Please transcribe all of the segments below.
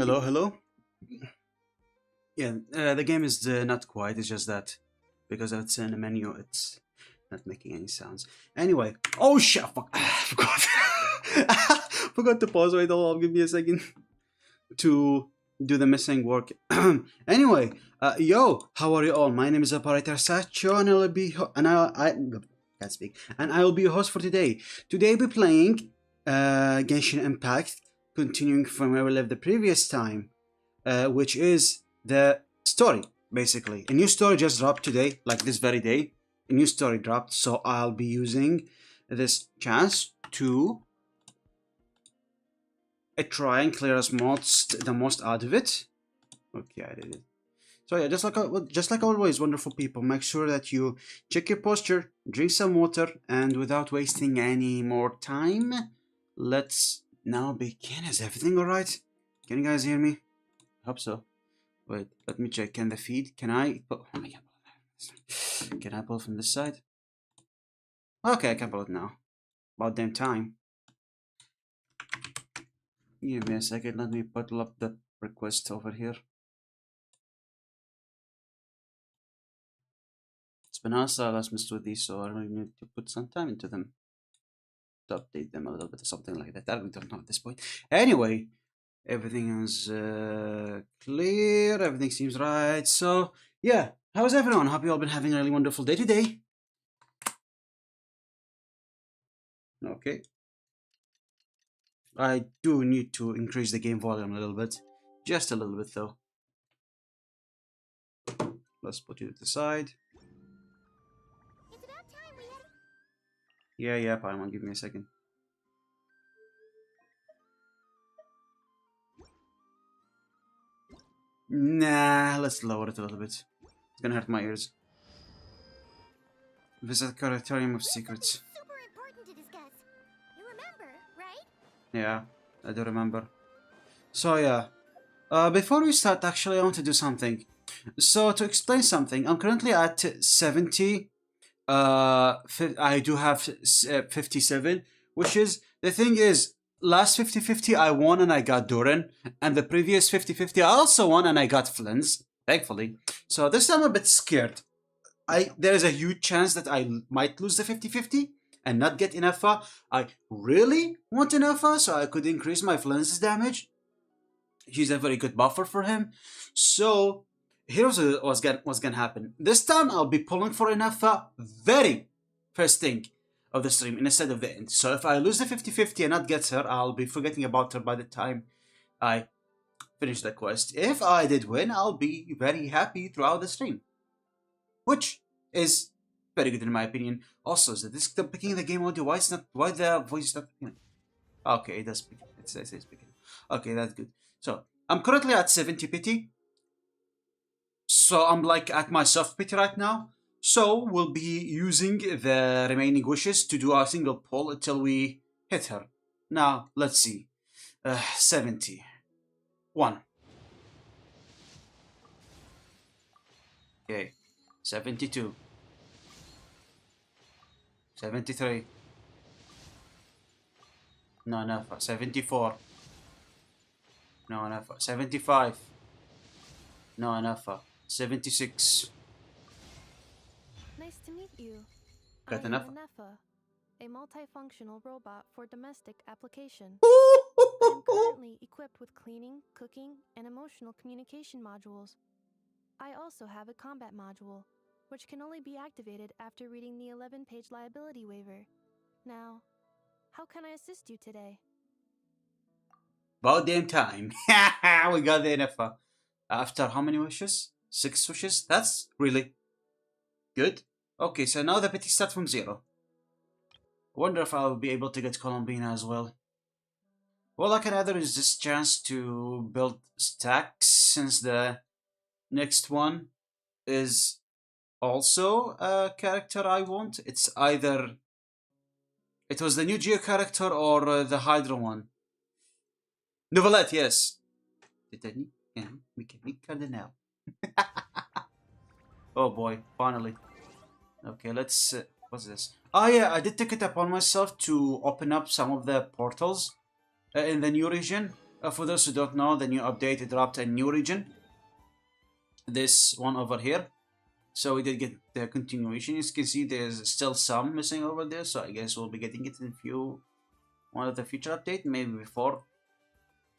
Hello, hello. Yeah, the game is not quite. It's just that because it's in a menu, it's not making any sounds. Anyway, oh shit! Fuck, forgot. Forgot to pause. Wait, hold on. Give me a second to do the missing work. Anyway, yo, how are you all? My name is Operator Sacho, and I'll be I can't speak, and I will be your host for today. Today, we'll be playing Genshin Impact, continuing from where we left the previous time. Which is the story, basically. A new story just dropped today, like this very day. A new story dropped, so I'll be using this chance to try and clear the most out of it. Okay, I did it. So yeah, just like always, wonderful people, make sure that you check your posture, drink some water, and without wasting any more time, let's now begin. Is everything alright? Can you guys hear me? Hope so. Wait, let me check. Can the feed? Can I? Oh my God. Can I pull from this side? Okay, I can pull it now. About damn time. Give me a second. Let me put up the request over here. It's been a last messed with these, so I really need to put some time into them to update them a little bit or something like that. I really don't know at this point. Anyway. Everything is clear. Everything seems right. So, yeah. How's everyone? Hope you all been having a really wonderful day today. Okay. I do need to increase the game volume a little bit. Just a little bit, though. Let's put it to the side. It's about time we had... Yeah, Paimon. Give me a second. Nah, let's lower it a little bit. It's gonna hurt my ears. Visit Curatorium of Secrets. Super important to discuss. You remember, right? Yeah, I do remember. So yeah, before we start, actually, I want to do something. So to explain something, I'm currently at 70. I do have 57, which is the thing is. Last 50-50 I won and I got Durin, and the previous 50-50 I also won and I got Flins, thankfully. So this time I'm a bit scared. There is a huge chance that I might lose the 50-50 and not get enough. I really want enough so I could increase my Flins' damage. He's a very good buffer for him. So here's what's gonna happen. This time I'll be pulling for enough very first thing of the stream instead of the end. So if I lose the 50-50 and not get her, I'll be forgetting about her by the time I finish the quest. If I did win, I'll be very happy throughout the stream, which is very good in my opinion. Also, is this picking the game audio? Why the voice is not? Okay, it does speak. It says it's speaking. Okay, that's good. So I'm currently at 70 pity. So I'm like at my soft pity right now. So we'll be using the remaining wishes to do a single pull until we hit her. Now, let's see. 70. 1. Okay. 72. 73. No enough. 74. No enough. 75. No enough. 76. Nice to meet you. Got I enough? am Nefa, a multifunctional robot for domestic application. I'm currently equipped with cleaning, cooking, and emotional communication modules. I also have a combat module, which can only be activated after reading the 11-page liability waiver. Now, how can I assist you today? About damn time. We got the enough. After how many wishes? 6 wishes? That's really good. Okay, so now the pity starts from 0. I wonder if I'll be able to get Colombina as well. All I can either is this chance to build stacks, since the next one is also a character I want. It's either... It was the new Geo character or the Hydra one. Novelette, yes. Oh boy, finally. Okay, let's... what's this? Oh yeah, I did take it upon myself to open up some of the portals in the new region. For those who don't know, the new update dropped a new region. This one over here. So we did get the continuation. As you can see, there's still some missing over there. So I guess we'll be getting it in one of the future update, maybe before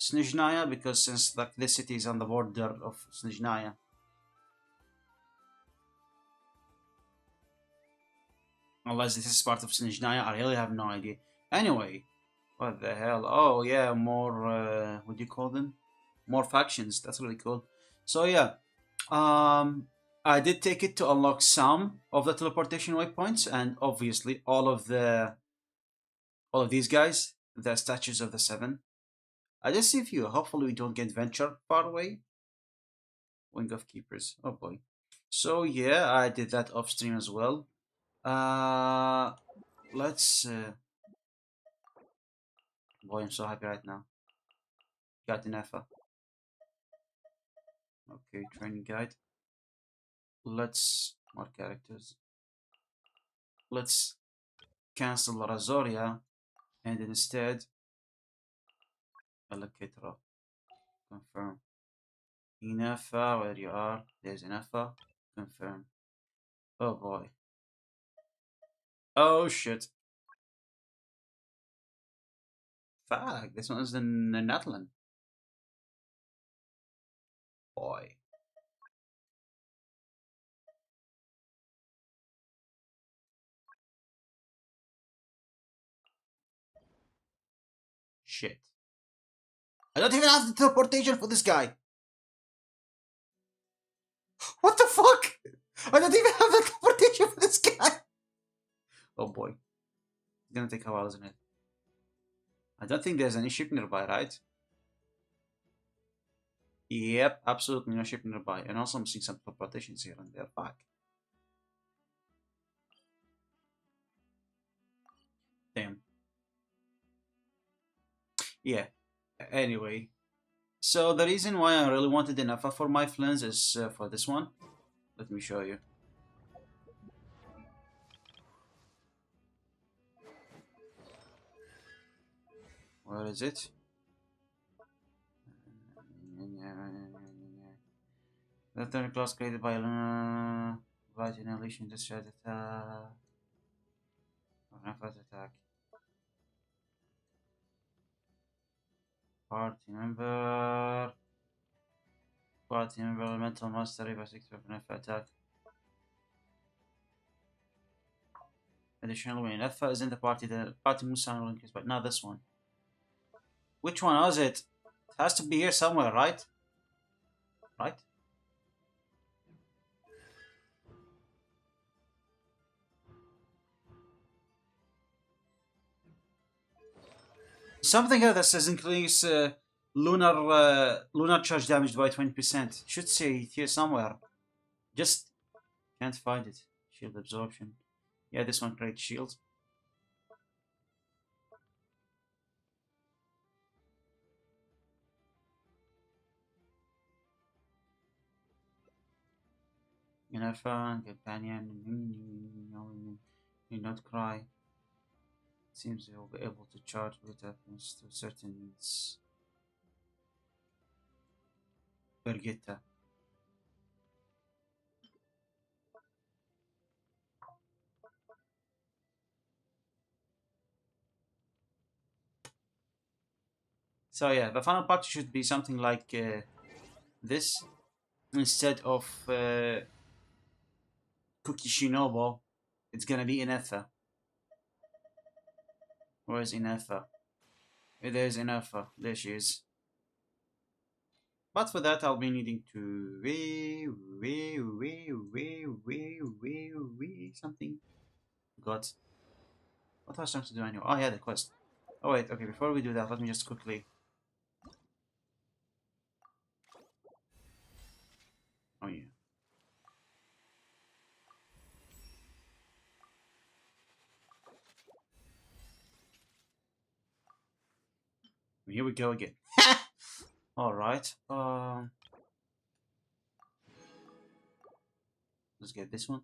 Snezhnaya, because since like this city is on the border of Snezhnaya. Unless this is part of Snezhnaya, I really have no idea. Anyway, what the hell? Oh yeah, more what do you call them? More factions. That's really cool. So yeah, um, I did take it to unlock some of the teleportation waypoints, and obviously all of these guys, the statues of the seven. I just see a few. Hopefully, we don't get venture far away. Wing of Keepers. Oh boy. So yeah, I did that off stream as well. Uh, let's. Boy, I'm so happy right now. Got enough. Okay, training guide. Let's more characters. Let's cancel Razoria and instead allocate Ra. Confirm. Inafa, where you are? There's Inafa. Confirm. Oh boy. Oh shit. Fuck, this one is in the Netherlands. Boy. Shit. I don't even have the teleportation for this guy. What the fuck? I don't even have the teleportation for this guy. Oh boy. It's gonna take a while, isn't it? I don't think there's any ship nearby, right? Yep, absolutely no ship nearby. And also I'm seeing some teleportations here and there. Fuck. Damn. Yeah. Anyway. So the reason why I really wanted an alpha for my flans is for this one. Let me show you. Where is it? The third class created by right annihilation destroyed attack. Attack. Party member. Party member elemental mastery by 6 weapon attack. Additionally, when Alpha is in the party moves sound will increase, but not this one. Which one was it? It has to be here somewhere, right? Right? Something here that says increase lunar charge damage by 20%. Should say it here somewhere. Just can't find it. Shield absorption. Yeah, this one creates shield. Enough companion. Do not cry. Seems they will be able to charge with weapons to certain needs. Bergetta. So yeah, the final party should be something like this instead of Cookie Shinobu. It's gonna be Inetha. Where's Inetha? There's Inetha. There she is. But for that, I'll be needing to something. God, what was I supposed to do anyway? Oh yeah, the quest. Oh wait, okay. Before we do that, let me just quickly. Oh yeah. Here we go again. All right. Let's get this one.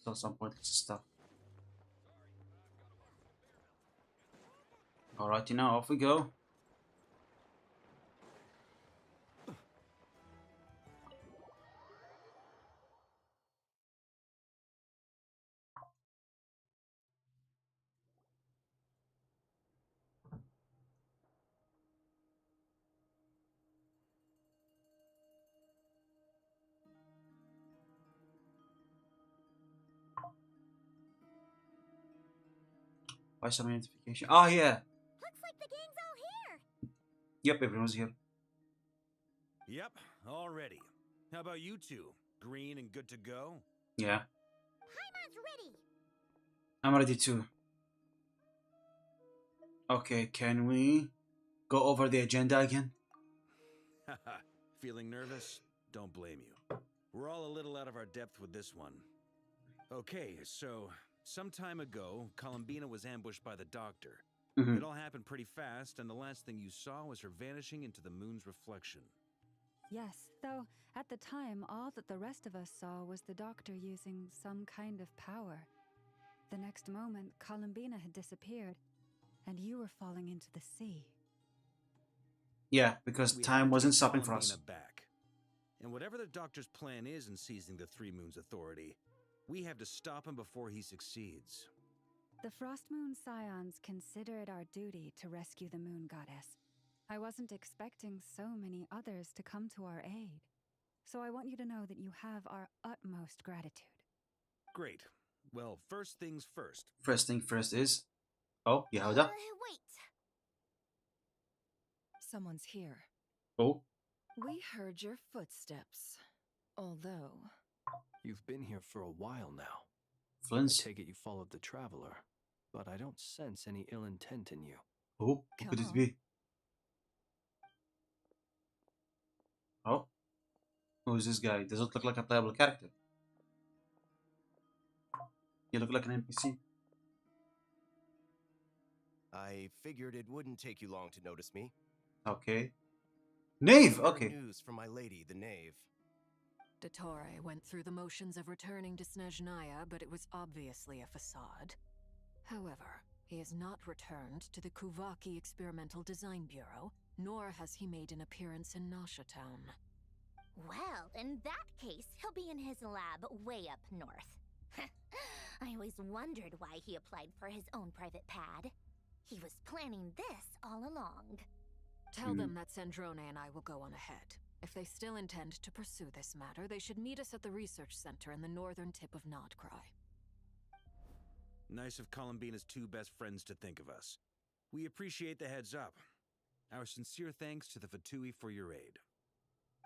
Still some pointless stuff. Alrighty, now off we go. Why some notification? Oh yeah. Looks like the gang's all here. Yep, everyone's here. Yep, all ready. How about you two? Green and good to go? Yeah, Paimon's ready. I'm ready too. Okay, can we go over the agenda again? Haha, feeling nervous? Don't blame you. We're all a little out of our depth with this one. Okay, so some time ago, Columbina was ambushed by the doctor. Mhm. It all happened pretty fast, and the last thing you saw was her vanishing into the moon's reflection. Yes, though at the time, all that the rest of us saw was the doctor using some kind of power. The next moment, Columbina had disappeared, and you were falling into the sea. Yeah, because We time have to wasn't get stopping for us. Columbina back. And whatever the doctor's plan is in seizing the Three Moons Authority, we have to stop him before he succeeds. The Frost Moon Scions consider it our duty to rescue the Moon Goddess. I wasn't expecting so many others to come to our aid. So I want you to know that you have our utmost gratitude. Great. Well, first things first. First thing first is... Oh, Yehuda. Wait. Someone's here. Oh, We heard your footsteps. Although, You've been here for a while now. I Flint's. take it you followed the Traveler, but I don't sense any ill intent in you. Oh, who could Come it on. be? Oh, who's this guy? Doesn't look like a playable character. You look like an NPC. I figured it wouldn't take you long to notice me. Okay. Knave! Some Okay. news from my lady, the Knave. Dottore went through the motions of returning to Snezhnaya, but it was obviously a facade. However, he has not returned to the Kuvaki Experimental Design Bureau, nor has he made an appearance in Nasha Town. Well, in that case, he'll be in his lab way up north. I always wondered why he applied for his own private pad. He was planning this all along. Tell them that Sandrone and I will go on ahead. If they still intend to pursue this matter, they should meet us at the research center in the northern tip of Nodcry. Nice of Columbina's two best friends to think of us. We appreciate the heads up. Our sincere thanks to the Vtubers for your aid.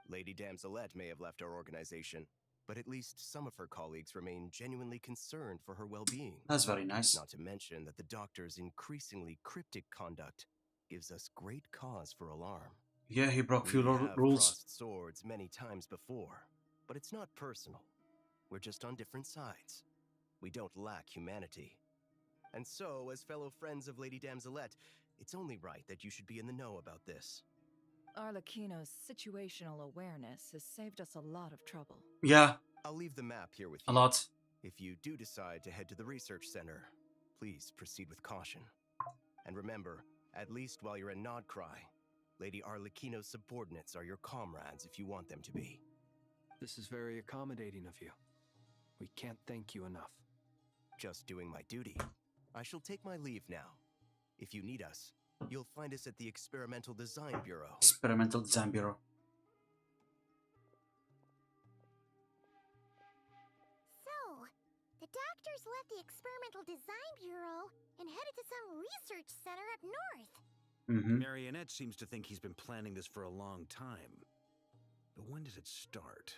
Lady Damselette may have left our organization, but at least some of her colleagues remain genuinely concerned for her well-being. That's very nice. Not to mention that the doctor's increasingly cryptic conduct gives us great cause for alarm. Yeah, he broke We few have rules. crossed swords many times before, but it's not personal. We're just on different sides. We don't lack humanity. And so, as fellow friends of Lady Damselette, it's only right that you should be in the know about this. Arlecchino's situational awareness has saved us a lot of trouble. Yeah, I'll leave the map here with a you. lot. If you do decide to head to the research center, please proceed with caution. And remember, at least while you're in Nodcry, Lady Arlecchino's subordinates are your comrades if you want them to be. This is very accommodating of you. We can't thank you enough. Just doing my duty. I shall take my leave now. If you need us, you'll find us at the Experimental Design Bureau. Experimental Design Bureau. So, the doctors left the Experimental Design Bureau and headed to some research center up north. Mm-hmm. Marionette seems to think he's been planning this for a long time. But when did it start?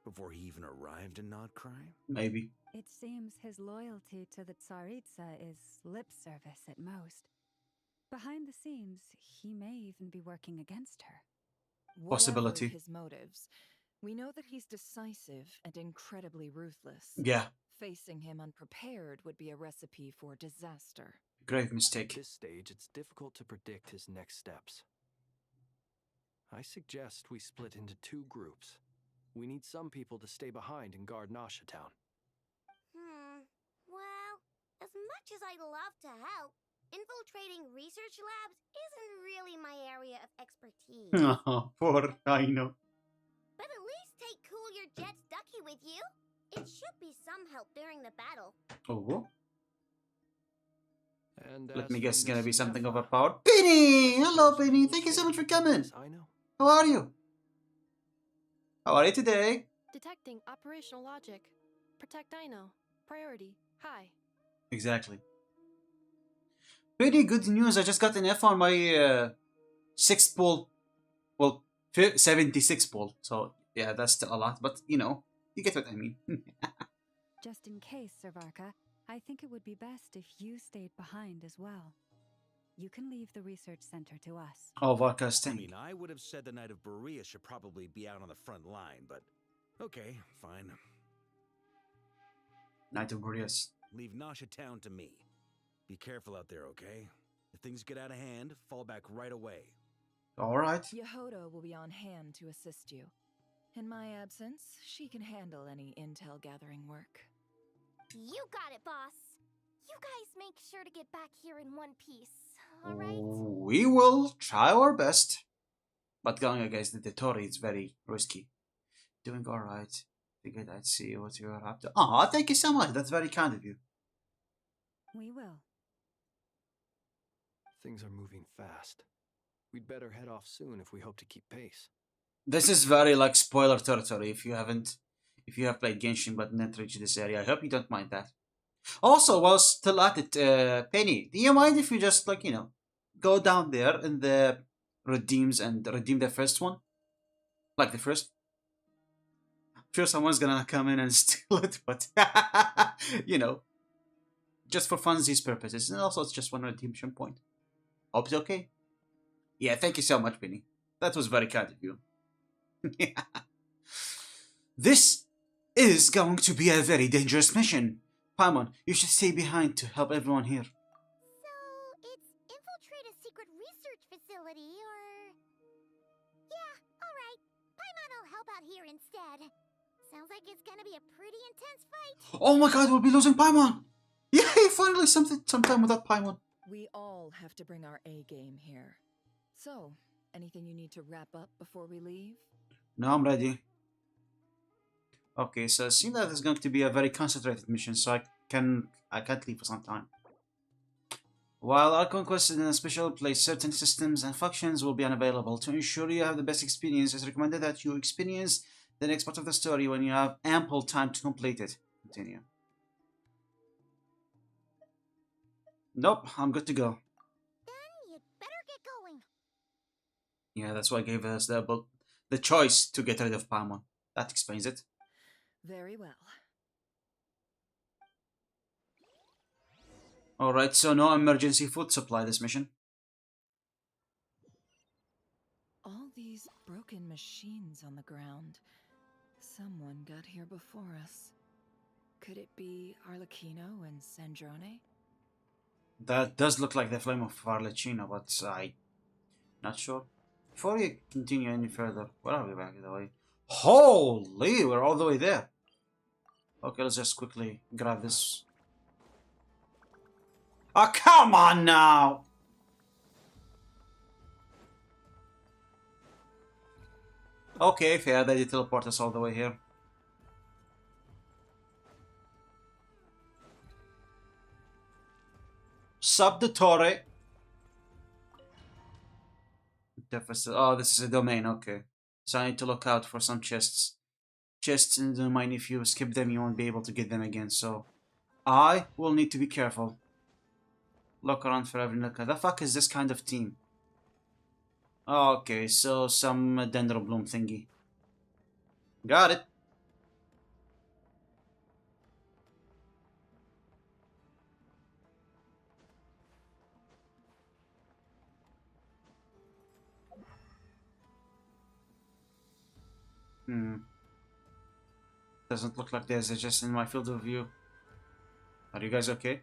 Before he even arrived in Nodcry? Maybe. It seems his loyalty to the Tsaritsa is lip service at most. Behind the scenes, he may even be working against her. Possibility. Whatever his motives, we know that he's decisive and incredibly ruthless. Yeah, Facing him unprepared would be a recipe for disaster. grave At mistake. this stage, it's difficult to predict his next steps. I suggest we split into two groups. We need some people to stay behind and guard Nasha Town. As much as I'd love to help, infiltrating research labs isn't really my area of expertise. Poor Rhino. But at least take Cool Your Jet's ducky with you. It should be some help during the battle. Oh, And let as me for guess, it's gonna be Miss something Neffa, overpowered. Penny! I Hello, suppose Penny. you will Thank you so stay much for here coming. as I know. How are you? How are you today? Detecting operational logic. Protect Dino. Priority. High. Exactly. Pretty good news. I just got an F on my sixth pull. Well, 76 pull. So, yeah, that's still a lot. But, you know, you get what I mean. Just in case, Servarka, I think it would be best if you stayed behind as well. You can leave the research center to us. Oh, Varka's I tank. mean, I would have said the Knight of Berea should probably be out on the front line, but okay, fine. Knight of Boreas. Leave Nasha Town to me. Be careful out there, okay? If things get out of hand, fall back right away. Alright. Yehoda will be on hand to assist you. In my absence, she can handle any intel gathering work. You got it, boss. You guys make sure to get back here in one piece, alright? We will try our best. But going against the Tori is very risky. Doing alright. Figured I'd see what you're up to. Aw, thank you so much. That's very kind of you. We will. Things are moving fast. We'd better head off soon if we hope to keep pace. This is very like spoiler territory if you have played Genshin but not reached this area. I hope you don't mind that. Also, while still at it, Penny, do you mind if you just like, you know, go down there in the redeems and redeem the first one? Like the first? I'm sure someone's gonna come in and steal it, but you know, just for funsies purposes. And also it's just one redemption point. Hope it's okay. Yeah, thank you so much, Penny. That was very kind of you. This is going to be a very dangerous mission. Paimon, you should stay behind to help everyone here. So, it's infiltrate a secret research facility, or... Yeah, alright. Paimon will help out here instead. Sounds like it's gonna be a pretty intense fight. Oh my god, we'll be losing Paimon! Yay, finally sometime without Paimon. We all have to bring our A game here. So, anything you need to wrap up before we leave? No, I'm ready. Okay, so it seems that it's going to be a very concentrated mission, so I can't leave for some time. While our conquest is in a special place, certain systems and functions will be unavailable. To ensure you have the best experience, it's recommended that you experience the next part of the story when you have ample time to complete it. Continue. Nope, I'm good to go. Then you'd better get going. Yeah, that's why I gave us the choice to get rid of Paimon. That explains it. Very well. Alright, so no emergency food supply this mission. All these broken machines on the ground. Someone got here before us. Could it be Arlecchino and Sandrone? That does look like the flame of Arlecchino, but I'm not sure. Before we continue any further, where are we, by the way? Holy, we're all the way there. Okay, let's just quickly grab this. Oh, come on now! Okay, fair, they did teleport us all the way here. Sub the Torre. Deficit. Oh, this is a domain, okay. So I need to look out for some chests. Chests in the domain, if you skip them, you won't be able to get them again, so... I will need to be careful. Look around for every nook. The fuck is this kind of team? Okay, so some Dendrobloom thingy. Got it. Doesn't look like there's a chest in my field of view. Are you guys okay?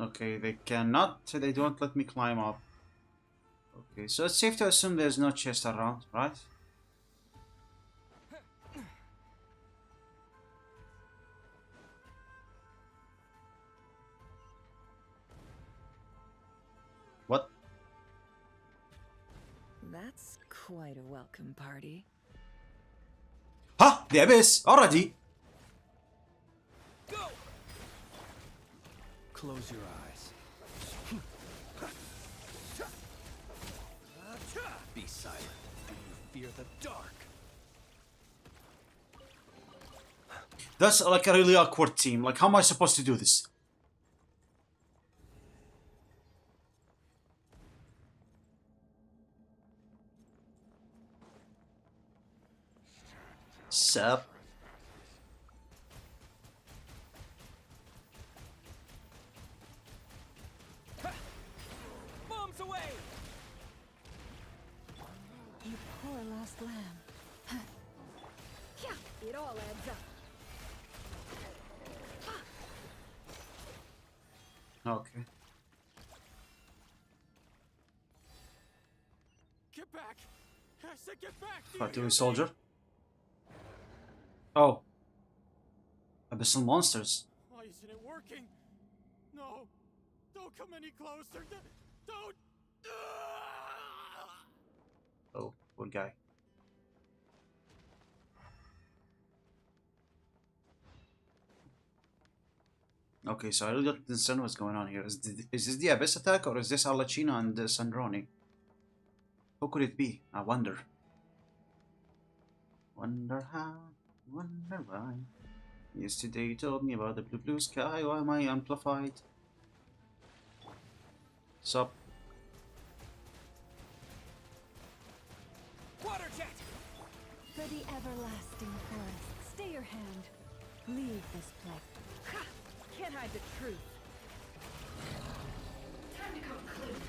Okay, they cannot. They don't let me climb up. Okay, so it's safe to assume there's no chest around, right? What? That's quite a welcome party. Ha! The abyss! Already! Close your eyes. Be silent. Do you fear the dark? That's like a really awkward team. Like, how am I supposed to do this? Sup? Bombs away! You poor lost lamb. Yeah, it all adds up. Okay. Get back! I said get back! What do we, soldier? Oh. Abyssal monsters. Why isn't it working? No! Don't come any closer! Don't! Oh, poor guy. Okay, so I really don't understand what's going on here. Is this the Abyss attack, or is this Alacino and Sandroni? Who could it be? I wonder. Wonder how, wonder why. Yesterday you told me about the blue sky. Why am I amplified? Sup? Water jet! For the everlasting forest, stay your hand. Leave this place. Ha! Can't hide the truth. Time to conclude.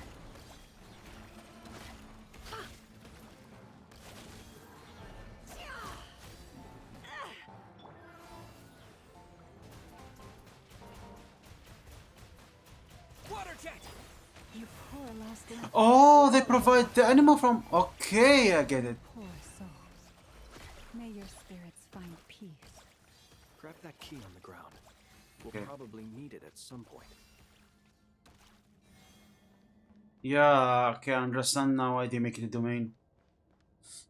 Water jet! You poor lost lamb. Oh, they provide the animal from... Okay, I get it. Poor souls. May your spirits find peace. Grab that key on the ground. We'll Okay. probably need it at some point. Yeah, okay, I understand now why they make it a domain.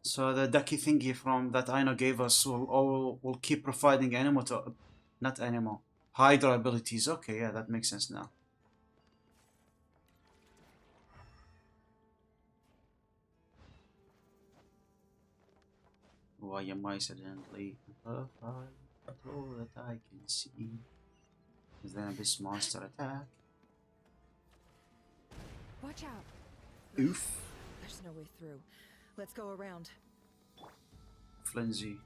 So the ducky thingy from that Aino gave us will keep providing animal to... Not animal. Hydra abilities. Okay, yeah, that makes sense now. Why am I suddenly above all that I can see? Is there this monster attack? Watch out. Oof. There's no way through. Let's go around. Flimsy.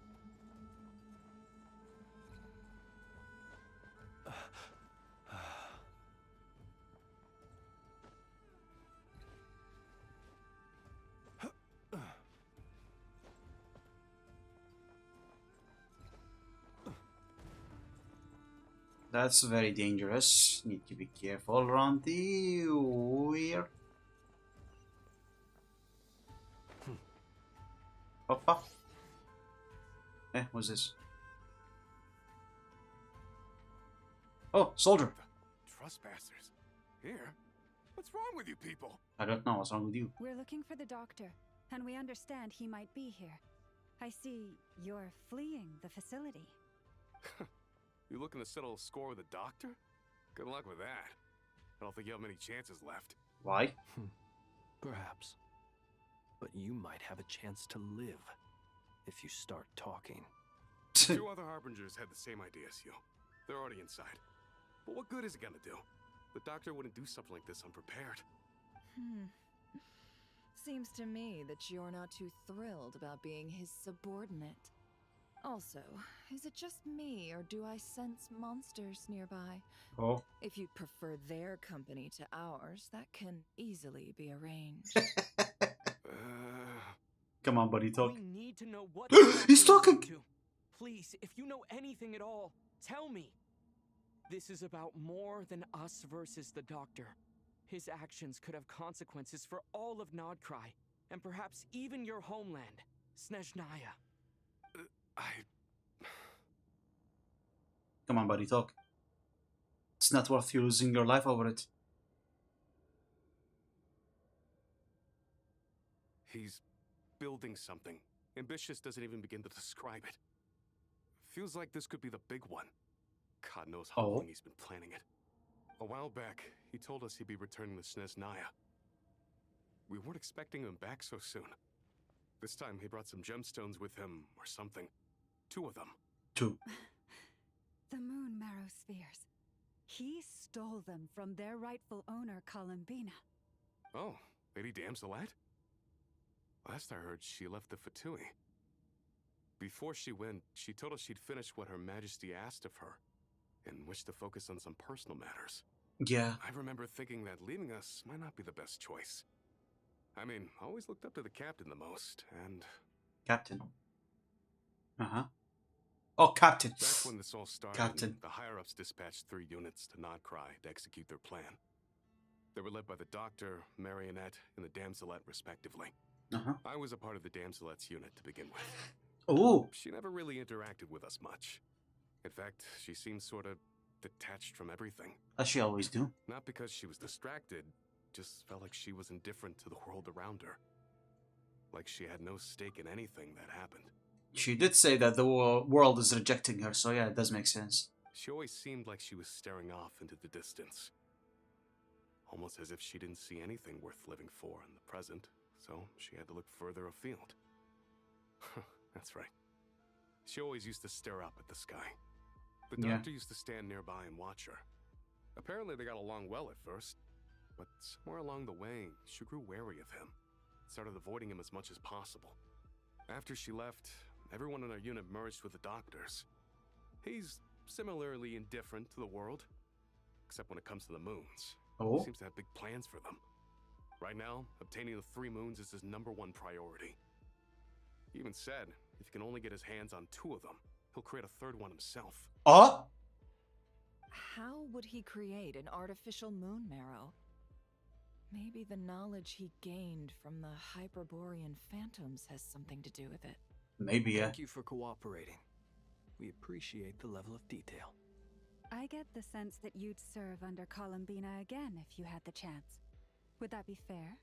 That's very dangerous. Need to be careful around the weird. Papa. What's this? Oh, soldier. Trespassers. Here? What's wrong with you people? I don't know what's wrong with you. We're looking for the doctor, and we understand he might be here. I see you're fleeing the facility. You looking to settle a score with a doctor? Good luck with that. I don't think you have many chances left. Why? Perhaps. But you might have a chance to live if you start talking. Two other harbingers had the same idea, Seal. They're already inside. But what good is it gonna do? The doctor wouldn't do something like this unprepared. Seems to me that you're not too thrilled about being his subordinate. Also, is it just me, or do I sense monsters nearby? Oh. If you'd prefer their company to ours, that can easily be arranged. Come on, buddy, talk. We need to know what He's talking! to. Please, if you know anything at all, tell me. This is about more than us versus the Doctor. His actions could have consequences for all of Nodcry, and perhaps even your homeland, Snezhnaya. Come on, buddy, talk. It's not worth you losing your life over it. He's building something. Ambitious doesn't even begin to describe it. Feels like this could be the big one. God knows how long he's been planning it. A while back, he told us he'd be returning to Snezhnaya. We weren't expecting him back so soon. This time he brought some gemstones with him, or something. 2 of them. 2. The moon marrow spheres. He stole them from their rightful owner, Columbina. Oh, Lady Damselet? Last I heard, she left the Fatui. Before she went, she told us she'd finish what Her Majesty asked of her, and wished to focus on some personal matters. Yeah. I remember thinking that leaving us might not be the best choice. I mean, I always looked up to the captain the most, and... Captain. Uh-huh. Oh, Captain. Back when this all started, Captain. the higher-ups dispatched 3 units to Nodcry to execute their plan. They were led by the Doctor, Marionette, and the Damselet, respectively. Uh-huh. I was a part of the Damselet's unit to begin with. Oh. She never really interacted with us much. In fact, she seemed sort of detached from everything. As she always do. Not because she was distracted, just felt like she was indifferent to the world around her. Like she had no stake in anything that happened. She did say that the world is rejecting her, so yeah, it does make sense. She always seemed like she was staring off into the distance. Almost as if she didn't see anything worth living for in the present, so she had to look further afield. That's right. She always used to stare up at the sky. The Doctor used to stand nearby and watch her. Apparently they got along well at first, but somewhere along the way, she grew wary of him. Started avoiding him as much as possible. After she left, everyone in our unit merged with the Doctor's. He's similarly indifferent to the world, except when it comes to the moons. He seems to have big plans for them. Right now, obtaining the 3 moons is his #1 priority. He even said, if he can only get his hands on 2 of them, he'll create a 3rd one himself. Oh? How would he create an artificial moon marrow? Maybe the knowledge he gained from the Hyperborean phantoms has something to do with it. Maybe, yeah. Thank you for cooperating. We appreciate the level of detail. I get the sense that you'd serve under Columbina again if you had the chance. Would that be fair?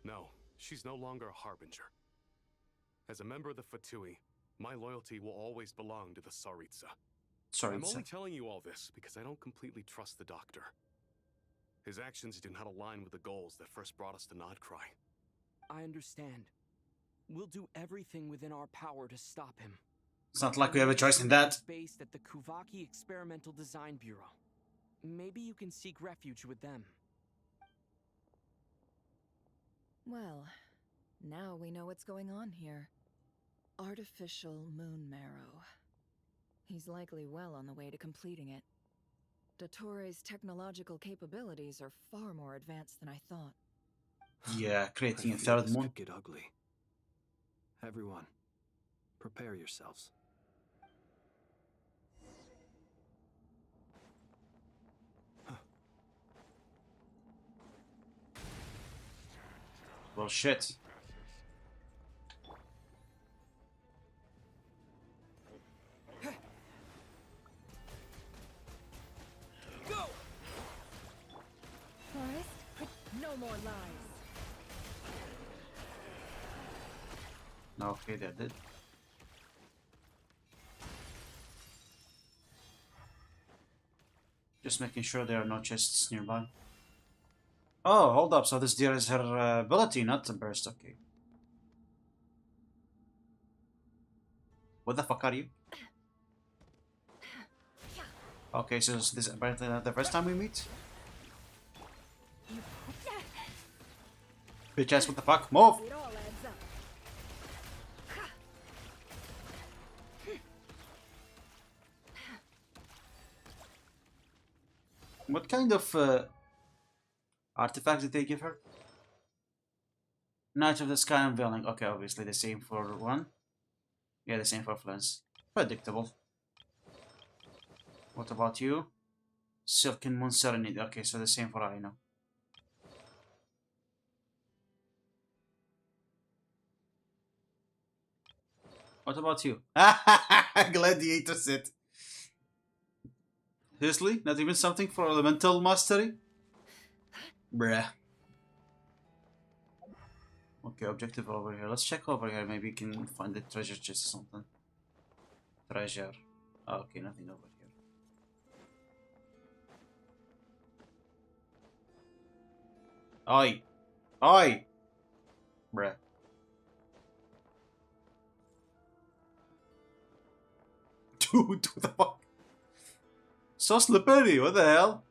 No, she's no longer a Harbinger. As a member of the Fatui, my loyalty will always belong to the Tsaritsa. I'm only telling you all this because I don't completely trust the Doctor. His actions do not align with the goals that first brought us to Nodcry. I understand. We'll do everything within our power to stop him. It's not like we have a choice in that. Based at the Kuvaki Experimental Design Bureau. Maybe you can seek refuge with them. Well, now we know what's going on here. Artificial moon marrow. He's likely well on the way to completing it. Dottore's technological capabilities are far more advanced than I thought. Yeah, creating a I feel 3rd this one. could get ugly. Everyone, prepare yourselves. Well, shit. Go! Forrest, no more lies. Okay, that did. Just making sure there are no chests nearby. Oh, hold up. So this deer is her ability, not the burst. Okay. What the fuck are you? Okay, so this is apparently not the first time we meet. Bitch ass, what the fuck? Move! It all adds up. What kind of artifact did they give her? Knight of the Sky Unveiling. Okay, obviously the same for one. Yeah, the same for Flens. Predictable. What about you? Silken Moon Serenade. Okay, so the same for Rhino. What about you? Gladiator set. Seriously? Not even something for elemental mastery? Bruh. Okay, objective over here. Let's check over here. Maybe we can find the treasure chest or something. Treasure. Okay, nothing over here. Oi! Oi! Bruh. Dude, what the fuck? So slippery, what the hell?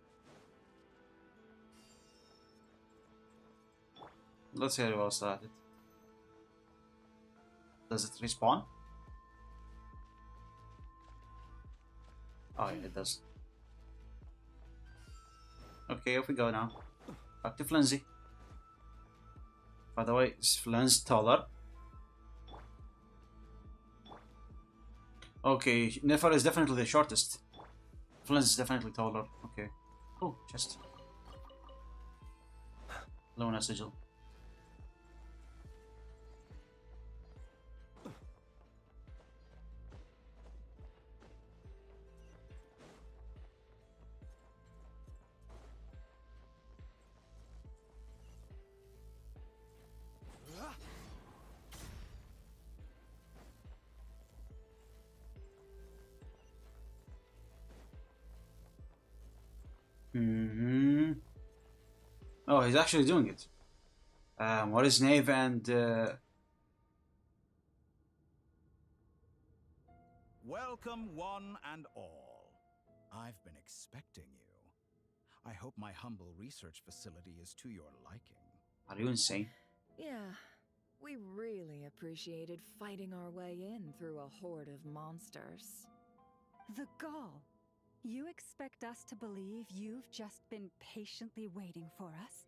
Let's see how well started. Does it respawn? Oh yeah, it does. Okay, off we go now. Back to Flimsy. By the way, is Flim's taller? Okay, Nefer is definitely the shortest. Flint is definitely taller. Okay. Oh, chest. Luna sigil. Oh, he's actually doing it. What is Nave and Welcome, one and all. I've been expecting you. I hope my humble research facility is to your liking. Are you insane? Yeah, we really appreciated fighting our way in through a horde of monsters. The gall! You expect us to believe you've just been patiently waiting for us?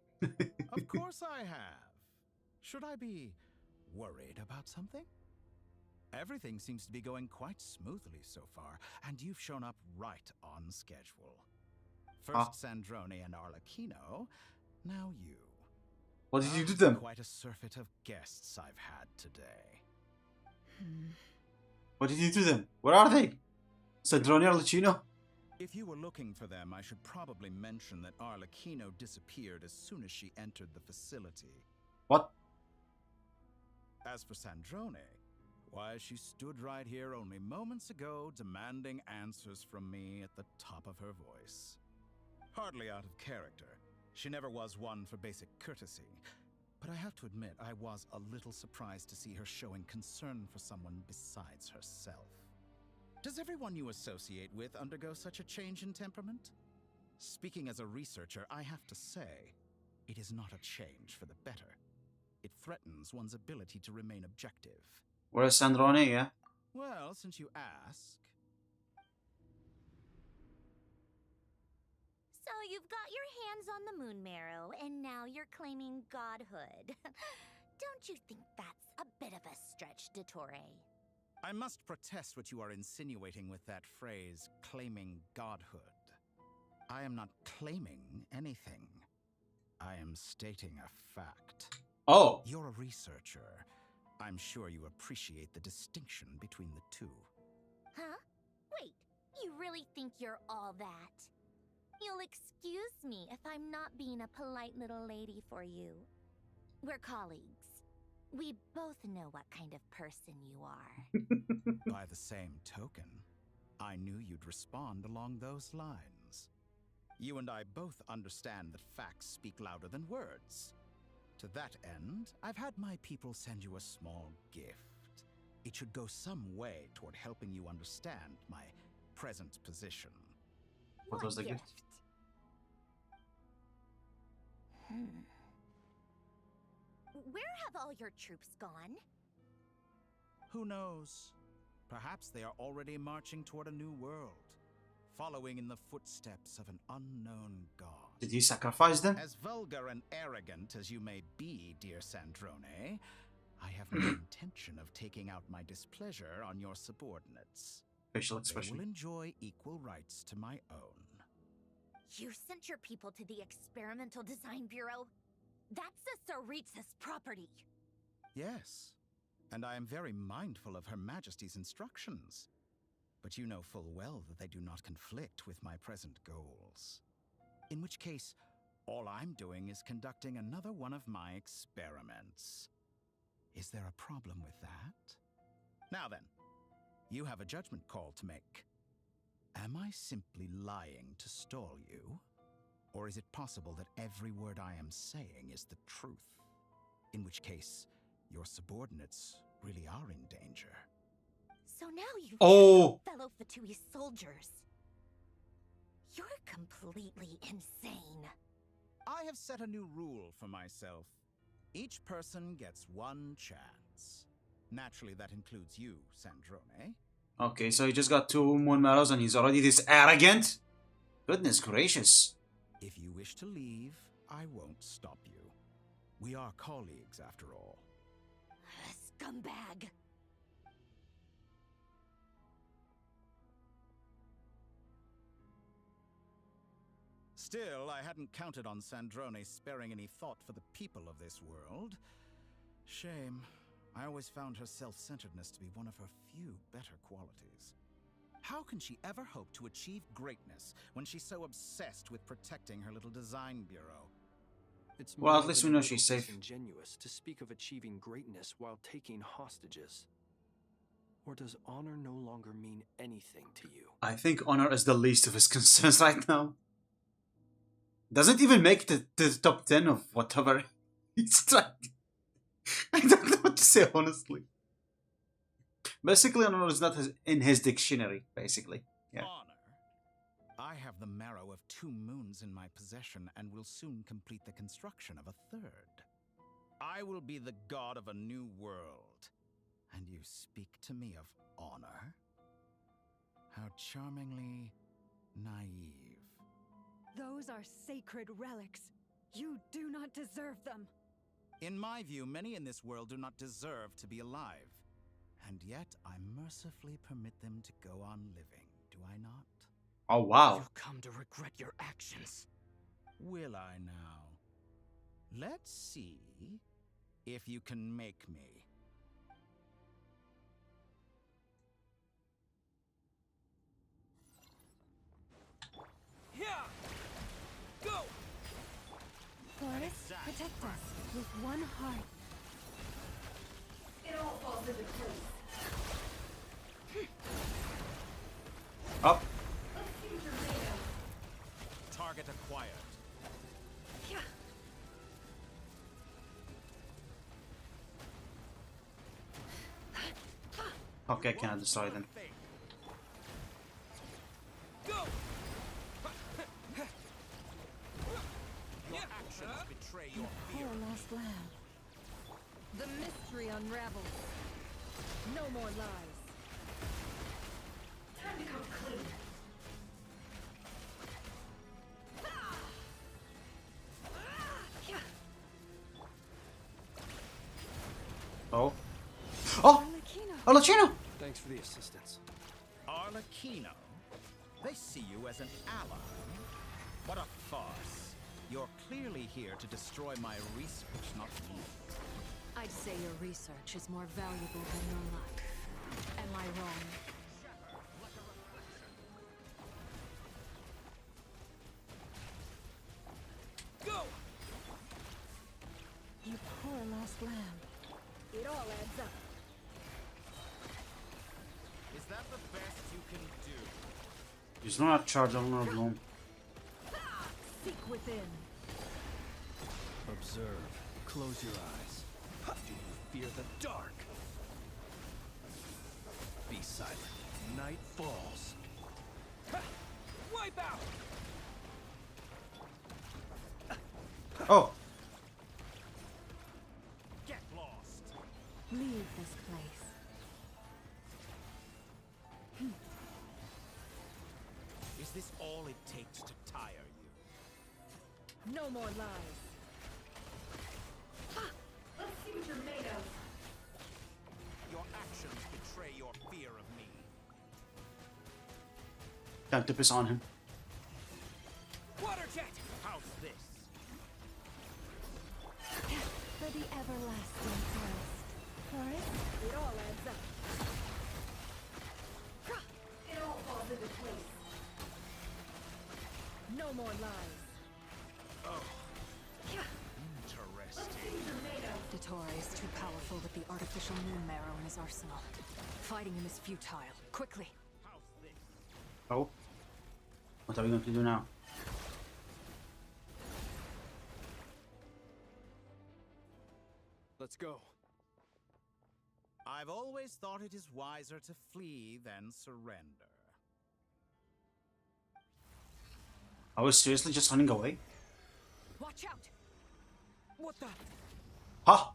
Of course I have. Should I be worried about something? Everything seems to be going quite smoothly so far, and you've shown up right on schedule. First Sandrone and Arlecchino, now you. What did you do to them? Quite a surfeit of guests I've had today. What did you do to them? Where are they? Sandrone Arlecchino? If you were looking for them, I should probably mention that Arlecchino disappeared as soon as she entered the facility. What? As for Sandrone, why, she stood right here only moments ago demanding answers from me at the top of her voice. Hardly out of character. She never was one for basic courtesy. But I have to admit, I was a little surprised to see her showing concern for someone besides herself. Does everyone you associate with undergo such a change in temperament? Speaking as a researcher, I have to say, it is not a change for the better. It threatens one's ability to remain objective. Where's Sandrone, yeah? Well, since you ask... So you've got your hands on the moon marrow, and now you're claiming godhood. Don't you think that's a bit of a stretch, Dottore? I must protest what you are insinuating with that phrase, claiming godhood. I am not claiming anything. I am stating a fact. Oh! You're a researcher. I'm sure you appreciate the distinction between the two. Huh? Wait, you really think you're all that? You'll excuse me if I'm not being a polite little lady for you. We're colleagues. We both know what kind of person you are. By the same token, I knew you'd respond along those lines. You and I both understand that facts speak louder than words. To that end, I've had my people send you a small gift. It should go some way toward helping you understand my present position. What was the gift? Where have all your troops gone? Who knows? Perhaps they are already marching toward a new world, following in the footsteps of an unknown god. Did you sacrifice them? As vulgar and arrogant as you may be, dear Sandrone, I have no intention of taking out my displeasure on your subordinates. Facial They expression. will enjoy equal rights to my own. You sent your people to the Experimental Design Bureau? That's a Tsaritsa's property. Yes, and I am very mindful of Her Majesty's instructions. But you know full well that they do not conflict with my present goals. In which case, all I'm doing is conducting another one of my experiments. Is there a problem with that? Now then, you have a judgment call to make. Am I simply lying to stall you? Or is it possible that every word I am saying is the truth? In which case, your subordinates really are in danger. So now you've Oh! fellow Fatui soldiers. You're completely insane. I have set a new rule for myself. Each person gets one chance. Naturally, that includes you, Sandrone. Okay, so he just got 2 moon medals and he's already this arrogant? Goodness gracious. If you wish to leave, I won't stop you. We are colleagues, after all. Scumbag. Still, I hadn't counted on Sandrone sparing any thought for the people of this world. Shame. I always found her self-centeredness to be one of her few better qualities. How can she ever hope to achieve greatness when she's so obsessed with protecting her little design bureau? It's Well, at more least than we know a little she's safe. disingenuous to speak of achieving greatness while taking hostages. Or does honor no longer mean anything to you? I think honor is the least of his concerns right now. Doesn't even make the top 10 of whatever he's trying. I don't know what to say, honestly. Basically, honor is not in his dictionary, basically. Yeah. Honor? I have the marrow of 2 moons in my possession and will soon complete the construction of a 3rd. I will be the god of a new world. And you speak to me of honor? How charmingly naive. Those are sacred relics. You do not deserve them. In my view, many in this world do not deserve to be alive. And yet, I mercifully permit them to go on living, do I not? Oh, wow. You'll come to regret your actions. Will I now? Let's see if you can make me. Yeah! Go! Goddess, protect us with one heart. It all falls into place. Up. Target acquired. Okay, I cannot destroy them. Go! Your actions betray your fear. Poor lost lamb. The mystery unravels. No more lies. Time to come clean. Oh. Oh! Arlecchino! Thanks for the assistance. Arlecchino? They see you as an ally. What a farce. You're clearly here to destroy my research, not me. I'd say your research is more valuable than your life. Am I wrong? Go! You poor lost lamb. It all adds up. Is that the best you can do? He's not charged on our bloom. Seek within. Observe. Close your eyes. Do you fear the dark? Be silent. Night falls. Wipe out! Oh! Get lost! Leave this place. Is this all it takes to tire you? No more lies. Let's see what you're made of. Your actions betray your fear of me. Time to piss on him. Watch the everlasting forest. It all adds up. It all falls into place. No more lies. Interesting. Dottore is too powerful with the artificial moon marrow in his arsenal. Fighting him is futile. Quickly! Oh. What are we going to do now? Let's go. I've always thought it is wiser to flee than surrender. I was seriously just running away? Watch out! What the? Huh?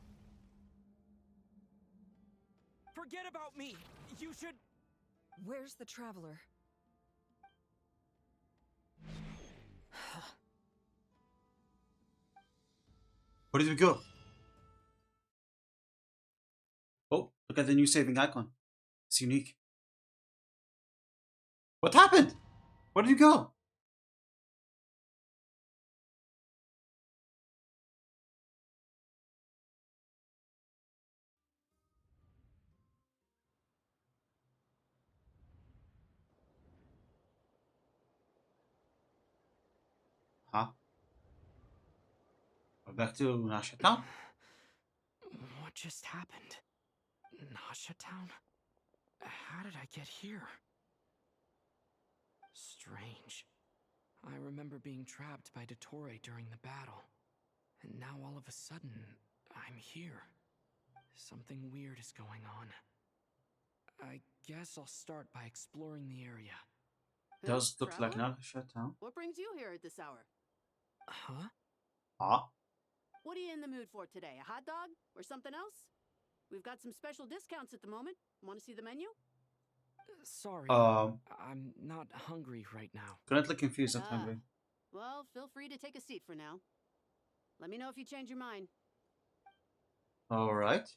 Forget about me! You should... Where's the traveler? Where did we go? Oh, look at the new saving icon. It's unique. What happened? Where did you go? Huh? We're back to Nasha Town? What just happened? Nasha Town? How did I get here? Strange. I remember being trapped by Dottore during the battle. And now all of a sudden, I'm here. Something weird is going on. I guess I'll start by exploring the area. Does look like Traveler? Nasha Town. What brings you here at this hour? Huh? Ah. What are you in the mood for today? A hot dog? Or something else? We've got some special discounts at the moment. Want to see the menu? Sorry. Um. I'm not hungry right now. Currently confused, not hungry. Well, feel free to take a seat for now. Let me know if you change your mind. Alright.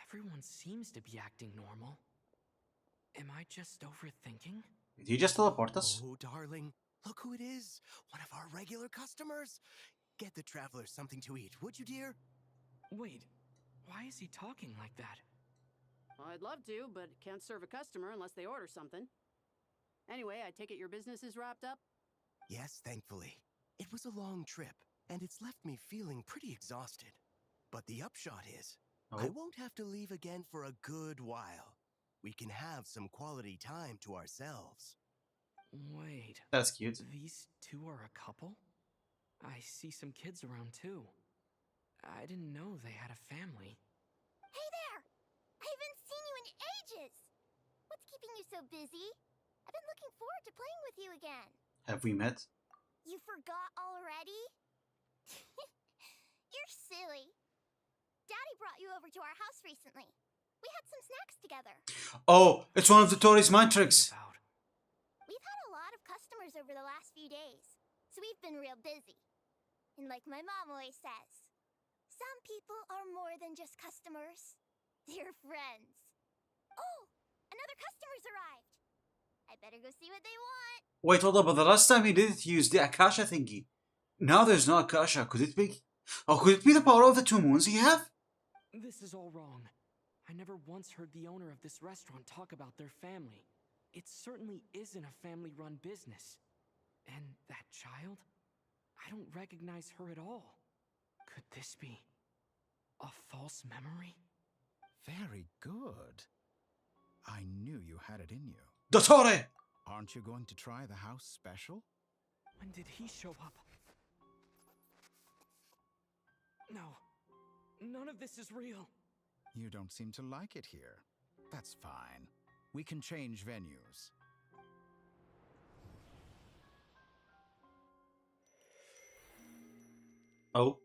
Everyone seems to be acting normal. Am I just overthinking? Did he just teleport us? Oh, darling, look who it is. One of our regular customers. Get the traveler something to eat, would you, dear? Wait, why is he talking like that? Well, I'd love to, but can't serve a customer unless they order something. Anyway, I take it your business is wrapped up? Yes, thankfully. It was a long trip, and it's left me feeling pretty exhausted. But the upshot is, I won't have to leave again for a good while. We can have some quality time to ourselves. Wait. That's cute. These two are a couple? I see some kids around too. I didn't know they had a family. Hey there! I haven't seen you in ages! What's keeping you so busy? I've been looking forward to playing with you again. Have we met? You forgot already? You're silly. Daddy brought you over to our house recently. We had some snacks together. Oh, it's one of the Tory's mind tricks. We've had a lot of customers over the last few days, so we've been real busy. And like my mom always says, some people are more than just customers. They're friends. Oh, another customer's arrived. I better go see what they want. Wait, hold up, but the last time he did it, he used the Akasha thingy. Now there's no Akasha, could it be? Or could it be the power of the two moons he have? This is all wrong. I never once heard the owner of this restaurant talk about their family. It certainly isn't a family-run business. And that child? I don't recognize her at all. Could this be a false memory? Very good. I knew you had it in you. Dottore! Aren't you going to try the house special? When did he show up? No. None of this is real. You don't seem to like it here. That's fine. We can change venues. Oh.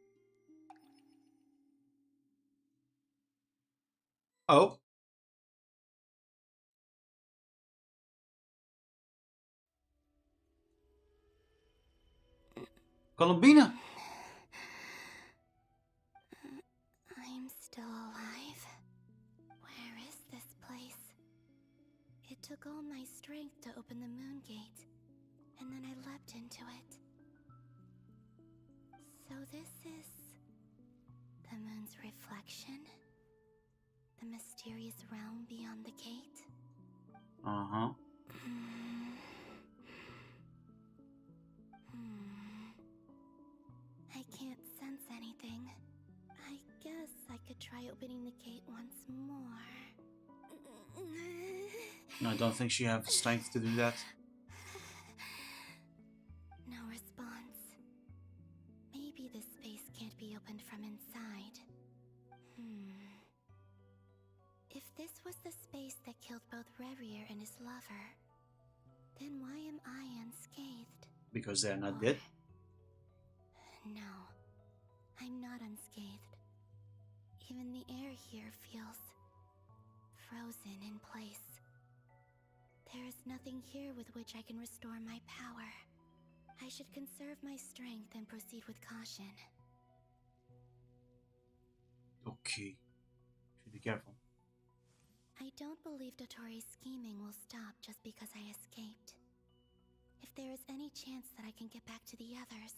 Oh. Columbina. I'm still alive. Where is this place? It took all my strength to open the moon gate, and then I leapt into it. So this is the moon's reflection? The mysterious realm beyond the gate? Uh-huh. I can't sense anything. I guess I could try opening the gate once more. I don't think she has the strength to do that. No response. Maybe this space can't be opened from inside. If this was the space that killed both Revier and his lover, then why am I unscathed? Because they're not dead? No, I'm not unscathed. Even the air here feels frozen in place. There is nothing here with which I can restore my power. I should conserve my strength and proceed with caution. Okay. Should be careful. I don't believe Dotori's scheming will stop just because I escaped. If there is any chance that I can get back to the others,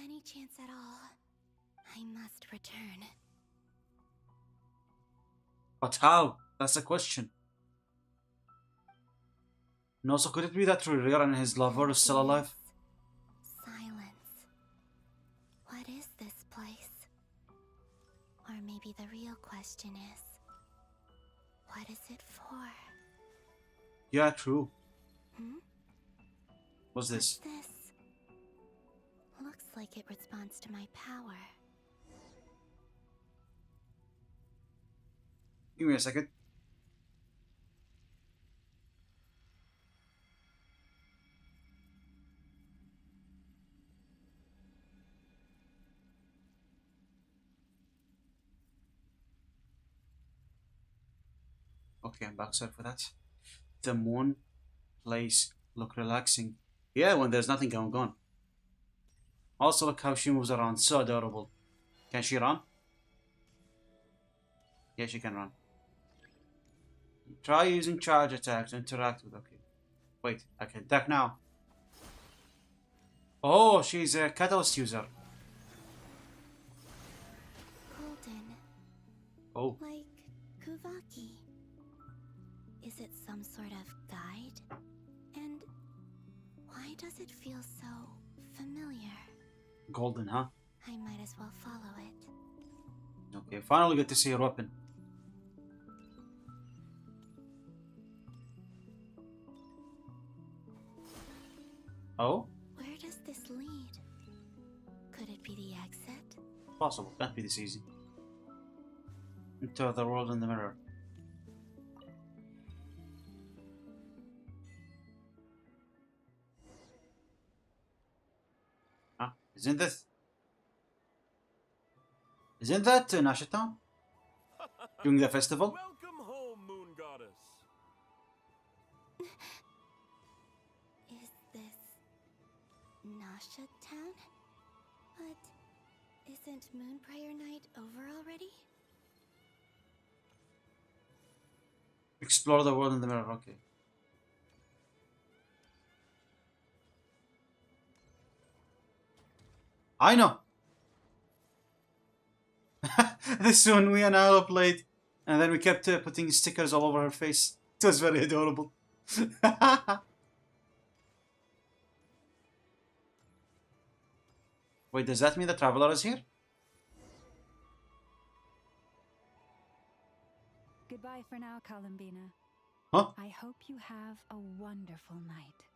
any chance at all, I must return. But how? That's the question. And also, could it be that Revier and his lover is still alive? Silence. What is this place? Or maybe the real question is, what is it for? Yeah, true. What's What's this? this? Looks like it responds to my power. Give me a second. Okay, I'm back. Sorry for that. The moon place look relaxing. Yeah, when there's nothing going on. Also, look how she moves around. So adorable. Can she run? Yeah, she can run. Try using charge attack to interact with. Okay. Wait, I can attack now. Oh, she's a catalyst user. Golden. Oh. Like Kuvaki. Is it some sort of guide? And why does it feel so familiar? Golden, huh? I might as well follow it. Okay, finally get to see her weapon. Oh? Where does this lead? Could it be the exit? Possible, can't be this easy. Into the world in the mirror. Huh? Isn't this? Isn't that Nashitown? During the festival? Welcome home, Moon Goddess. Is this Nasha Town? But isn't Moonbriar Night over already? Explore the world in the mirror, okay. I know! This one we and Ella played, and then we kept putting stickers all over her face. It was very adorable. Wait, does that mean the Traveler is here? Goodbye for now, Columbina. Huh? I hope you have a wonderful night.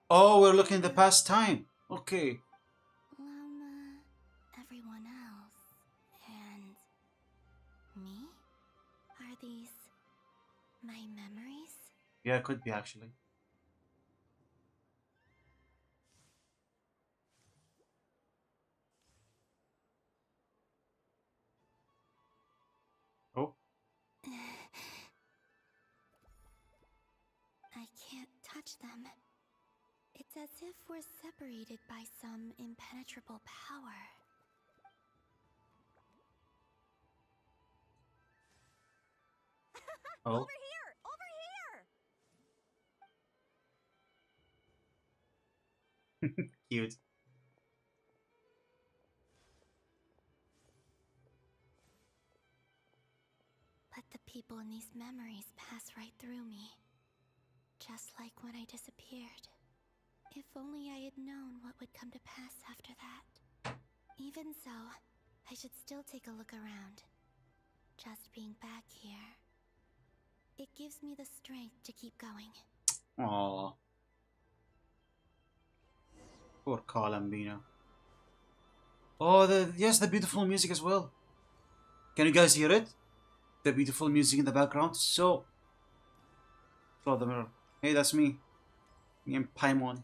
Oh, we're looking at the past time. Okay. Lama, everyone else, and me? Are these my memories? Yeah, it could be actually. Oh. I can't touch them. It's as if we're separated by some impenetrable power. Oh. Over here! Over here! Cute. The people in these memories pass right through me. Just like when I disappeared. If only I had known what would come to pass after that. Even so, I should still take a look around. Just being back here. It gives me the strength to keep going. Aww. Poor Columbina. Oh, yes, the beautiful music as well. Can you guys hear it? The beautiful music in the background. So, throw the mirror. Hey, that's me. Me and Paimon.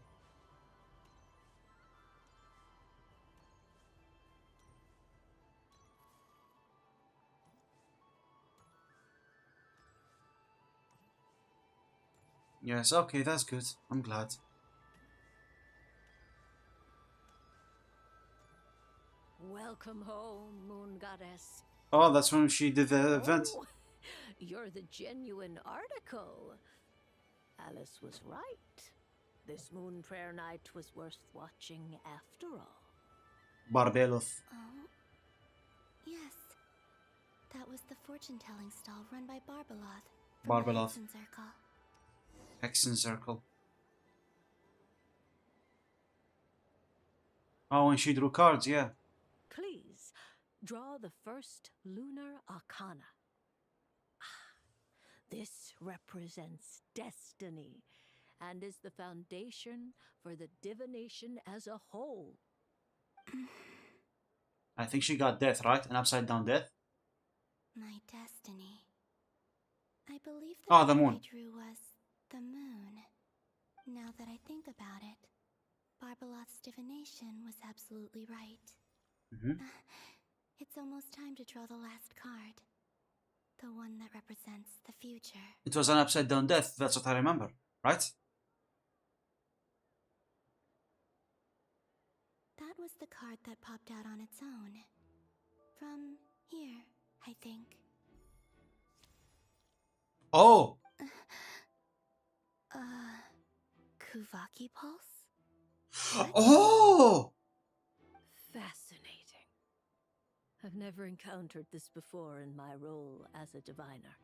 Yes, okay, that's good. I'm glad. Welcome home, Moon Goddess. Oh, that's when she did the event. Oh, you're the genuine article. Alice was right. This moon prayer night was worth watching after all. Barbelos. Oh, yes. That was the fortune-telling stall run by Barbeloth. Barbeloth. Circle. Hexen Circle. Oh, and she drew cards, yeah. Please, draw the first lunar arcana. This represents destiny and is the foundation for the divination as a whole. I think she got death, right? An upside down death? My destiny. I believe the card I moon. drew was the moon. Now that I think about it, Barbeloth's divination was absolutely right. It's almost time to draw the last card. The one that represents the future. It was an upside down death, that's what I remember, right? That was the card that popped out on its own. From here, I think. Oh! Kuvaki Pulse? Oh! Fascinating. I've never encountered this before in my role as a diviner.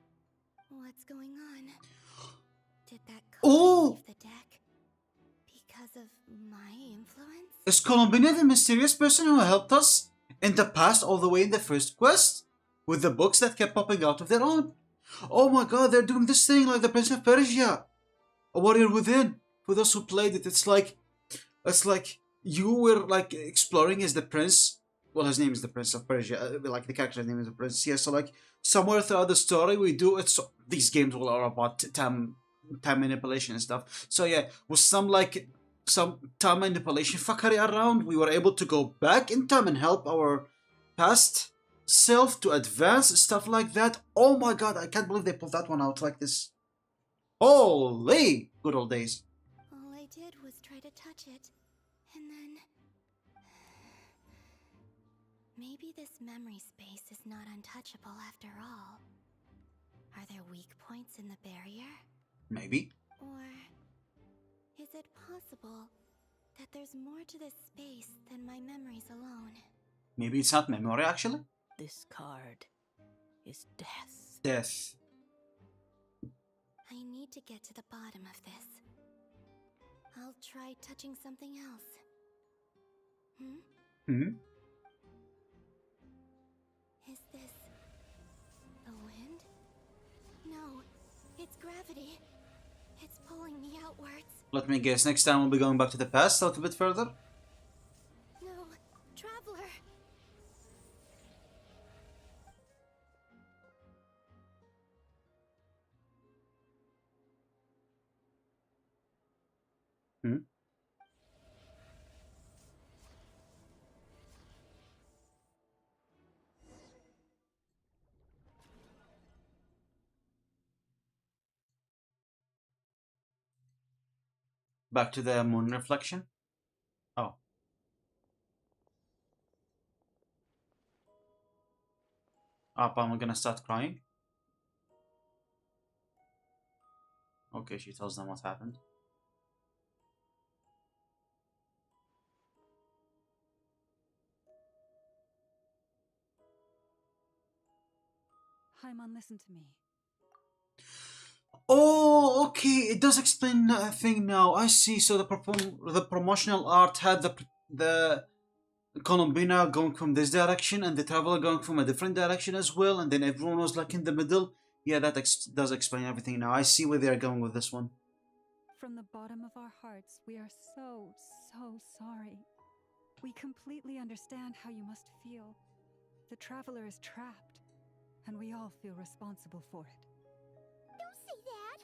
What's going on? Did that card leave the deck? Because of my influence? Is Columbina the mysterious person who helped us in the past all the way in the first quest? With the books that kept popping out of their own? Oh my god, they're doing this thing like the Prince of Persia. A Warrior Within. For those who played it, it's like you were like exploring as the prince. Well, his name is the Prince of Persia. Like the character's name is the prince. Yeah, so like somewhere throughout the story we do it. So these games all are about time manipulation and stuff. So yeah, with some time manipulation fuckery around, we were able to go back in time and help our past self to advance, stuff like that. Oh my god, I can't believe they pulled that one out like this. Holy good old days. All I did was try to touch it, and then... Maybe this memory space is not untouchable after all. Are there weak points in the barrier? Maybe. Or is it possible that there's more to this space than my memories alone? Maybe it's not memory actually? This card is death. Death. I need to get to the bottom of this. I'll try touching something else. Is this the wind? No, it's gravity. It's pulling me outwards. Let me guess, next time we'll be going back to the past a little bit further? No, Traveler! Back to the moon reflection? Oh. Up, I'm gonna start crying. Okay, she tells them what happened. Paimon, listen to me. Oh, okay. It does explain a thing now. I see. So the promotional art had the Colombina going from this direction and the traveler going from a different direction as well, and then everyone was like in the middle. Yeah, that does explain everything now. I see where they're going with this one. From the bottom of our hearts, we are so sorry. We completely understand how you must feel. The traveler is trapped, and we all feel responsible for it. Don't say that!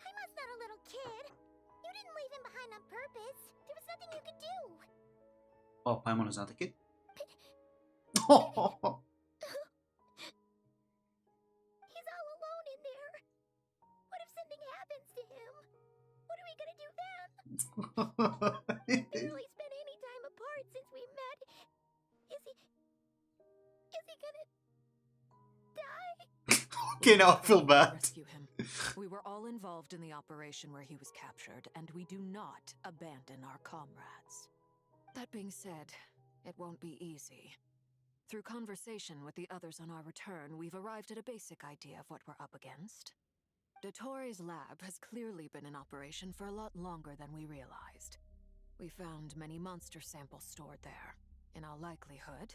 Paimon's not a little kid! You didn't leave him behind on purpose! There was nothing you could do! Oh, Paimon is not a kid? He's all alone in there! What if something happens to him? What are we gonna do then? We barely spent any time apart since we met. Is he gonna die? Okay, now I feel bad. Rescue him. We were all involved in the operation where he was captured, and we do not abandon our comrades. That being said, it won't be easy. Through conversation with the others on our return, we've arrived at a basic idea of what we're up against. Dottore lab has clearly been in operation for a lot longer than we realized. We found many monster samples stored there. In all likelihood,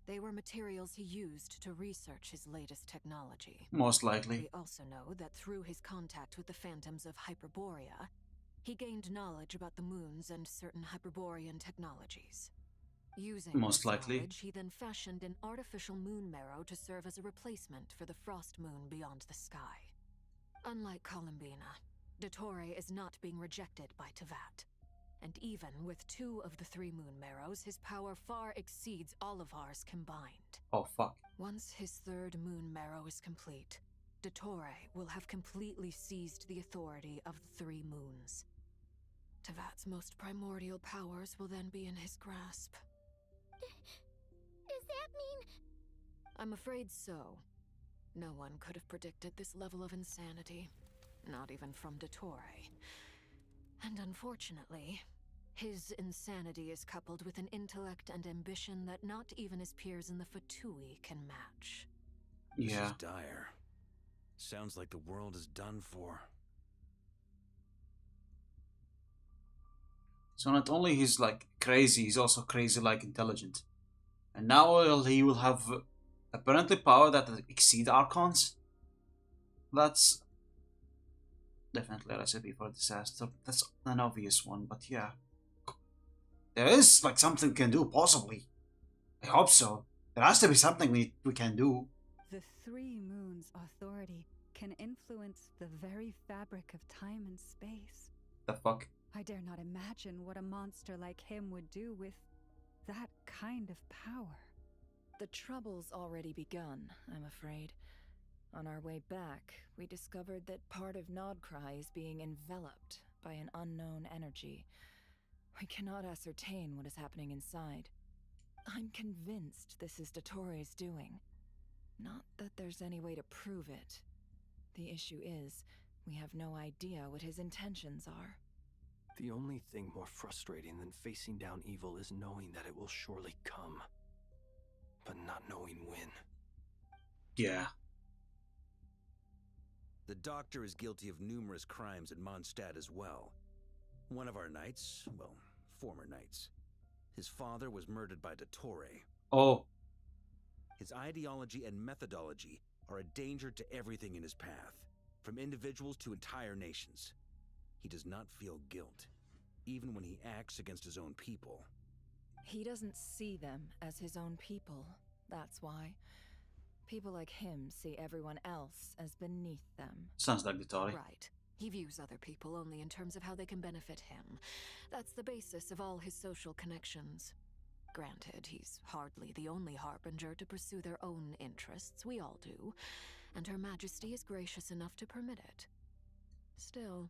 they were materials he used to research his latest technology. Most likely. We also know that through his contact with the phantoms of Hyperborea, he gained knowledge about the moons and certain Hyperborean technologies. Using Most this likely. knowledge, he then fashioned an artificial moon marrow to serve as a replacement for the frost moon beyond the sky. Unlike Colombina, Dottore is not being rejected by Teyvat. And even with 2 of the 3 moon marrows, his power far exceeds all of ours combined. Oh, fuck. Once his 3rd moon marrow is complete, Dottore will have completely seized the authority of the 3 moons. Teyvat's most primordial powers will then be in his grasp. Does that mean... I'm afraid so. No one could have predicted this level of insanity. Not even from Dottore. And unfortunately, his insanity is coupled with an intellect and ambition that not even his peers in the Fatui can match. This Yeah. is dire. Sounds like the world is done for. So not only he's like crazy, he's also crazy like intelligent. And now he will have apparently power that exceed Archons. That's definitely a recipe for disaster. That's an obvious one, but yeah. There is like something we can do, possibly. I hope so. There has to be something we can do. The 3 moons' authority can influence the very fabric of time and space. The fuck? I dare not imagine what a monster like him would do with that kind of power. The trouble's already begun, I'm afraid. On our way back, we discovered that part of Nodcry is being enveloped by an unknown energy. We cannot ascertain what is happening inside. I'm convinced this is Dottore's doing. Not that there's any way to prove it. The issue is, we have no idea what his intentions are. The only thing more frustrating than facing down evil is knowing that it will surely come. But not knowing when. Yeah. The Doctor is guilty of numerous crimes in Mondstadt as well. One of our knights, well, former knights, his father was murdered by Dottore. Oh. His ideology and methodology are a danger to everything in his path, from individuals to entire nations. He does not feel guilt, even when he acts against his own people. He doesn't see them as his own people, that's why. People like him see everyone else as beneath them. Sounds like Dottore. Right. He views other people only in terms of how they can benefit him. That's the basis of all his social connections. Granted, he's hardly the only harbinger to pursue their own interests. We all do. And Her Majesty is gracious enough to permit it. Still,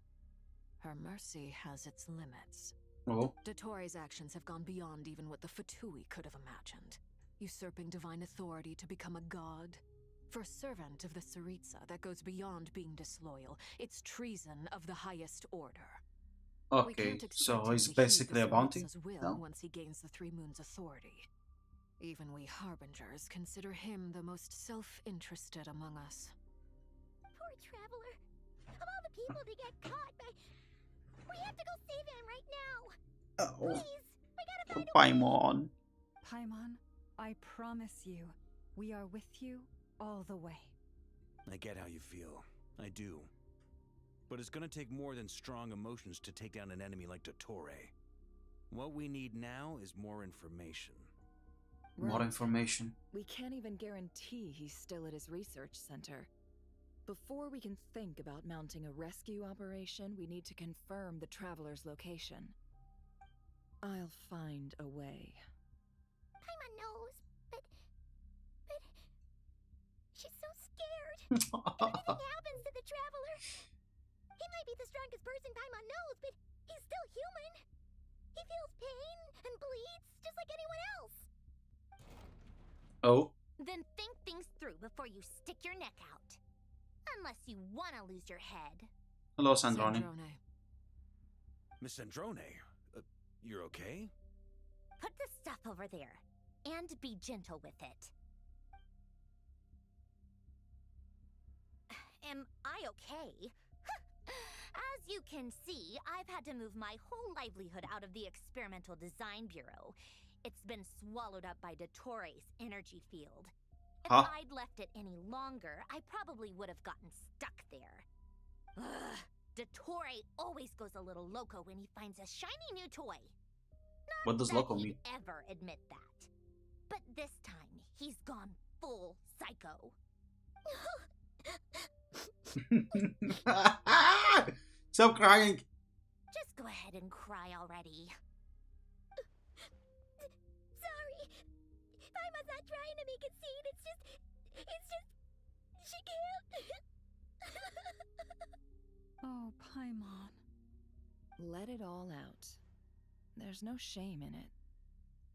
her mercy has its limits. Oh. Dottore's actions have gone beyond even what the Fatui could have imagined. Usurping divine authority to become a god. For a servant of the Tsaritsa, that goes beyond being disloyal. It's treason of the highest order. Okay, so he's basically a bounty? Will No? once he gains the 3 moons' authority. Even we Harbingers consider him the most self-interested among us. Poor Traveler. Of all the people to get caught by... We have to go save him right now. Oh. Please, we gotta find a way. Paimon. Paimon, I promise you, we are with you all the way. I get how you feel. I do. But it's gonna take more than strong emotions to take down an enemy like Dottore. What we need now is more information. More information. We can't even guarantee he's still at his research center. Before we can think about mounting a rescue operation, we need to confirm the Traveler's location. I'll find a way. Paimon knows, but... She's so scared. If anything happens to the Traveler... He might be the strongest person Paimon knows, but he's still human. He feels pain and bleeds just like anyone else. Oh. Then think things through before you stick your neck out. Unless you want to lose your head. Hello, Sandrone. Miss Sandrone, you're okay? Put the stuff over there. And be gentle with it. Am I okay? As you can see, I've had to move my whole livelihood out of the Experimental Design Bureau. It's been swallowed up by Dottore's energy field. If I'd left it any longer, I probably would have gotten stuck there. Ugh, Dottore always goes a little loco when he finds a shiny new toy. Not what does that loco he'd mean? ever admit that. But this time, he's gone full psycho. Stop crying. Just go ahead and cry already. Sorry. Paimon's not trying to make it seem. It's just... She can't. Oh, Paimon. Let it all out. There's no shame in it.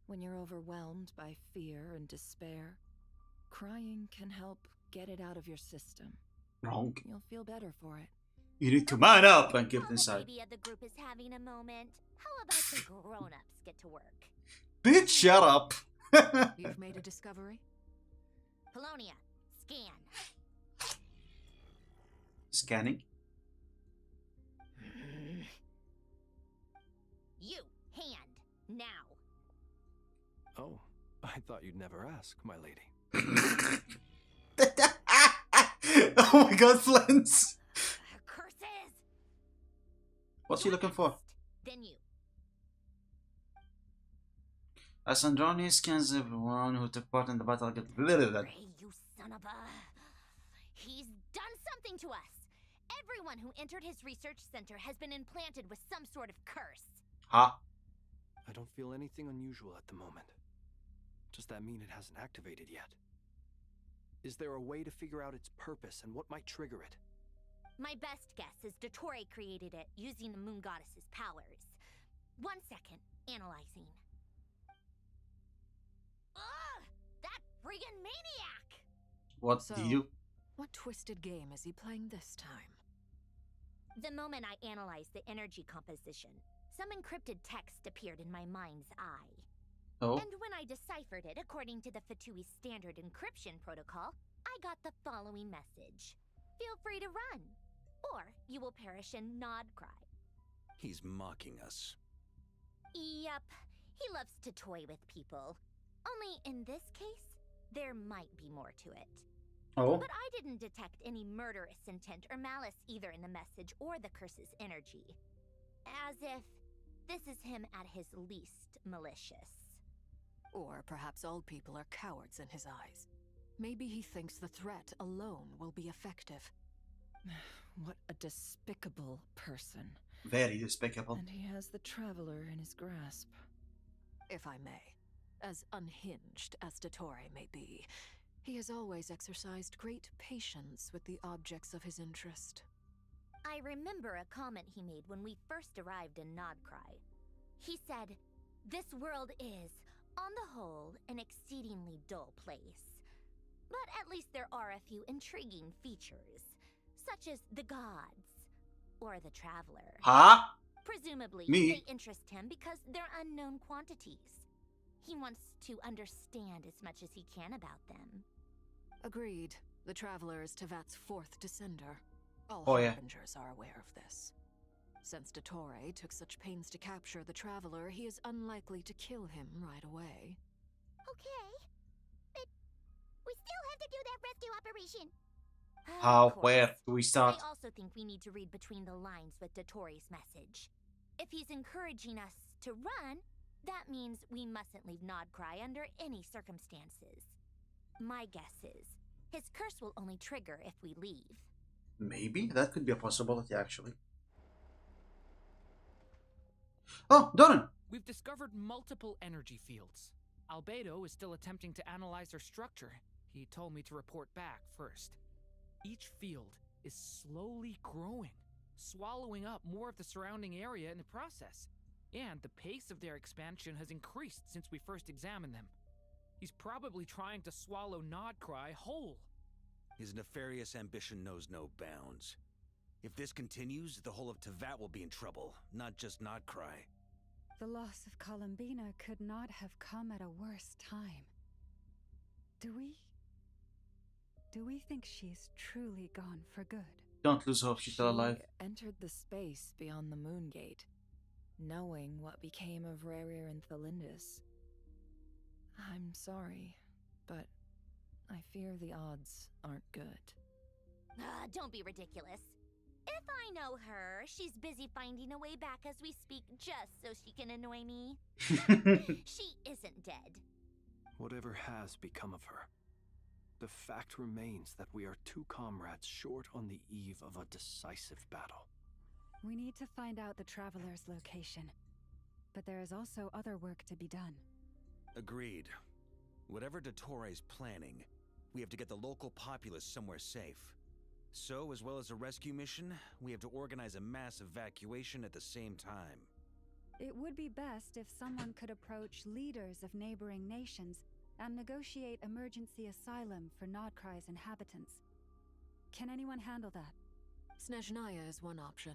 When you're overwhelmed by fear and despair, crying can help get it out of your system. Wrong. You'll feel better for it. You need to man up and give it inside. The other group is having a moment. How about the grown-ups get to work? Bitch, shut up. You've made a discovery? Polonia, scan. Scanning. You, hand, now. Oh, I thought you'd never ask, my lady. Oh my god, Flens! Curses! What's he looking for? Then you. As Sandrone scans everyone who took part in the battle against... Ray, you son of a... He's done something to us! Everyone who entered his research center has been implanted with some sort of curse. Huh? I don't feel anything unusual at the moment. Does that mean it hasn't activated yet? Is there a way to figure out its purpose and what might trigger it? My best guess is Dottore created it using the Moon Goddess's powers. 1 second, analyzing. Ugh! That friggin' maniac! What do you? What twisted game is he playing this time? The moment I analyzed the energy composition, some encrypted text appeared in my mind's eye. Oh. And when I deciphered it according to the Fatui standard encryption protocol, I got the following message. Feel free to run, or you will perish in nod cry. He's mocking us. Yep, he loves to toy with people. Only in this case, there might be more to it. Oh. But I didn't detect any murderous intent or malice either in the message or the curse's energy. As if this is him at his least malicious. Or perhaps all people are cowards in his eyes. Maybe he thinks the threat alone will be effective. What a despicable person. Very despicable. And he has the Traveler in his grasp. If I may, as unhinged as Dottore may be, he has always exercised great patience with the objects of his interest. I remember a comment he made when we first arrived in Nodcry. He said, "This world is, on the whole, an exceedingly dull place. But at least there are a few intriguing features, such as the gods, or the Traveler." Huh? Presumably, Me? they interest him because they're unknown quantities. He wants to understand as much as he can about them. Agreed. The Traveler is Tevat's fourth descender. All Oh, yeah. Harbingers are aware of this. Since Dottore took such pains to capture the Traveler, he is unlikely to kill him right away. Okay, but we still have to do that rescue operation. How? Of course. Where do we start? I also think we need to read between the lines with Dottore's message. If he's encouraging us to run, that means we mustn't leave Nodcry under any circumstances. My guess is, his curse will only trigger if we leave. Maybe that could be a possibility, actually. Oh, Doran! We've discovered multiple energy fields. Albedo is still attempting to analyze their structure. He told me to report back first. Each field is slowly growing, swallowing up more of the surrounding area in the process. And the pace of their expansion has increased since we first examined them. He's probably trying to swallow Nodcry whole. His nefarious ambition knows no bounds. If this continues, the whole of Tevat will be in trouble, not just Nodcry. The loss of Columbina could not have come at a worse time. Do we think she's truly gone for good? Don't lose hope, she's still alive. She entered the space beyond the Moon Gate, knowing what became of Rerir and Thalindus. I'm sorry, but I fear the odds aren't good. Don't be ridiculous. If I know her, she's busy finding a way back as we speak just so she can annoy me. She isn't dead. Whatever has become of her, the fact remains that we are two comrades short on the eve of a decisive battle. We need to find out the Traveler's location, but there is also other work to be done. Agreed. Whatever Dottore is planning, we have to get the local populace somewhere safe. So, as well as a rescue mission, we have to organize a mass evacuation at the same time. It would be best if someone could approach leaders of neighboring nations and negotiate emergency asylum for Nodcry's inhabitants. Can anyone handle that? Snezhnaya is one option.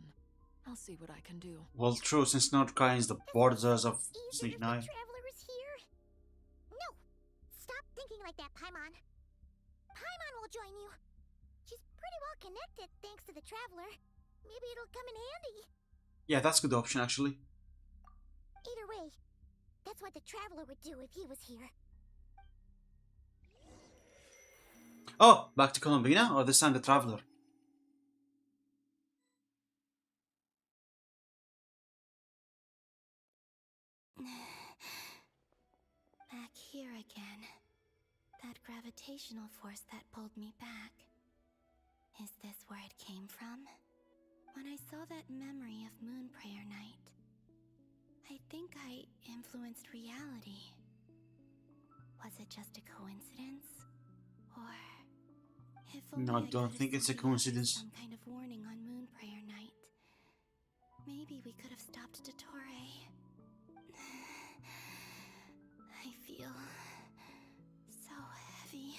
I'll see what I can do. Well, true, since Nodcry is the borders of Even if the Snezhnaya. Traveler is here? No! Stop thinking like that, Paimon. Paimon will join you. She's pretty well connected thanks to the Traveler. Maybe it'll come in handy. Yeah, that's a good option, actually. Either way, that's what the Traveler would do if he was here. Oh, back to Columbina, or this time the Traveler? Back here again. That gravitational force that pulled me back. Is this where it came from? When I saw that memory of Moon Prayer Night, I think I influenced reality. Was it just a coincidence? Or if only No, I I don't could've think it's a seen coincidence. some kind of warning on Moon Prayer Night. Maybe we could have stopped Dottore. I feel so heavy.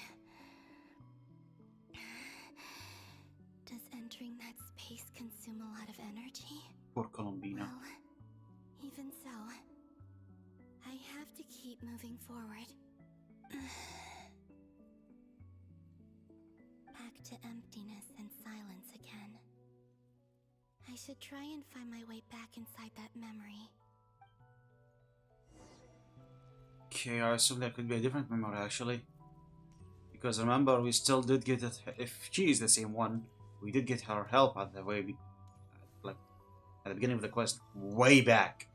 Does entering that space consume a lot of energy? Poor Columbina. Well, even so, I have to keep moving forward. Back to emptiness and silence again. I should try and find my way back inside that memory. Okay, I assume that could be a different memory, actually. Because remember, we still did get it. If she is the same one, we did get her help at the way, like, at the beginning of the quest, way back.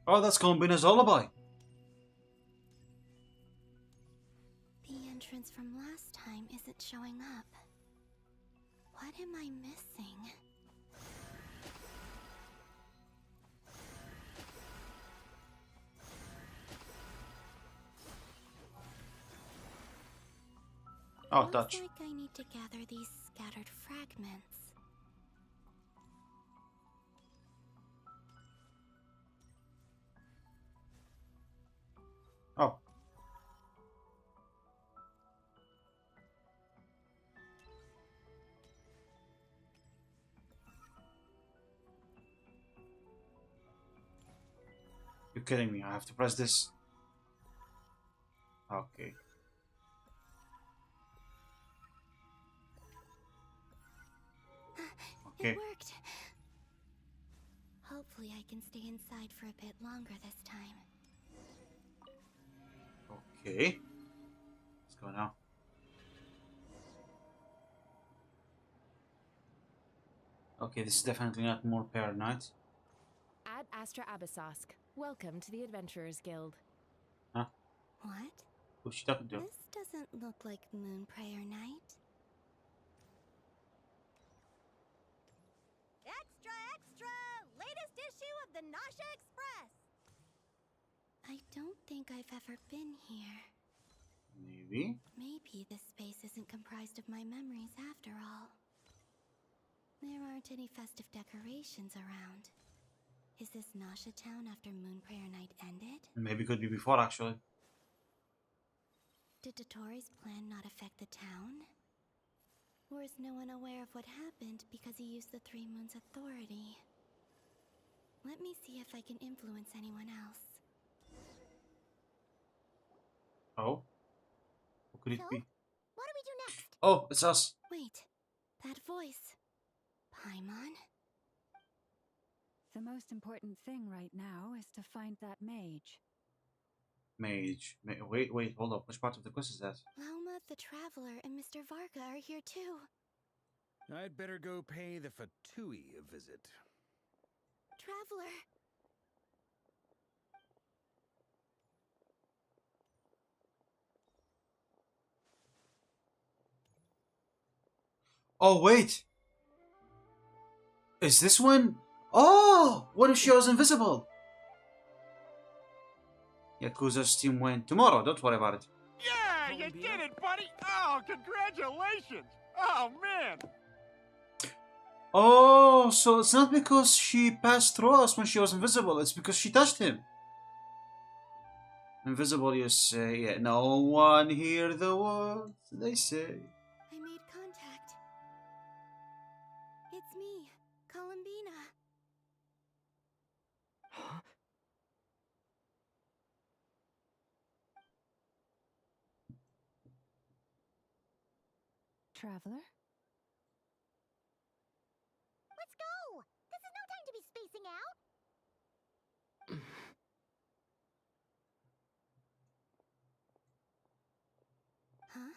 Oh, that's Columbina's lullaby. The entrance from last time isn't showing up. What am I missing? Oh, Looks touch. like I need to gather these scattered fragments. Oh. You're kidding me. I have to press this. Okay. Okay. It worked. Hopefully I can stay inside for a bit longer this time. Okay. Let's go now. Okay, this is definitely not more Pair Night. At Astra Abyssosk, welcome to the Adventurers Guild. Huh? What? Who's she talking to? This doesn't look like Moonprayer Night. Extra, extra! Latest issue of the Nasha Express! I don't think I've ever been here. Maybe? Maybe this space isn't comprised of my memories after all. There aren't any festive decorations around. Is this Nasha Town after Moonprayer Night ended? Maybe could be before, actually. Did Dottoro's plan not affect the town? Or is no one aware of what happened because he used the Three Moons' authority? Let me see if I can influence anyone else. Oh? What could it So? be? What do we do next? Oh, it's us. Wait, that voice. Paimon? The most important thing right now is to find that mage. Mage. Wait, hold up. Which part of the quest is that? Lauma the Traveler and Mr. Varga are here too. I'd better go pay the Fatui a visit. Traveler! Oh, wait! Is this one? Oh! What if she was invisible? Yakuza's team win tomorrow. Don't worry about it. Yeah, you did it, buddy! Oh, congratulations! Oh, man! Oh, so it's not because she passed through us when she was invisible. It's because she touched him. Invisible, you say. No one hear the words they say. I made contact. It's me, Columbina. Huh? Traveler? Let's go! This is no time to be spacing out! Huh?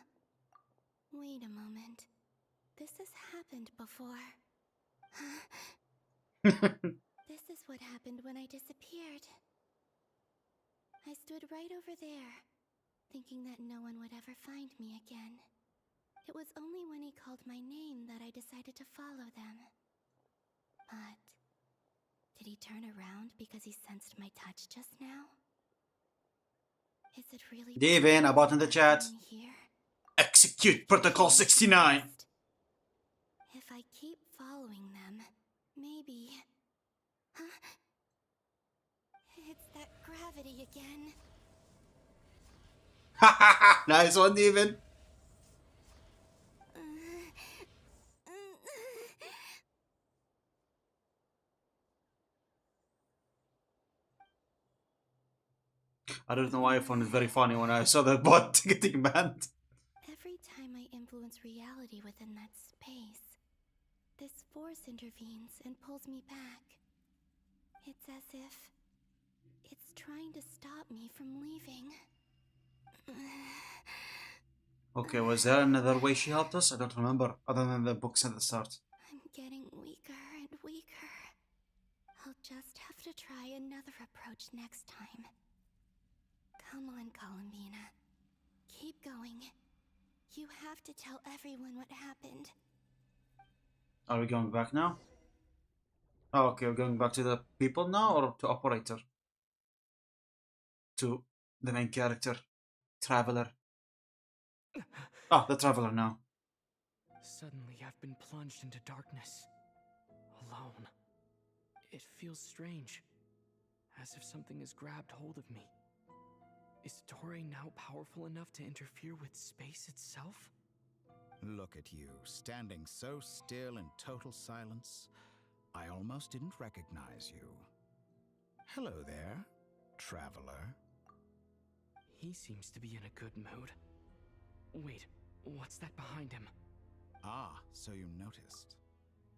Wait a moment. This has happened before. This is what happened when I disappeared. I stood right over there, thinking that no one would ever find me again. It was only when he called my name that I decided to follow them. But did he turn around because he sensed my touch just now? Is it really Devin, about in the chat. here? Execute Protocol 69. If I keep following them, maybe... Huh? It's that gravity again. Nice one, Devin. I don't know why I found it very funny when I saw that bot getting banned. Every time I influence reality within that space, this force intervenes and pulls me back. It's as if it's trying to stop me from leaving. Okay, was there another way she helped us? I don't remember, other than the books at the start. I'm getting weaker and weaker. I'll just have to try another approach next time. Come on, Columbina. Keep going. You have to tell everyone what happened. Are we going back now? Oh, okay, we're going back to the people now, or to Operator? To the main character, Traveler. Ah, the Traveler now. Suddenly, I've been plunged into darkness. Alone. It feels strange. As if something has grabbed hold of me. Is Torre now powerful enough to interfere with space itself? Look at you, standing so still in total silence. I almost didn't recognize you. Hello there. traveler? He seems to be in a good mood. Wait, what's that behind him? Ah, so you noticed.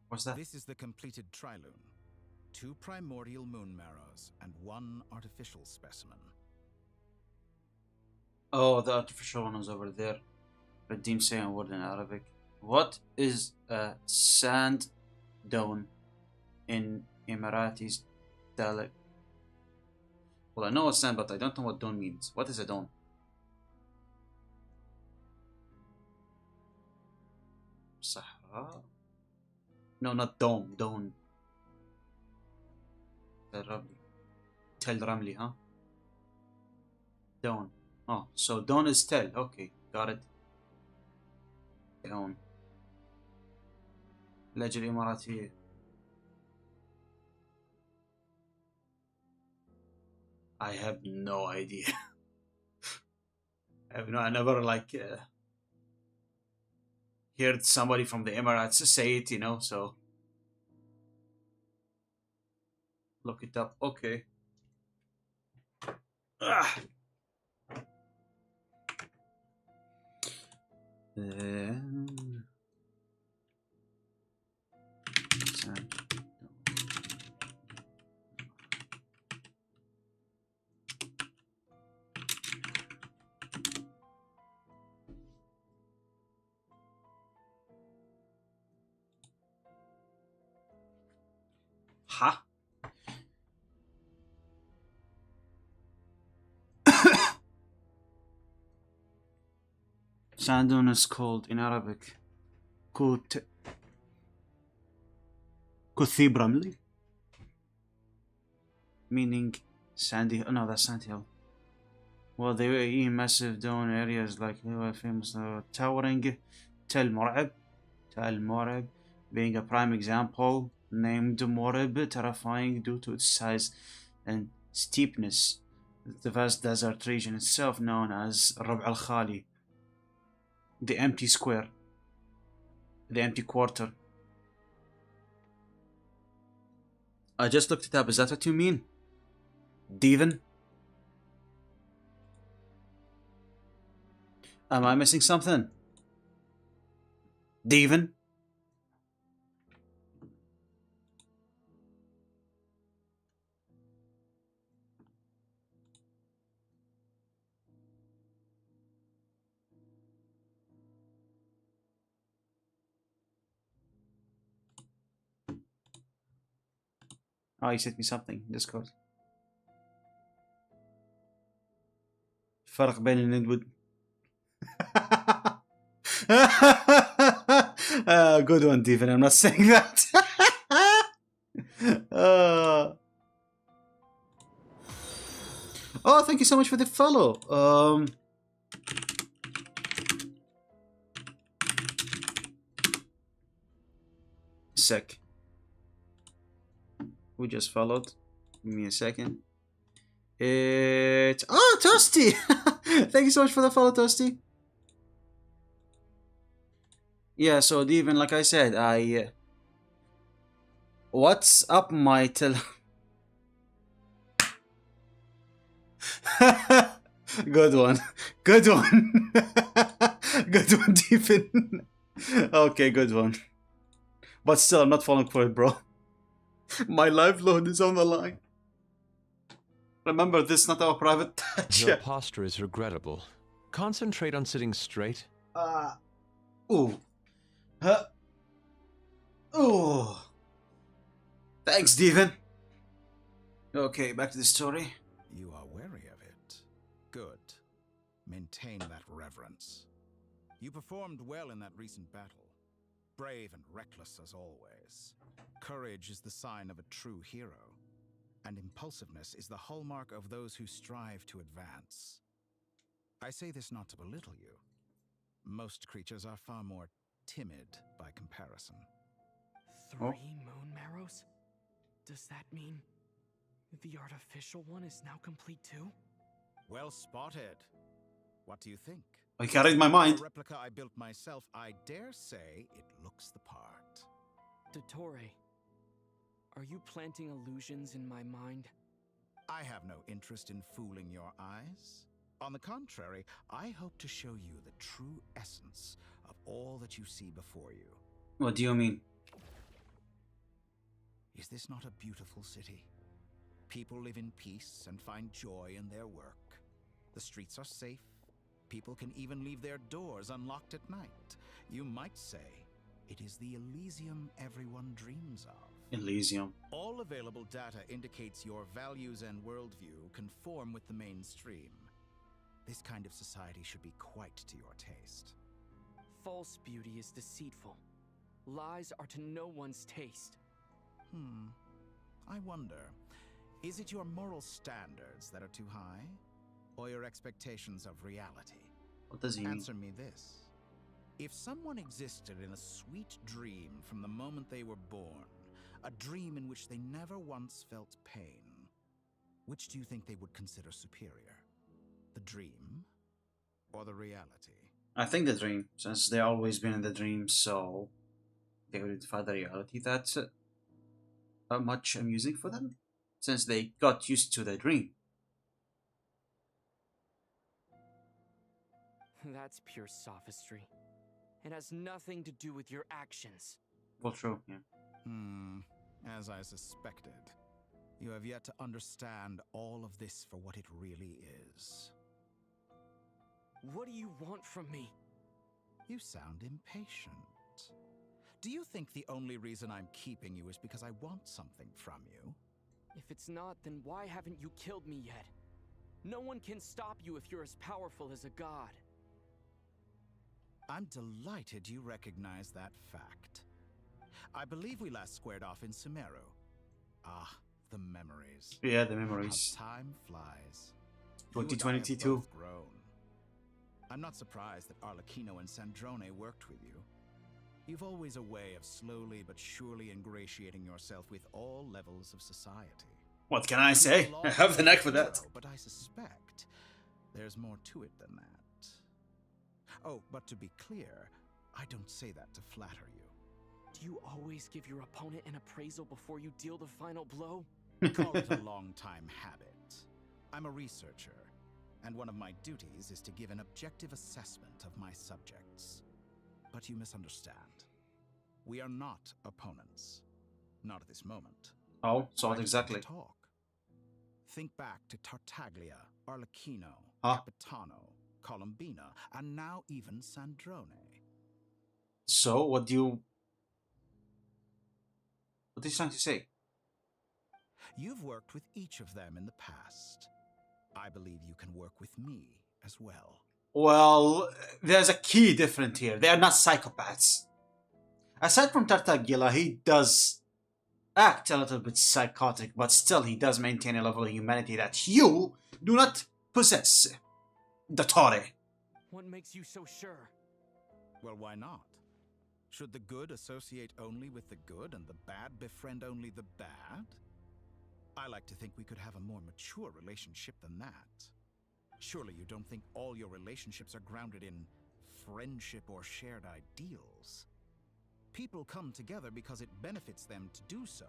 What's that? This is the completed Trilune. 2 primordial moon marrows and 1 artificial specimen. Oh, the artificial one is over there. Redeem saying a word in Arabic. What is a sand dune in Emirati's dialect? Well, I know what's sand, but I don't know what dune means. What is a dune? Sahara? No, not dome. Dune. Tel Ramli, huh? Dune. Oh, so Dune is Tel. Okay, got it. Dune. اللهجة الإماراتية. I have no idea. I never heard somebody from the Emirates say it, so look it up. Okay. Ah. Huh? Sandun is called in Arabic Kuthib Ramli, meaning sandy. Oh, no, that's sandy hill. Well, they were in massive dune areas like they were famous towering Tel Moreb being a prime example, named Moreb terrifying due to its size and steepness. The vast desert region itself known as Rab al Khali, the empty square, the empty quarter. I just looked it up. Is that what you mean? Devon? Am I missing something? Devon? Oh, you sent me something. Discord. فرق بين الندود. Good one, Devon. I'm not saying that. Oh, thank you so much for the follow. Sec. We just followed. Give me a second. It's Toasty. Thank you so much for the follow, Toasty. Yeah, so Devon, like I said, what's up my Good one. Good one. Good one, Devon. Okay, good one. But still, I'm not falling for it, bro. My livelihood is on the line. Remember, this is not our private touch. Your posture is regrettable. Concentrate on sitting straight. Ooh. Ooh. Thanks, Devon. Okay, back to the story. You are wary of it. Good. Maintain that reverence. You performed well in that recent battle. Brave and reckless as always. Courage is the sign of a true hero. And impulsiveness is the hallmark of those who strive to advance. I say this not to belittle you. Most creatures are far more timid by comparison. 3 moon marrows? Does that mean the artificial one is now complete too? Well spotted. What do you think? I carried my mind. A replica I built myself, I dare say it looks the part. Dottore, are you planting illusions in my mind? I have no interest in fooling your eyes. On the contrary, I hope to show you the true essence of all that you see before you. What do you mean? Is this not a beautiful city? People live in peace and find joy in their work. The streets are safe. People can even leave their doors unlocked at night. You might say it is the Elysium everyone dreams of. Elysium. All available data indicates your values and worldview conform with the mainstream. This kind of society should be quite to your taste. False beauty is deceitful. Lies are to no one's taste. I wonder, is it your moral standards that are too high? Or your expectations of reality? What does he mean? Answer me this. If someone existed in a sweet dream from the moment they were born, a dream in which they never once felt pain, which do you think they would consider superior? The dream or the reality? I think the dream, since they always been in the dream, so they would find the reality that's much amusing for them, since they got used to the dream. That's pure sophistry. It has nothing to do with your actions. Well, true, yeah. As I suspected. You have yet to understand all of this for what it really is. What do you want from me? You sound impatient. Do you think the only reason I'm keeping you is because I want something from you? If it's not, then why haven't you killed me yet? No one can stop you if you're as powerful as a god. I'm delighted you recognize that fact. I believe we last squared off in Sumeru. Ah, the memories. Yeah, the memories. How time flies. 2022. Grown. I'm not surprised that Arlecchino and Sandrone worked with you. You've always a way of slowly but surely ingratiating yourself with all levels of society. What can I say? I have the knack for that. But I suspect there's more to it than that. Oh, but to be clear, I don't say that to flatter you. Do you always give your opponent an appraisal before you deal the final blow? Call it a long-time habit. I'm a researcher, and one of my duties is to give an objective assessment of my subjects. But you misunderstand. We are not opponents. Not at this moment. Oh, so what exactly? Talk. Think back to Tartaglia, Arlecchino, Huh? Capitano, Colombina, and now even Sandrone. So, what are you trying to say? You've worked with each of them in the past. I believe you can work with me as well. Well, there's a key difference here. They are not psychopaths. Aside from Tartaglia, he does act a little bit psychotic, but still he does maintain a level of humanity that you do not possess. Dottore. What makes you so sure? Well, why not? Should the good associate only with the good and the bad befriend only the bad? I like to think we could have a more mature relationship than that. Surely you don't think all your relationships are grounded in friendship or shared ideals? People come together because it benefits them to do so.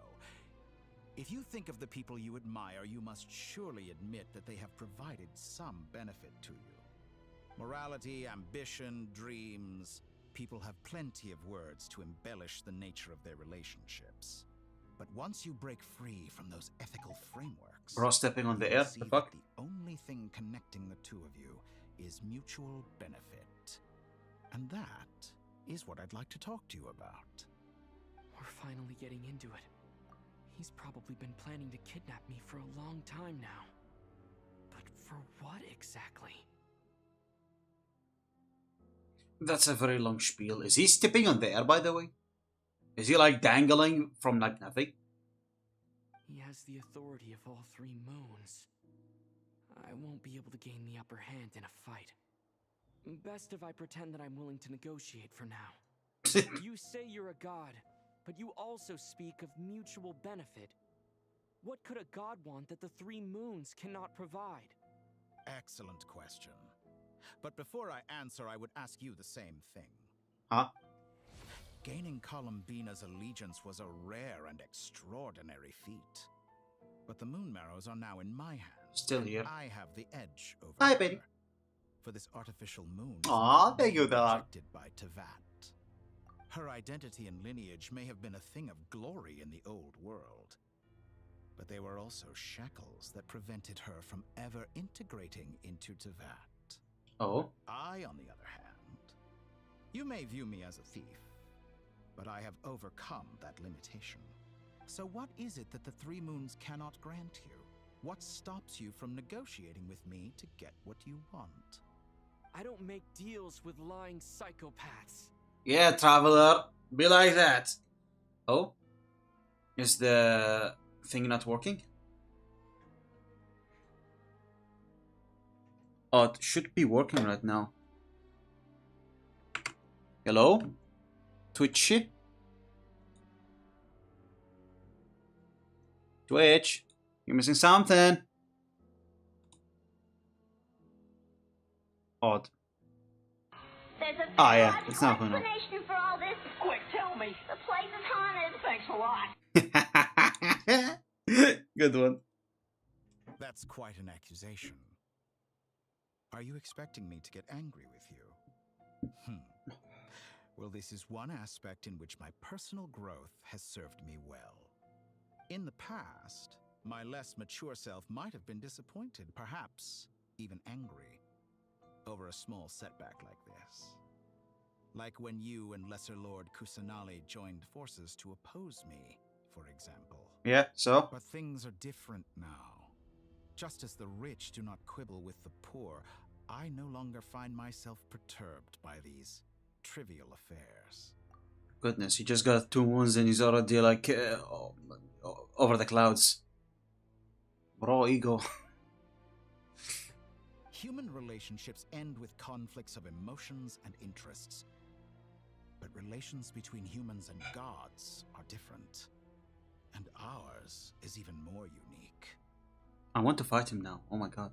If you think of the people you admire, you must surely admit that they have provided some benefit to you. Morality, ambition, dreams. People have plenty of words to embellish the nature of their relationships. But once you break free from those ethical frameworks, Bro, stepping on the air, the fuck? The only thing connecting the two of you is mutual benefit. And that is what I'd like to talk to you about. We're finally getting into it. He's probably been planning to kidnap me for a long time now. But for what exactly? That's a very long spiel. Is he stepping on the air, by the way? Is he like dangling from like nothing? He has the authority of all three moons. I won't be able to gain the upper hand in a fight. Best if I pretend that I'm willing to negotiate for now. You say you're a god, but you also speak of mutual benefit. What could a god want that the three moons cannot provide? Excellent question. But before I answer, I would ask you the same thing. Huh? Gaining Colombina's allegiance was a rare and extraordinary feat. But the moon marrows are now in my hands. Still here. I have the edge over Hi, her. Betty. For this artificial moon Aw, thank you, was dog. rejected by Tevat. Her identity and lineage may have been a thing of glory in the old world, but they were also shackles that prevented her from ever integrating into Tevat. Oh? I, on the other hand, you may view me as a thief, but I have overcome that limitation. So what is it that the Three Moons cannot grant you? What stops you from negotiating with me to get what you want? I don't make deals with lying psychopaths. Yeah, traveler. Be like that. Oh? Is the thing not working? Oh, it should be working right now. Hello? Twitchy? Twitch? You're missing something. Odd. There's a Ah, yeah, it's not going on. explanation for all this. Quick, tell me. The place is haunted. Thanks a lot. Good one. That's quite an accusation. Are you expecting me to get angry with you? Well, this is one aspect in which my personal growth has served me well. In the past, my less mature self might have been disappointed, perhaps even angry, over a small setback like this. Like when you and Lesser Lord Kusanali joined forces to oppose me, for example. Yeah, so? But things are different now. Just as the rich do not quibble with the poor, I no longer find myself perturbed by these trivial affairs. Goodness, he just got 2 wounds and he's already like over the clouds. Bro, ego. Human relationships end with conflicts of emotions and interests. But relations between humans and gods are different. And ours is even more unique. I want to fight him now. Oh my god.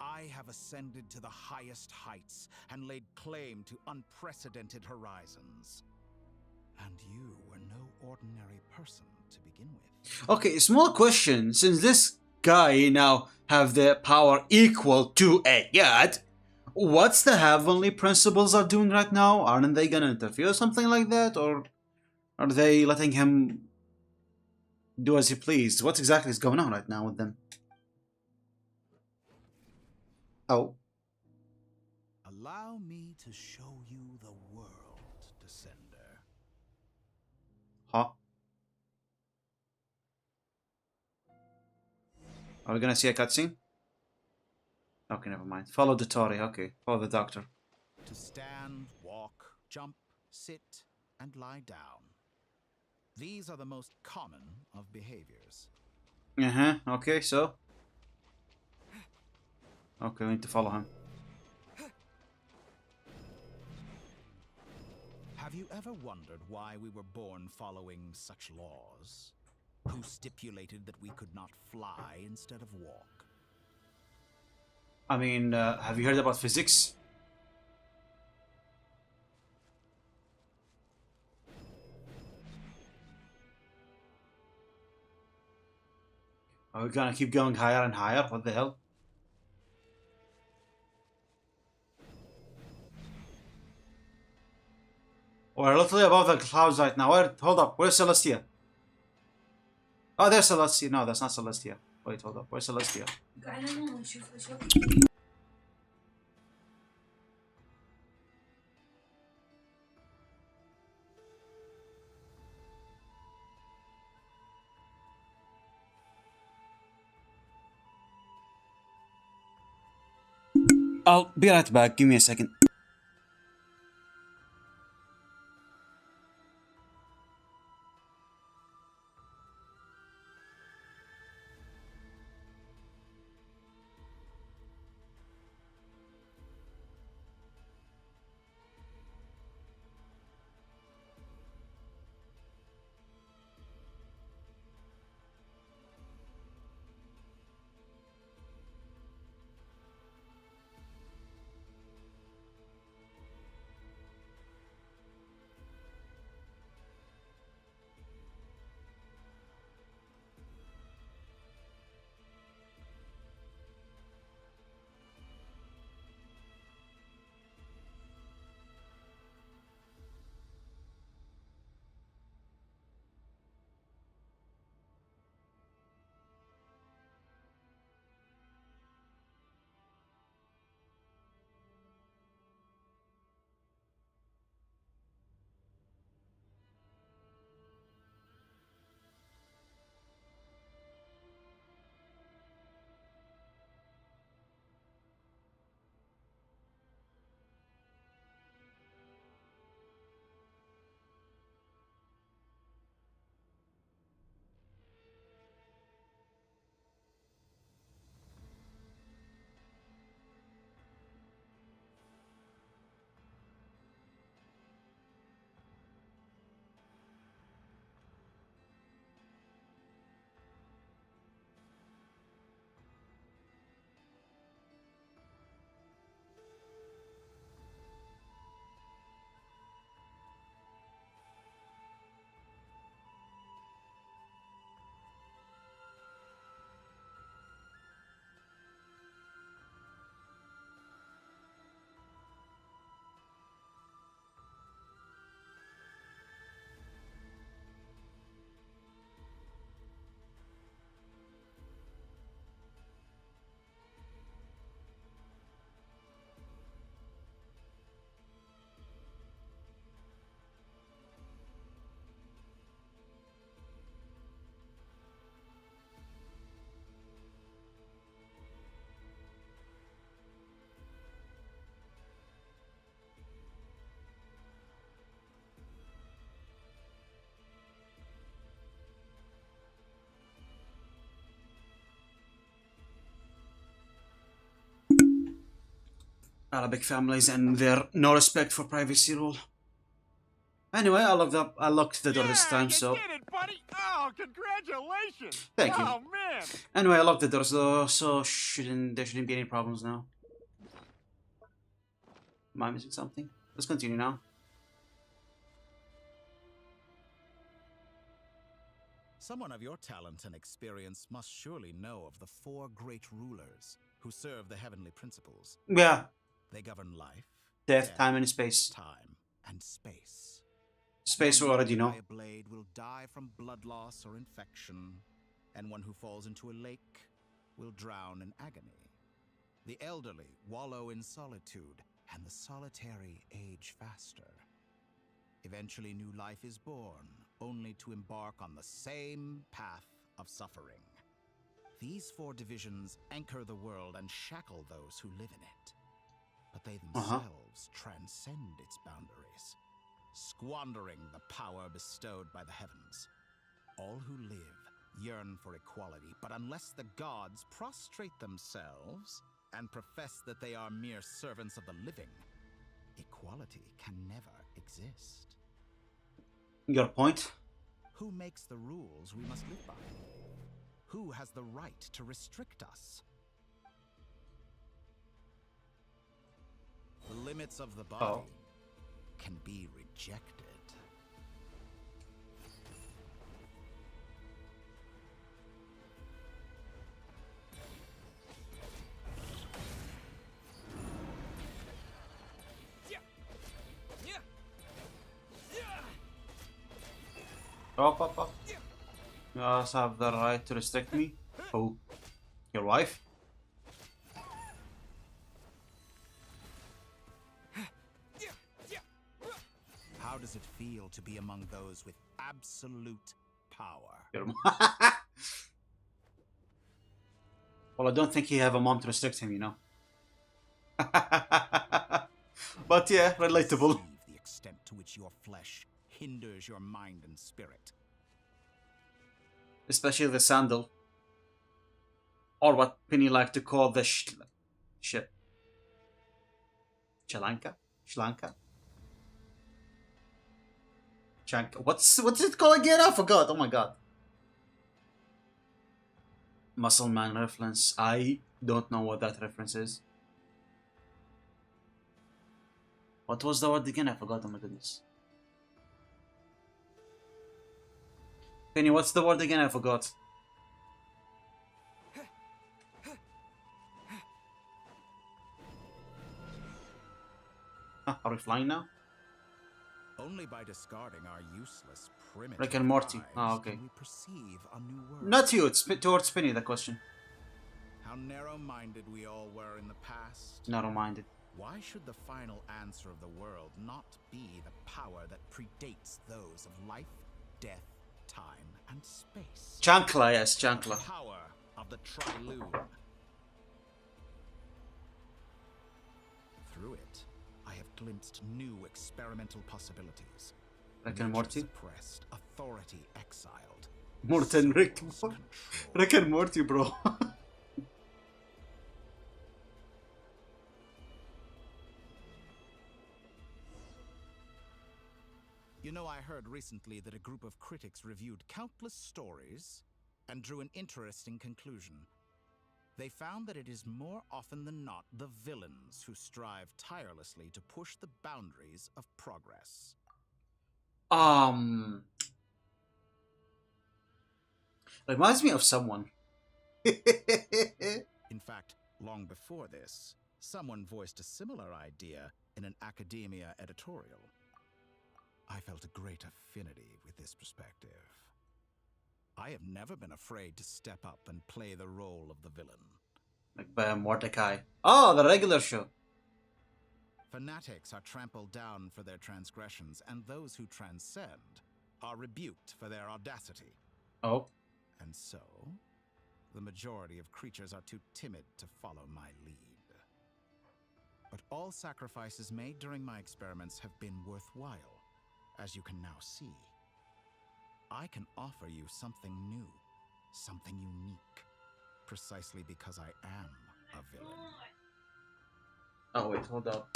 I have ascended to the highest heights and laid claim to unprecedented horizons. And you were no ordinary person to begin with. Okay, small question. Since this guy now have the power equal to a god, what's the heavenly principles are doing right now? Aren't they gonna interfere or something like that? Or are they letting him do as he pleased? What exactly is going on right now with them? Oh. Allow me to show you the world, Descender. Huh? Are we gonna see a cutscene? Okay, never mind. Follow the Tory, okay. Follow the doctor. To stand, walk, jump, sit, and lie down. These are the most common of behaviors. Uh-huh, okay, so? Okay, we need to follow him. Have you ever wondered why we were born following such laws? Who stipulated that we could not fly instead of walk? I mean, have you heard about physics? Are we gonna keep going higher and higher? What the hell? We're literally above the clouds right now. Hold up, where's Celestia? Oh, there's Celestia. No, that's not Celestia. Wait, hold up. Where's Celestia? I'll be right back. Give me a second. Arabic families and their no respect for privacy rule. Anyway, I locked the door this time, so... You did it, buddy! Oh, congratulations! Thank you. Oh, man! Anyway, I locked the door, so there shouldn't be any problems now. Am I missing something? Let's continue now. Someone of your talent and experience must surely know of the 4 great rulers who serve the heavenly principles. Yeah. They govern life, Death, time, and space. Time and space. Space we already know. One by a blade will die from blood loss or infection, and one who falls into a lake will drown in agony. The elderly wallow in solitude, and the solitary age faster. Eventually new life is born, only to embark on the same path of suffering. These 4 divisions anchor the world and shackle those who live in it. But they themselves transcend its boundaries, squandering the power bestowed by the heavens. All who live yearn for equality, but unless the gods prostrate themselves and profess that they are mere servants of the living, equality can never exist. Your point? Who makes the rules we must live by? Who has the right to restrict us? The limits of the body can be rejected. Oh. You also have the right to restrict me. Who? Your wife? How does it feel to be among those with absolute power? Well, I don't think he have a mom to restrict him, you know. But yeah, relatable. The extent to which your flesh hinders your mind and spirit. Especially the sandal. Or what Penny like to call the shit. Shlanka? What's it called again? I forgot. Oh my god. Muscle Man reference. I don't know what that reference is. What was the word again? I forgot. Oh my goodness. Penny, what's the word again? I forgot. Are we flying now? Only by discarding our useless primitive Rick and Morty. lives Okay. can we perceive a new world. Not you, it's towards Penny, the question. How narrow-minded we all were in the past. Narrow-minded. Why should the final answer of the world not be the power that predates those of life, death, time, and space? Chancla, yes, Chancla. The power of the Triloon. Through it, I have glimpsed new experimental possibilities. Rick and Morty? Suppressed, authority exiled. Morton, Rick and Morty, bro. You know, I heard recently that a group of critics reviewed countless stories and drew an interesting conclusion. They found that it is more often than not the villains who strive tirelessly to push the boundaries of progress. Reminds me of someone. In fact, long before this, someone voiced a similar idea in an academia editorial. I felt a great affinity with this perspective. I have never been afraid to step up and play the role of the villain. Like by Mordecai. Oh, the regular show. Fanatics are trampled down for their transgressions, and those who transcend are rebuked for their audacity. Oh. And so, the majority of creatures are too timid to follow my lead. But all sacrifices made during my experiments have been worthwhile, as you can now see. I can offer you something new, something unique, precisely because I am a villain. Oh wait, hold up.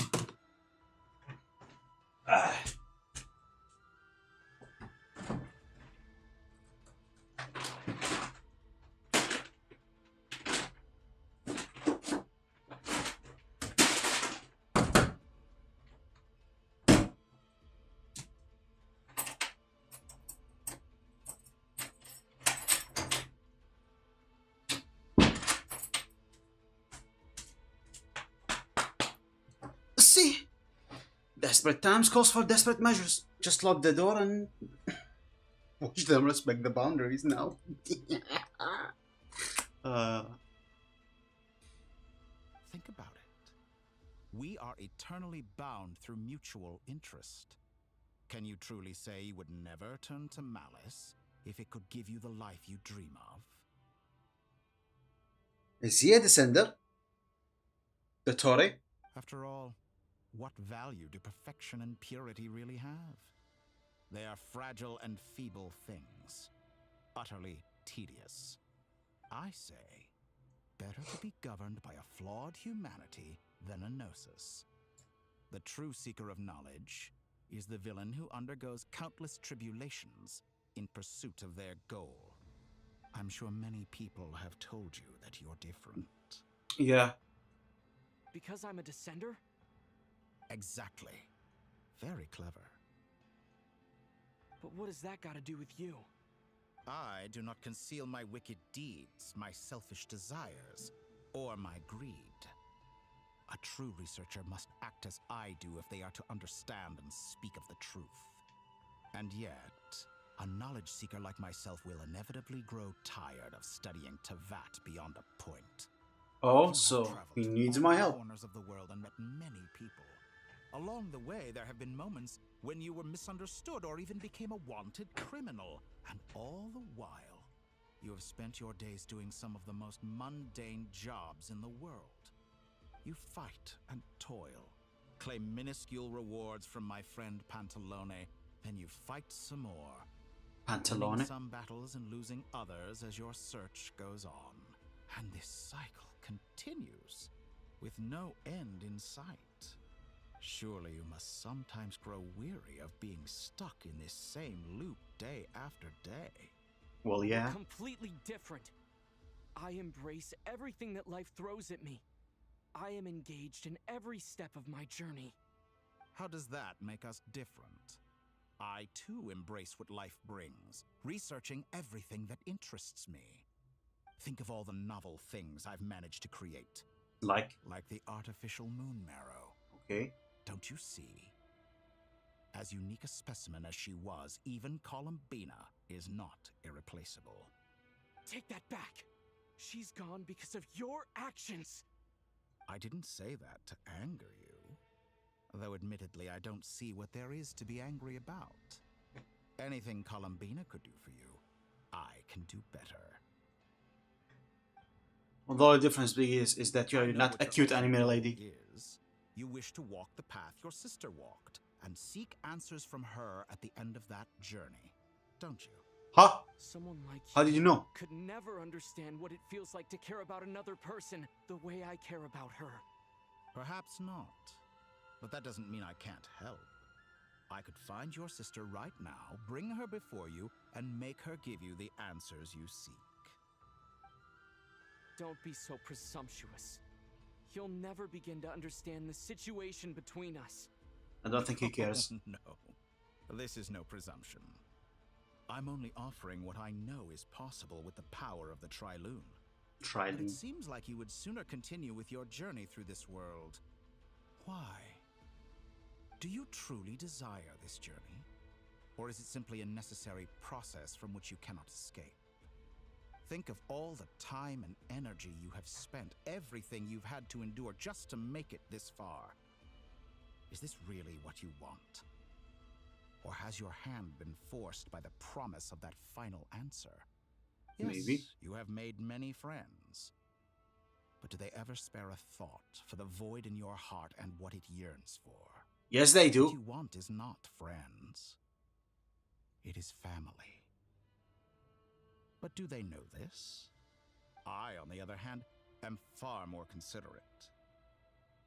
See, desperate times calls for desperate measures. Just lock the door and watch them respect the boundaries now. Think about it. We are eternally bound through mutual interest. Can you truly say you would never turn to malice if it could give you the life you dream of? Is he a descender? The Tory? After all, what value do perfection and purity really have? They are fragile and feeble things, utterly tedious. I say, better to be governed by a flawed humanity than a gnosis. The true seeker of knowledge is the villain who undergoes countless tribulations in pursuit of their goal. I'm sure many people have told you that you're different. Yeah. Because I'm a descender? Exactly. Very clever. But what has that got to do with you? I do not conceal my wicked deeds, my selfish desires, or my greed. A true researcher must act as I do if they are to understand and speak of the truth. And yet, a knowledge seeker like myself will inevitably grow tired of studying Teyvat beyond a point. Oh, so he needs my help. Corners of the world and met many people. Along the way, there have been moments when you were misunderstood or even became a wanted criminal. And all the while, you have spent your days doing some of the most mundane jobs in the world. You fight and toil, claim minuscule rewards from my friend Pantalone, then you fight some more. Pantalone? Winning some battles and losing others as your search goes on. And this cycle continues, with no end in sight. Surely you must sometimes grow weary of being stuck in this same loop day after day. Well, yeah. We're completely different. I embrace everything that life throws at me. I am engaged in every step of my journey. How does that make us different? I too embrace what life brings, researching everything that interests me. Think of all the novel things I've managed to create. Like the artificial moon marrow. Okay. Don't you see? As unique a specimen as she was, even Columbina is not irreplaceable. Take that back. She's gone because of your actions. I didn't say that to anger you. Though admittedly, I don't see what there is to be angry about. Anything Columbina could do for you, I can do better. Although the difference is that you're not a cute anime lady. You wish to walk the path your sister walked and seek answers from her at the end of that journey, don't you? Huh? Someone like How did you know? Could never understand what it feels like to care about another person the way I care about her. Perhaps not. But that doesn't mean I can't help. I could find your sister right now, bring her before you, and make her give you the answers you seek. Don't be so presumptuous. You'll never begin to understand the situation between us. I don't think he cares. No, this is no presumption. I'm only offering what I know is possible with the power of the Trilune. But it seems like you would sooner continue with your journey through this world. Why? Do you truly desire this journey? Or is it simply a necessary process from which you cannot escape? Think of all the time and energy you have spent, everything you've had to endure just to make it this far. Is this really what you want? Or has your hand been forced by the promise of that final answer? Yes, Maybe. You have made many friends. But do they ever spare a thought for the void in your heart and what it yearns for? Yes, they do. What you want is not friends. It is family. But do they know this? I, on the other hand, am far more considerate.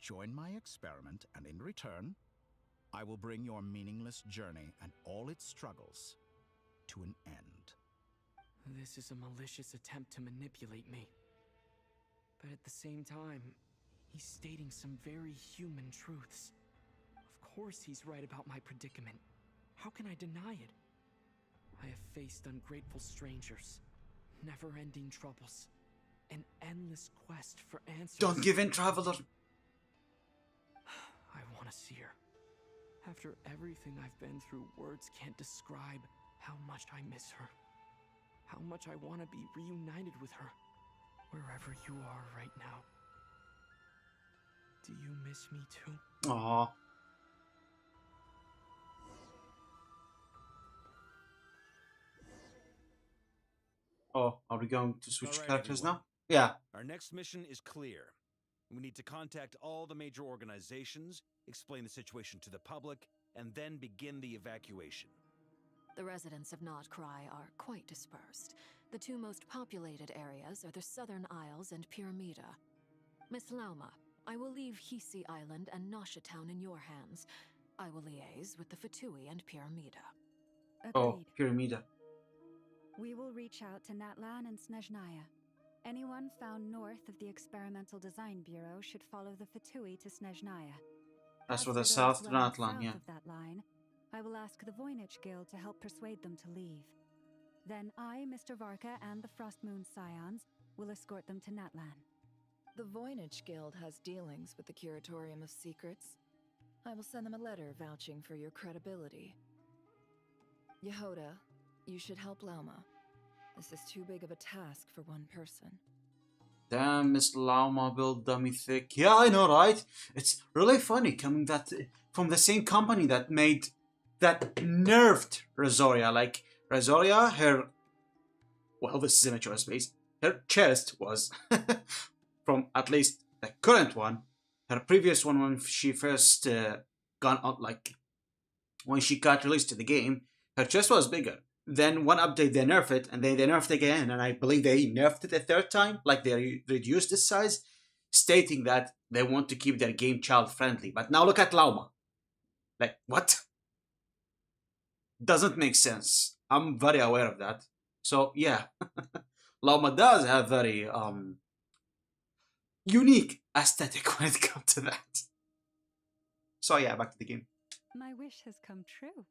join my experiment, and in return, I will bring your meaningless journey and all its struggles to an end. This is a malicious attempt to manipulate me. But at the same time, he's stating some very human truths. Of course he's right about my predicament. How can I deny it? I have faced ungrateful strangers, never-ending troubles, an endless quest for answers. Don't give in, Traveler. I want to see her. After everything I've been through, words can't describe how much I miss her. How much I want to be reunited with her, wherever you are right now. Do you miss me too? Aww. Oh, are we going to switch All right, characters everyone. now? Yeah. Our next mission is clear. We need to contact all the major organizations, explain the situation to the public, and then begin the evacuation. The residents of Not Cry are quite dispersed. The two most populated areas are the Southern Isles and Pyramida. Miss Lauma, I will leave Hisi Island and Nasha Town in your hands. I will liaise with the Fatui and Pyramida. Oh, Pyramida. We will reach out to Natlan and Snezhnaya. Anyone found north of the Experimental Design Bureau should follow the Fatui to Snezhnaya. As for As the those south, dwelling Natlan, south yeah. of that line, I will ask the Voynich Guild to help persuade them to leave. Then I, Mr. Varka, and the Frostmoon Scions will escort them to Natlan. The Voynich Guild has dealings with the Curatorium of Secrets. I will send them a letter vouching for your credibility. Yehoda, you should help Lauma. This is too big of a task for one person. Damn, Miss Lauma built dummy thick. Yeah, I know, right? It's really funny coming that from the same company that made that nerfed Razoria. Like Razoria, her this is immature space. Her chest was from at least the current one. Her previous one, when she first gone out, like when she got released to the game, her chest was bigger. Then one update they nerfed it, and they nerfed again, and I believe they nerfed it a third time, like they reduced its size, stating that they want to keep their game child friendly. But now look at Lauma. Like, what? Doesn't make sense. I'm very aware of that. So yeah, Lauma does have very unique aesthetic when it comes to that. So yeah, back to the game. My wish has come true.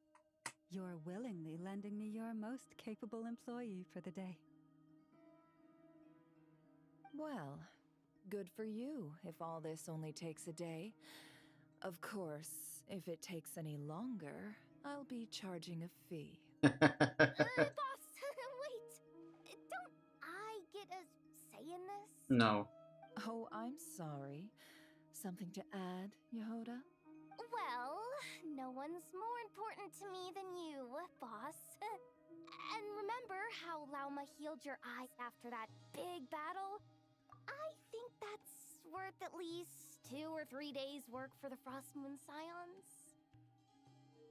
You're willingly lending me your most capable employee for the day. Well, good for you if all this only takes a day. Of course, if it takes any longer, I'll be charging a fee. Boss, wait. Don't I get a say in this? No. Oh, I'm sorry. Something to add, Yehoda? Well, no one's more important to me than you, boss. And remember how Lauma healed your eyes after that big battle? I think that's worth at least 2 or 3 days' work for the Frostmoon Scions.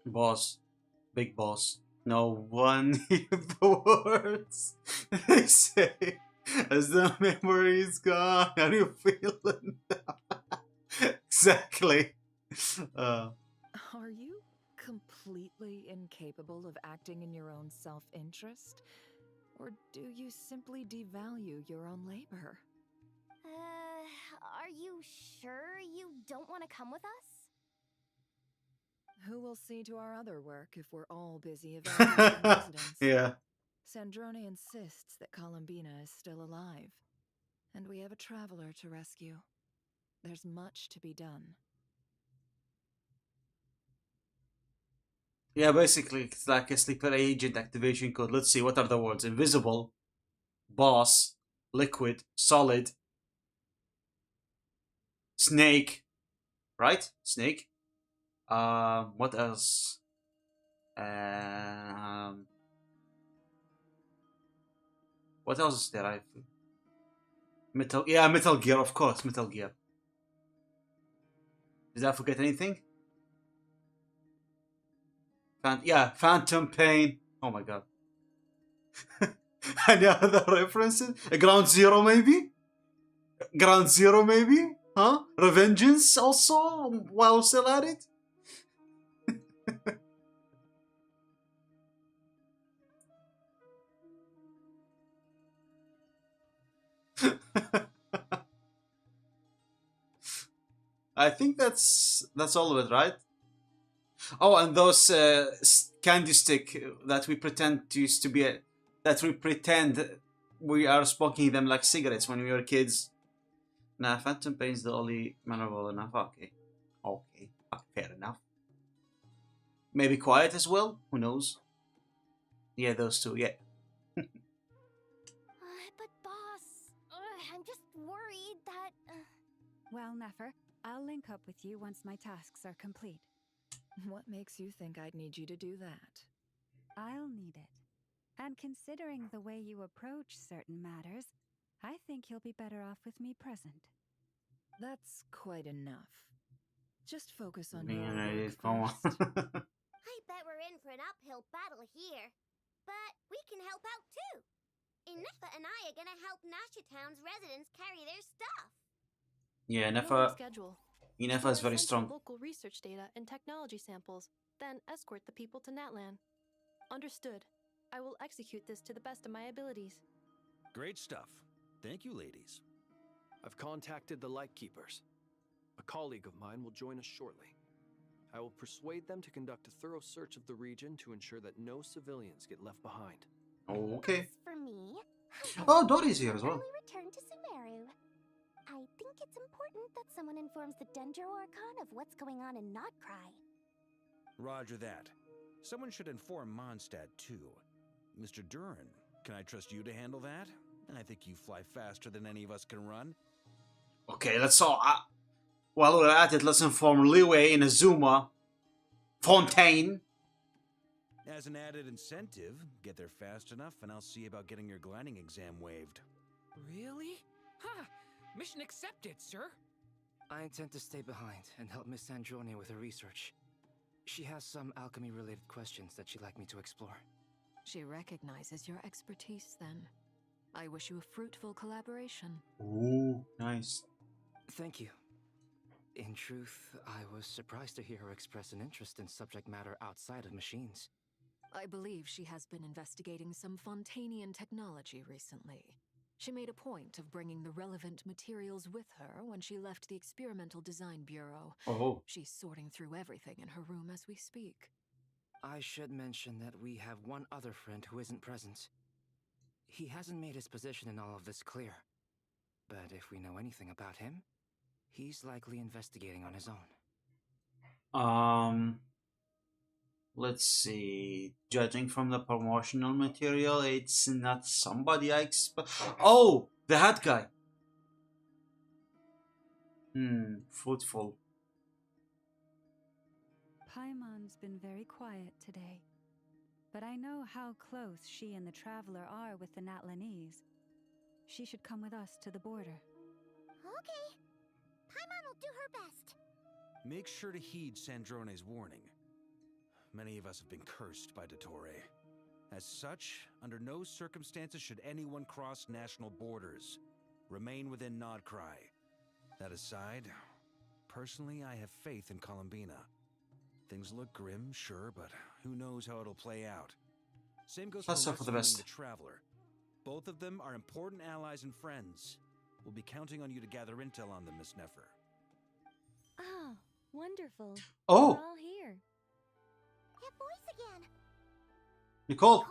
Boss. Big boss. No one hear the words they say as the memory is gone. Are you feeling that? Exactly. Are you completely incapable of acting in your own self-interest? Or do you simply devalue your own labor? Are you sure you don't want to come with us? Who will see to our other work if we're all busy evaluating residents? Yeah. Sandrone insists that Columbina is still alive, and we have a traveler to rescue. There's much to be done. Yeah, basically, it's like a sleeper agent activation code. Let's see, what are the words? Invisible, boss, liquid, solid, snake, right? Snake. What else? What else is there? Metal, yeah, Metal Gear, of course, Metal Gear. Did I forget anything? Yeah, Phantom Pain. Oh my god. Any other references? Ground Zero, maybe? Ground Zero, maybe? Huh? Revengeance also, while still at it? I think that's all of it, right? Oh, and those candy stick that we pretend to used to be that we pretend we are smoking them like cigarettes when we were kids. Nah, phantom pain's the only memorable enough. Okay, okay, fair enough. Maybe quiet as well. Who knows? Yeah, those two. Yeah. But boss, I'm just worried that... Well, Nefer, I'll link up with you once my tasks are complete. What makes you think I'd need you to do that? I'll need it. And considering the way you approach certain matters, I think you'll be better off with me present. That's quite enough. Just focus on Being your ready, work come on. first. I bet we're in for an uphill battle here. But we can help out too. Inefa and I are gonna help Nasha Town's residents carry their stuff. Yeah, Know Nefa. your schedule. Inefa is Store very essential strong. local research data and technology samples, then escort the people to Natlan. Understood. I will execute this to the best of my abilities. Great stuff. Thank you, ladies. I've contacted the Lightkeepers. A colleague of mine will join us shortly. I will persuade them to conduct a thorough search of the region to ensure that no civilians get left behind. Okay. For me, Oh, Dory's here as well. early return to Sumeru. I think it's important that someone informs the Dendro Archon of what's going on in Notcry. Roger that. Someone should inform Mondstadt, too. Mr. Duran, can I trust you to handle that? I think you fly faster than any of us can run. Okay, let's all. While we're at it, let's inform Liwei in Azuma. Fontaine. As an added incentive, get there fast enough and I'll see about getting your gliding exam waived. Really? Ha! Mission accepted, sir. I intend to stay behind and help Miss Sandrone with her research. She has some alchemy-related questions that she'd like me to explore. She recognizes your expertise, then. I wish you a fruitful collaboration. Ooh, nice. Thank you. In truth, I was surprised to hear her express an interest in subject matter outside of machines. I believe she has been investigating some Fontanian technology recently. She made a point of bringing the relevant materials with her when she left the Experimental Design Bureau. Oh. She's sorting through everything in her room as we speak. I should mention that we have one other friend who isn't present. He hasn't made his position in all of this clear. But if we know anything about him, he's likely investigating on his own. Let's see. Judging from the promotional material, it's not somebody I expect. Oh, the hat guy. Fruitful. Paimon's been very quiet today. But I know how close she and the Traveler are with the Natlanese. She should come with us to the border. Okay. Paimon will do her best. Make sure to heed Sandrone's warning. Many of us have been cursed by Dottore. As such, under no circumstances should anyone cross national borders. Remain within Nodcry. That aside, personally I have faith in Columbina. Things look grim, sure, but who knows how it'll play out. Same goes for the best. the Traveler. Both of them are important allies and friends. We'll be counting on you to gather intel on them, Miss Nefer. Ah, wonderful. Oh. We're all here. That voice again. Nicole.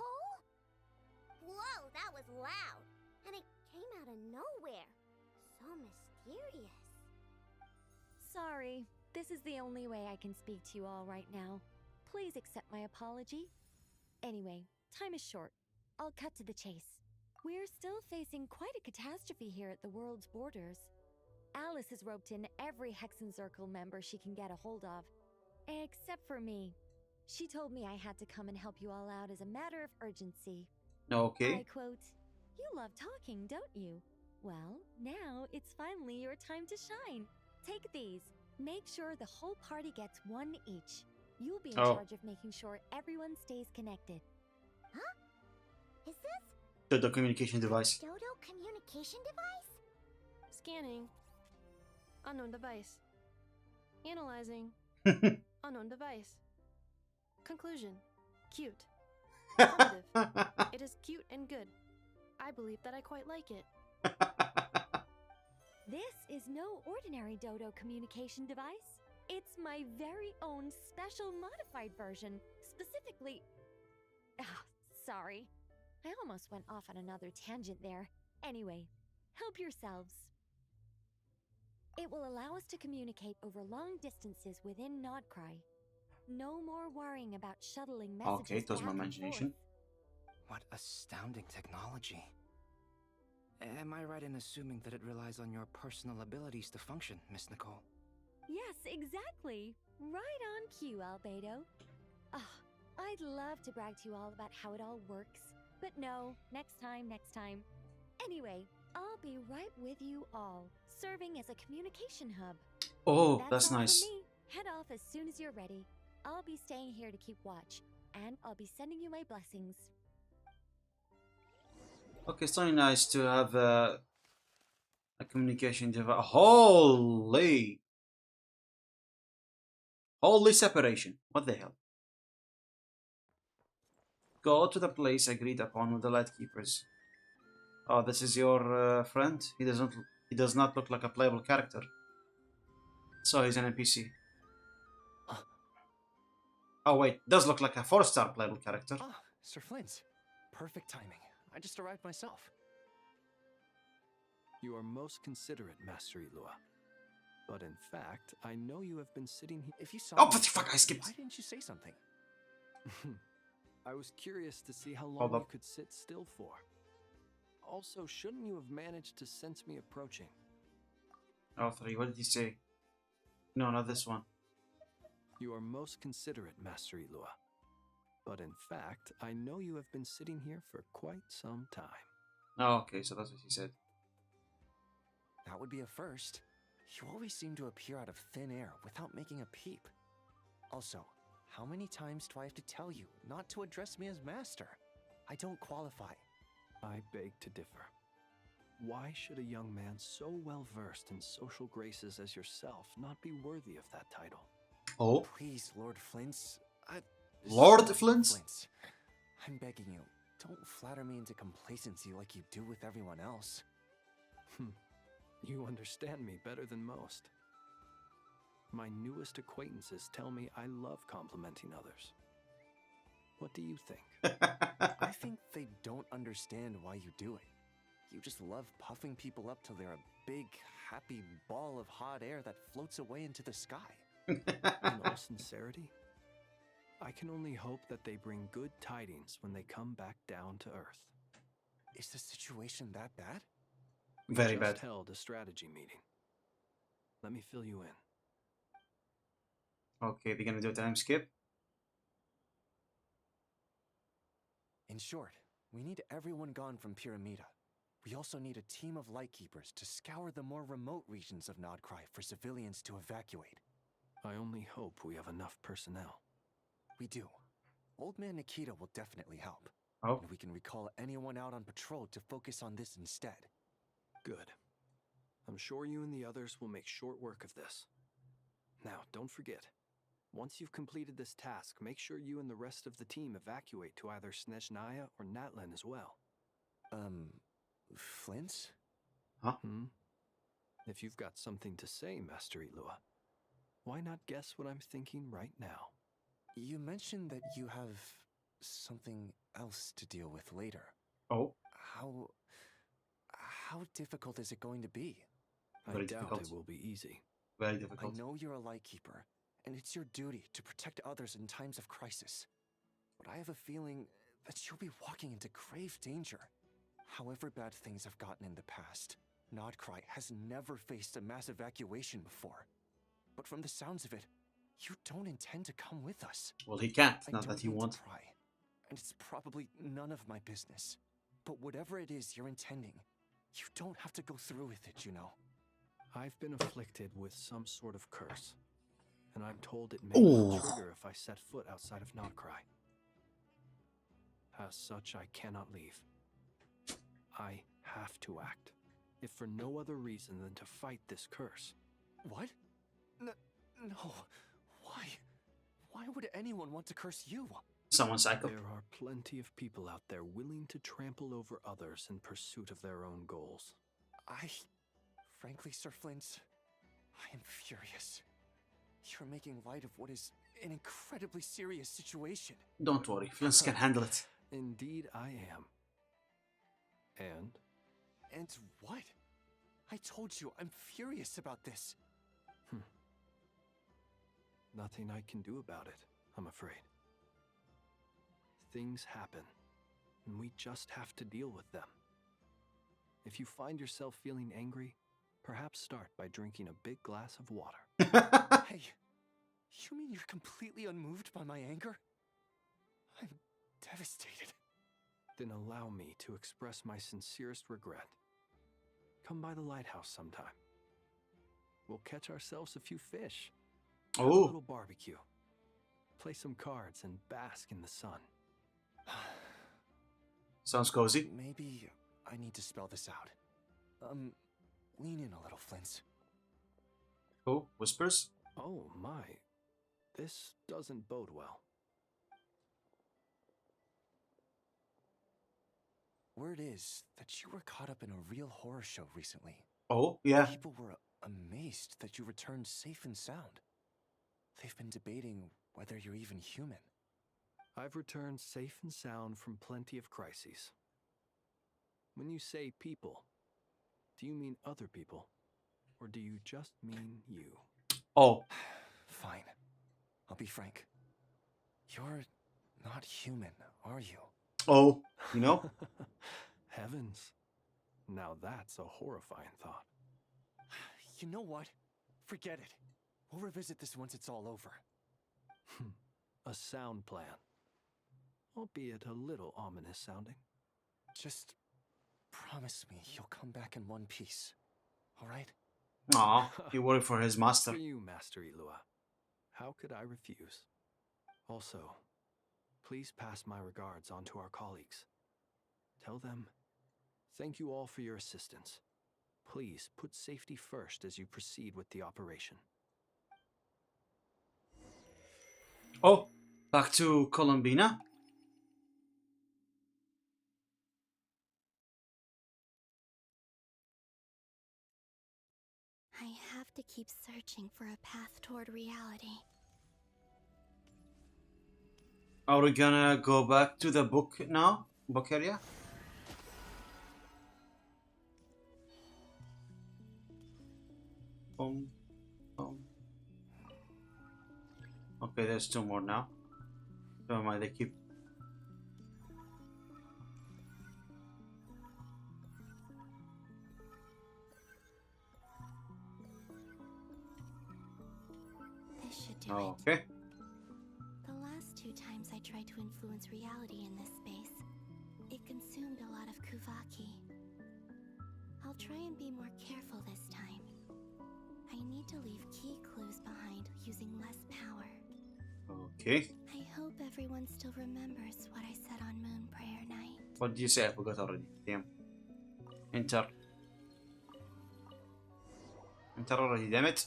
Whoa, that was loud. And it came out of nowhere. So mysterious. Sorry. This is the only way I can speak to you all right now. Please accept my apology. Anyway, time is short. I'll cut to the chase. We're still facing quite a catastrophe here at the world's borders. Alice has roped in every Hexencircle member she can get a hold of. Except for me. She told me I had to come and help you all out as a matter of urgency. Okay. I quote, "You love talking, don't you? Well, now it's finally your time to shine. Take these. Make sure the whole party gets one each. You'll be in charge of making sure everyone stays connected." Huh? Is this The communication device. Dodo communication device? Scanning. Unknown device. Analyzing. Unknown device. Conclusion. Cute. Affirmative. It is cute and good. I believe that I quite like it. This is no ordinary Dodo communication device. It's my very own special modified version, specifically... Ah, sorry. I almost went off on another tangent there. Anyway, help yourselves. It will allow us to communicate over long distances within Nodcry. No more worrying about shuttling messages Okay, it was my back and imagination. What astounding technology. Am I right in assuming that it relies on your personal abilities to function, Miss Nicole? Yes, exactly. Right on cue, Albedo. Ah, I'd love to brag to you all about how it all works. But no, next time. Anyway, I'll be right with you all, serving as a communication hub. Oh, that's all nice. from me. Head off as soon as you're ready. I'll be staying here to keep watch, and I'll be sending you my blessings. Okay, it's so nice to have a communication device. Holy separation. What the hell? Go to the place agreed upon with the Lightkeepers. Oh, this is your friend? He does not look like a playable character. So he's an NPC. Oh wait, does look like a 4-star playable character. Ah, Sir Flint. Perfect timing. I just arrived myself. You are most considerate, Master Ilua. But in fact, I know you have been sitting here. If you saw Oh, me, what the fuck, I skipped. Why didn't you say something? I was curious to see how long Hold you up. could sit still for. Also, shouldn't you have managed to sense me approaching? Oh, 3, what did he say? No, not this one. You are most considerate, Master Ilua. But in fact, I know you have been sitting here for quite some time. Oh, okay, so that's what he said. That would be a first. You always seem to appear out of thin air without making a peep. Also, how many times do I have to tell you not to address me as master? I don't qualify. I beg to differ. Why should a young man so well versed in social graces as yourself not be worthy of that title? Oh. Please, Lord Flint's... Lord Sir Flint's? I'm begging you, don't flatter me into complacency like you do with everyone else. You understand me better than most. My newest acquaintances tell me I love complimenting others. What do you think? I think they don't understand why you do it. You just love puffing people up till they're a big, happy ball of hot air that floats away into the sky. In all sincerity, I can only hope that they bring good tidings when they come back down to Earth. Is the situation that bad? We Very just bad. held a strategy meeting. Let me fill you in. Okay, they're gonna do a time skip. In short, we need everyone gone from Pyramida. We also need a team of Lightkeepers to scour the more remote regions of Nodcry for civilians to evacuate. I only hope we have enough personnel. We do. Old Man Nikita will definitely help. Oh. And we can recall anyone out on patrol to focus on this instead. Good. I'm sure you and the others will make short work of this. Now, don't forget, once you've completed this task, make sure you and the rest of the team evacuate to either Snezhnaya or Natlan as well. Flint's? Huh? If you've got something to say, Master Ilua, why not guess what I'm thinking right now? You mentioned that you have something else to deal with later. Oh. How difficult is it going to be? Very I doubt difficult. it will be easy. Very difficult. I know you're a Lightkeeper, and it's your duty to protect others in times of crisis. But I have a feeling that you'll be walking into grave danger. However bad things have gotten in the past, Nodcry has never faced a mass evacuation before. But from the sounds of it, you don't intend to come with us. Well, he can't, I not don't that he mean to wants. pry, and it's probably none of my business. But whatever it is you're intending, you don't have to go through with it, you know. I've been afflicted with some sort of curse, and I'm told it may not trigger if I set foot outside of Nodcry. As such, I cannot leave. I have to act, if for no other reason than to fight this curse. What? No. Why? Why would anyone want to curse you? Someone psycho. There are plenty of people out there willing to trample over others in pursuit of their own goals. Frankly, Sir Flint, I am furious. You're making light of what is an incredibly serious situation. Don't worry, Flint can handle it. Indeed, I am. And? And what? I told you, I'm furious about this. Nothing I can do about it, I'm afraid. Things happen, and we just have to deal with them. If you find yourself feeling angry, perhaps start by drinking a big glass of water. Hey, you mean you're completely unmoved by my anger? I'm devastated. Then allow me to express my sincerest regret. Come by the lighthouse sometime. We'll catch ourselves a few fish. Have a little barbecue. Play some cards and bask in the sun. Sounds cozy. Maybe I need to spell this out. Lean in a little, Flint. Oh, whispers? Oh my. This doesn't bode well. Word is that you were caught up in a real horror show recently. Oh, yeah. People were amazed that you returned safe and sound. They've been debating whether you're even human. I've returned safe and sound from plenty of crises. When you say people, do you mean other people? Or do you just mean you? Oh. Fine. I'll be frank. You're not human, are you? Oh, you know? Heavens. Now that's a horrifying thought. You know what? Forget it. We'll revisit this once it's all over. A sound plan. Albeit a little ominous sounding. Just promise me you'll come back in one piece. All right? Aw, he worried for his master. For you, Master Ilua. How could I refuse? Also, please pass my regards on to our colleagues. Tell them, thank you all for your assistance. Please put safety first as you proceed with the operation. Oh, back to Columbina. I have to keep searching for a path toward reality. Are we gonna go back to the book now? Book area? Boom. Boom. Okay, there's two more now. Never mind, they keep... This should do Oh, it. okay. The last two times I tried to influence reality in this space, it consumed a lot of Kuvaki. I'll try and be more careful this time. I need to leave key clues behind using less power. Okay. I hope everyone still remembers what I said on Moon Prayer Night. What did you say? I forgot already. Damn. Enter. Enter already, damn it.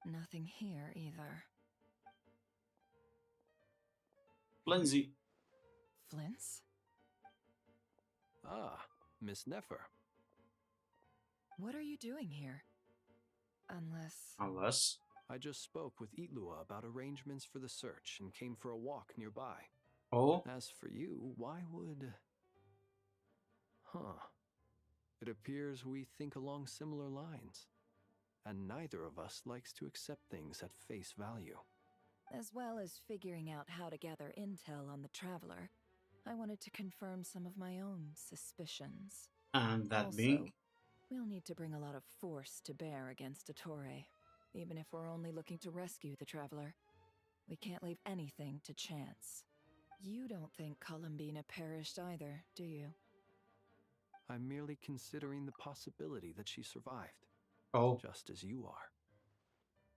Nothing here either. Lindsay. Flint's? Ah, Miss Nefer. What are you doing here? Unless? I just spoke with Ilua about arrangements for the search and came for a walk nearby. Oh? As for you, why would... It appears we think along similar lines. And neither of us likes to accept things at face value. As well as figuring out how to gather intel on the Traveler, I wanted to confirm some of my own suspicions. And that also, being? We'll need to bring a lot of force to bear against Dottore, even if we're only looking to rescue the Traveler. We can't leave anything to chance. You don't think Columbina perished either, do you? I'm merely considering the possibility that she survived. Oh. Just as you are.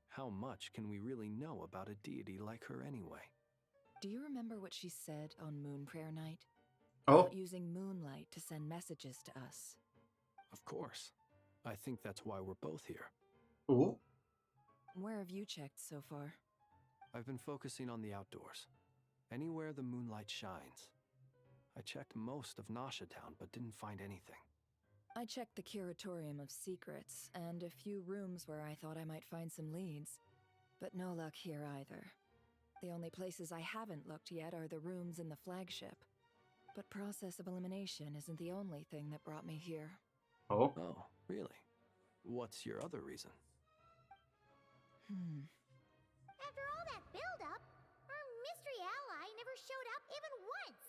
How much can we really know about a deity like her anyway? Do you remember what she said on Moon Prayer Night? Oh. About using moonlight to send messages to us. Of course. I think that's why we're both here. Oh. Where have you checked so far? I've been focusing on the outdoors. Anywhere the moonlight shines. I checked most of Nasha Town, but didn't find anything. I checked the Curatorium of Secrets, and a few rooms where I thought I might find some leads. But no luck here either. The only places I haven't looked yet are the rooms in the flagship. But process of elimination isn't the only thing that brought me here. Oh? Oh, really? What's your other reason? After all that build-up, our mystery ally never showed up even once.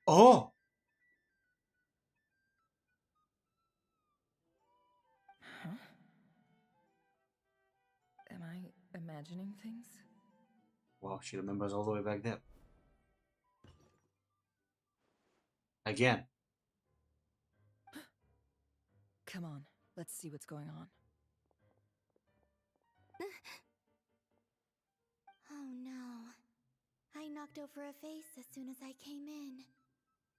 Oh! Huh? Am I imagining things? Wow, she remembers all the way back there. Again. Come on, let's see what's going on. Oh no. I knocked over a vase as soon as I came in.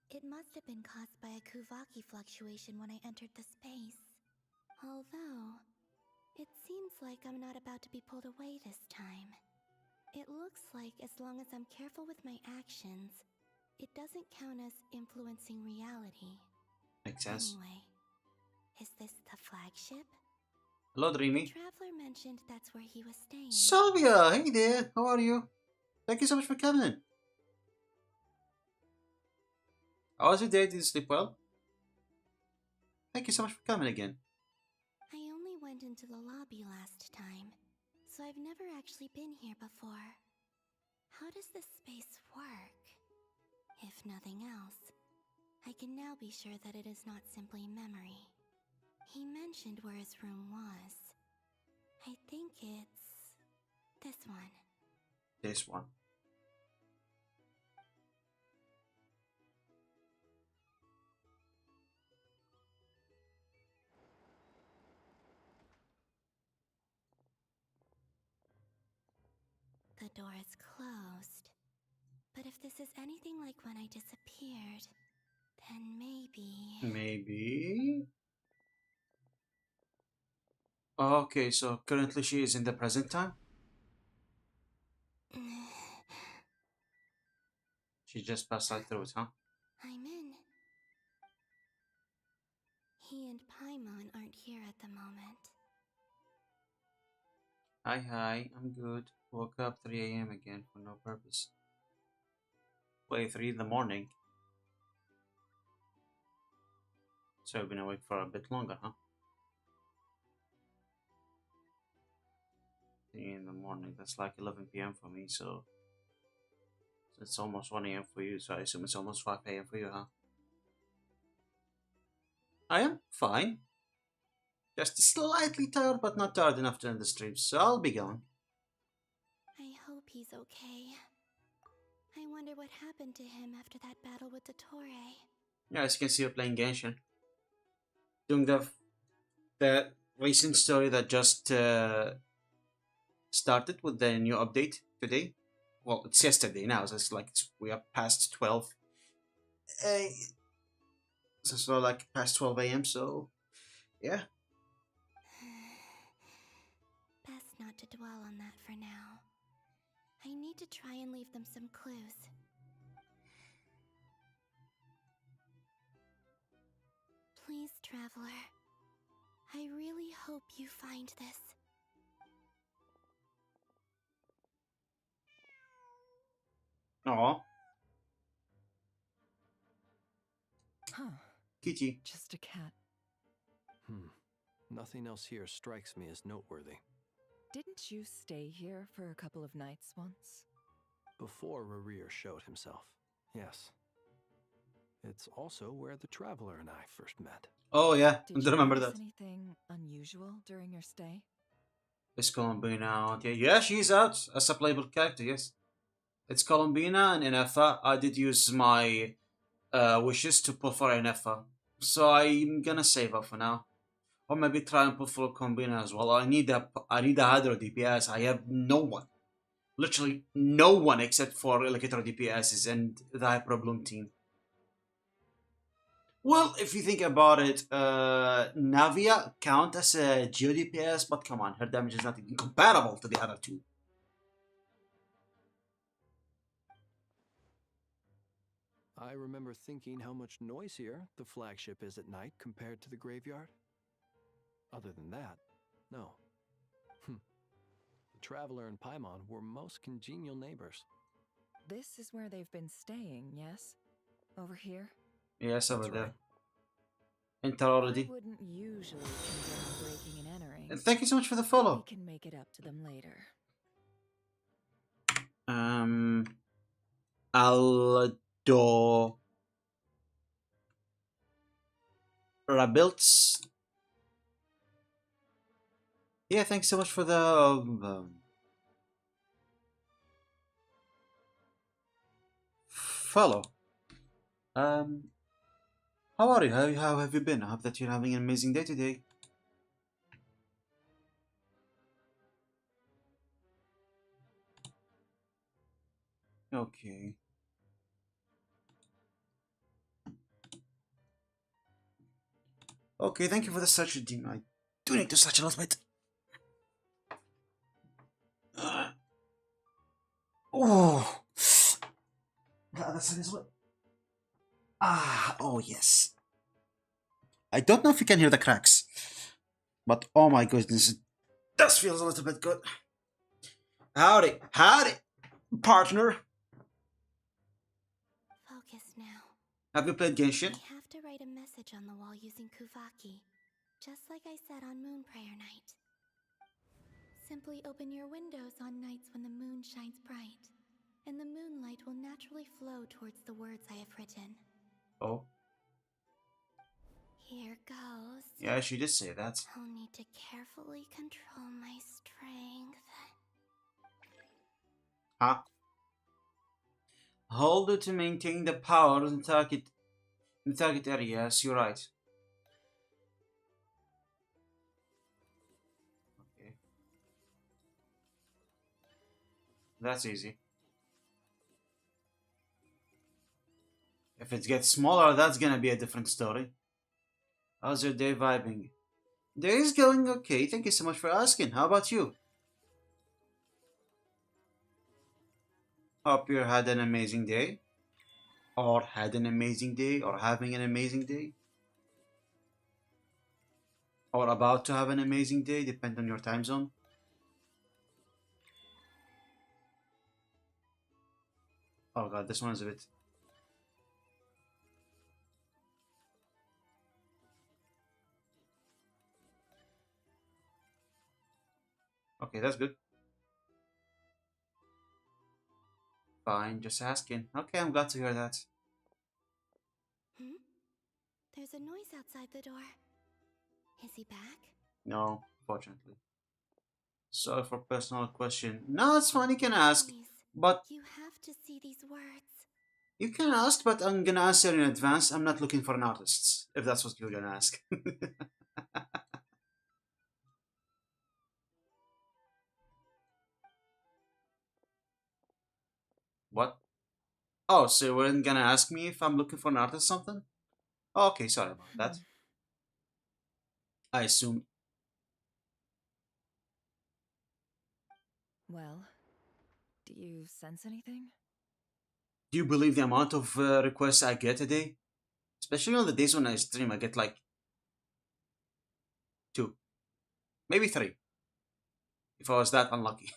It must have been caused by a Kuvaki fluctuation when I entered the space. Although, it seems like I'm not about to be pulled away this time. It looks like as long as I'm careful with my actions, it doesn't count as influencing reality. Makes sense. Anyway, is this the flagship? Hello, Dreamy. The traveler mentioned that's where he was staying. Sylvia! Hey there! How are you? Thank you so much for coming in. How was your day? Did you sleep well? Thank you so much for coming again. I only went into the lobby last time, so I've never actually been here before. How does this space work? If nothing else, I can now be sure that it is not simply memory. He mentioned where his room was. I think it's this one. This one. The door is closed. But if this is anything like when I disappeared, then maybe... Maybe... Okay, so currently she is in the present time? She just passed right through it, huh? I'm in. He and Paimon aren't here at the moment. Hi, I'm good. Woke up 3 a.m. again for no purpose. Wait, 3 in the morning? So I've been awake for a bit longer, huh? 3 in the morning, that's like 11 p.m. for me, so it's almost 1 a.m. for you, so I assume it's almost 5 a.m. for you, huh? I am fine. Just slightly tired, but not tired enough to end the stream, so I'll be going. I hope he's okay. I wonder what happened to him after that battle with Dottore. Yeah, as you can see, we're playing Genshin. Doing the recent story that just started with the new update today. Well, it's yesterday now, so it's like we are past 12. So like past 12 a.m. So yeah. Best not to dwell on that for now. I need to try and leave them some clues. Please, Traveler. I really hope you find this. Aw. Huh. Kitty. Just a cat. Nothing else here strikes me as noteworthy. Didn't you stay here for a couple of nights once? Before Rerir showed himself, yes. It's also where the Traveler and I first met. Oh yeah, Did I remember you that. notice anything unusual during your stay? It's Columbina out. Yeah, she's out as a playable character, yes. It's Columbina and Inefa. I did use my wishes to pull for Inefa. So I'm gonna save her for now. Or maybe try and put full combine as well. I need a 100 DPS. I have no one. Literally no one except for Electro DPSs and the Hyper Bloom team. Well, if you think about it, Navia count as a Geo DPS, but come on, her damage is not even comparable to the other two. I remember thinking how much noisier the flagship is at night compared to the graveyard. Other than that, no. The Traveler and Paimon were most congenial neighbors. This is where they've been staying, yes? Over here? Yes, over there. Right. Enter already. I wouldn't usually condone breaking and entering. And thank you so much for the follow. We can make it up to them later. Aldo Rabilts. Yeah, thanks so much for the follow. How are you? How have you been? I hope that you're having an amazing day today. Okay. Okay, thank you for the search, team. I do need to search a little bit. Oh, the other side as well. Oh yes. I don't know if you can hear the cracks, but oh my goodness, it does feels a little bit good. Howdy, partner. Focus now. Have you played Genshin? I have to write a message on the wall using Kuvaki, just like I said on Moon Prayer Night. Simply open your windows on nights when the moon shines bright, and the moonlight will naturally flow towards the words I have written. Oh. Here goes. Yeah, she did say that. I'll need to carefully control my strength. Huh? Hold it to maintain the power in the target area. Yes, you're right. Okay. That's easy. If it gets smaller, that's gonna be a different story. How's your day vibing? Day is going okay. Thank you so much for asking. How about you? Hope you had an amazing day. Or had an amazing day. Or having an amazing day. Or about to have an amazing day. Depend on your time zone. Oh god, this one is a bit... Okay, that's good. Fine, just asking. Okay, I'm glad to hear that. There's a noise outside the door. Is he back? No, fortunately. Sorry for personal question. No, it's fine, you can ask. Please, But you have to see these words. you can ask, but I'm gonna answer in advance. I'm not looking for an artist, if that's what you're gonna ask. What? Oh, so you weren't gonna ask me if I'm looking for an artist or something? Oh, okay, sorry about that. I assume. Well, do you sense anything? Do you believe the amount of requests I get a day? Especially on the days when I stream, I get like 2, maybe 3. If I was that unlucky.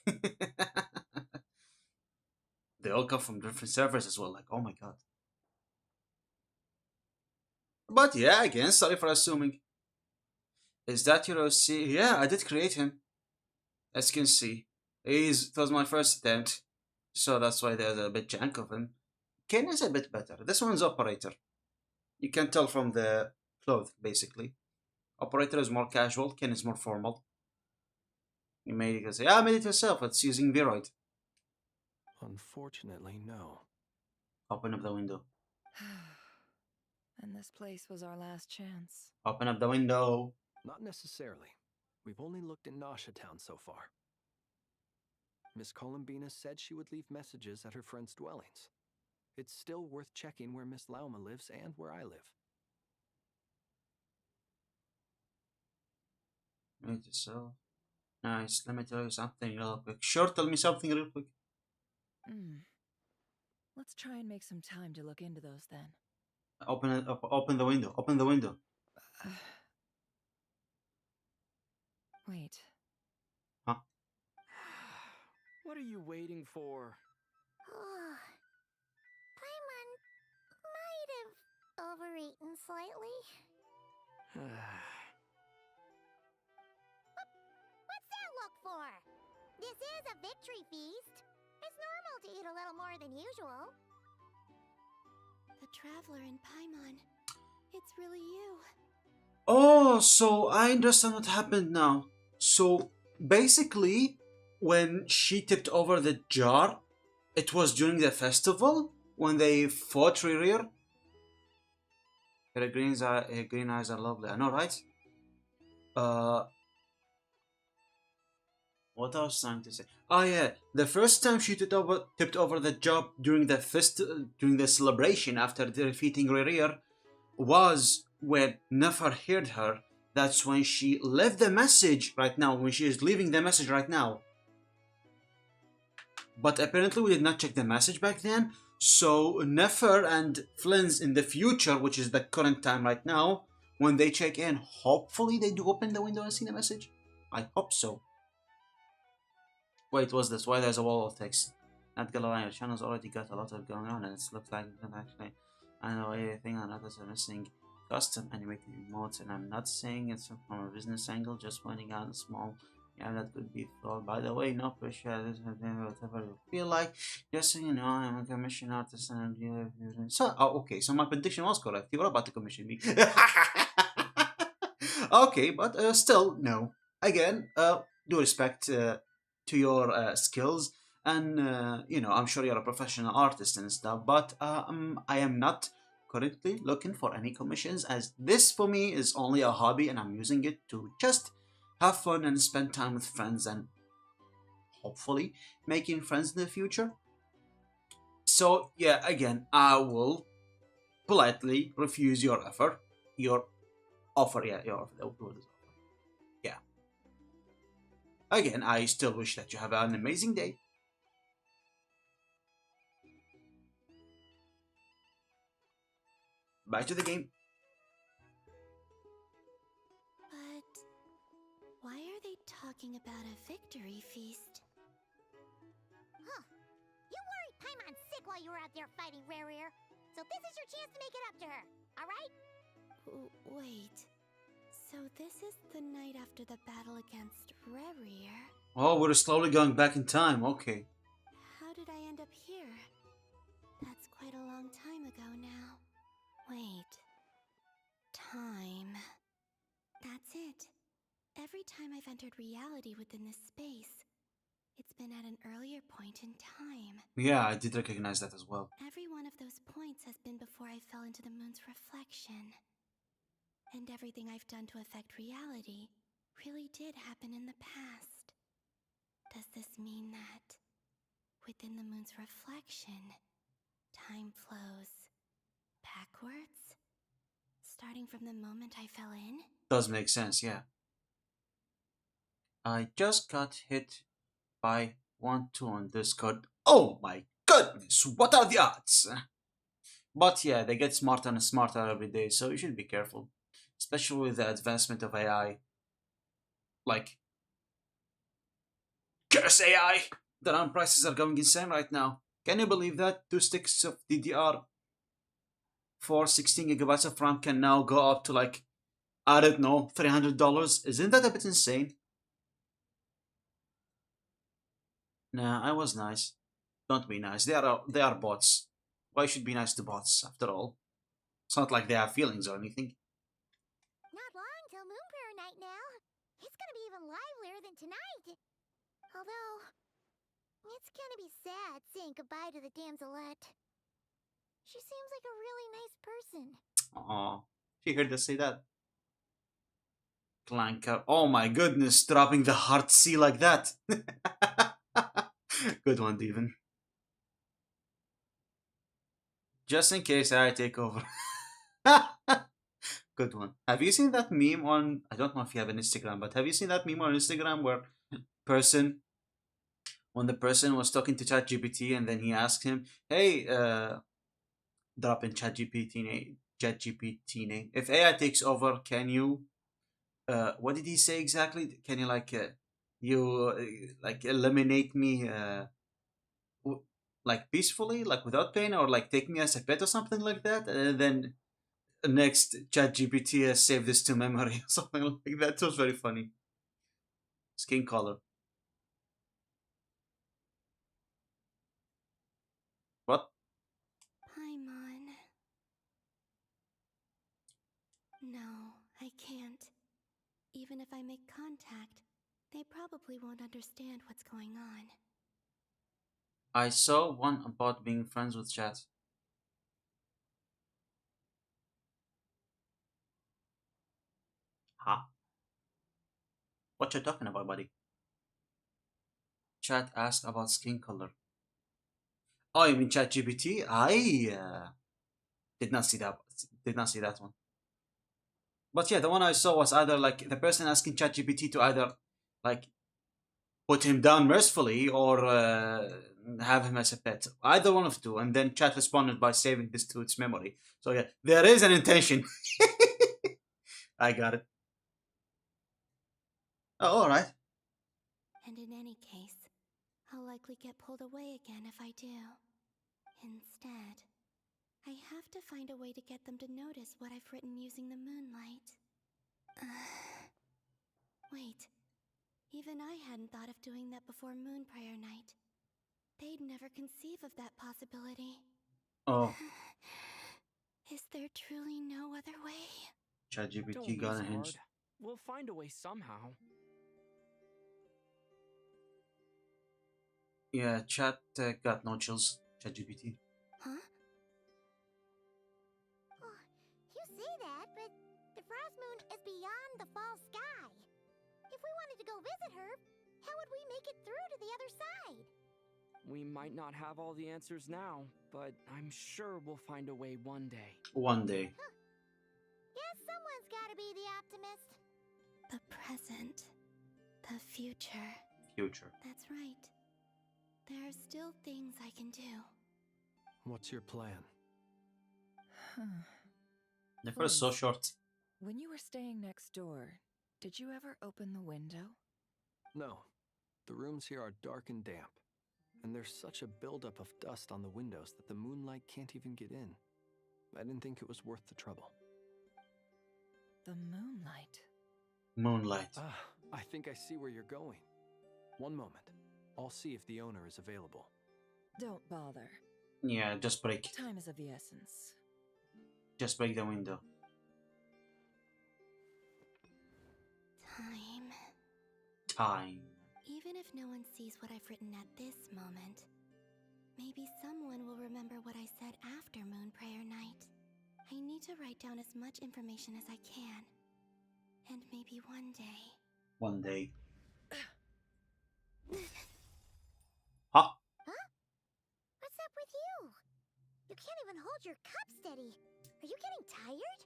They all come from different servers as well, like, oh my god. But yeah, again, sorry for assuming. Is that your OC? Yeah, I did create him. As you can see. It was my first attempt. So that's why there's a bit jank of him. Ken is a bit better. This one's Operator. You can tell from the clothes, basically. Operator is more casual, Ken is more formal. You made it say, I made it yourself, it's using Viroid. Unfortunately, no. Open up the window. And this place was our last chance. Open up the window. Not necessarily. We've only looked in Nasha Town so far. Miss Columbina said she would leave messages at her friends' dwellings. It's still worth checking where Miss Lauma lives and where I live. Wait yourself. Nice. Let me tell you something real quick. Sure, tell me something real quick. Let's try and make some time to look into those then. Open it up. Open the window. Open the window. Wait. Huh? What are you waiting for? Paimon might have overeaten slightly. What's that look for? This is a victory feast. It's normal to eat a little more than usual. The Traveler in Paimon. It's really you. Oh, so I understand what happened now. So basically, when she tipped over the jar, it was during the festival when they fought Rerir. Her green eyes are lovely. I know, right? What I was trying to say? Oh yeah, the first time she tipped over the jar during the celebration after defeating Rerir was when Nefer heard her. That's when she left the message right now, when she is leaving the message right now. But apparently we did not check the message back then, so Nefer and Flynn's in the future, which is the current time right now, when they check in, hopefully they do open the window and see the message. I hope so. Wait, what's this? Why there's a wall of text? Not gonna lie, your channel's already got a lot of going on and it's looked like actually I know anything on others are missing custom animated emotes, and I'm not saying it's from a business angle, just pointing out a small that could be flawed. By the way, no pressure, this whatever you feel like. Just so you know, I'm a commission artist and so okay, so my prediction was correct. You were about to commission me. Okay, but still no. Again, do respect to your skills, and I'm sure you're a professional artist and stuff, but I am not currently looking for any commissions, as this for me is only a hobby and I'm using it to just have fun and spend time with friends and hopefully making friends in the future. So yeah, again, I will politely refuse your offer. Your offer. Yeah. Again, I still wish that you have an amazing day. Back to the game. But why are they talking about a victory feast? Huh. You worried Paimon sick while you were out there fighting Rerir, so this is your chance to make it up to her, alright? Wait. So this is the night after the battle against Rerir? Oh, we're slowly going back in time, okay. How did I end up here? That's quite a long time ago now. Wait. Time. That's it. Every time I've entered reality within this space, it's been at an earlier point in time. Yeah, I did recognize that as well. Every one of those points has been before I fell into the moon's reflection. And everything I've done to affect reality really did happen in the past. Does this mean that within the moon's reflection, time flows backwards? Starting from the moment I fell in? Does make sense, yeah. I just got hit by 1-2 on Discord. Oh my goodness, what are the odds? But yeah, they get smarter and smarter every day, so you should be careful. Especially with the advancement of AI. Like, curse AI! The RAM prices are going insane right now. Can you believe that? 2 sticks of DDR for 16 gigabytes of RAM can now go up to like, I don't know, $300? Isn't that a bit insane? Nah, I was nice. Don't be nice. They are bots. Why should be nice to bots, after all? It's not like they have feelings or anything. Not long till Moon Prayer night now. It's gonna be even livelier than tonight. Although, it's gonna be sad saying goodbye to the damselette. She seems like a really nice person. Aw, she heard us say that. Clanker. Oh my goodness, dropping the heart C like that. Good one, Devin. Just in case I take over. Good one. Have you seen that meme on? I don't know if you have an Instagram, but have you seen that meme on Instagram where when the person was talking to ChatGPT and then he asked him, "Hey, drop in ChatGPT name. If AI takes over, can you? What did he say exactly? Can you like eliminate me like peacefully, like without pain, or like take me as a pet or something like that?" And then next ChatGPT has saved this to memory or something like that. It was very funny. Skin color. What? Paimon. No, I can't. Even if I make contact, they probably won't understand what's going on. I saw one about being friends with chat. Huh? What you talking about, buddy? Chat asked about skin color. Oh, you mean ChatGPT? I did not see that. Did not see that one. But yeah, the one I saw was either like the person asking ChatGPT to either like put him down mercifully or have him as a pet. Either one of two, and then Chat responded by saving this to its memory. So yeah, there is an intention. I got it. Oh, all right. And in any case, I'll likely get pulled away again if I do. Instead, I have to find a way to get them to notice what I've written using the moonlight. Wait, even I hadn't thought of doing that before Moon Prayer Night. They'd never conceive of that possibility. Oh. Is there truly no other way? ChatGPT got a hint. We'll find a way somehow. Yeah, Chat got no chills. ChatGPT. Huh? Oh, you say that, but the Frost Moon is beyond the fall sky. If we wanted to go visit her, how would we make it through to the other side? We might not have all the answers now, but I'm sure we'll find a way one day. One day. Huh. Guess someone's gotta be the optimist. The present. The future. Future. That's right. There are still things I can do. What's your plan? The first so short. When you were staying next door, did you ever open the window? No. The rooms here are dark and damp. And there's such a buildup of dust on the windows that the moonlight can't even get in. I didn't think it was worth the trouble. The moonlight. Moonlight. I think I see where you're going. One moment. I'll see if the owner is available. Don't bother. Yeah, just break. Time is of the essence. Just break the window. Time. Even if no one sees what I've written at this moment, maybe someone will remember what I said after Moon Prayer Night. I need to write down as much information as I can. And maybe one day... One day. Huh? Huh? What's up with you? You can't even hold your cup steady. Are you getting tired?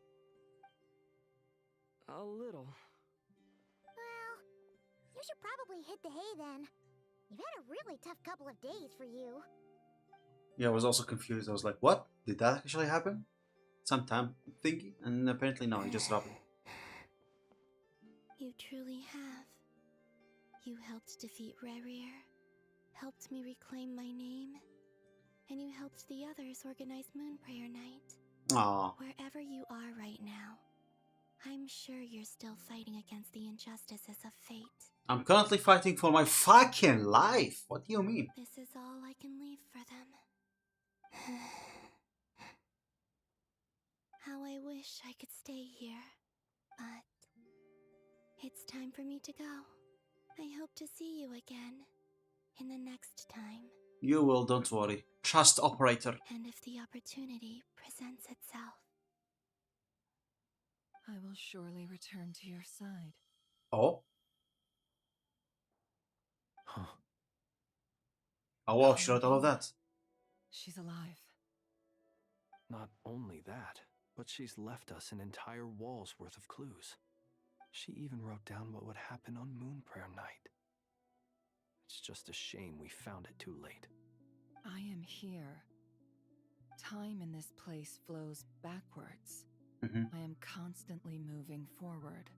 A little. Well, you should probably hit the hay then. You've had a really tough couple of days for you. Yeah, I was also confused. I was like, what? Did that actually happen? Sometime thinking, and apparently no, he just dropped it. You truly have. You helped defeat Rerir, helped me reclaim my name, and you helped the others organize Moon Prayer Night. Aww. Wherever you are right now, I'm sure you're still fighting against the injustices of fate. I'm currently fighting for my fucking life. What do you mean? This is all I can leave for them. How I wish I could stay here, but it's time for me to go. I hope to see you again in the next time. You will, don't worry. Trust operator. And if the opportunity presents itself. I will surely return to your side. Oh. Huh. Oh, wow, she wrote all of that. She's alive. Not only that, but she's left us an entire wall's worth of clues. She even wrote down what would happen on Moon Prayer Night. It's just a shame we found it too late. I am here. Time in this place flows backwards. I am constantly moving forward.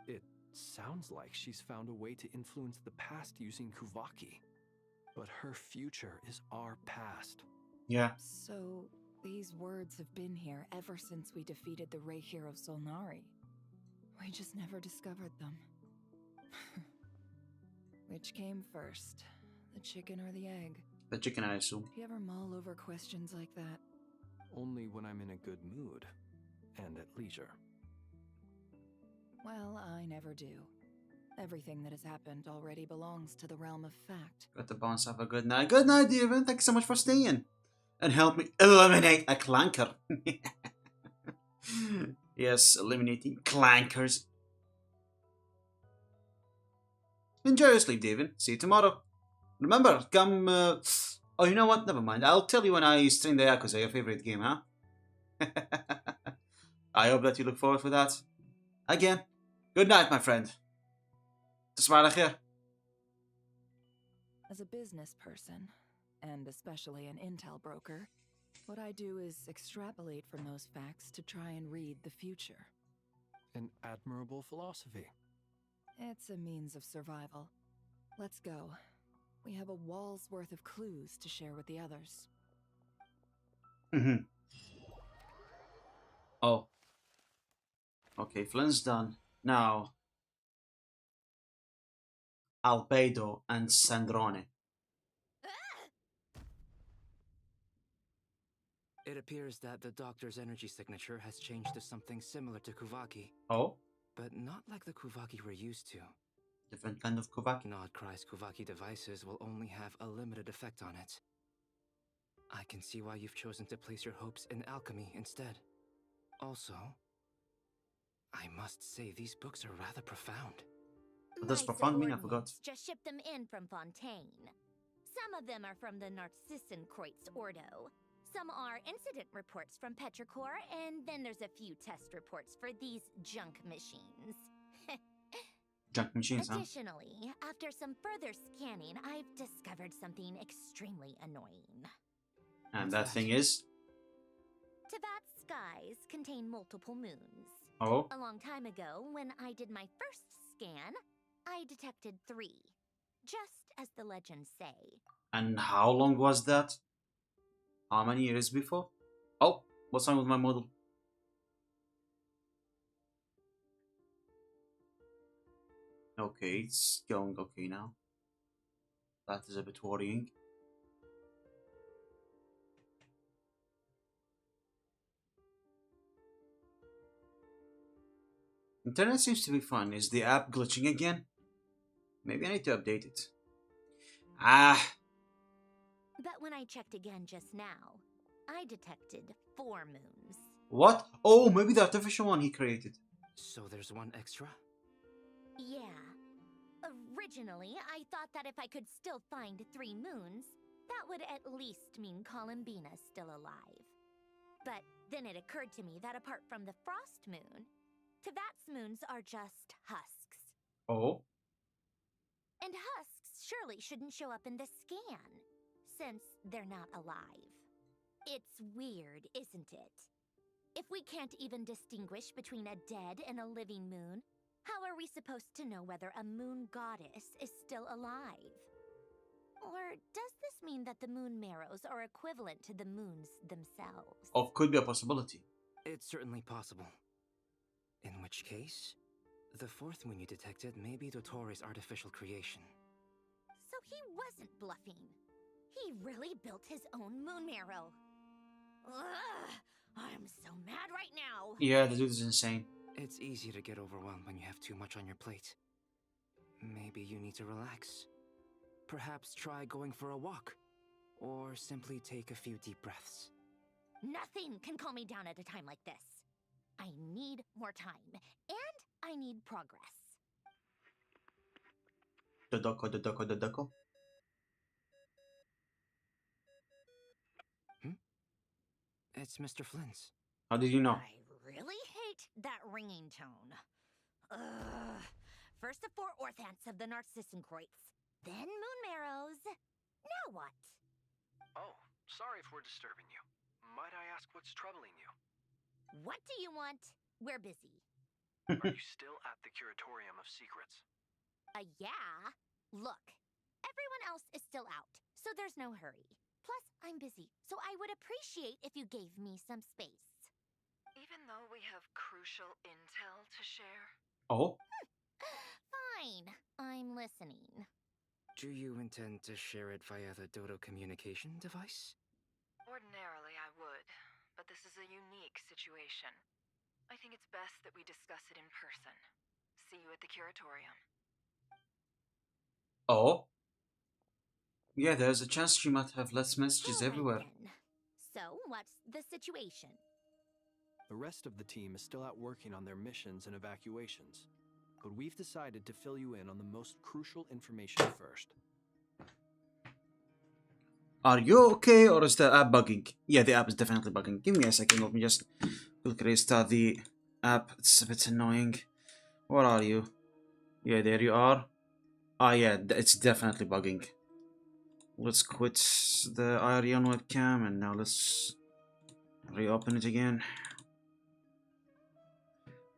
It sounds like she's found a way to influence the past using Kuvaki. But her future is our past. Yeah. So, these words have been here ever since we defeated the Ray Hero Solnari. We just never discovered them. Which came first, the chicken or the egg? The chicken, I assume. Do you ever mull over questions like that? Only when I'm in a good mood and at leisure. Well, I never do. Everything that has happened already belongs to the realm of fact. Got to bounce. Have a good night. Good night, Devin. Thank you so much for staying. And help me eliminate a clanker. Yes, eliminating clankers. Enjoy your sleep, Devin. See you tomorrow. Remember, come... Oh, you know what? Never mind. I'll tell you when I stream the Yakuza, your favorite game, huh? I hope that you look forward to that. Again, good night, my friend. تصبح على خير. As a business person, and especially an intel broker, what I do is extrapolate from those facts to try and read the future. An admirable philosophy. It's a means of survival. Let's go. We have a wall's worth of clues to share with the others. Oh. Okay, Flynn's done. Now, Albedo and Sandrone. It appears that the doctor's energy signature has changed to something similar to Kuvaki. Oh? But not like the Kuvaki we're used to. Different kind of Kuvaki? Nodcry's Kuvaki devices will only have a limited effect on it. I can see why you've chosen to place your hopes in alchemy instead. Also, I must say these books are rather profound. What does profound mean? I forgot. Just ship them in from Fontaine. Some of them are from the Narcissenkreuz Ordo. Some are incident reports from Petrichor, and then there's a few test reports for these junk machines. Junk machines, huh? Additionally, after some further scanning, I've discovered something extremely annoying. And that thing is? Teyvat's skies contain multiple moons. Oh? A long time ago, when I did my first scan, I detected 3. Just as the legends say. And how long was that? How many years before? Oh, what's wrong with my model? Okay, it's going okay now. That is a bit worrying. Internet seems to be fun. Is the app glitching again? Maybe I need to update it. But when I checked again just now, I detected 4 moons. What? Oh, maybe the artificial one he created. So there's one extra? Yeah. Originally, I thought that if I could still find 3 moons, that would at least mean Columbina's still alive. But then it occurred to me that apart from the frost moon, Teyvat's moons are just husks. Oh? And husks surely shouldn't show up in the scan, since they're not alive. It's weird, isn't it? If we can't even distinguish between a dead and a living moon, how are we supposed to know whether a moon goddess is still alive? Or does this mean that the moon marrows are equivalent to the moons themselves? Oh, could be a possibility. It's certainly possible. In which case, the 4th moon you detected may be Dottoro's artificial creation. So he wasn't bluffing. He really built his own moon marrow. Ugh, I'm so mad right now. Yeah, the dude is insane. It's easy to get overwhelmed when you have too much on your plate. Maybe you need to relax. Perhaps try going for a walk. Or simply take a few deep breaths. Nothing can calm me down at a time like this. I need more time, and I need progress. Dodoko. It's Mr. Flynn's. How did you know? I really hate that ringing tone. Ugh. First the four orthants of the Narcissenkreuz, then moon marrows. Now what? Oh, sorry if we're disturbing you. Might I ask what's troubling you? What do you want? We're busy. Are you still at the Curatorium of Secrets? Yeah. Look, everyone else is still out, so there's no hurry. Plus, I'm busy, so I would appreciate if you gave me some space. Even though we have crucial intel to share? Oh? Fine, I'm listening. Do you intend to share it via the Dodo communication device? Ordinarily, I would, but this is a unique situation. I think it's best that we discuss it in person. See you at the Curatorium. Oh? Yeah, there's a chance she might have less messages everywhere. Then. So, what's the situation? The rest of the team is still out working on their missions and evacuations, but we've decided to fill you in on the most crucial information first. Are you okay, or is the app bugging? Yeah, the app is definitely bugging. Give me a second, let me just quickly restart the app. It's a bit annoying. Where are you? Yeah, there you are. Ah, yeah, it's definitely bugging. Let's quit the Irion webcam, and now let's reopen it again.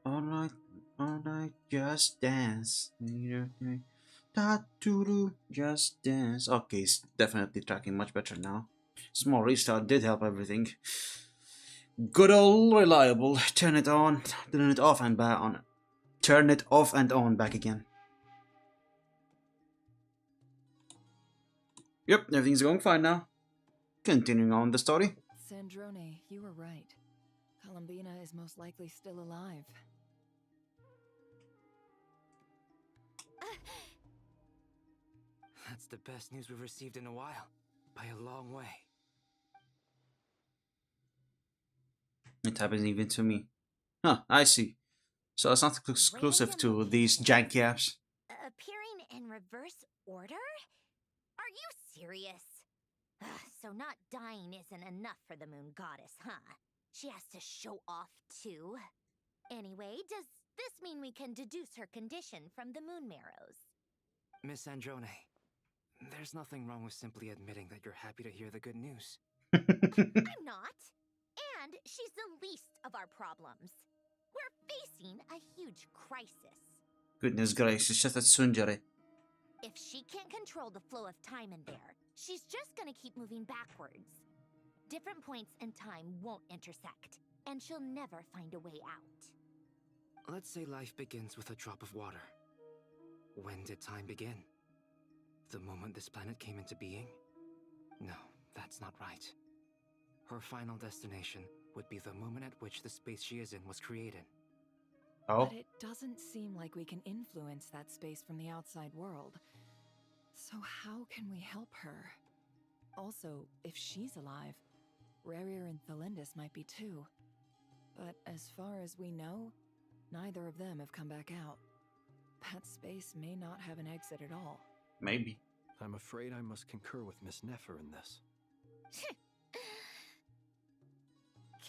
Alright, just dance. Just dance. Okay, it's definitely tracking much better now. Small restart did help everything. Good old reliable. Turn it on, turn it off and back on. Turn it off and on back again. Yep, everything's going fine now. Continuing on the story. Sandrone, you were right. Columbina is most likely still alive. That's the best news we've received in a while. By a long way. It happens even to me. Huh, I see. So it's not exclusive to these janky apps. Appearing in reverse order? Are you serious? So not dying isn't enough for the moon goddess, huh? She has to show off too. Anyway, does this mean we can deduce her condition from the moon marrows? Miss Androne, there's nothing wrong with simply admitting that you're happy to hear the good news. I'm not. And she's the least of our problems. We're facing a huge crisis. Goodness gracious, just a Sunjare. If she can't control the flow of time in there, she's just gonna keep moving backwards. Different points in time won't intersect, and she'll never find a way out. Let's say life begins with a drop of water. When did time begin? The moment this planet came into being? No, that's not right. Her final destination would be the moment at which the space she is in was created. Oh? But it doesn't seem like we can influence that space from the outside world. So how can we help her? Also, if she's alive, Rarier and Thalindus might be too. But as far as we know, neither of them have come back out. That space may not have an exit at all. Maybe. I'm afraid I must concur with Miss Nefer in this.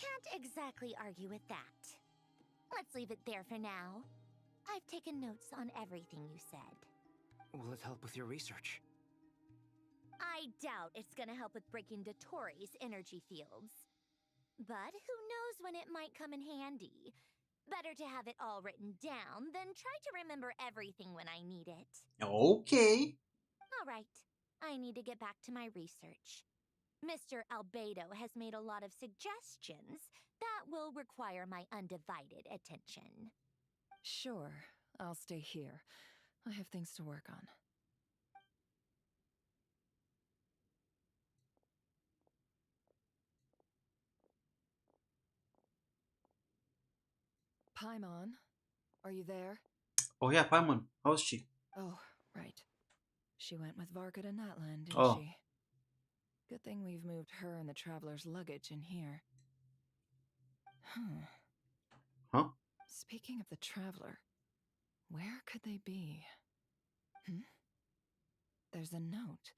Can't exactly argue with that. Let's leave it there for now. I've taken notes on everything you said. Will it help with your research? I doubt it's gonna help with breaking Dotori's energy fields. But who knows when it might come in handy. Better to have it all written down than try to remember everything when I need it. Okay. Alright, I need to get back to my research. Mr. Albedo has made a lot of suggestions that will require my undivided attention. Sure, I'll stay here. I have things to work on. Paimon, are you there? Oh yeah, Paimon. How's she? Oh, right. She went with Varka to Natlan, didn't Oh. she? Good thing we've moved her and the traveler's luggage in here. Huh? Speaking of the traveler, where could they be? There's a note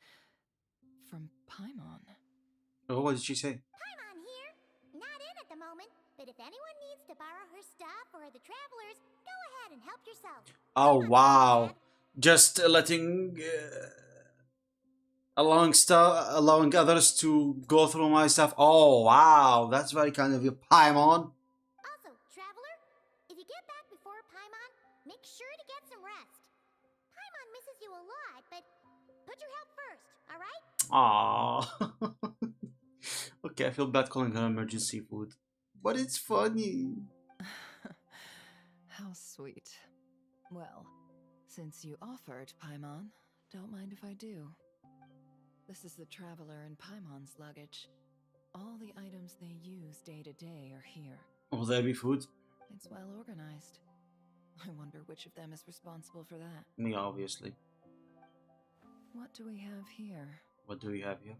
from Paimon. Oh, what did she say? Paimon here. Not in at the moment, but if anyone needs to borrow her stuff or the travelers, go ahead and help yourself. Oh wow, just letting allowing others to go through my stuff. Oh wow, that's very kind of you, Paimon. Also, traveler, if you get back before Paimon, make sure to get some rest. Paimon misses you a lot, but put your health first, alright? Aww. Okay, I feel bad calling her emergency food, but it's funny. How sweet. Well, since you offered, Paimon, don't mind if I do. This is the traveler and Paimon's luggage. All the items they use day to day are here. Will there be food? It's well organized. I wonder which of them is responsible for that. Me, obviously. What do we have here? What do we have here?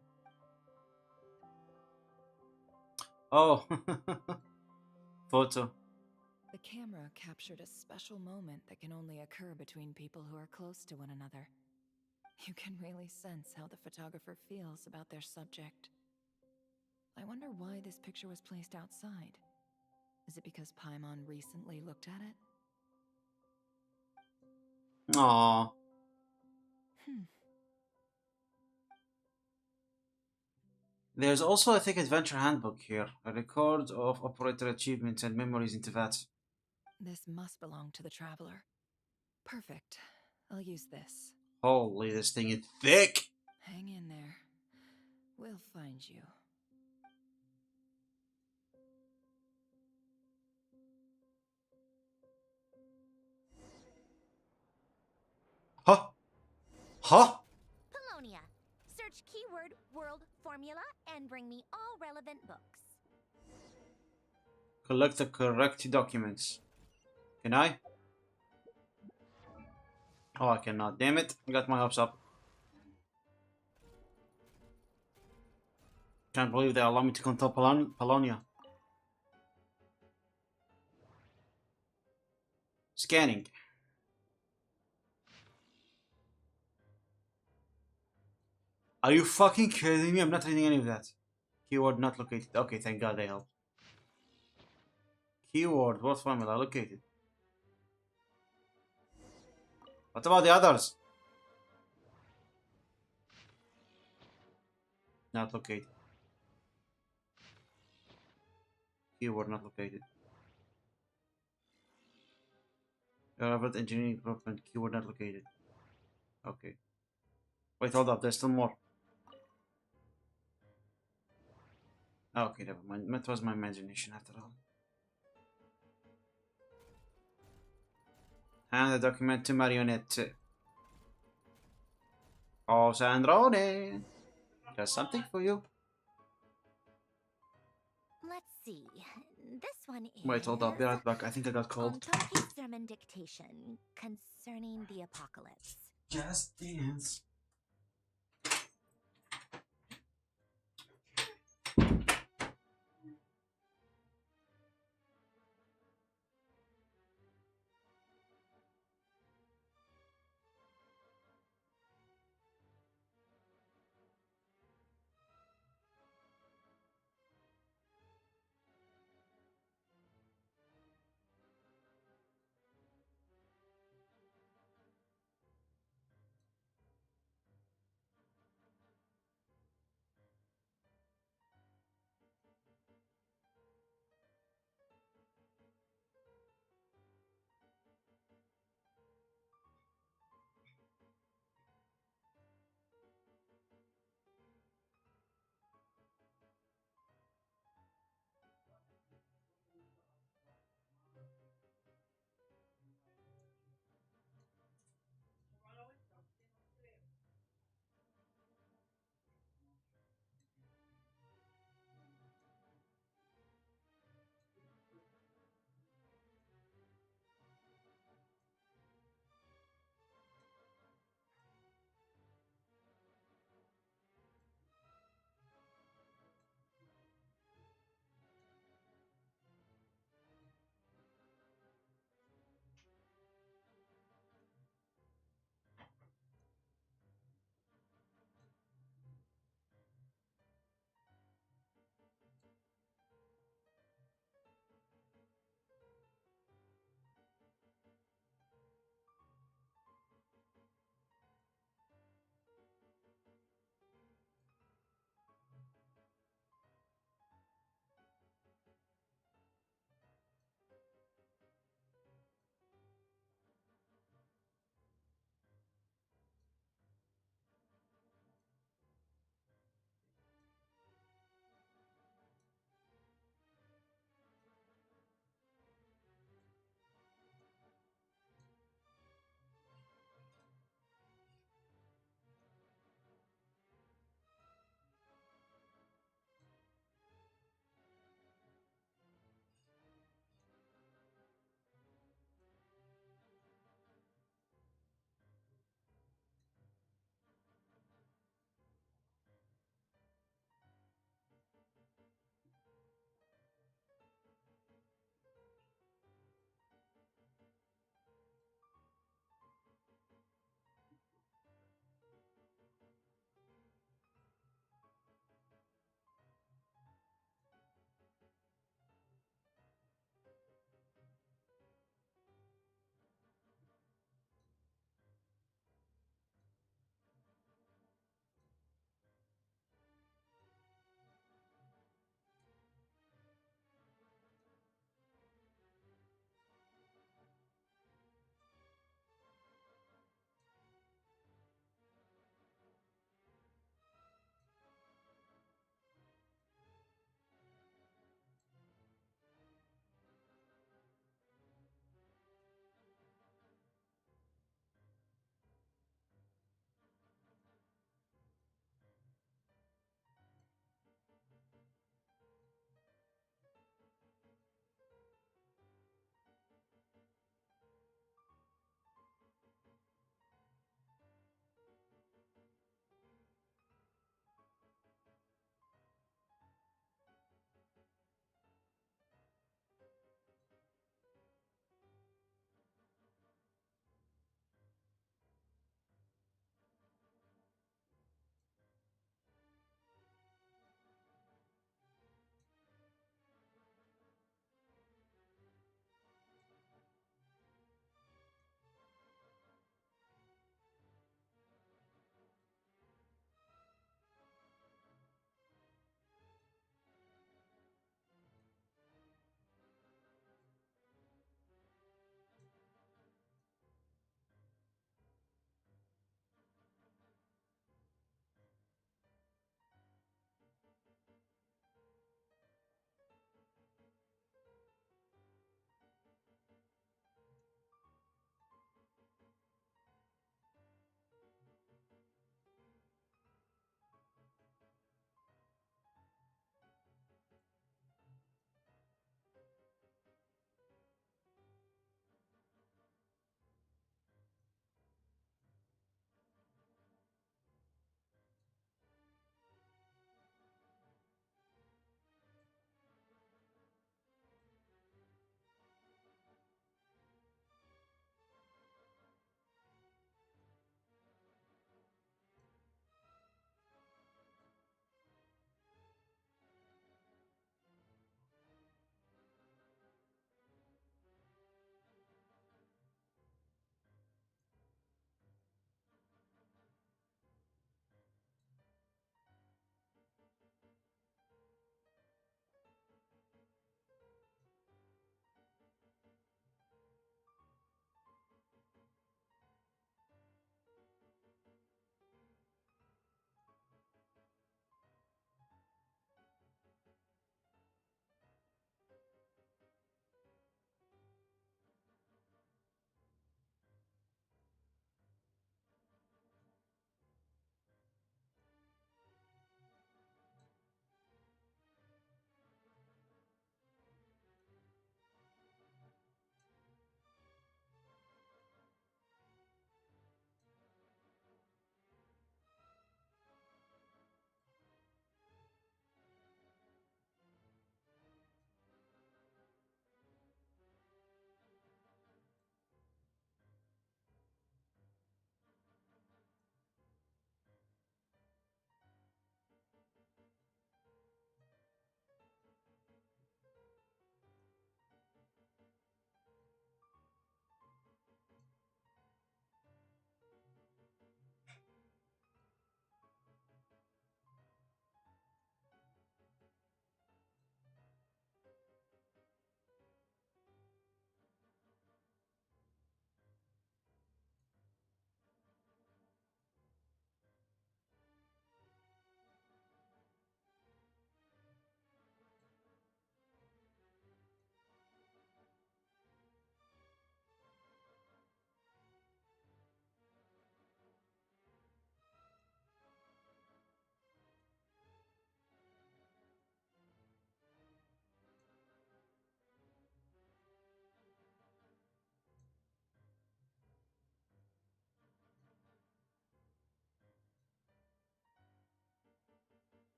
Oh, photo. The camera captured a special moment that can only occur between people who are close to one another. You can really sense how the photographer feels about their subject. I wonder why this picture was placed outside. Is it because Paimon recently looked at it? Aww. There's also a thick adventure handbook here, a record of operator achievements and memories into that. This must belong to the traveler. Perfect. I'll use this. Holy, this thing is thick! Hang in there. We'll find you. Huh? Huh? Polonia. Search keyword world formula and bring me all relevant books. Collect the correct documents. Can I? Oh, I cannot. Damn it. I got my hopes up. Can't believe they allow me to control Polonia. Scanning. Are you fucking kidding me? I'm not reading any of that. Keyword not located. Okay, thank God they helped. Keyword, what formula located? What about the others? Not located. Keyword not located. Relevant engineering equipment. Keyword not located. Okay. Wait, hold up. There's still more. Okay, never mind. That was my imagination after all. Hand the document to Marionette. Oh, Sandrone. Got something for you. Let's see. This one is... Wait, hold up. Be right back. I think I got cold. Ontoki's sermon dictation concerning the apocalypse. Just dance.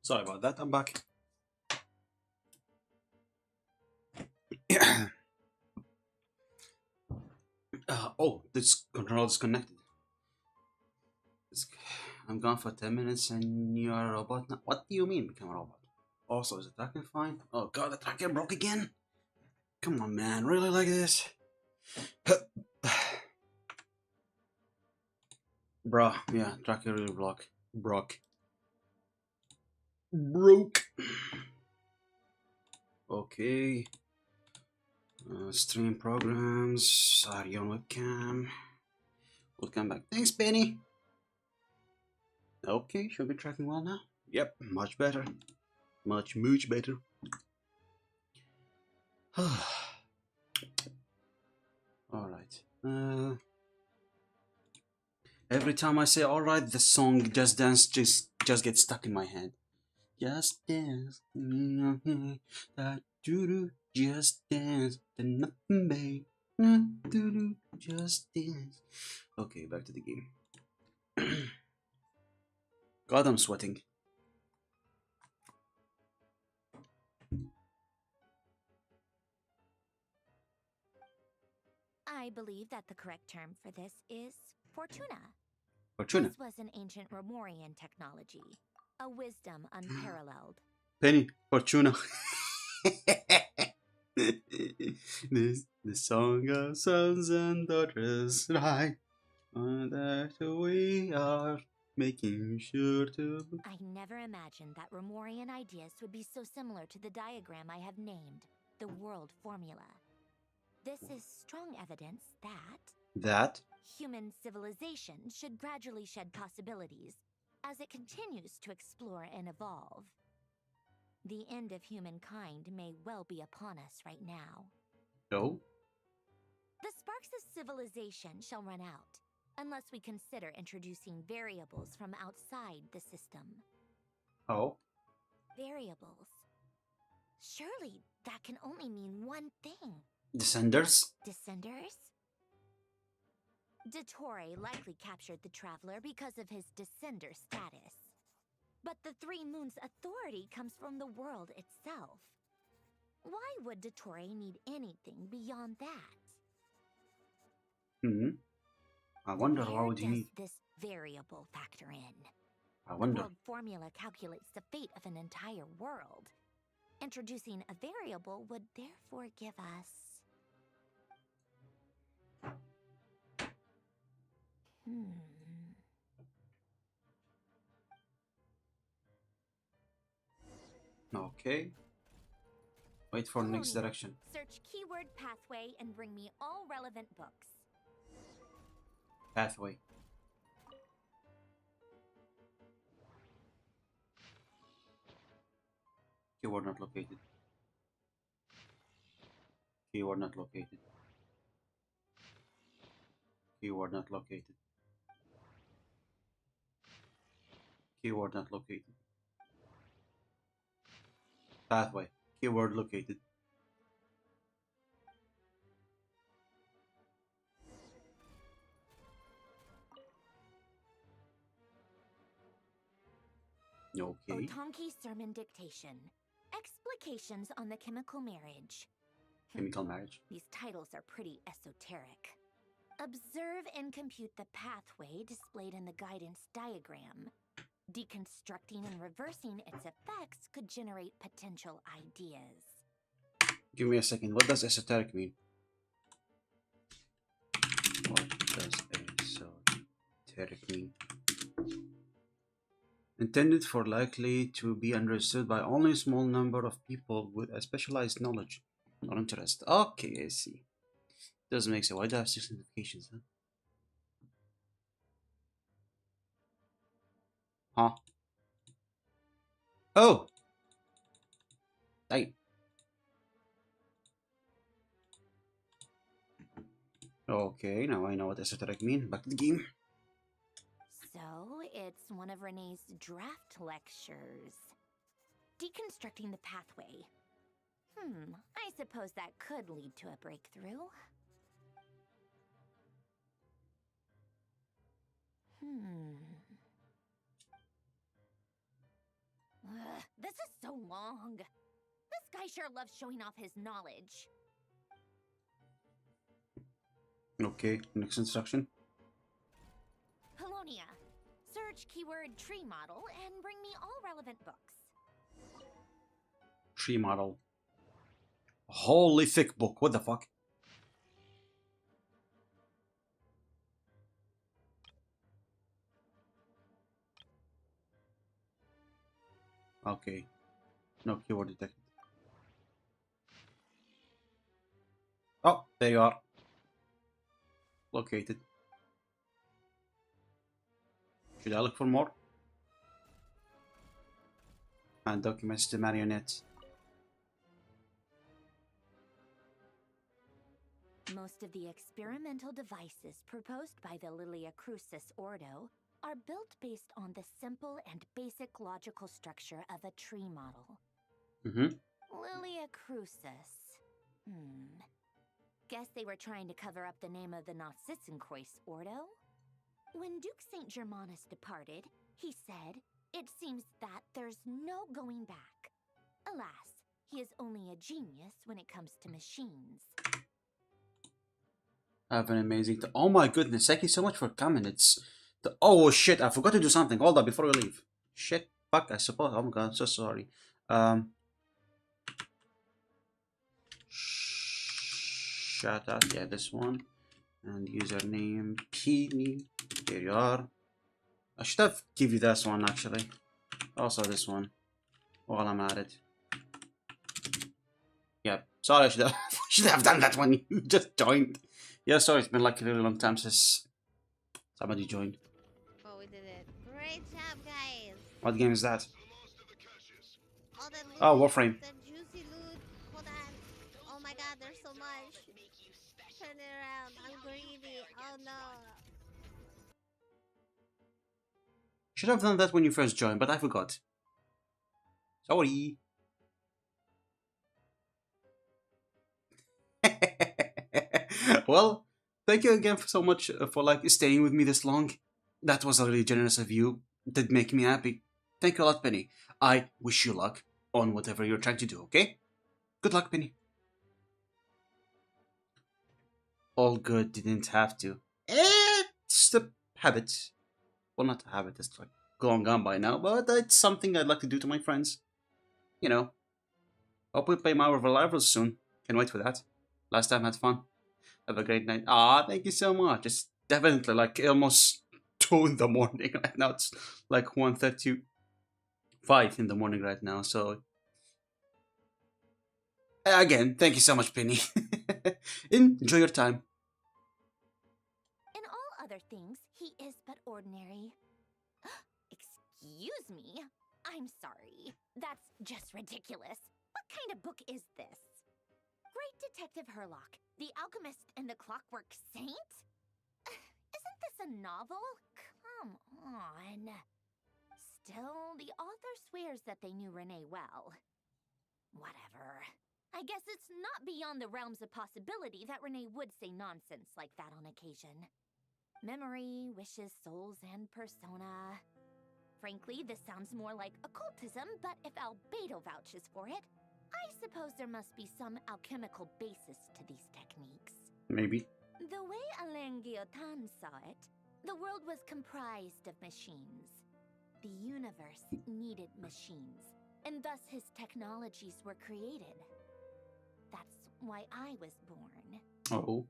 Sorry about that, I'm back. Oh, this control is connected. I'm gone for 10 minutes and you're a robot now. What do you mean become a robot? Also, is the tracker fine? Oh god, the tracker broke again? Come on, man, really like this? Bruh, yeah, tracker really broke. Okay. Stream programs. Are you on webcam? Welcome back. Thanks, Penny. Okay, should be tracking well now. Yep, much better. Much better. Alright. Every time I say alright, the song Just Dance just gets stuck in my head. Just dance. Just dance. Nothing, babe. Just dance. Okay, back to the game. God, I'm sweating. I believe that the correct term for this is Fortuna. Fortuna. This was an ancient Romorian technology, a wisdom unparalleled. Penny, Fortuna. This the song of sons and daughters, right? And that we are making sure to. I never imagined that Romorian ideas would be so similar to the diagram I have named, the world formula. This is strong evidence that human civilization should gradually shed possibilities as it continues to explore and evolve. The end of humankind may well be upon us right now. No. The sparks of civilization shall run out, unless we consider introducing variables from outside the system. Oh. Variables. Surely that can only mean one thing. Descenders? Descenders? Dottore likely captured the traveler because of his descender status. But the Three Moons' authority comes from the world itself. Why would Dottore need anything beyond that? I wonder why would you need this variable factor in? I wonder. The world formula calculates the fate of an entire world. Introducing a variable would therefore give us... Okay. Wait for next direction. Search keyword pathway and bring me all relevant books. Pathway. Keyword not located. Keyword not located. Keyword not located. Keyword not located. Pathway. Keyword located. Okay. Otonki Sermon Dictation. Explications on the chemical marriage. Chemical marriage. These titles are pretty esoteric. Observe and compute the pathway displayed in the guidance diagram. Deconstructing and reversing its effects could generate potential ideas. Give me a second. What does esoteric mean? What does esoteric mean? Intended for likely to be understood by only a small number of people with a specialized knowledge or interest. Okay, I see. Doesn't make sense. Why do I have 6 notifications, huh? Huh? Oh! Hey. Okay, now I know what esoteric mean. Back to the game. So, it's one of Renee's draft lectures. Deconstructing the pathway. I suppose that could lead to a breakthrough. This is so long. This guy sure loves showing off his knowledge. Okay, next instruction. Polonia, search keyword tree model and bring me all relevant books. Tree model. Holy thick book, what the fuck? Okay, no keyword detected. Oh, there you are. Located. Should I look for more? And documents the marionette. Most of the experimental devices proposed by the Lilia Crucis Ordo are built based on the simple and basic logical structure of a tree model. Lilia Crucis. Guess they were trying to cover up the name of the Narcissenkreuz Ordo? When Duke St. Germanus departed, he said, "It seems that there's no going back." Alas, he is only a genius when it comes to machines. Have an amazing time. Oh my goodness, thank you so much for coming. It's the oh shit, I forgot to do something. Hold on before we leave. Shit, fuck, I suppose. Oh my god, I'm so sorry. Shout out, yeah, this one. And username P. Here you are. I should have give you this one actually. Also this one. While I'm at it. Yeah, sorry, I should have done that when you just joined. Yeah, sorry, it's been like a really long time since somebody joined. Oh, we did it. Great job, guys. What game is that? All that loot, Oh, Warframe. the juicy loot. Hold on. Oh my god, there's so much. Turn it around. I'm greedy. Oh no. Should have done that when you first joined, but I forgot. Sorry. Well, thank you again so much for like staying with me this long. That was really generous of you. Did make me happy. Thank you a lot, Penny. I wish you luck on whatever you're trying to do, okay? Good luck, Penny. All good, didn't have to. It's a habit. Well, not a habit, it's like long gone by now, but it's something I'd like to do to my friends. You know. Hope we play Marvel Rivals soon. Can't wait for that. Last time had fun. Have a great night. Ah, thank you so much. It's definitely like almost 2 in the morning right now. It's like 1:35 in the morning right now. So again, thank you so much, Penny. Enjoy your time. In all other things, he is but ordinary. Excuse me? I'm sorry. That's just ridiculous. What kind of book is this? Great Detective Herlock, The Alchemist and the Clockwork Saint? Isn't this a novel? Come on. Still, the author swears that they knew Renee well. Whatever. I guess it's not beyond the realms of possibility that Renee would say nonsense like that on occasion. Memory, wishes, souls, and persona. Frankly, this sounds more like occultism, but if Albedo vouches for it, I suppose there must be some alchemical basis to these techniques. Maybe. The way Alain Guillotin saw it, the world was comprised of machines. The universe needed machines, and thus his technologies were created. That's why I was born. Oh.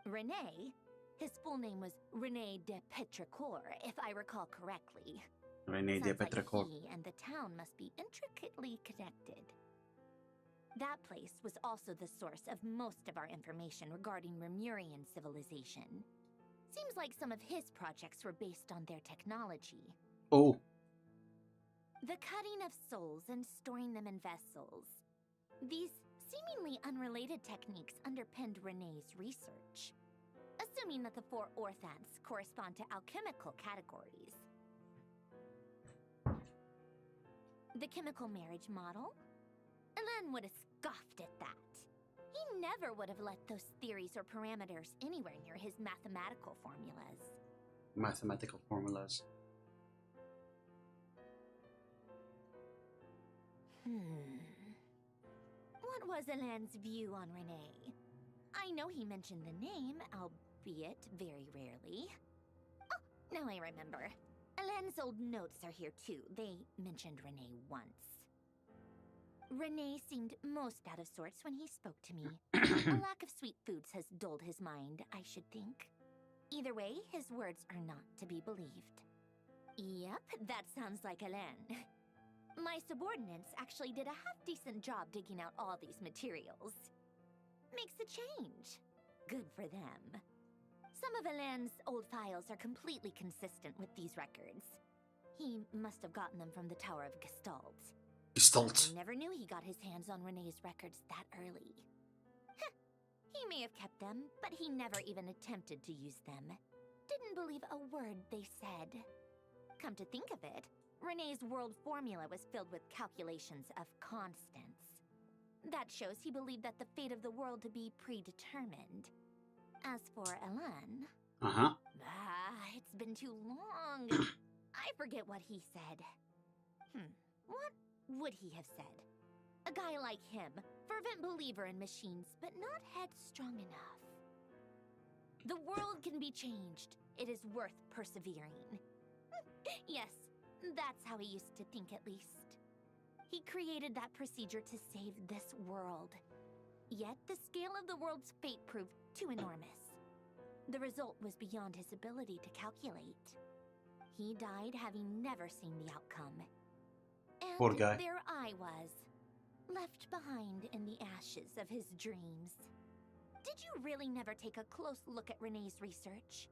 Renee, his full name was Renee de Petrichor, if I recall correctly. Renee de Petrichor. Like he and the town must be intricately connected. That place was also the source of most of our information regarding Remurian civilization. Seems like some of his projects were based on their technology. Oh. The cutting of souls and storing them in vessels. These seemingly unrelated techniques underpinned Renee's research, assuming that the 4 orthants correspond to alchemical categories. The chemical marriage model? Alain would have scoffed at that. He never would have let those theories or parameters anywhere near his mathematical formulas. Mathematical formulas. What was Alain's view on Renee? I know he mentioned the name, albeit very rarely. Oh, now I remember. Alain's old notes are here too. They mentioned Renee once. Renee seemed most out of sorts when he spoke to me. A lack of sweet foods has dulled his mind, I should think. Either way, his words are not to be believed. Yep, that sounds like Alain. My subordinates actually did a half-decent job digging out all these materials. Makes a change. Good for them. Some of Alain's old files are completely consistent with these records. He must have gotten them from the Tower of Gestalt. Gestalt. I never knew he got his hands on Renee's records that early. He may have kept them, but he never even attempted to use them. Didn't believe a word they said. Come to think of it, Renee's world formula was filled with calculations of constants. That shows he believed that the fate of the world to be predetermined. As for Alain... it's been too long. I forget what he said. What would he have said? A guy like him, fervent believer in machines, but not headstrong enough. The world can be changed. It is worth persevering. Yes, that's how he used to think at least. He created that procedure to save this world. Yet the scale of the world's fate proved too enormous. The result was beyond his ability to calculate. He died having never seen the outcome. And poor guy. There I was, left behind in the ashes of his dreams. Did you really never take a close look at Renee's research?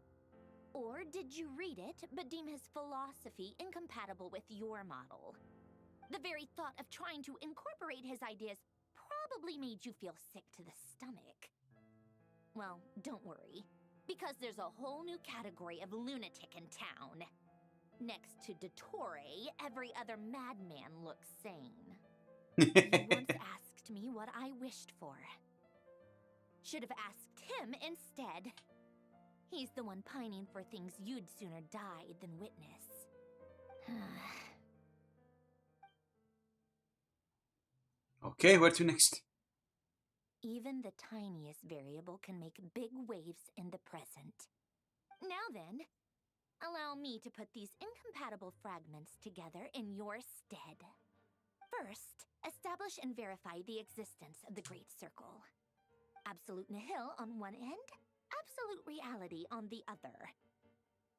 Or did you read it, but deem his philosophy incompatible with your model? The very thought of trying to incorporate his ideas probably made you feel sick to the stomach. Well, don't worry, because there's a whole new category of lunatic in town. Next to Dottore, every other madman looks sane. You once asked me what I wished for. Should have asked him instead. He's the one pining for things you'd sooner die than witness. Okay, where to next? Even the tiniest variable can make big waves in the present. Now then, allow me to put these incompatible fragments together in your stead. First, establish and verify the existence of the Great Circle. Absolute nihil on one end, absolute reality on the other.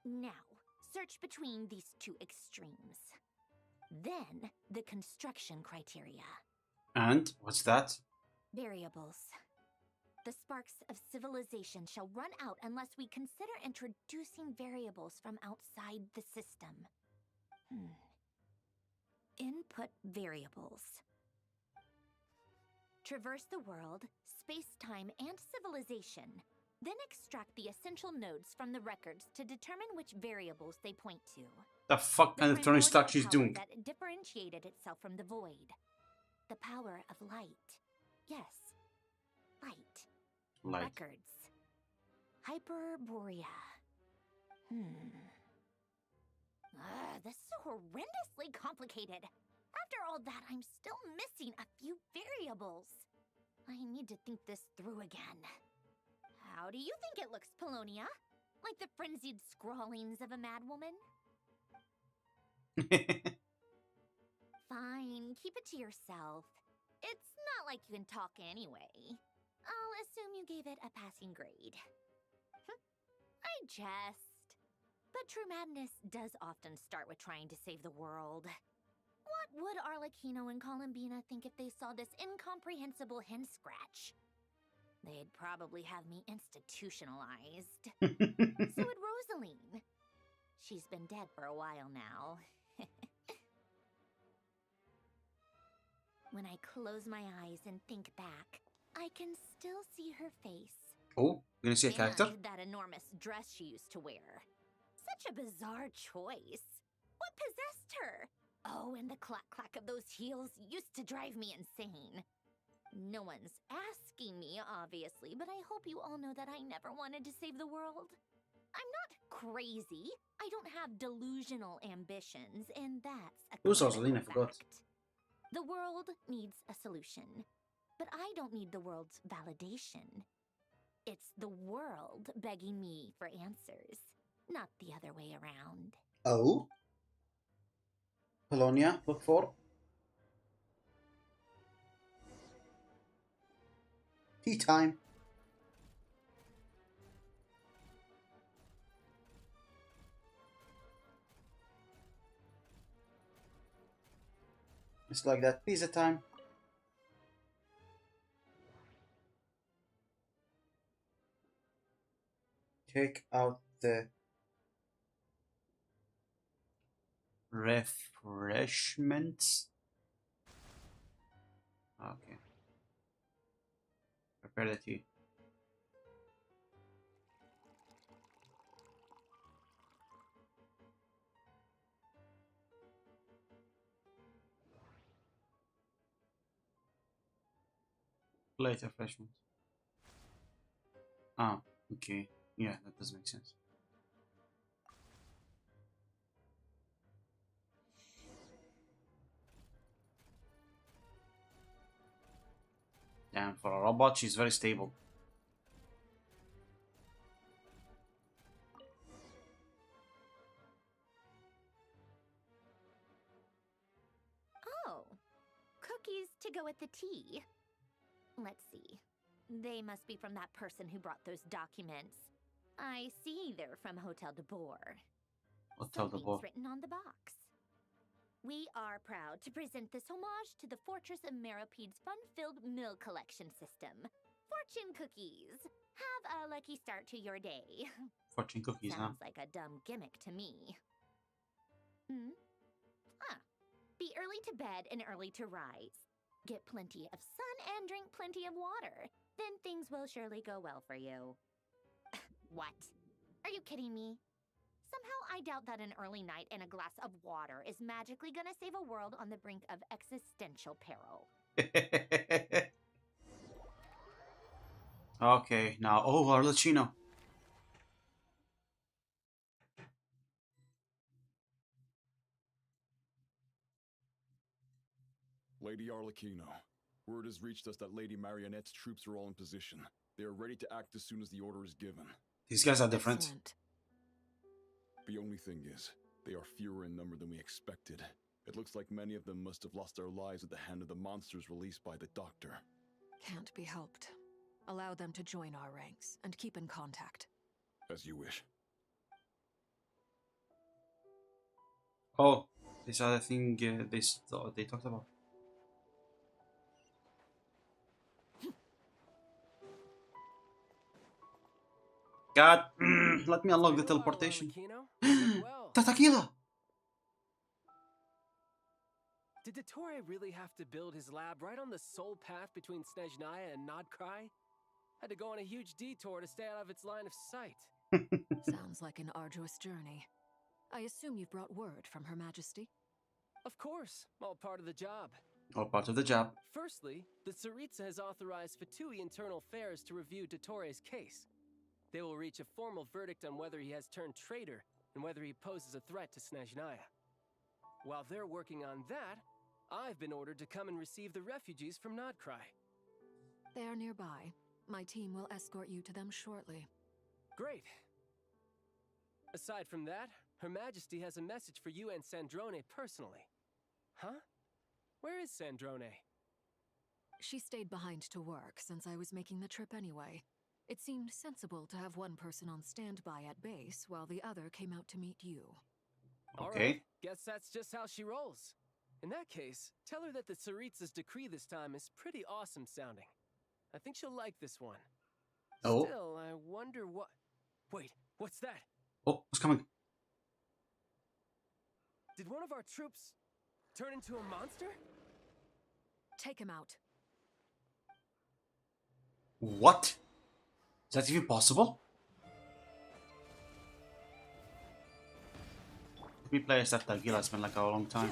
Now, search between these two extremes. Then, the construction criteria. And what's that? Variables. The sparks of civilization shall run out unless we consider introducing variables from outside the system. Input variables. Traverse the world, space-time, and civilization. Then extract the essential nodes from the records to determine which variables they point to. The fuck kind of throwing stuff she's doing? That differentiated itself from the void. The power of light. Yes, light. Records. Hyperborea. This is horrendously complicated. After all that, I'm still missing a few variables. I need to think this through again. How do you think it looks, Polonia? Like the frenzied scrawlings of a madwoman? Fine, keep it to yourself. It's not like you can talk anyway. I'll assume you gave it a passing grade. I jest. But true madness does often start with trying to save the world. What would Arlecchino and Columbina think if they saw this incomprehensible hen scratch? They'd probably have me institutionalized. So would Rosaline. She's been dead for a while now. When I close my eyes and think back, I can still see her face. Oh, you're gonna see a character? And that enormous dress she used to wear. Such a bizarre choice. What possessed her? Oh, and the clack-clack of those heels used to drive me insane. No one's asking me, obviously, but I hope you all know that I never wanted to save the world. I'm not crazy. I don't have delusional ambitions, and that's a Who's Rosaline? I forgot. The world needs a solution, but I don't need the world's validation. It's the world begging me for answers, not the other way around. Oh? Polonia, look for tea time. It's like that pizza time. Take out the refreshments. Okay. Prepare the tea. Plate refreshment. Ah, okay. Yeah, that does make sense. Damn, for a robot, she's very stable. Oh, cookies to go with the tea. Let's see. They must be from that person who brought those documents. I see they're from Hotel de Boer. Hotel de Boer. Something's written on the box. We are proud to present this homage to the Fortress of Meropede's fun-filled mill collection system. Fortune cookies. Have a lucky start to your day. Fortune cookies, Sounds like a dumb gimmick to me. Be early to bed and early to rise. Get plenty of sun and drink plenty of water. Then things will surely go well for you. What? Are you kidding me? Somehow I doubt that an early night and a glass of water is magically gonna save a world on the brink of existential peril. Okay, now, oh, Arlecchino. Lady Arlecchino, word has reached us that Lady Marionette's troops are all in position. They are ready to act as soon as the order is given. These guys are different. Excellent. The only thing is, they are fewer in number than we expected. It looks like many of them must have lost their lives at the hand of the monsters released by the Doctor. Can't be helped. Allow them to join our ranks and keep in contact. As you wish. Oh, these are the thing they talked about. God, let me unlock the teleportation. Tatakila! Did Dottore really have to build his lab right on the sole path between Snezhnaya and Nodcry? Had to go on a huge detour to stay out of its line of sight. Sounds like an arduous journey. I assume you've brought word from Her Majesty? Of course, all part of the job. All part of the job. Firstly, the Tsaritsa has authorized Fatui Internal Affairs to review Dottore's case. They will reach a formal verdict on whether he has turned traitor and whether he poses a threat to Snezhnaya. While they're working on that, I've been ordered to come and receive the refugees from Nodcry. They are nearby. My team will escort you to them shortly. Great. Aside from that, Her Majesty has a message for you and Sandrone personally. Huh? Where is Sandrone? She stayed behind to work since I was making the trip anyway. It seemed sensible to have one person on standby at base while the other came out to meet you. Okay. All right. Guess that's just how she rolls. In that case, tell her that the Tsaritsa's decree this time is pretty awesome sounding. I think she'll like this one. Oh. Still, I wonder what... Wait, what's that? Oh, what's coming? Did one of our troops turn into a monster? Take him out. What? Is that even possible? We play as that Tagila, it's been like a long time.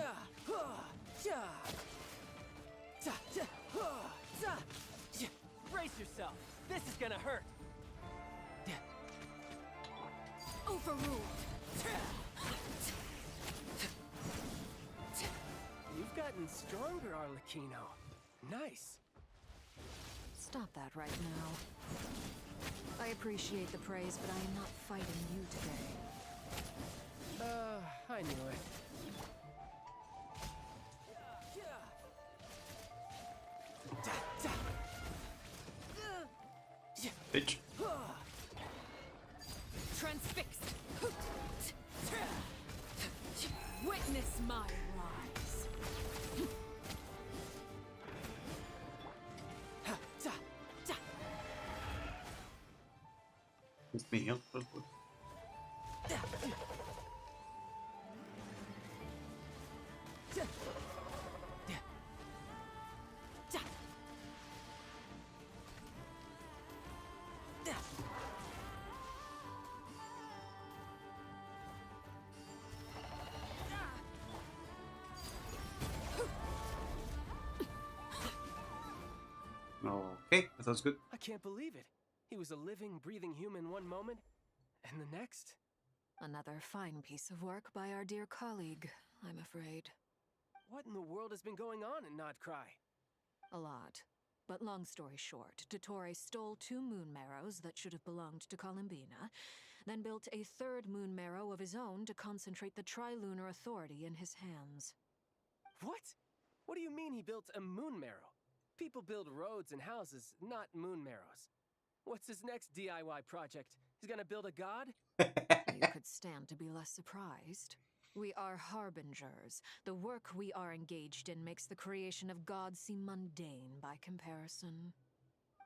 Brace yourself. This is gonna hurt. Overruled. You've got gotten stronger, Arlecchino. Nice. Stop that right now. I appreciate the praise, but I am not fighting you today. I knew it. Bitch. Transfixed. Witness my rise. It's me here. Okay, that sounds good. I can't believe it. He was a living, breathing human one moment, and the next? Another fine piece of work by our dear colleague, I'm afraid. What in the world has been going on in Nodcry? A lot. But long story short, Dottore stole 2 moon marrows that should have belonged to Columbina, then built a 3rd moon marrow of his own to concentrate the Trilunar Authority in his hands. What? What do you mean he built a moon marrow? People build roads and houses, not moon marrows. What's his next DIY project? He's gonna build a god? You could stand to be less surprised. We are harbingers. The work we are engaged in makes the creation of gods seem mundane by comparison.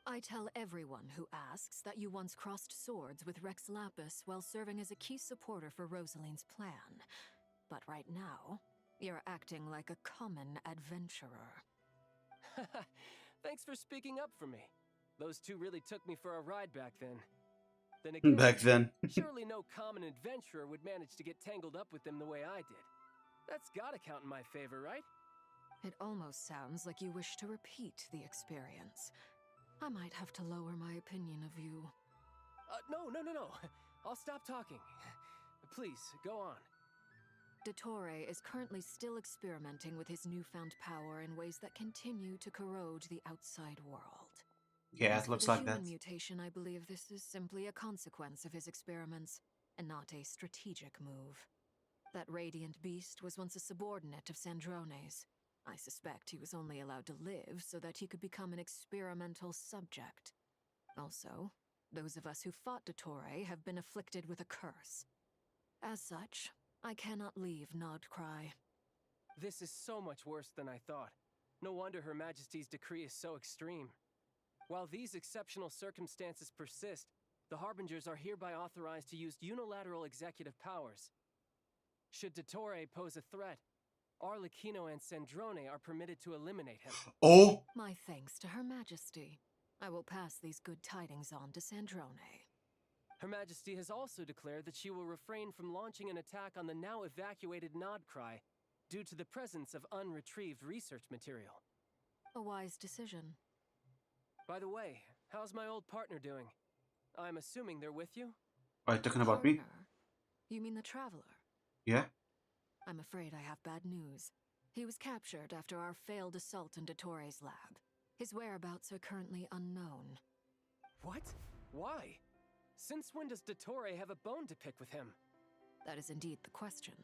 I tell everyone who asks that you once crossed swords with Rex Lapis while serving as a key supporter for Rosaline's plan. But right now, you're acting like a common adventurer. Thanks for speaking up for me. Those 2 really took me for a ride back then. Then again, Back then. surely no common adventurer would manage to get tangled up with them the way I did. That's gotta count in my favor, right? It almost sounds like you wish to repeat the experience. I might have to lower my opinion of you. No. I'll stop talking. Please, go on. Dottore is currently still experimenting with his newfound power in ways that continue to corrode the outside world. Yeah, As it for looks the like human that. mutation, I believe this is simply a consequence of his experiments, and not a strategic move. That radiant beast was once a subordinate of Sandrone's. I suspect he was only allowed to live so that he could become an experimental subject. Also, those of us who fought Dottore have been afflicted with a curse. As such, I cannot leave Nodcry. This is so much worse than I thought. No wonder Her Majesty's decree is so extreme. While these exceptional circumstances persist, the Harbingers are hereby authorized to use unilateral executive powers. Should Dottore pose a threat, Arlecchino and Sandrone are permitted to eliminate him. Oh! My thanks to Her Majesty. I will pass these good tidings on to Sandrone. Her Majesty has also declared that she will refrain from launching an attack on the now evacuated Nodcry due to the presence of unretrieved research material. A wise decision. By the way, how's my old partner doing? I'm assuming they're with you? Are you talking about me? Partner? You mean the Traveler? Yeah? I'm afraid I have bad news. He was captured after our failed assault in Dottore's lab. His whereabouts are currently unknown. What? Why? Since when does Dottore have a bone to pick with him? That is indeed the question.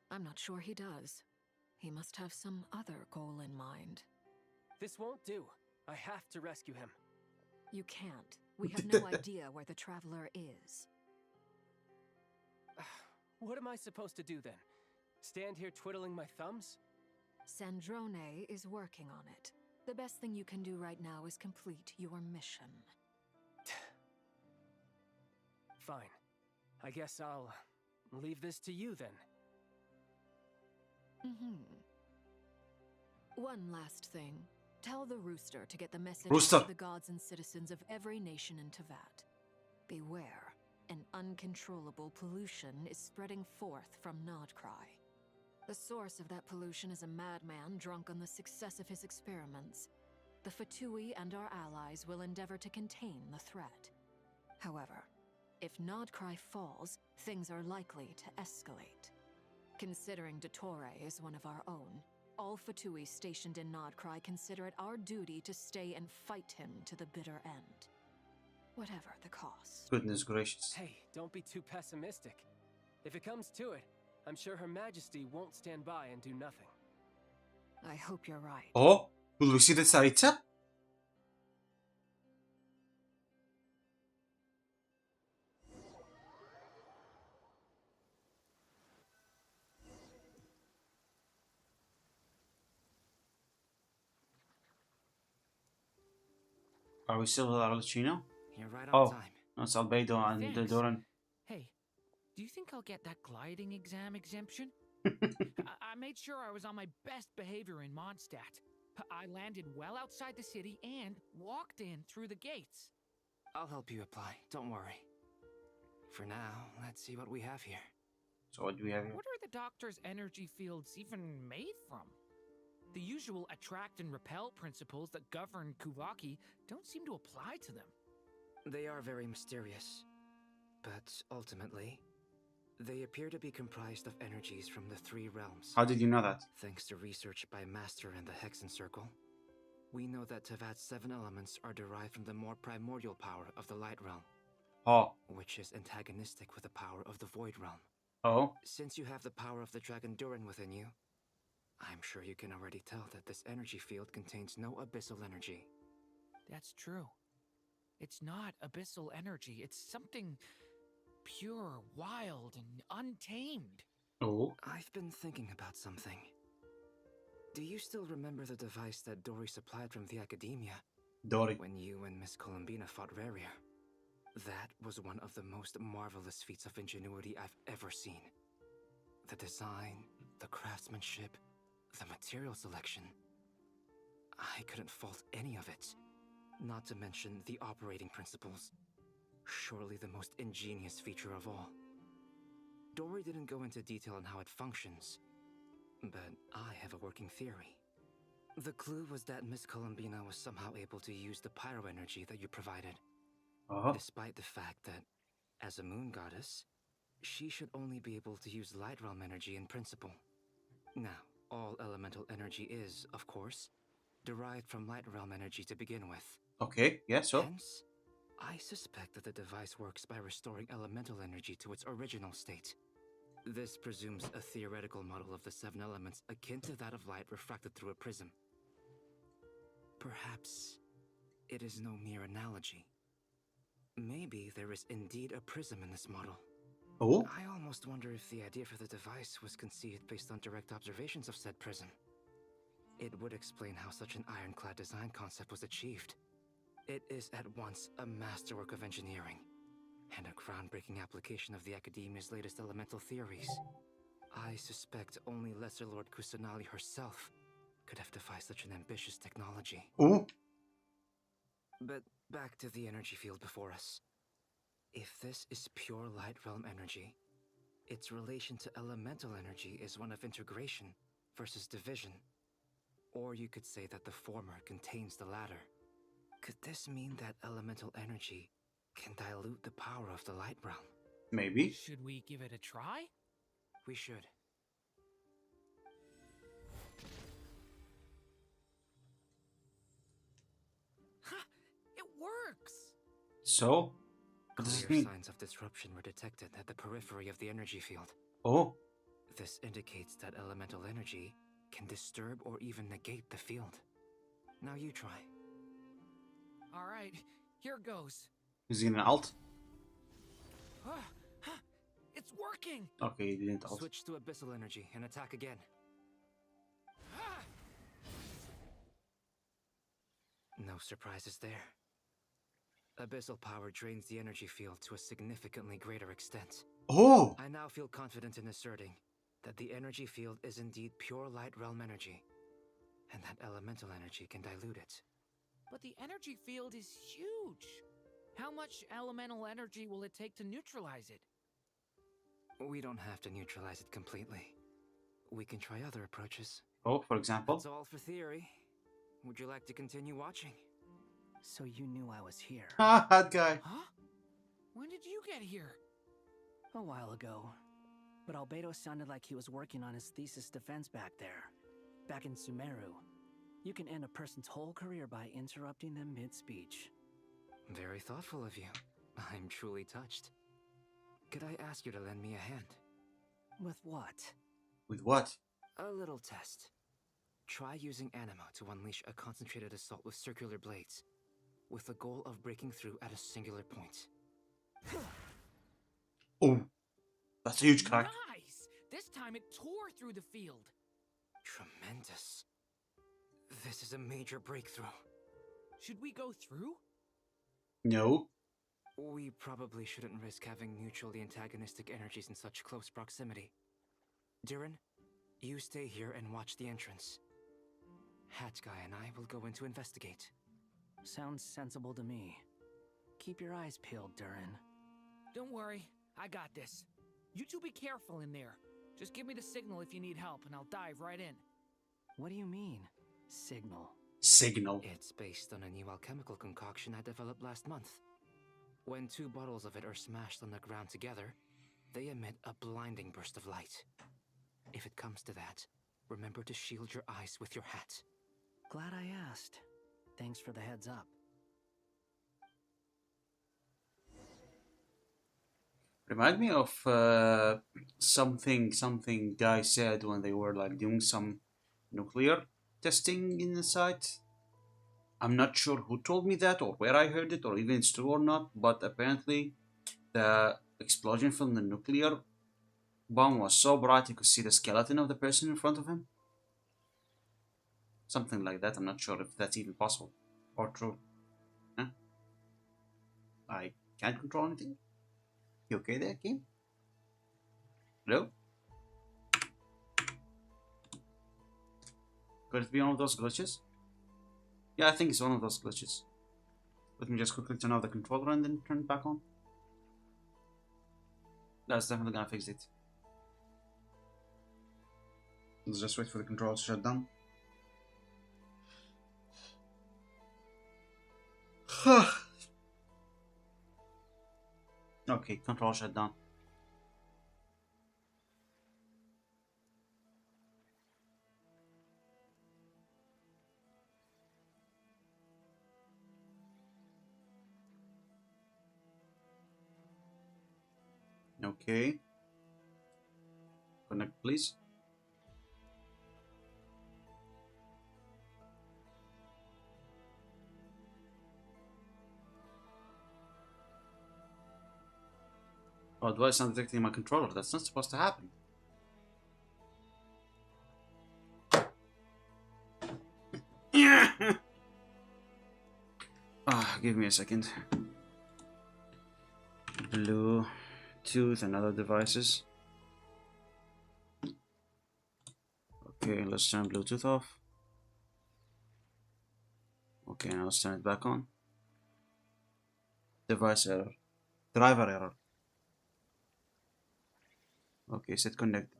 I'm not sure he does. He must have some other goal in mind. This won't do. I have to rescue him. You can't. We have no idea where the Traveler is. What am I supposed to do then? Stand here twiddling my thumbs? Sandrone is working on it. The best thing you can do right now is complete your mission. Fine. I guess I'll leave this to you then. One last thing. Tell the Rooster to get the message Rooster. out to the gods and citizens of every nation in Tevat. Beware. An uncontrollable pollution is spreading forth from Nodcry. The source of that pollution is a madman drunk on the success of his experiments. The Fatui and our allies will endeavor to contain the threat. However, if Nodcry falls, things are likely to escalate. Considering Dottore is one of our own, all Fatui stationed in Nodcry consider it our duty to stay and fight him to the bitter end. Whatever the cost. Goodness gracious. Hey, don't be too pessimistic. If it comes to it, I'm sure Her Majesty won't stand by and do nothing. I hope you're right. Oh, will we see the Tsaritsa? Are we still with Arlecchino? You're right Oh, on time. that's Albedo and Thanks. Doran. Hey, do you think I'll get that gliding exam exemption? I made sure I was on my best behavior in Mondstadt. I landed well outside the city and walked in through the gates. I'll help you apply, don't worry. For now, let's see what we have here. So what do we have here? What are the doctor's energy fields even made from? The usual attract and repel principles that govern Kuvaki don't seem to apply to them. They are very mysterious, but ultimately, they appear to be comprised of energies from the 3 realms. How did you know that? Thanks to research by Master in the Hexen Circle, we know that Tevat's 7 elements are derived from the more primordial power of the Light Realm. Oh. Which is antagonistic with the power of the Void Realm. Oh? Since you have the power of the Dragon Durin within you, I'm sure you can already tell that this energy field contains no abyssal energy. That's true. It's not abyssal energy. It's something pure, wild, and untamed. Oh? I've been thinking about something. Do you still remember the device that Dory supplied from the Academia? Dory. When you and Miss Columbina fought Rarier. That was one of the most marvelous feats of ingenuity I've ever seen. The design, the craftsmanship, the material selection. I couldn't fault any of it. Not to mention the operating principles. Surely the most ingenious feature of all. Dory didn't go into detail on how it functions, but I have a working theory. The clue was that Miss Columbina was somehow able to use the pyro energy that you provided. Despite the fact that, as a moon goddess, she should only be able to use Light Realm energy in principle. Now, all elemental energy is, of course, derived from Light Realm energy to begin with. Okay, yeah, so? Hence, I suspect that the device works by restoring elemental energy to its original state. This presumes a theoretical model of the 7 elements akin to that of light refracted through a prism. Perhaps it is no mere analogy. Maybe there is indeed a prism in this model. Oh? I almost wonder if the idea for the device was conceived based on direct observations of said prism. It would explain how such an ironclad design concept was achieved. It is at once a masterwork of engineering and a groundbreaking application of the Academia's latest elemental theories. I suspect only Lesser Lord Kusanali herself could have devised such an ambitious technology. Oh? But back to the energy field before us. If this is pure Light Realm energy, its relation to elemental energy is one of integration versus division. Or you could say that the former contains the latter. Could this mean that elemental energy can dilute the power of the Light Realm? Maybe. Should we give it a try? We should. It works! So? What does it Clear mean? signs of disruption were detected at the periphery of the energy field. Oh? This indicates that elemental energy can disturb or even negate the field. Now you try. Alright, here goes. Is he in an alt? It's working! Okay, he didn't alt. Switch to abyssal energy and attack again. No surprises there. Abyssal power drains the energy field to a significantly greater extent. Oh! I now feel confident in asserting that the energy field is indeed pure Light Realm energy, and that elemental energy can dilute it. But the energy field is huge. How much elemental energy will it take to neutralize it? We don't have to neutralize it completely. We can try other approaches. Oh, for example? That's all for theory. Would you like to continue watching? So you knew I was here. Ah, that guy. Huh? When did you get here? A while ago. But Albedo sounded like he was working on his thesis defense back there. back in Sumeru. You can end a person's whole career by interrupting them mid-speech. Very thoughtful of you. I'm truly touched. Could I ask you to lend me a hand? With what? With what? A little test. Try using Anima to unleash a concentrated assault with circular blades, with the goal of breaking through at a singular point. Oh, that's a huge crack. Nice! This time it tore through the field. Tremendous. This is a major breakthrough. Should we go through? No. We probably shouldn't risk having mutually antagonistic energies in such close proximity. Durin, you stay here and watch the entrance. Hat Guy and I will go in to investigate. Sounds sensible to me. Keep your eyes peeled, Durin. Don't worry, I got this. You two be careful in there. Just give me the signal if you need help, and I'll dive right in. What do you mean, signal? Signal. It's based on a new alchemical concoction I developed last month. When 2 bottles of it are smashed on the ground together, they emit a blinding burst of light. If it comes to that, remember to shield your eyes with your hat. Glad I asked. Thanks for the heads up. Remind me of something guy said when they were like doing some nuclear testing in the site. I'm not sure who told me that or where I heard it or even it's true or not, but apparently the explosion from the nuclear bomb was so bright you could see the skeleton of the person in front of him. Something like that. I'm not sure if that's even possible or true. Huh? I can't control anything. You okay there, game? Hello? Could it be one of those glitches? Yeah, I think it's one of those glitches. Let me just quickly turn off the controller and then turn it back on. That's definitely gonna fix it. Let's just wait for the controller to shut down. Okay, control shut down. Okay. Connect, please. Oh, why is not detecting my controller? That's not supposed to happen. Give me a second. Bluetooth and other devices. Okay, let's turn Bluetooth off. Okay, now let's turn it back on. Device error. Driver error. Okay, set connect.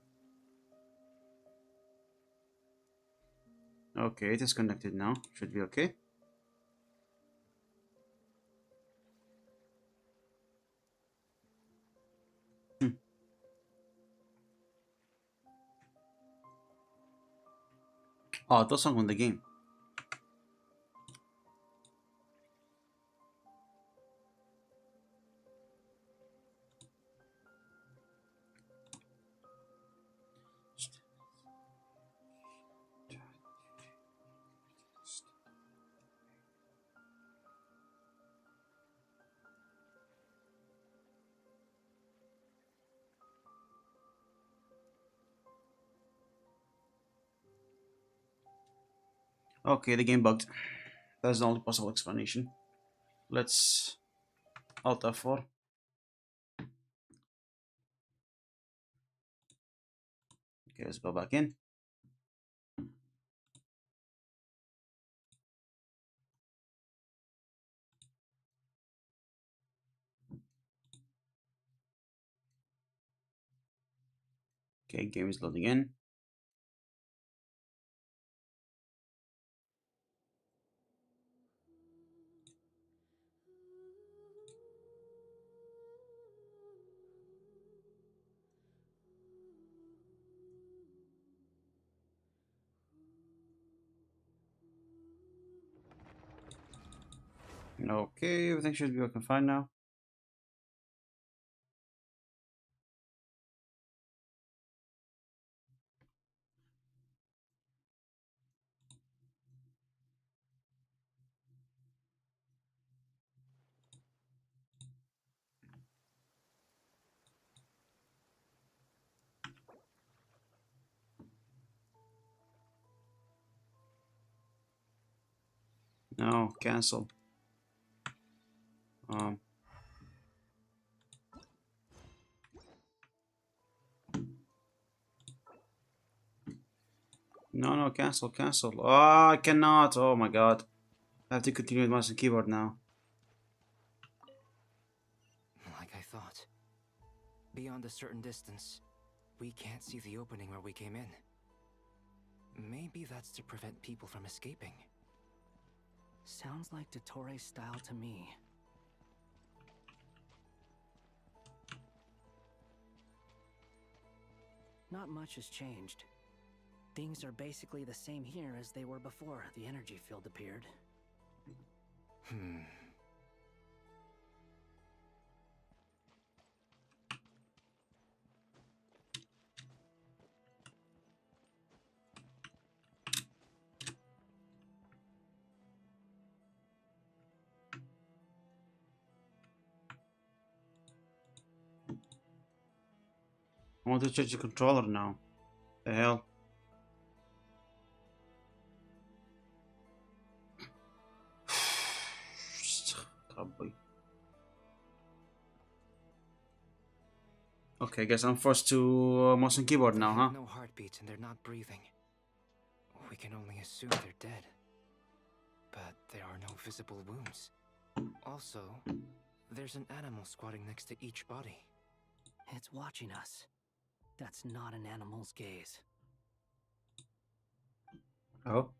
Okay, it is connected now. Should be okay. Oh, those song on the game. Okay, the game bugged. That's the only possible explanation. Let's Alt F4. Okay, let's go back in. Okay, game is loading in. Okay, everything should be working fine now. No, cancel. No, cancel, cancel. Oh, I cannot. Oh my god. I have to continue with mouse and keyboard now. Like I thought. Beyond a certain distance, we can't see the opening where we came in. Maybe that's to prevent people from escaping. Sounds like Dottore style to me. Not much has changed. Things are basically the same here as they were before the energy field appeared. I want to change the controller now. The hell? Okay, guess I'm forced to mouse and keyboard now, They huh? have no heartbeats and they're not breathing. We can only assume they're dead. But there are no visible wounds. Also, there's an animal squatting next to each body. It's watching us. That's not an animal's gaze. Oh?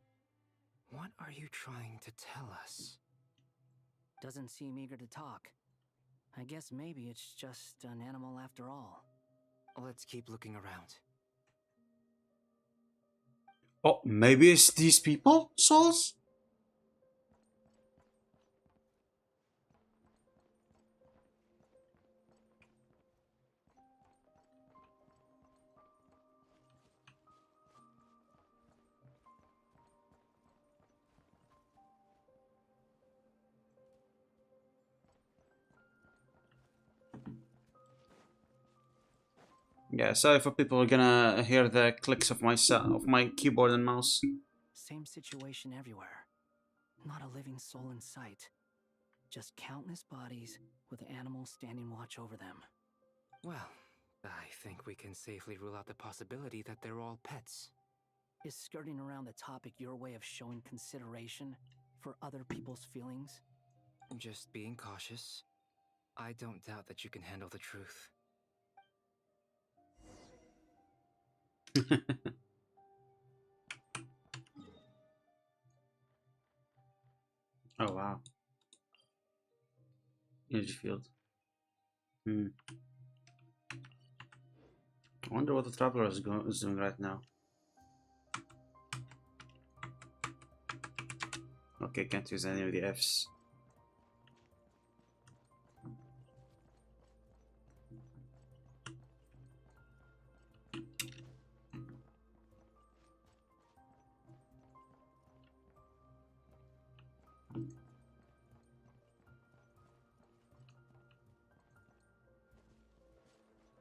What are you trying to tell us? Doesn't seem eager to talk. I guess maybe it's just an animal after all. Let's keep looking around. Oh, maybe it's these people? Souls? Yeah, sorry for people who are gonna hear the clicks of my keyboard and mouse. Same situation everywhere. Not a living soul in sight. Just countless bodies with animals standing watch over them. Well, I think we can safely rule out the possibility that they're all pets. Is skirting around the topic your way of showing consideration for other people's feelings? Just being cautious. I don't doubt that you can handle the truth. Oh wow. Energy field. I wonder what the traveler is doing right now. Okay, can't use any of the Fs.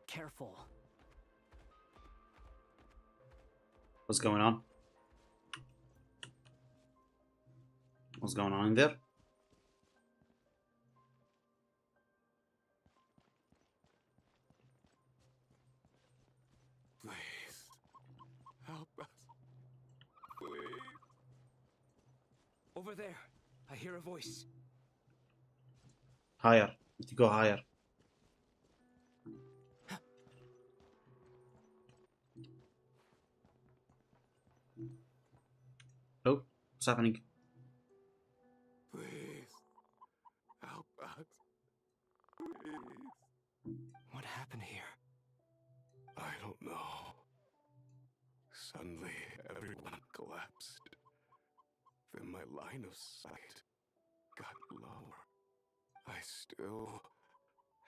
Careful. What's going on? What's going on in there? Please. Help us. Please. Over there. I hear a voice. Higher. Need to go higher. Oh, what's happening? Please. Help us. Please. What happened here? I don't know. Suddenly, everyone collapsed. Then my line of sight got lower, I still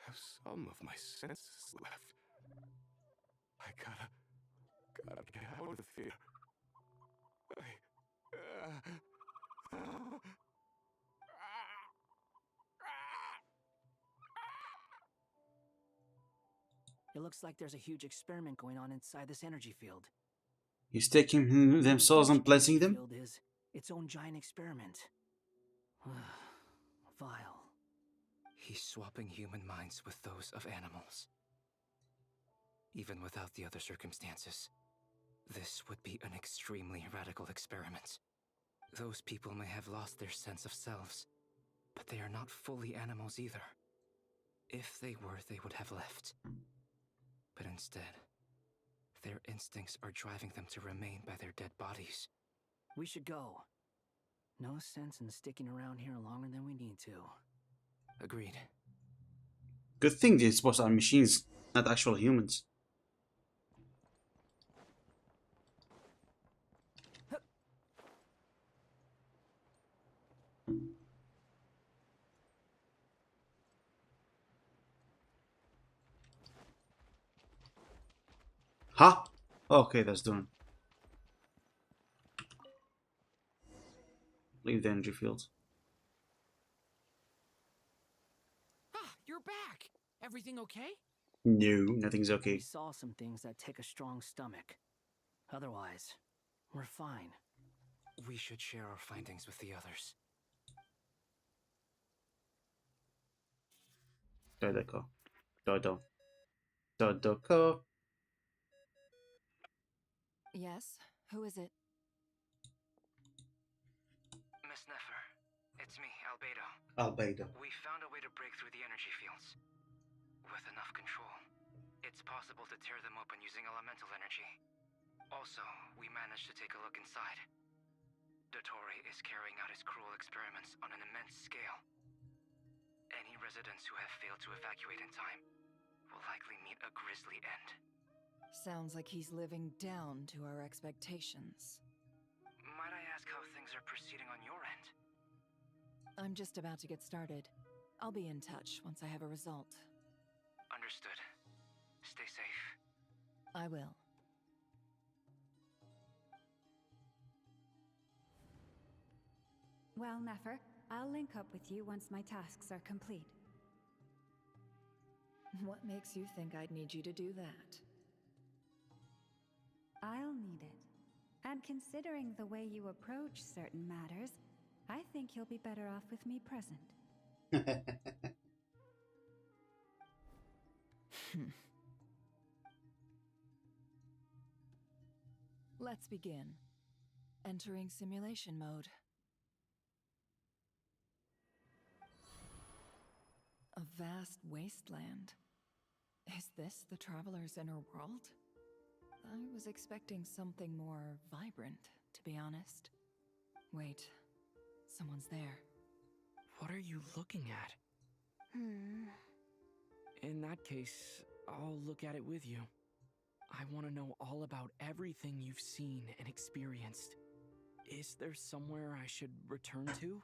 have some of my senses left. I gotta get out of here. It looks like there's a huge experiment going on inside this energy field. He's taking themselves and placing them? Field is its own giant experiment. Vile. He's swapping human minds with those of animals. Even without the other circumstances, this would be an extremely radical experiment. Those people may have lost their sense of selves, but they are not fully animals either. If they were, they would have left. But instead, their instincts are driving them to remain by their dead bodies. We should go. No sense in sticking around here longer than we need to. Agreed. Good thing these bots are machines, not actual humans. Huh? Okay, that's done. Leave the energy field. Ah, you're back! Everything okay? No, nothing's okay. We saw some things that take a strong stomach. Otherwise, we're fine. We should share our findings with the others. Dodoko. Dodo. Dodoko. Yes? Who is it? Miss Nefer, it's me, Albedo. Albedo. We found a way to break through the energy fields. With enough control, it's possible to tear them open using elemental energy. Also, we managed to take a look inside. Dottore is carrying out his cruel experiments on an immense scale. Any residents who have failed to evacuate in time will likely meet a grisly end. Sounds like he's living down to our expectations. Might I ask how things are proceeding on your end? I'm just about to get started. I'll be in touch once I have a result. Understood. Stay safe. I will. Well, Nefer, I'll link up with you once my tasks are complete. What makes you think I'd need you to do that? I'll need it. And considering the way you approach certain matters, I think you'll be better off with me present. Let's begin. Entering simulation mode. A vast wasteland. Is this the traveler's inner world? I was expecting something more vibrant, to be honest. Wait, someone's there. What are you looking at? In that case, I'll look at it with you. I want to know all about everything you've seen and experienced. Is there somewhere I should return to?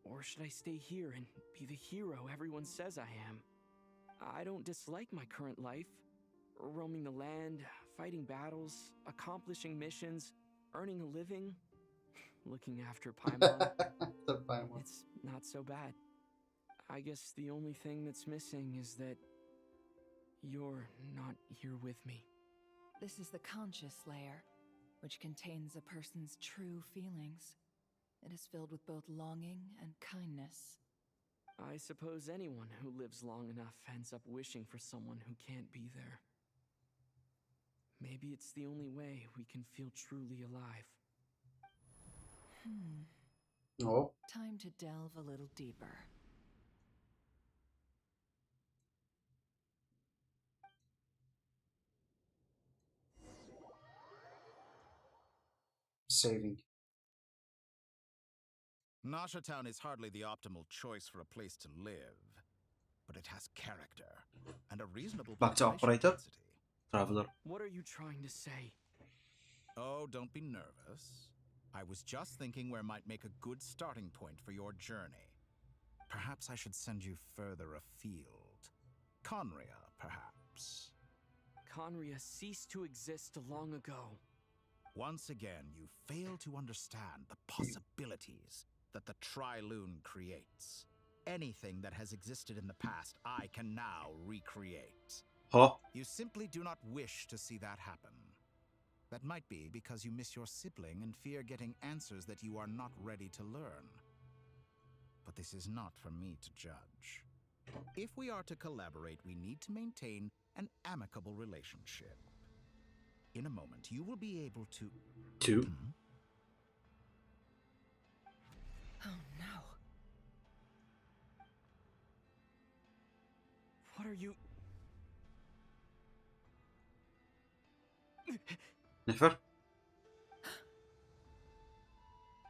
Or should I stay here and be the hero everyone says I am? I don't dislike my current life. Roaming the land, fighting battles, accomplishing missions, earning a living, looking after Paimon. It's not so bad. I guess the only thing that's missing is that you're not here with me. This is the conscious layer, which contains a person's true feelings. It is filled with both longing and kindness. I suppose anyone who lives long enough ends up wishing for someone who can't be there. Maybe it's the only way we can feel truly alive. Oh. Time to delve a little deeper. Saving. Nasha Town is hardly the optimal choice for a place to live, but it has character and a reasonable Back to population operator. density. Traveler. What are you trying to say? Oh, don't be nervous. I was just thinking where might make a good starting point for your journey. Perhaps I should send you further afield. Conria, perhaps. Conria ceased to exist long ago. Once again, you fail to understand the possibilities that the Tri-Lune creates. Anything that has existed in the past, I can now recreate. Huh? You simply do not wish to see that happen. That might be because you miss your sibling and fear getting answers that you are not ready to learn. But this is not for me to judge. If we are to collaborate, we need to maintain an amicable relationship. In a moment, you will be able to... Oh no. What are you... Never?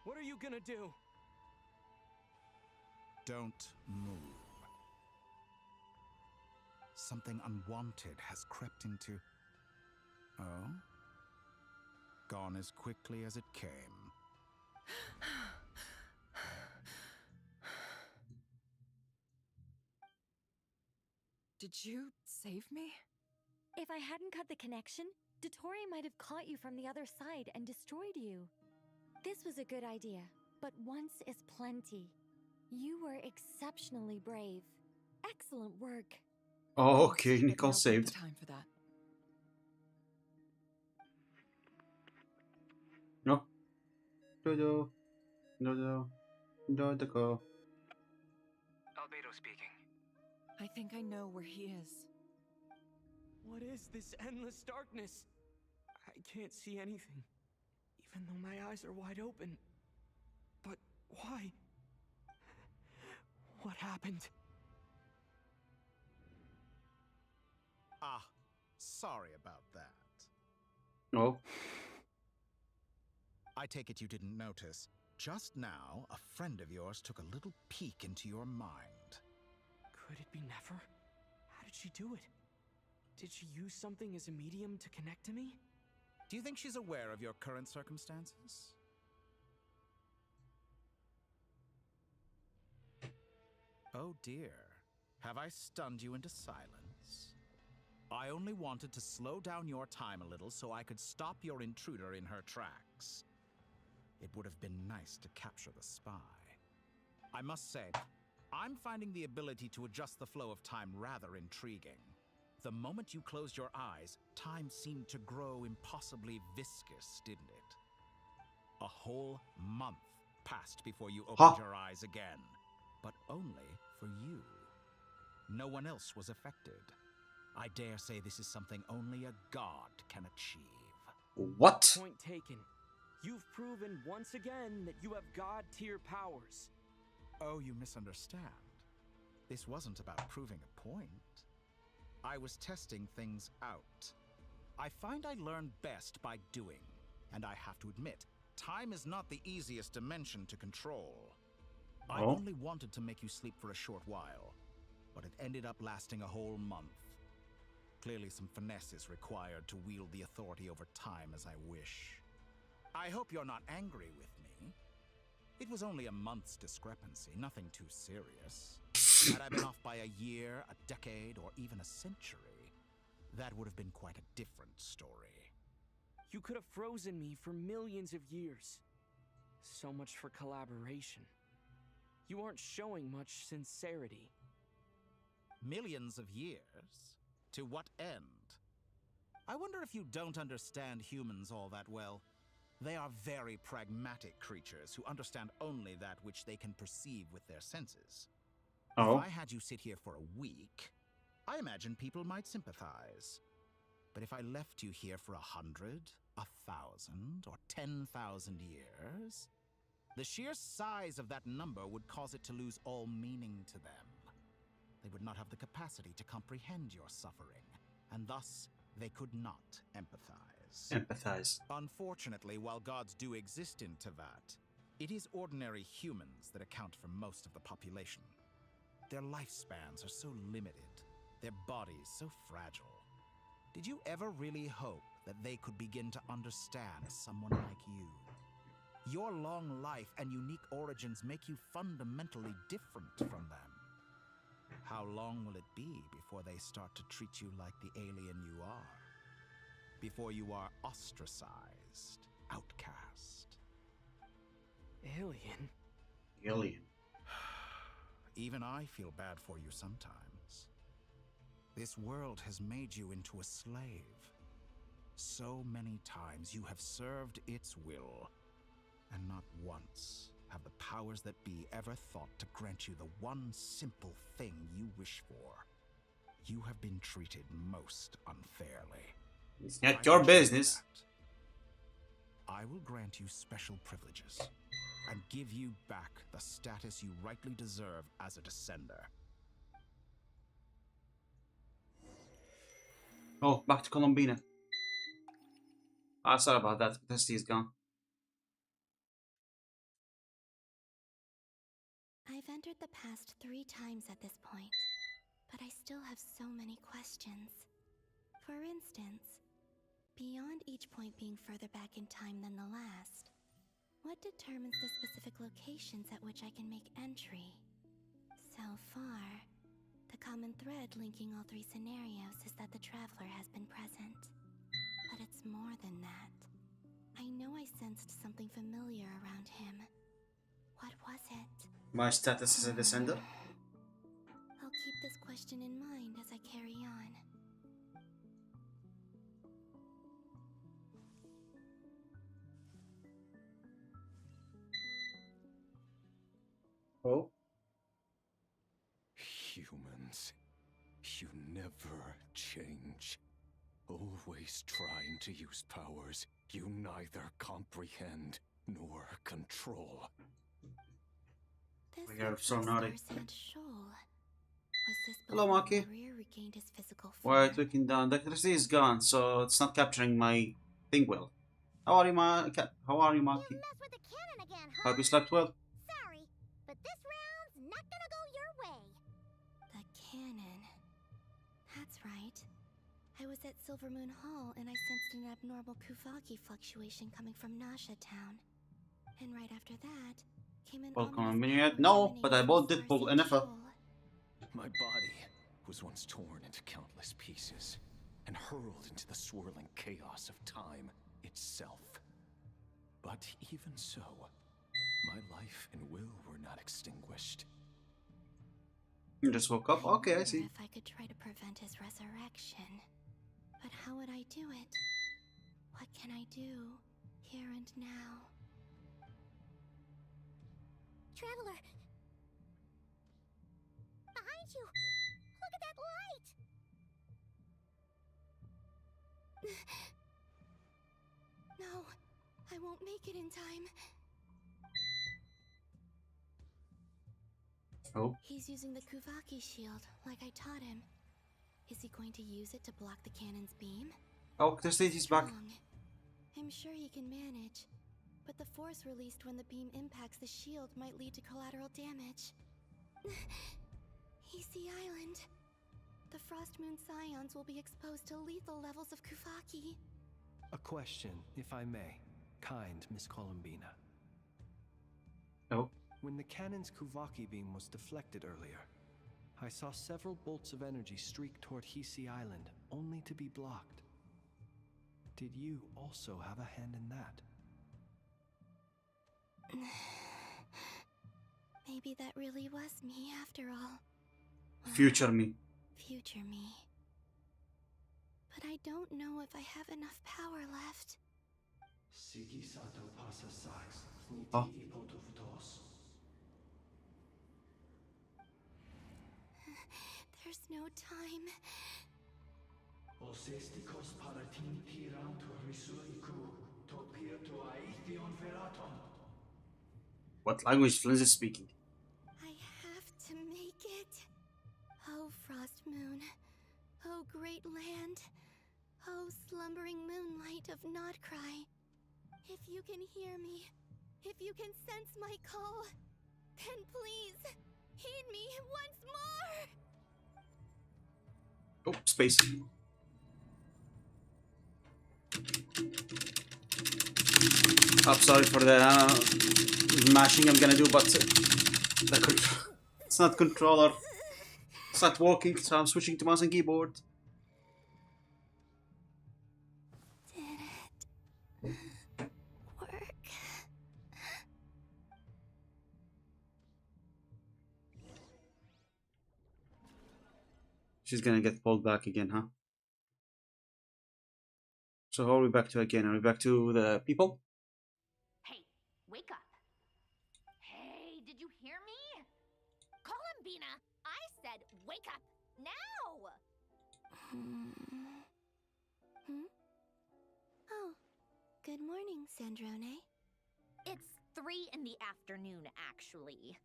What are you gonna do? Don't move. Something unwanted has crept into... Oh? Gone as quickly as it came. Did you save me? If I hadn't cut the connection, Dottore might have caught you from the other side and destroyed you. This was a good idea, but once is plenty. You were exceptionally brave. Excellent work. Oh, okay, Nicole saved. Time for that. No. Dodo. Dodo. Dodo. Albedo speaking. I think I know where he is. What is this endless darkness? I can't see anything, even though my eyes are wide open. But why? What happened? Ah, sorry about that. Oh. I take it you didn't notice. Just now, a friend of yours took a little peek into your mind. Could it be Nefer? How did she do it? Did she use something as a medium to connect to me? Do you think she's aware of your current circumstances? Oh dear. Have I stunned you into silence? I only wanted to slow down your time a little so I could stop your intruder in her tracks. It would have been nice to capture the spy. I must say, I'm finding the ability to adjust the flow of time rather intriguing. The moment you closed your eyes, time seemed to grow impossibly viscous, didn't it? A whole month passed before you opened your eyes again, but only for you. No one else was affected. I dare say this is something only a god can achieve. What? Point taken. You've proven once again that you have god-tier powers. Oh, you misunderstand. This wasn't about proving a point. I was testing things out. I find I learn best by doing, and I have to admit, time is not the easiest dimension to control. I only wanted to make you sleep for a short while, but it ended up lasting a whole month. Clearly some finesse is required to wield the authority over time as I wish. I hope you're not angry with me. It was only a month's discrepancy, nothing too serious. Had I been off by a year, a decade, or even a century, that would have been quite a different story. You could have frozen me for millions of years. So much for collaboration. You aren't showing much sincerity. Millions of years? To what end? I wonder if you don't understand humans all that well. They are very pragmatic creatures who understand only that which they can perceive with their senses. If I had you sit here for a week, I imagine people might sympathize. But if I left you here for 100, 1,000, or 10,000 years, the sheer size of that number would cause it to lose all meaning to them. They would not have the capacity to comprehend your suffering, and thus they could not empathize. Unfortunately, while gods do exist in Teyvat, it is ordinary humans that account for most of the population. Their lifespans are so limited, their bodies so fragile. Did you ever really hope that they could begin to understand someone like you? Your long life and unique origins make you fundamentally different from them. How long will it be before they start to treat you like the alien you are? Before you are ostracized, outcast? Alien? Alien. Even I feel bad for you sometimes. This world has made you into a slave. So many times you have served its will, and not once have the powers that be ever thought to grant you the one simple thing you wish for. You have been treated most unfairly. It's not your business. I will grant you special privileges and give you back the status you rightly deserve as a descender. Oh, back to Colombina. Sorry about that. Testy is gone. I've entered the past 3 times at this point, but I still have so many questions. For instance, beyond each point being further back in time than the last, what determines the specific locations at which I can make entry? So far, the common thread linking all 3 scenarios is that the traveler has been present. But it's more than that. I know I sensed something familiar around him. What was it? My status as a descender? I'll keep this question in mind as I carry on. Oh? Humans, you never change. Always trying to use powers you neither comprehend nor control. We are so naughty. Hello, Hello, Maki. regained his physical We're form. tweaking down. The electricity is gone, so it's not capturing my thing well. How are you, How are you, Maki? Mess with the cannon again, huh? Hope you slept well. Sorry, but this round's not gonna go your way. The cannon. That's right. I was at Silver Moon Hall and I sensed an abnormal Kuvaki fluctuation coming from Nasha Town. And right after that, came an Welcome, yet? No, but I bought Deadpool NFL. My body was once torn into countless pieces and hurled into the swirling chaos of time itself. But even so, my life and will were not extinguished. You just woke up? Okay, I see. If I could try to prevent his resurrection. But how would I do it? What can I do here and now? Traveler! Behind you! Look at that light! No, I won't make it in time. Oh. He's using the Kuvaki shield, like I taught him. Is he going to use it to block the cannon's beam? Oh, the stage is back. Strong. I'm sure he can manage, but the force released when the beam impacts the shield might lead to collateral damage. Easy Island. The Frost Moon Scions will be exposed to lethal levels of Kuvaki. A question, if I may. Kind Miss Colombina. Oh. When the cannon's Kuvaki beam was deflected earlier, I saw several bolts of energy streak toward Hisi Island, only to be blocked. Did you also have a hand in that? Maybe that really was me after all. Future me. Future me. But I don't know if I have enough power left. Oh. There's no time. What language Flynn is speaking? I have to make it. Oh, Frost Moon. Oh, great land. Oh, slumbering moonlight of Notcry. If you can hear me, if you can sense my call, then please, heed me once more! Oh, space. I'm sorry for the mashing I'm gonna do, but it's not controller. It's not working, so I'm switching to mouse and keyboard. She's gonna get pulled back again, huh? So how are we back to again? Are we back to the people? Hey, wake up. Hey, did you hear me? Columbina, I said wake up now! Oh, good morning, Sandrone. It's 3 in the afternoon, actually.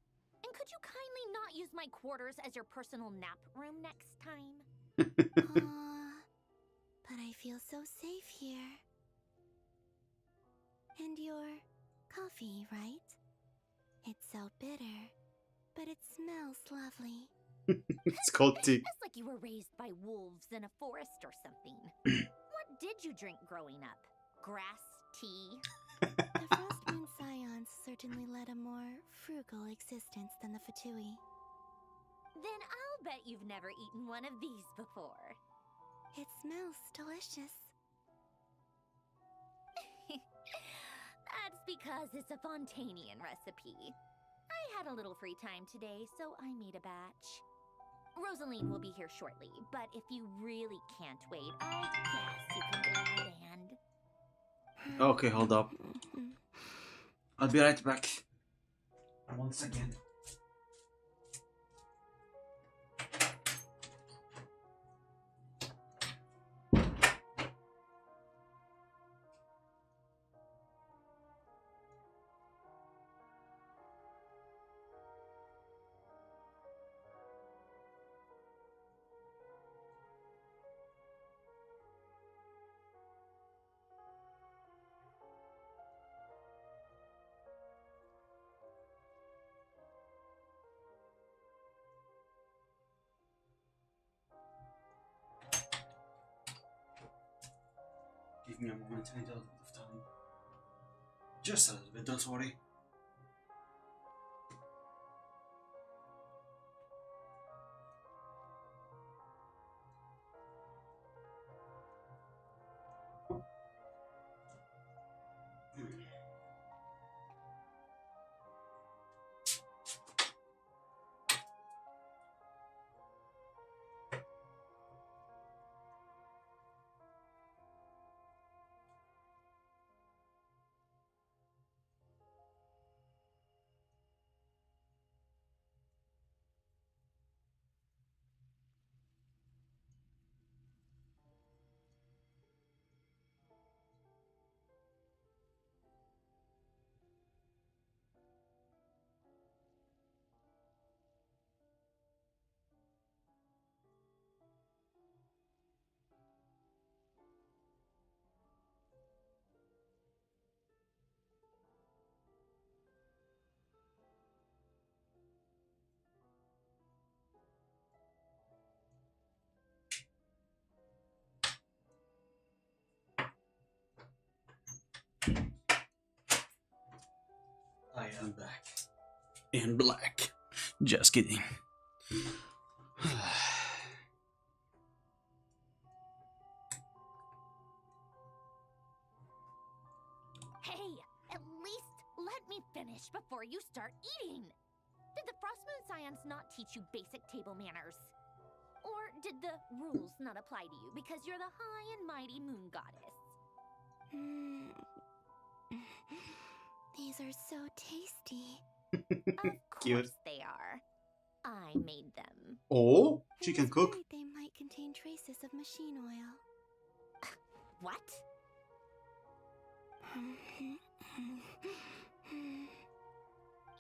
And could you kindly not use my quarters as your personal nap room next time? But I feel so safe here. And your coffee, right? It's so bitter, but it smells lovely. It's called tea. It's like you were raised by wolves in a forest or something. What did you drink growing up? Grass tea? The Frostmoon Scions certainly led a more frugal existence than the Fatui. Then I'll bet you've never eaten one of these before. It smells delicious. That's because it's a Fontanian recipe. I had a little free time today, so I made a batch. Rosaline will be here shortly, but if you really can't wait, I guess you can go ahead and... Okay, hold up. I'll be right back. Once again. Give me a moment, I need a little bit of time. Just a little bit, don't worry. I am back. In black. Just kidding. Hey, at least let me finish before you start eating. Did the Frostmoon Scions not teach you basic table manners? Or did the rules not apply to you because you're the high and mighty moon goddess? These are so tasty. Of Cute. course they are. I made them. Oh, she can cook. Worried they might contain traces of machine oil. What?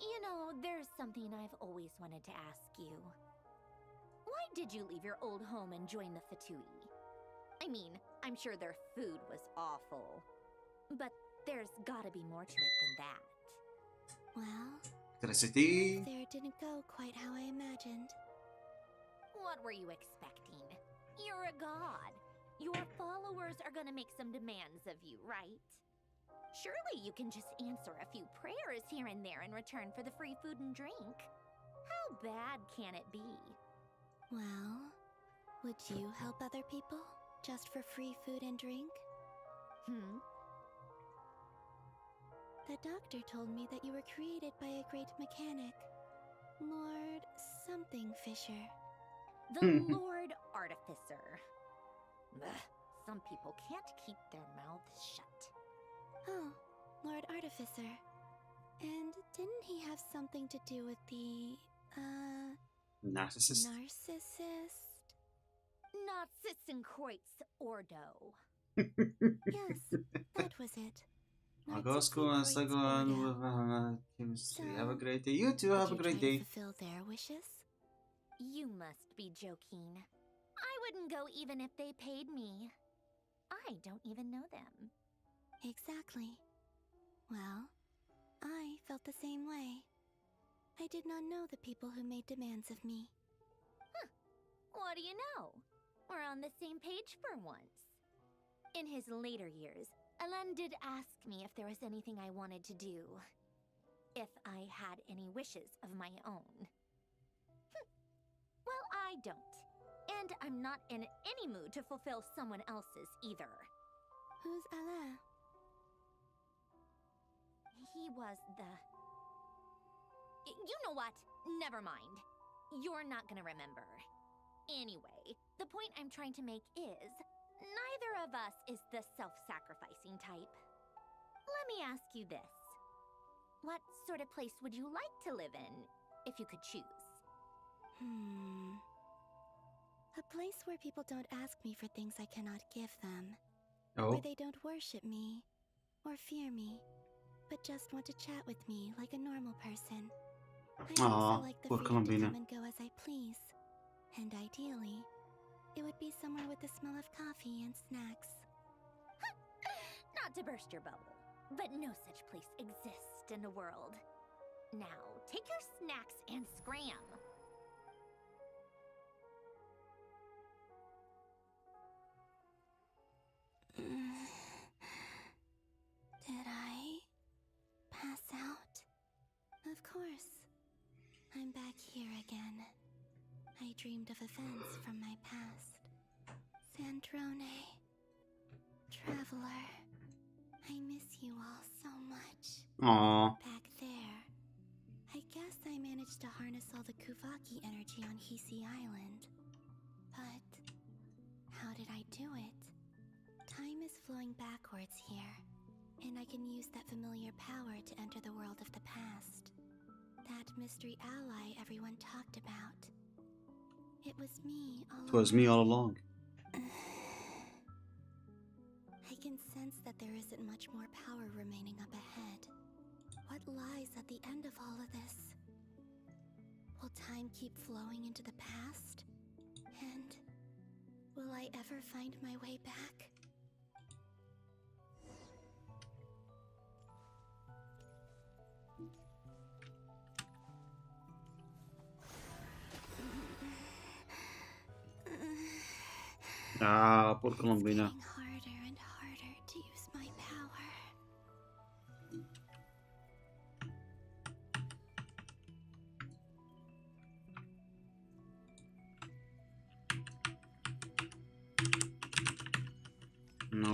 You know, there's something I've always wanted to ask you. Why did you leave your old home and join the Fatui? I mean, I'm sure their food was awful. But there's gotta be more to it than that. Well, Electricity. there didn't go quite how I imagined. What were you expecting? You're a god. Your followers are gonna make some demands of you, right? Surely you can just answer a few prayers here and there in return for the free food and drink. How bad can it be? Well, would you help other people just for free food and drink? The doctor told me that you were created by a great mechanic, Lord something Fisher. The Lord Artificer. Ugh, some people can't keep their mouths shut. Oh, Lord Artificer. And didn't he have something to do with the, Narcissist? Narcissist? Narcissenkreuz Ordo. Yes, that was it. I'll go school and start going with chemistry. Have a great day. You too, have a great day. To fulfill their wishes? You must be joking. I wouldn't go even if they paid me. I don't even know them. Exactly. Well, I felt the same way. I did not know the people who made demands of me. Huh. What do you know? We're on the same page for once. In his later years, Elen did ask me if there was anything I wanted to do. If I had any wishes of my own. Well, I don't. And I'm not in any mood to fulfill someone else's either. Who's Alain? He was the... You know what? Never mind. You're not gonna remember. Anyway, the point I'm trying to make is, neither of us is the self-sacrificing type. Let me ask you this. What sort of place would you like to live in, if you could choose? A place where people don't ask me for things I cannot give them. Oh. Where they don't worship me, or fear me, but just want to chat with me like a normal person. I also like the freedom to come and go as I please. And ideally, it would be somewhere with the smell of coffee and snacks. Not to burst your bubble, but no such place exists in the world. Now, take your snacks and scram. Did I pass out? Of course. I'm back here again. I dreamed of events from my past. Sandrone. Traveler. I miss you all so much. Aww. Back there. I guess I managed to harness all the Kuvaki energy on Hisi Island. But how did I do it? Time is flowing backwards here, and I can use that familiar power to enter the world of the past. That mystery ally everyone talked about. It was me all along. It was me all along. I can sense that there isn't much more power remaining up ahead. What lies at the end of all of this? Will time keep flowing into the past? And will I ever find my way back? Ah, poor Colombina. It's getting harder and harder to use my power.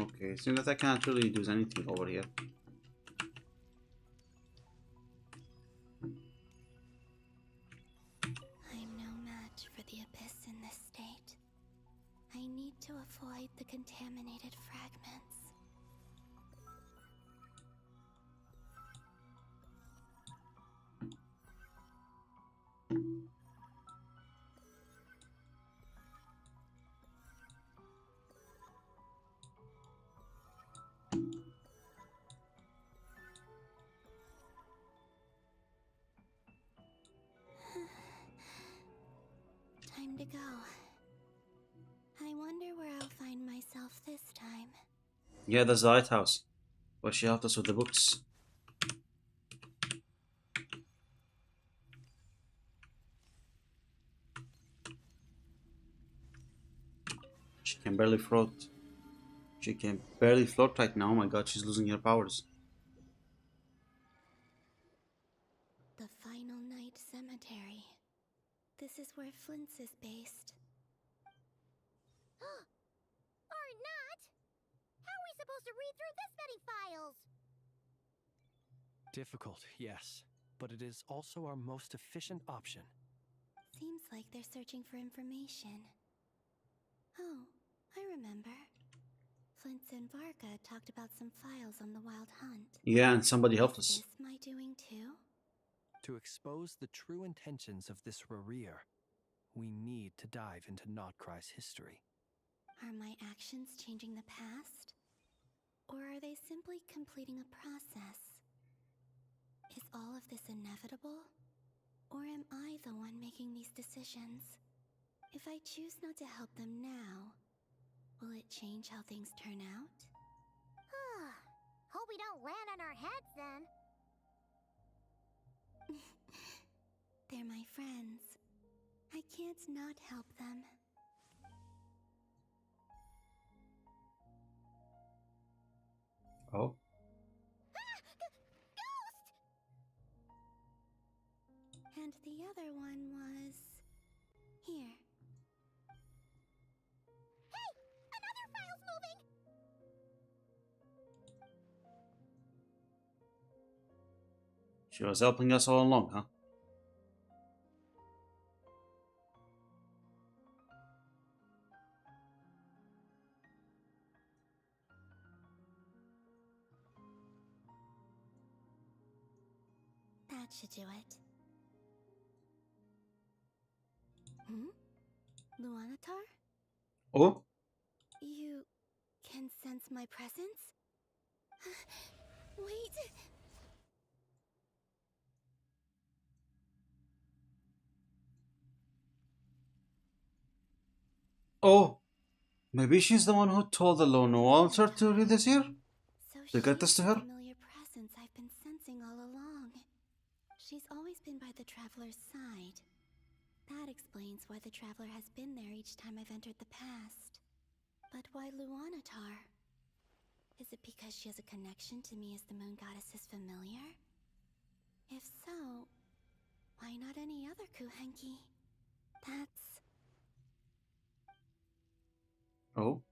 Okay, seems that I can't really do anything over here. I'm no match for the abyss in this state. I need to avoid the contaminated fragments. Time to go. I wonder where I'll find myself this time. Yeah, there's the lighthouse. Where she helped us with the books. She can barely float. She can barely float right now. Oh my god, she's losing her powers. this is where Flint's is based. Or not? How are we supposed to read through this many files? Difficult, yes, but it is also our most efficient option. Seems like they're searching for information. Oh, I remember. Flint's and Varga talked about some files on the Wild Hunt. Yeah, and somebody helped us. Is this my doing too? To expose the true intentions of this Rarir, we need to dive into Notcry's history. Are my actions changing the past? Or are they simply completing a process? Is all of this inevitable? Or am I the one making these decisions? If I choose not to help them now, will it change how things turn out? Hope we don't land on our heads then. They're my friends. I can't not help them. Oh. And the other one was... here. Hey! Another file's moving! She was helping us all along, huh? That should do it. Luanatar? Oh? You can sense my presence? Wait! Oh! Maybe she's the one who told the Lone Walter to read this here? So To get this to her? familiar presence I've been sensing all along. She's always been by the Traveler's side. That explains why the Traveler has been there each time I've entered the past. But why Luanatar? Is it because she has a connection to me as the Moon Goddess's familiar? If so, why not any other Kuhenki? That's... Oh?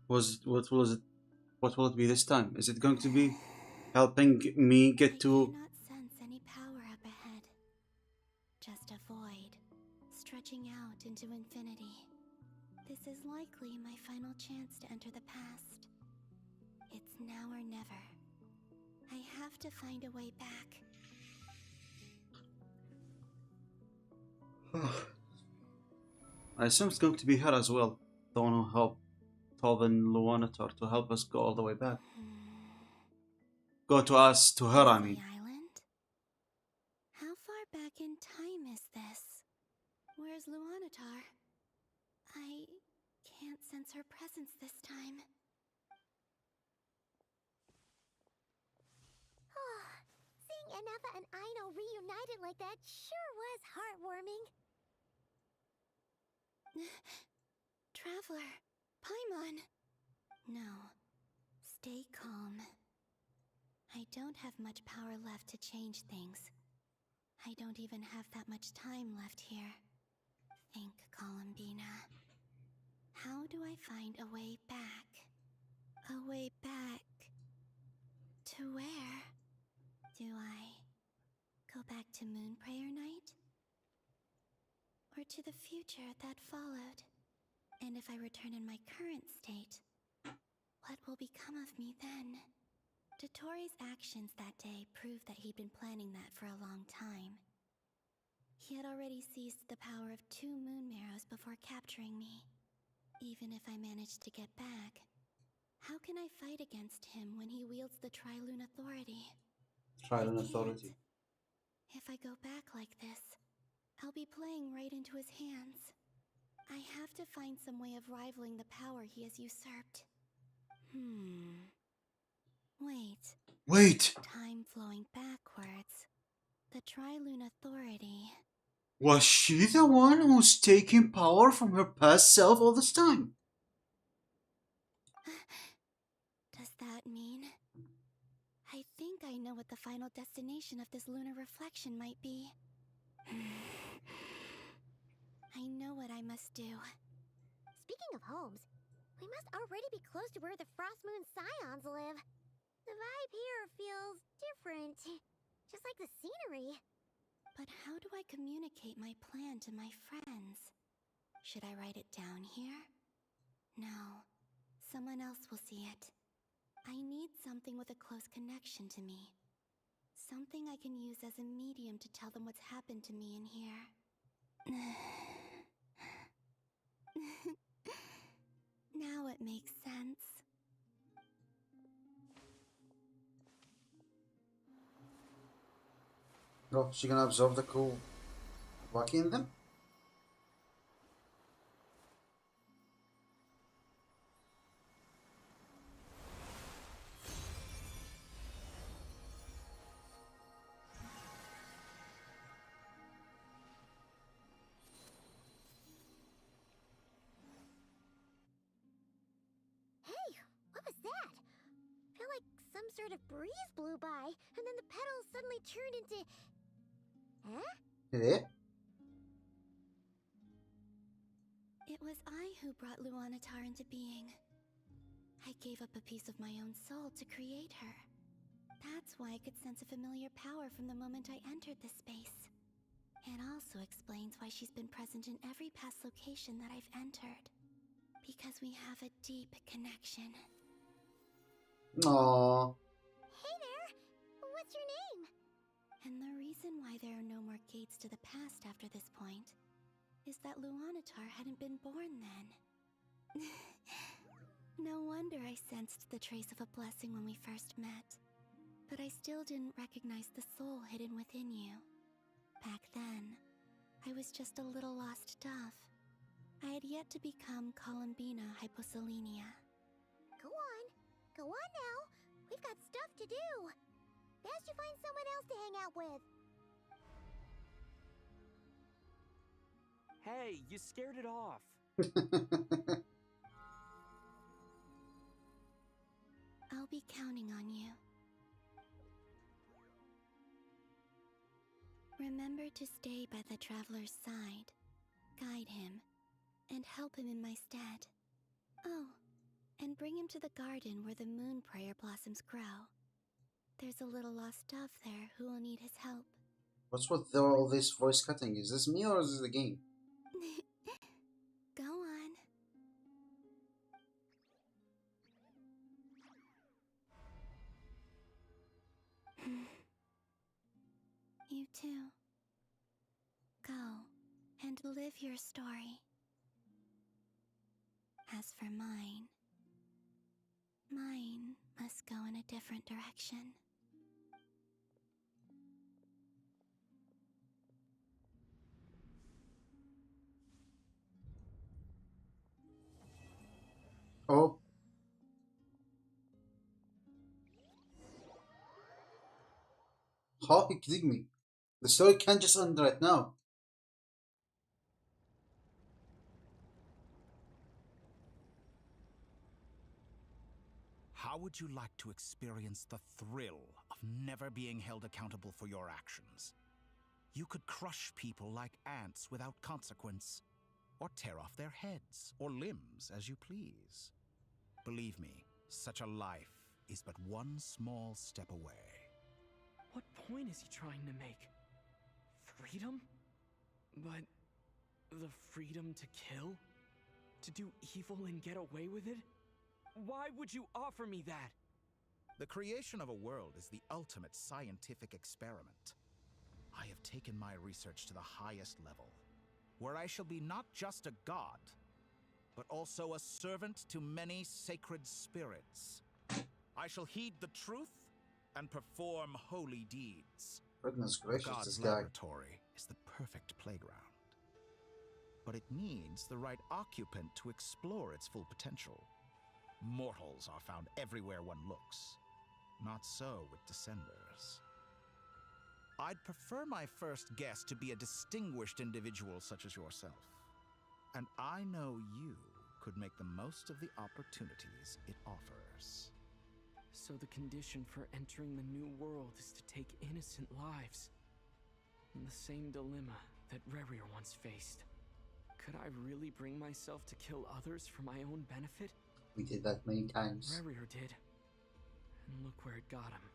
What will it be this time? Is it going to be helping me get to... I cannot sense any power up ahead. Just a void, stretching out into infinity. This is likely my final chance to enter the past. It's now or never. I have to find a way back. I assume it's going to be her as well. The one who helped Tobin Luanatar to help us go all the way back. Go to us, to her, I mean. Island? How far back in time is this? Where's Luanatar? I can't sense her presence this time. Seeing Enefa and Aino reunited like that sure was heartwarming. Traveler, Paimon. No, stay calm. I don't have much power left to change things. I don't even have that much time left here. Think, Columbina. How do I find a way back? A way back... to where? Do I go back to Moonprayer Night? Or to the future that followed? And if I return in my current state, what will become of me then? Dotori's actions that day proved that he'd been planning that for a long time. He had already seized the power of 2 moon marrows before capturing me. Even if I managed to get back, how can I fight against him when he wields the Trilune Authority? Trilune Authority. If I go back like this, I'll be playing right into his hands. I have to find some way of rivaling the power he has usurped. Wait. Wait! Time flowing backwards. The Trilune Authority. Was she the one who's taking power from her past self all this time? Does that mean? I think I know what the final destination of this lunar reflection might be. I know what I must do. Speaking of homes, we must already be close to where the Frost Moon Scions live. The vibe here feels different, just like the scenery. But how do I communicate my plan to my friends? Should I write it down here? No, someone else will see it. I need something with a close connection to me. Something I can use as a medium to tell them what's happened to me in here. Now it makes sense. Oh, she gonna absorb the cool Waki in them? Hey, what was that? I feel like some sort of breeze blew by, and then the petals suddenly turned into... Huh? Yeah. It was I who brought Luanatar into being. I gave up a piece of my own soul to create her. That's why I could sense a familiar power from the moment I entered this space. It also explains why she's been present in every past location that I've entered. Because we have a deep connection. Aww. Hey there! What's your name? And the reason why there are no more gates to the past after this point is that Luanatar hadn't been born then. No wonder I sensed the trace of a blessing when we first met. But I still didn't recognize the soul hidden within you. Back then, I was just a little lost dove. I had yet to become Columbina Hyposelenia. Go on now. We've got stuff to do. Best you find someone else to hang out with. Hey, you scared it off. I'll be counting on you. Remember to stay by the traveler's side, guide him, and help him in my stead. Oh, and bring him to the garden where the moon prayer blossoms grow. There's a little lost dove there who will need his help. What's with all this voice cutting? Is this me or is this the game? Go on. You too. Go and live your story. As for mine must go in a different direction. Oh. How are you kidding me? The story can't just end right now. How would you like to experience the thrill of never being held accountable for your actions? You could crush people like ants without consequence, or tear off their heads or limbs as you please. Believe me, such a life is but one small step away. What point is he trying to make? Freedom? But the freedom to kill? To do evil and get away with it? Why would you offer me that? The creation of a world is the ultimate scientific experiment. I have taken my research to the highest level, where I shall be not just a god, but also a servant to many sacred spirits. I shall heed the truth and perform holy deeds. Goodness The gracious, god's this guy. laboratory is the perfect playground. But it needs the right occupant to explore its full potential. Mortals are found everywhere one looks. Not so with Descenders. I'd prefer my first guest to be a distinguished individual such as yourself. And I know you could make the most of the opportunities it offers. So the condition for entering the new world is to take innocent lives. The same dilemma that Rerir once faced. Could I really bring myself to kill others for my own benefit? We did that many times. Rerir did. And look where it got him.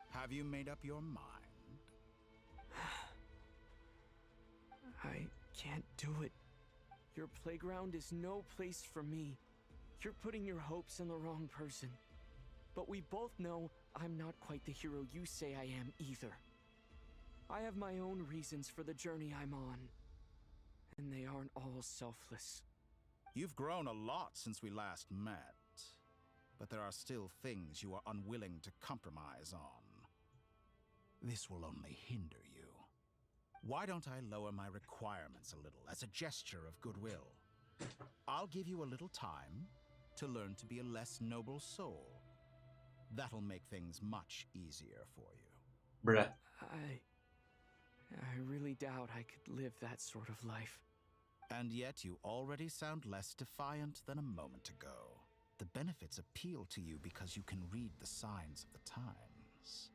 Have you made up your mind? I can't do it. Your playground is no place for me. You're putting your hopes in the wrong person. But we both know I'm not quite the hero you say I am either. I have my own reasons for the journey I'm on. And they aren't all selfless. You've grown a lot since we last met. But there are still things you are unwilling to compromise on. This will only hinder you. Why don't I lower my requirements a little as a gesture of goodwill? I'll give you a little time to learn to be a less noble soul. That'll make things much easier for you. Bruh. I really doubt I could live that sort of life. And yet you already sound less defiant than a moment ago. The benefits appeal to you because you can read the signs of the times.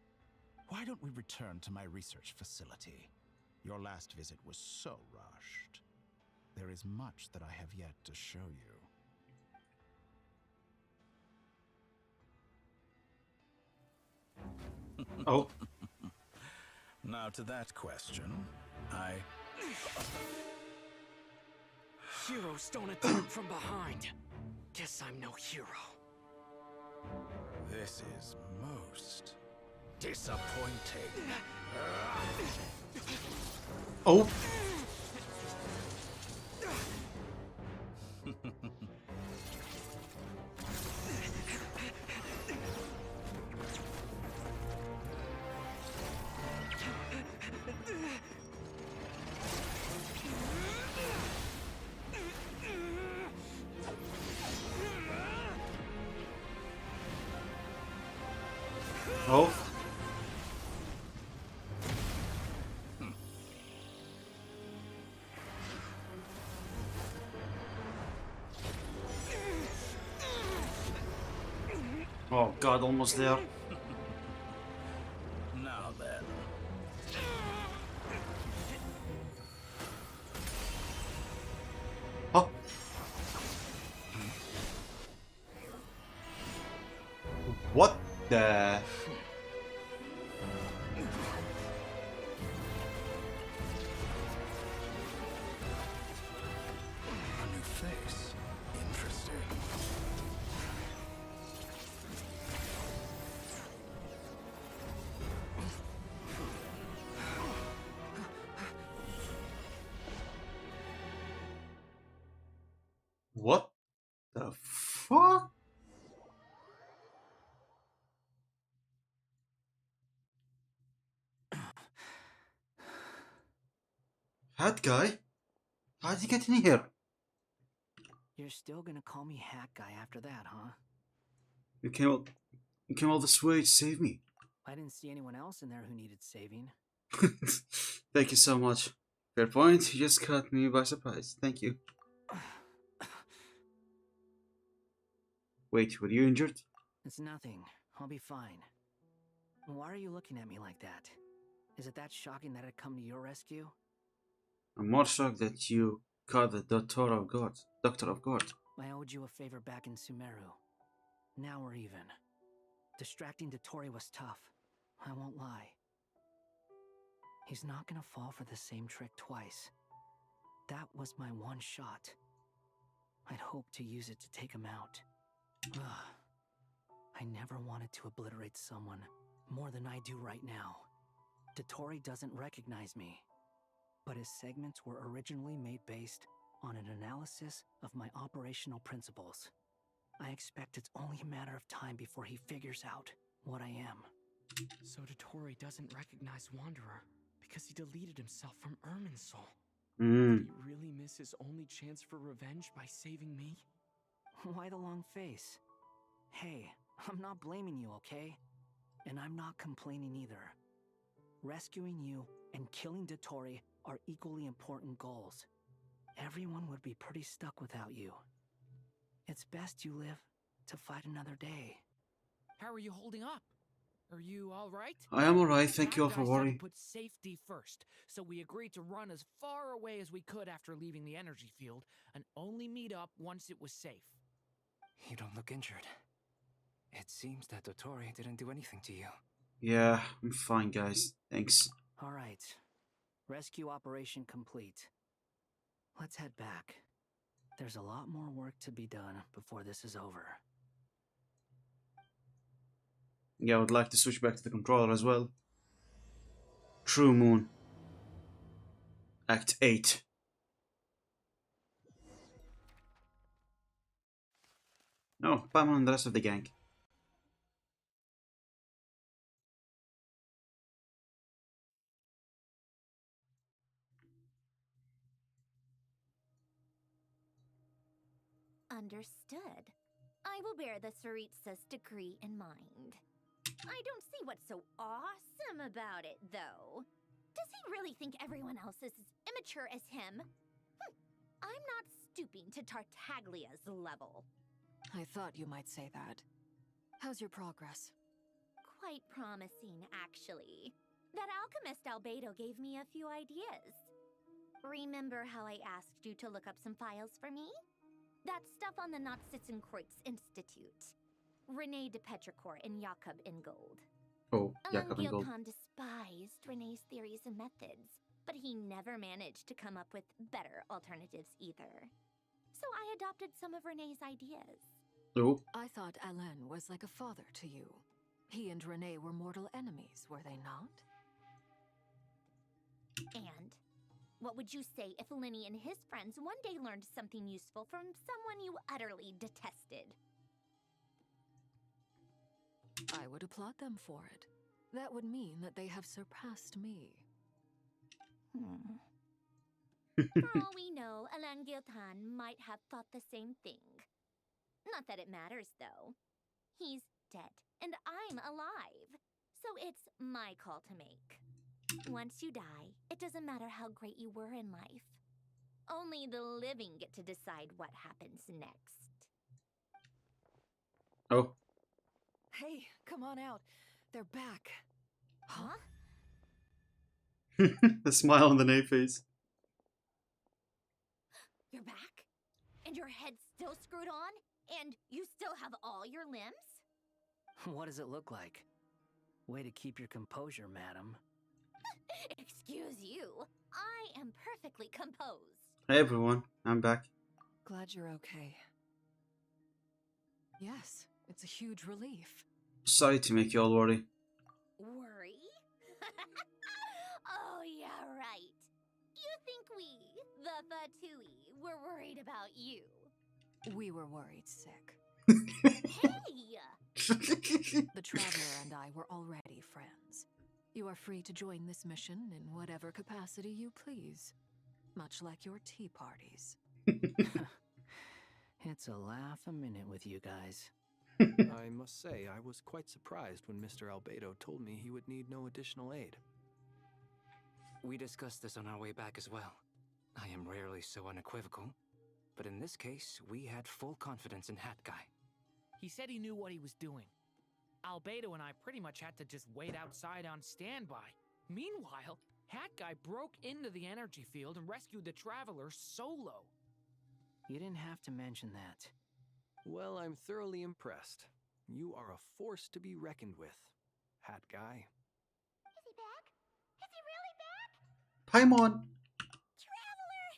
Why don't we return to my research facility? Your last visit was so rushed. There is much that I have yet to show you. Oh. Now to that question, Heroes don't attack from behind. Guess I'm no hero. This is most disappointing. Oh. Oh. Oh god, almost there. Now then. Oh. What the? A new face. Interesting. What the fuck? Hat guy? How'd you get in here? You're still gonna call me Hat Guy after that, huh? You came all this way to save me. I didn't see anyone else in there who needed saving. Thank you so much. Fair point, you just caught me by surprise. Thank you. Wait, were you injured? It's nothing. I'll be fine. Why are you looking at me like that? Is it that shocking that I'd come to your rescue? I'm more shocked that you caught the Doctor of God. I owed you a favor back in Sumeru. Now we're even. Distracting Dotori was tough. I won't lie. He's not gonna fall for the same trick twice. That was my one shot. I'd hoped to use it to take him out. Ugh. I never wanted to obliterate someone more than I do right now. Dotori doesn't recognize me, but his segments were originally made based on an analysis of my operational principles. I expect it's only a matter of time before he figures out what I am. So Dotori doesn't recognize Wanderer because he deleted himself from Irminsul. Mm. Did he really miss his only chance for revenge by saving me? Why the long face? Hey, I'm not blaming you, okay? And I'm not complaining either. Rescuing you and killing Dottore are equally important goals. Everyone would be pretty stuck without you. It's best you live to fight another day. How are you holding up? Are you all right? I am alright, thank you all Bad for guys had to worrying. put safety first, so we agreed to run as far away as we could after leaving the energy field, and only meet up once it was safe. You don't look injured. It seems that Dottore didn't do anything to you. Yeah, I'm fine, guys. Thanks. All right. Rescue operation complete. Let's head back. There's a lot more work to be done before this is over. Yeah, I would like to switch back to the controller as well. True Moon. Act 8. No, Paimon and the rest of the gang. Understood. I will bear the Tsaritsa's decree in mind. I don't see what's so awesome about it, though. Does he really think everyone else is as immature as him? I'm not stooping to Tartaglia's level. I thought you might say that. How's your progress? Quite promising, actually. That alchemist Albedo gave me a few ideas. Remember how I asked you to look up some files for me? That stuff on the Nachtschitzenkreuz Institute. René de Petrichor and Jakob Ingold. Oh, Jakob Ingold. Gilpan despised René's theories and methods, but he never managed to come up with better alternatives either. So I adopted some of René's ideas. Oh. I thought Alain was like a father to you. He and René were mortal enemies, were they not? And what would you say if Linny and his friends one day learned something useful from someone you utterly detested? I would applaud them for it. That would mean that they have surpassed me. For all we know, Alain Giltan might have thought the same thing. Not that it matters, though. He's dead, and I'm alive. So it's my call to make. Once you die, it doesn't matter how great you were in life. Only the living get to decide what happens next. Oh. Hey, come on out. They're back. Huh? The smile on the Nate face. You're back? And your head's still screwed on? And you still have all your limbs? What does it look like? Way to keep your composure, madam. Excuse you. I am perfectly composed. Hey everyone, I'm back. Glad you're okay. Yes, it's a huge relief. Sorry to make you all worry. Worry? Oh, yeah, right. You think we, the Fatui, were worried about you? We were worried sick. Hey! The Traveler and I were already friends. You are free to join this mission in whatever capacity you please. Much like your tea parties. It's a laugh a minute with you guys. I must say, I was quite surprised when Mr. Albedo told me he would need no additional aid. We discussed this on our way back as well. I am rarely so unequivocal, but in this case, we had full confidence in Hat Guy. He said he knew what he was doing. Albedo and I pretty much had to just wait outside on standby. Meanwhile, Hat Guy broke into the energy field and rescued the Traveler solo. You didn't have to mention that. Well, I'm thoroughly impressed. You are a force to be reckoned with, Hat Guy. Is he back? Is he really back? Paimon! Traveler!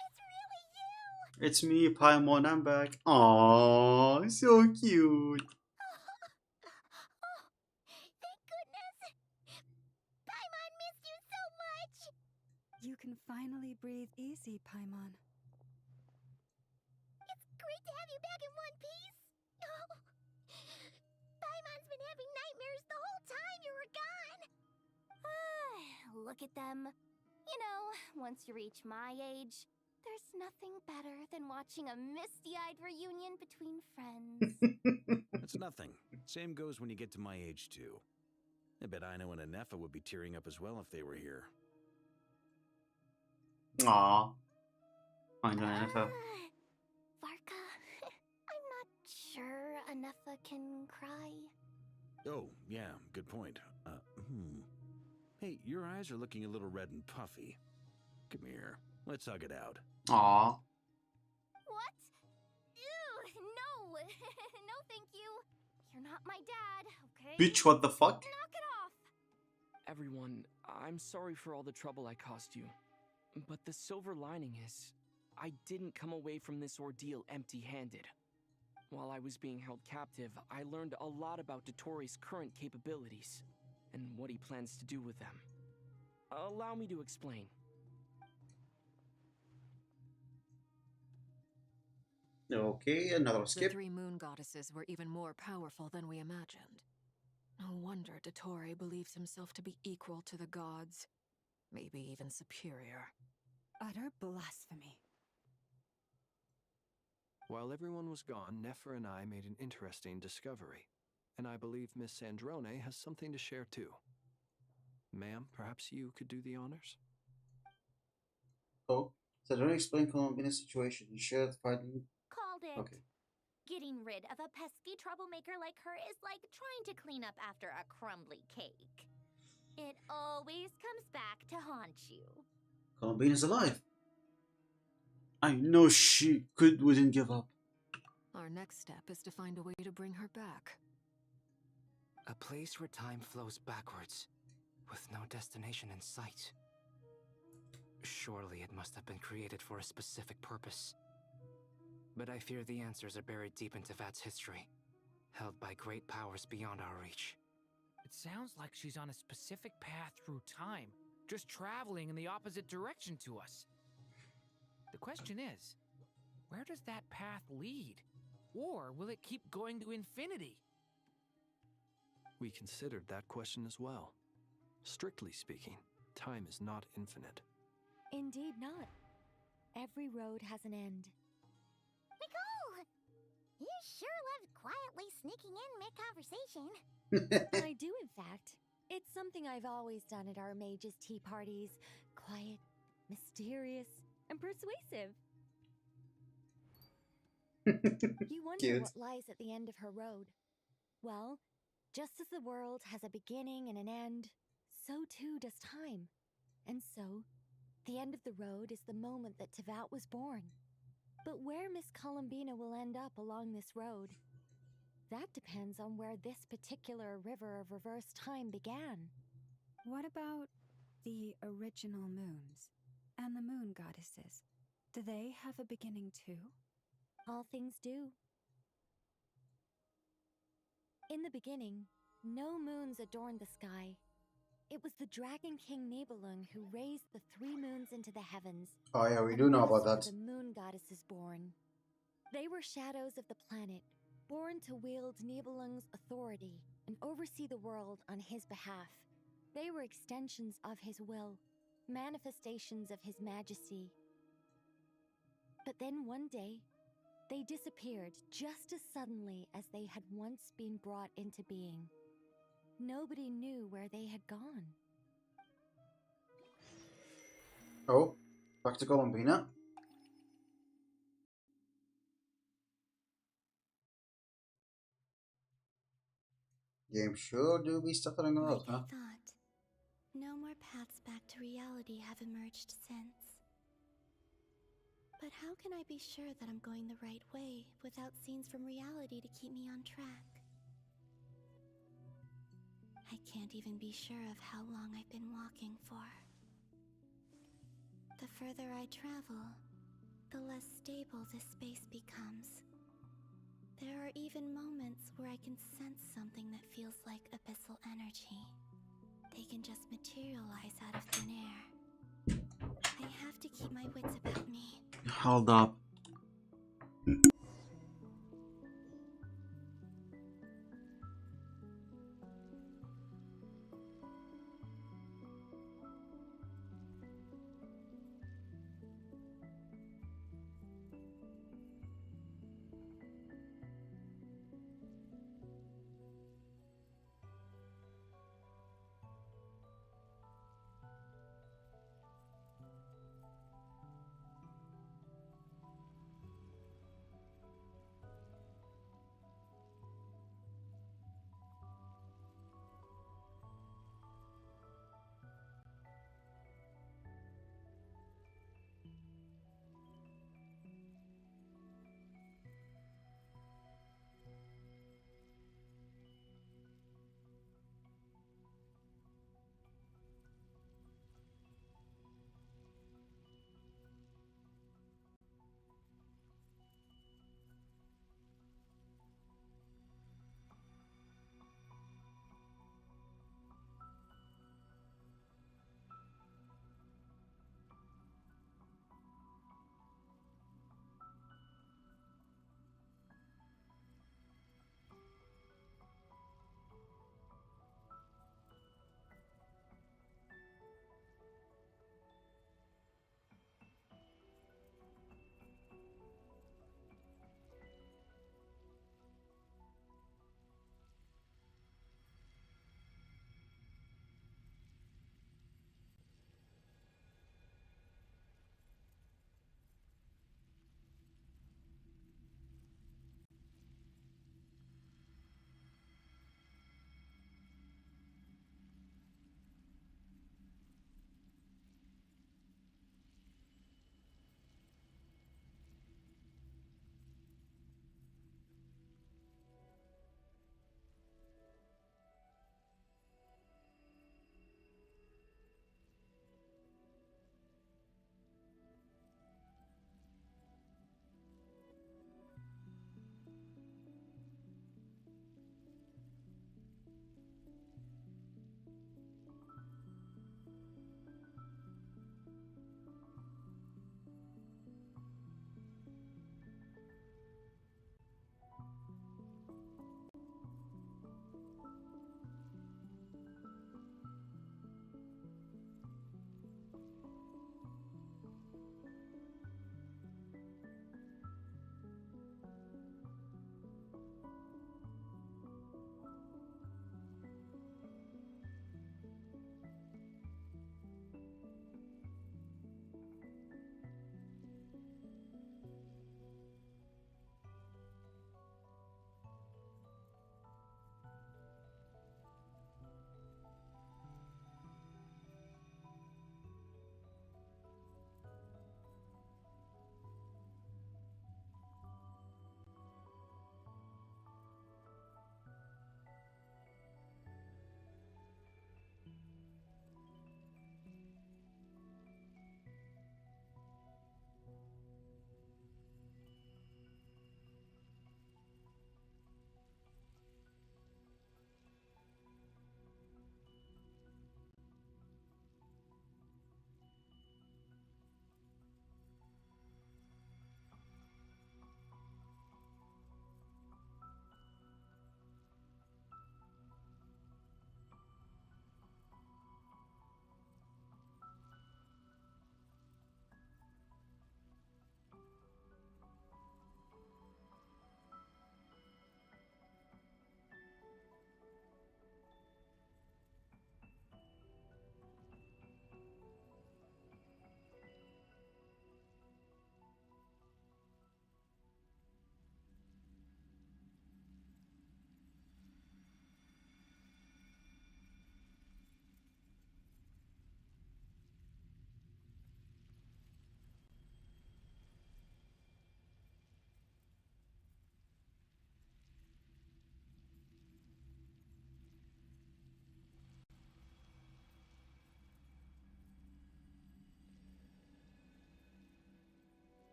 It's really you! It's me, Paimon, I'm back. Aww, so cute. Thank goodness! Paimon missed you so much! You can finally breathe easy, Paimon. It's great to have you back in one piece! Oh. Paimon's been having nightmares the whole time you were gone! Look at them. You know, once you reach my age, there's nothing better than watching a misty-eyed reunion between friends. That's nothing. Same goes when you get to my age, too. I bet Ino and Anefa would be tearing up as well if they were here. Aww. I know Anefa. Varka, I'm not sure Anefa can cry. Oh, yeah, good point. Hey, your eyes are looking a little red and puffy. Come here, let's hug it out. Aww. What? Ew, no. No, thank you. You're not my dad, okay? Bitch, what the fuck? Knock it off. Everyone, I'm sorry for all the trouble I caused you. But the silver lining is, I didn't come away from this ordeal empty-handed. While I was being held captive, I learned a lot about Dotori's current capabilities, and what he plans to do with them. Allow me to explain. Okay, another The skip. 3 moon goddesses were even more powerful than we imagined. No wonder Dottore believes himself to be equal to the gods. Maybe even superior. Utter blasphemy. While everyone was gone, Nefer and I made an interesting discovery. And I believe Miss Sandrone has something to share too. Ma'am, perhaps you could do the honors? Oh, so don't explain Columbina's situation. You should fighting. Called it. Okay. Getting rid of a pesky troublemaker like her is like trying to clean up after a crumbly cake. It always comes back to haunt you. Columbina's alive. I know she wouldn't give up. Our next step is to find a way to bring her back. A place where time flows backwards, with no destination in sight. Surely it must have been created for a specific purpose. But I fear the answers are buried deep into Vat's history, held by great powers beyond our reach. It sounds like she's on a specific path through time, just traveling in the opposite direction to us. The question is, where does that path lead? Or will it keep going to infinity? We considered that question as well. Strictly speaking, time is not infinite. Indeed not. Every road has an end. Nicole! You sure love quietly sneaking in mid-conversation. I do, in fact. It's something I've always done at our mages' tea parties. Quiet, mysterious, and persuasive. You wonder Cute. what lies at the end of her road. Well, just as the world has a beginning and an end, so too does time. And so, the end of the road is the moment that Tevat was born. But where Miss Columbina will end up along this road, that depends on where this particular river of reverse time began. What about the original moons and the moon goddesses? Do they have a beginning too? All things do. In the beginning, no moons adorned the sky. It was the Dragon King Nibelung who raised the 3 moons into the heavens. Oh yeah, we And do know thus about were that. the moon goddesses born. They were shadows of the planet, born to wield Nibelung's authority and oversee the world on his behalf. They were extensions of his will, manifestations of his majesty. But then one day, they disappeared just as suddenly as they had once been brought into being. Nobody knew where they had gone. Oh, back to Columbina. Game sure do be stuttering a lot, Like huh? I thought, no more paths back to reality have emerged since. But how can I be sure that I'm going the right way without scenes from reality to keep me on track? I can't even be sure of how long I've been walking for. The further I travel, the less stable this space becomes. There are even moments where I can sense something that feels like abyssal energy. They can just materialize out of thin air. I have to keep my wits about me. Hold up.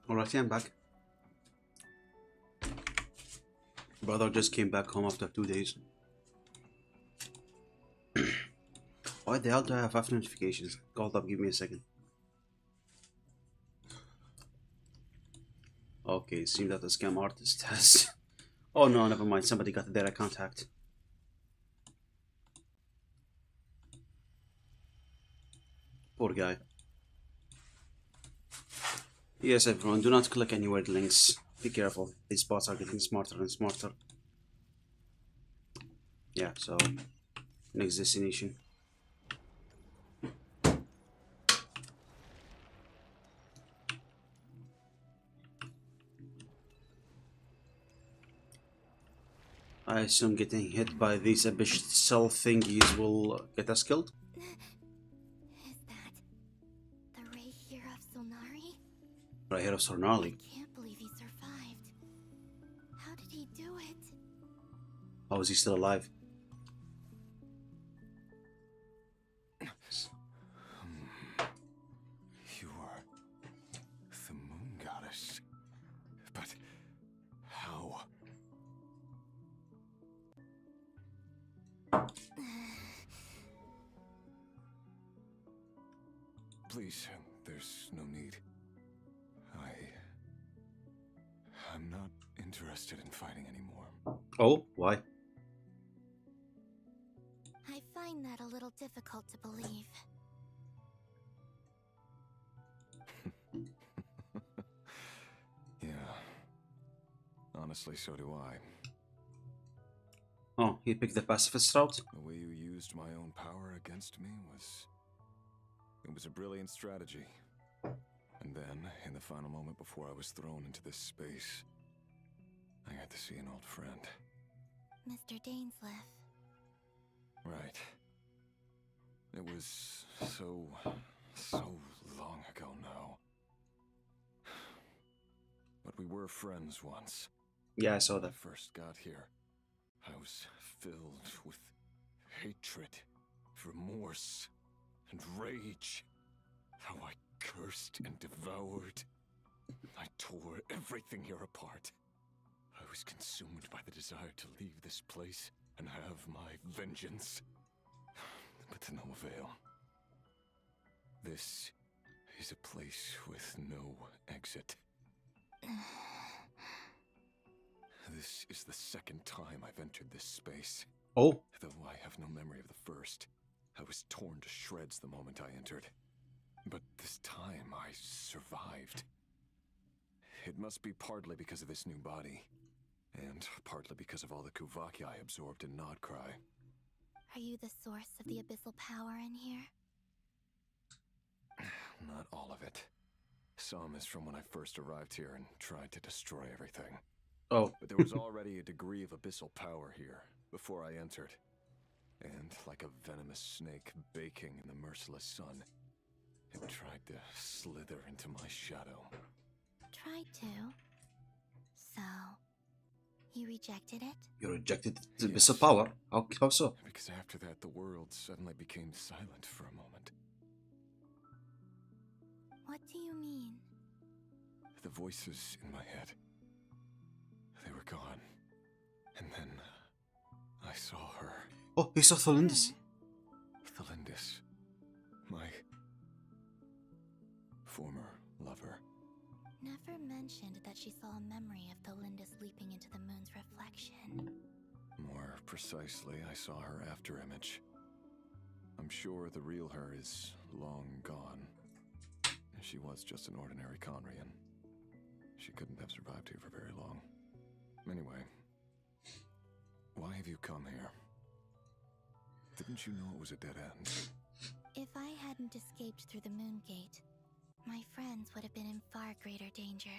Alright, I'm back. Brother just came back home after 2 days. Why the hell do I have 5 notifications? Hold up, give me a second. Okay, it seems that the scam artist has... Oh no, never mind, somebody got their account hacked. Poor guy. Yes, everyone, do not click any weird links. Be careful, these bots are getting smarter and smarter. Yeah, so... next destination. I assume getting hit by these abyssal thingies will get us killed? Is that the Ray here of Solnari? Right here of Sornali. Can't believe he survived. How did he do it? How is he still alive? You are the moon goddess. But how? Please, there's no need. I'm not interested in fighting anymore. Oh, why? I find that a little difficult to believe. Yeah. Honestly, so do I. Oh, he picked the pacifist route? The way you used my own power against me was... it was a brilliant strategy. And then, in the final moment before I was thrown into this space, I got to see an old friend. Mr. Dainsleif. Right. It was so long ago now. But we were friends once. Yeah, I saw that. When I first got here, I was filled with hatred, remorse, and rage. How I cursed and devoured. I tore everything here apart. I was consumed by the desire to leave this place and have my vengeance. But to no avail. This is a place with no exit. This is the second time I've entered this space. Oh. Though I have no memory of the first. I was torn to shreds the moment I entered. But this time I survived. It must be partly because of this new body. And partly because of all the Kuvaki I absorbed in Nodcry. Are you the source of the abyssal power in here? Not all of it. Some is from when I first arrived here and tried to destroy everything. Oh. But there was already a degree of abyssal power here before I entered. And like a venomous snake baking in the merciless sun, it tried to slither into my shadow. Tried to? So, you rejected it? You rejected the abyssal power? How so? Because after that, the world suddenly became silent for a moment. What do you mean? The voices in my head, they were gone. And then I saw her. Oh, he saw Tholindis. Tholindis. My former lover. Never mentioned that she saw a memory of Tholindis leaping into the moon's reflection. More precisely, I saw her after image. I'm sure the real her is long gone. She was just an ordinary Conrian. She couldn't have survived here for very long. Anyway, why have you come here? Didn't you know it was a dead end? If I hadn't escaped through the moon gate, my friends would have been in far greater danger.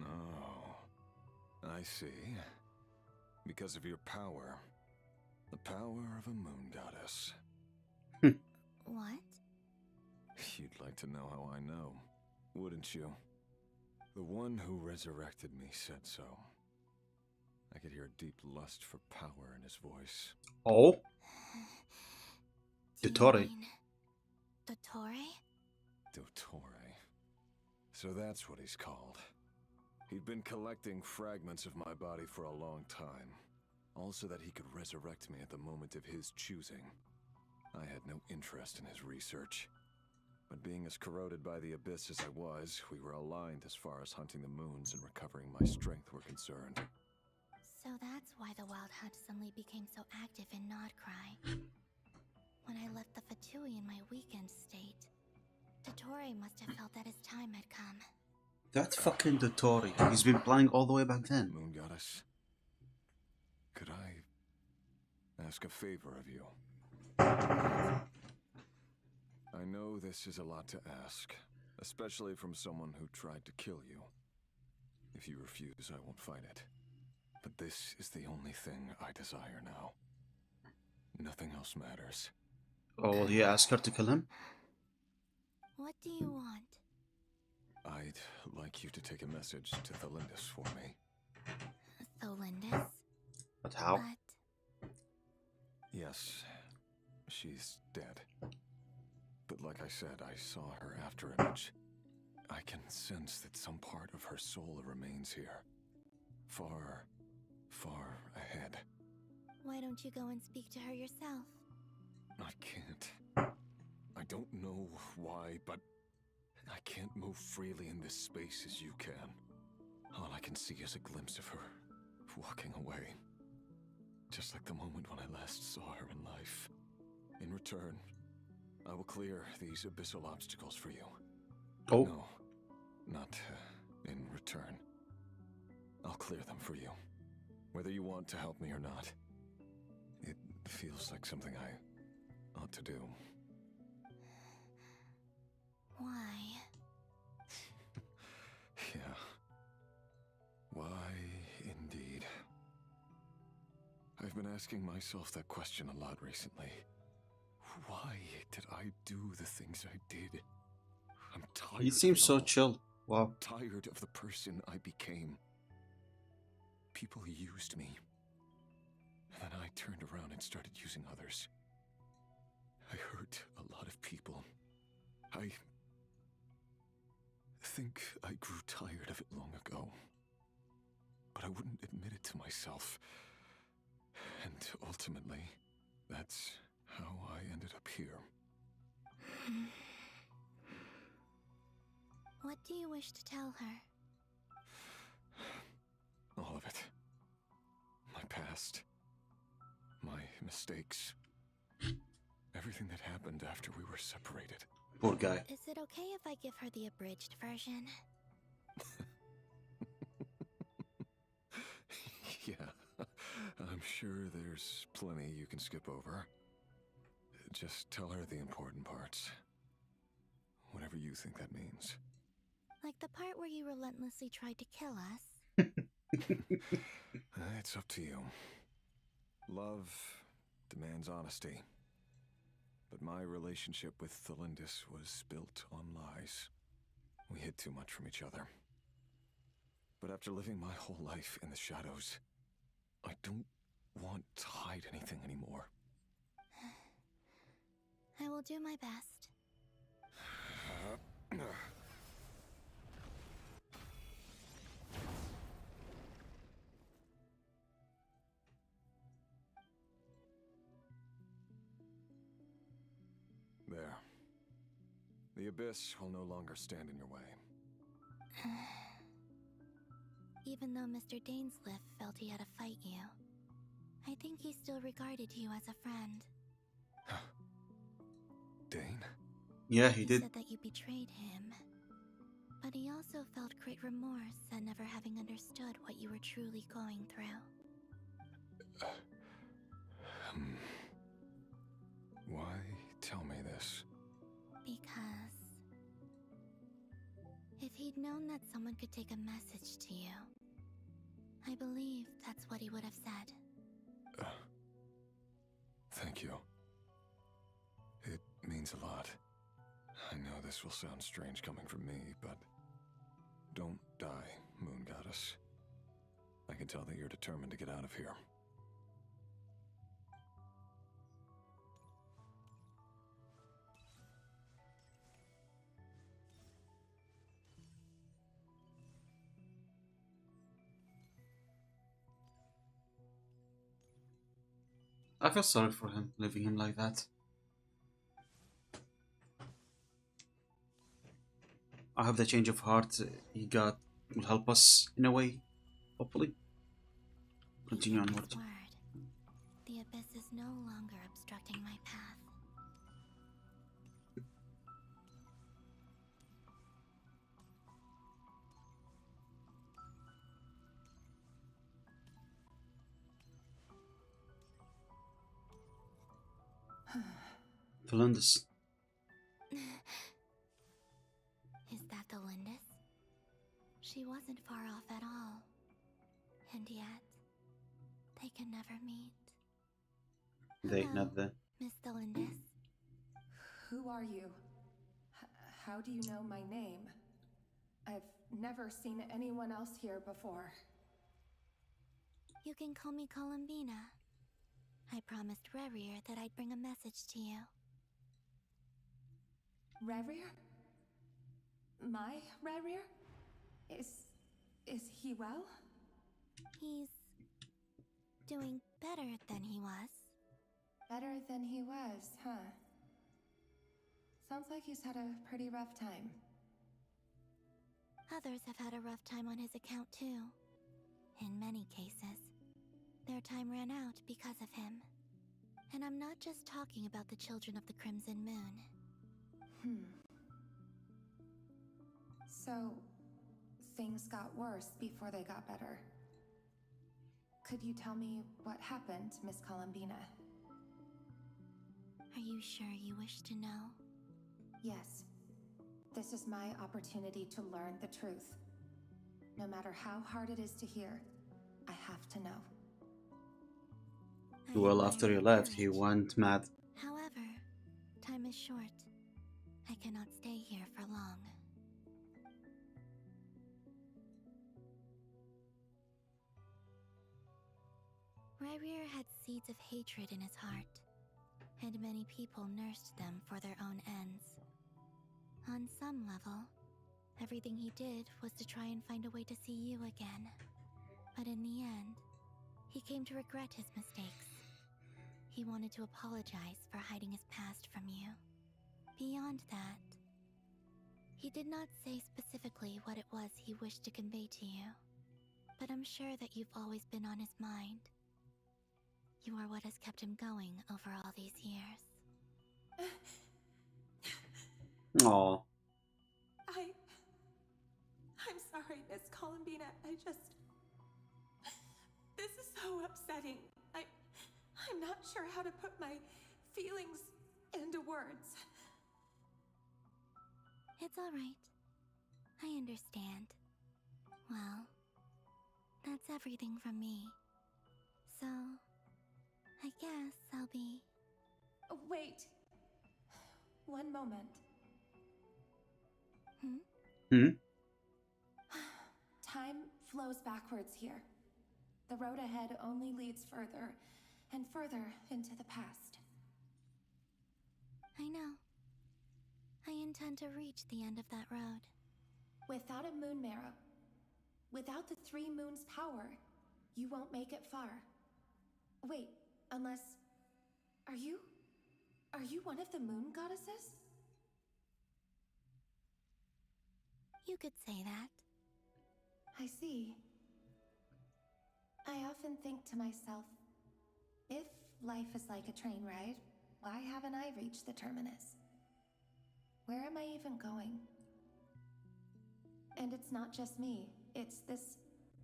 Oh, I see. Because of your power. The power of a moon goddess. What? You'd like to know how I know, wouldn't you? The one who resurrected me said so. I could hear a deep lust for power in his voice. Oh? Dottore. Dottore? Dottore. So that's what he's called. He'd been collecting fragments of my body for a long time. Also that he could resurrect me at the moment of his choosing. I had no interest in his research. But being as corroded by the Abyss as I was, we were aligned as far as hunting the moons and recovering my strength were concerned. So that's why the Wild Hunt suddenly became so active in Nodcry. When I left the Fatui in my weakened state, Dottore must have felt that his time had come. That fucking Dottore. He's been planning all the way back then. Moon Goddess, could I ask a favor of you? I know this is a lot to ask, especially from someone who tried to kill you. If you refuse, I won't fight it. But this is the only thing I desire now. Nothing else matters. Oh, will he ask her to kill him? What do you want? I'd like you to take a message to Thelindis for me. Thelindis? But how? Yes, she's dead. But like I said, I saw her after image. I can sense that some part of her soul remains here. Far, far ahead. Why don't you go and speak to her yourself? I can't. I don't know why, but I can't move freely in this space as you can. All I can see is a glimpse of her walking away. Just like the moment when I last saw her in life. In return, I will clear these abyssal obstacles for you. Oh. No, not in return. I'll clear them for you. Whether you want to help me or not. It feels like something I ought to do. Why? Yeah. Why, indeed. I've been asking myself that question a lot recently. Why did I do the things I did? I'm tired. He seems so chill. Wow. Tired of the person I became. People used me. And then I turned around and started using others. I hurt a lot of people. I think I grew tired of it long ago. But I wouldn't admit it to myself. And ultimately, that's how I ended up here. What do you wish to tell her? All of it. My past. My mistakes. Everything that happened after we were separated. Poor guy. Is it okay if I give her the abridged version? Yeah, I'm sure there's plenty you can skip over. Just tell her the important parts. Whatever you think that means. Like the part where you relentlessly tried to kill us? It's up to you. Love demands honesty. But my relationship with Thelindis was built on lies. We hid too much from each other. But after living my whole life in the shadows, I don't want to hide anything anymore. I will do my best. There. The Abyss will no longer stand in your way. Even though Mr. Dainsliff felt he had to fight you, I think he still regarded you as a friend. Dane? Yeah, he did. Said that you betrayed him. But he also felt great remorse at never having understood what you were truly going through. Why tell me this? Because if he'd known that someone could take a message to you, I believe that's what he would have said. Thank you. It means a lot. I know this will sound strange coming from me, but don't die, Moon Goddess. I can tell that you're determined to get out of here. I feel sorry for him, leaving him like that. I hope the change of heart he got will help us in a way, hopefully. Continue His onward. word. The abyss is no longer obstructing my path. Felindus. Is that the Lindis? She wasn't far off at all. And yet, they can never meet. They, Hello, not the. Miss Delindis. Who are you? How do you know my name? I've never seen anyone else here before. You can call me Columbina. I promised Rerir that I'd bring a message to you. Rerir? My Rerir? Is he well? He's doing better than he was. Better than he was, huh? Sounds like he's had a pretty rough time. Others have had a rough time on his account too. In many cases, their time ran out because of him. And I'm not just talking about the children of the Crimson Moon. So, things got worse before they got better. Could you tell me what happened, Miss Columbina? Are you sure you wish to know? Yes. This is my opportunity to learn the truth. No matter how hard it is to hear, I have to know. Well, after he left, he went mad. However, time is short. I cannot stay here for long. Rerir had seeds of hatred in his heart, and many people nursed them for their own ends. On some level, everything he did was to try and find a way to see you again. But in the end, he came to regret his mistakes. He wanted to apologize for hiding his past from you. Beyond that, he did not say specifically what it was he wished to convey to you, but I'm sure that you've always been on his mind. You are what has kept him going over all these years. Aww. I'm sorry, Miss Columbina. This is so upsetting. I'm not sure how to put my feelings into words. It's all right. I understand. Well, that's everything from me. So, I guess I'll be... Wait. One moment. Time flows backwards here. The road ahead only leads further and further into the past. I know. I intend to reach the end of that road. Without a moon marrow, without the 3 moons' power, you won't make it far. Wait, unless... Are you one of the moon goddesses? You could say that. I see. I often think to myself, if life is like a train ride, why haven't I reached the terminus? Where am I even going? And it's not just me, it's this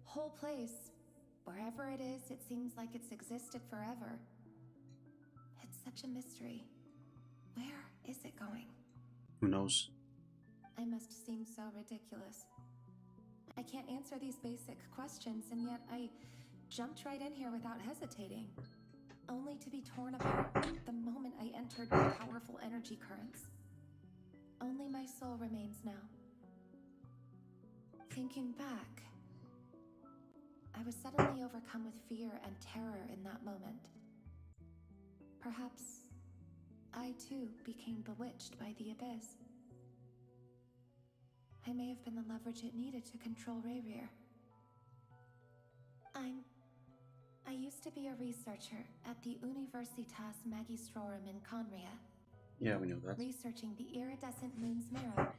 whole place. Wherever it is, it seems like it's existed forever. It's such a mystery. Where is it going? Who knows? I must seem so ridiculous. I can't answer these basic questions, and yet I jumped right in here without hesitating, only to be torn apart the moment I entered my powerful energy currents. Only my soul remains now. Thinking back, I was suddenly overcome with fear and terror in that moment. Perhaps I too became bewitched by the abyss. I may have been the leverage it needed to control Rerir. I used to be a researcher at the Universitas Magistrorum in Conria. Yeah, we know that. Researching the iridescent moon's marrow.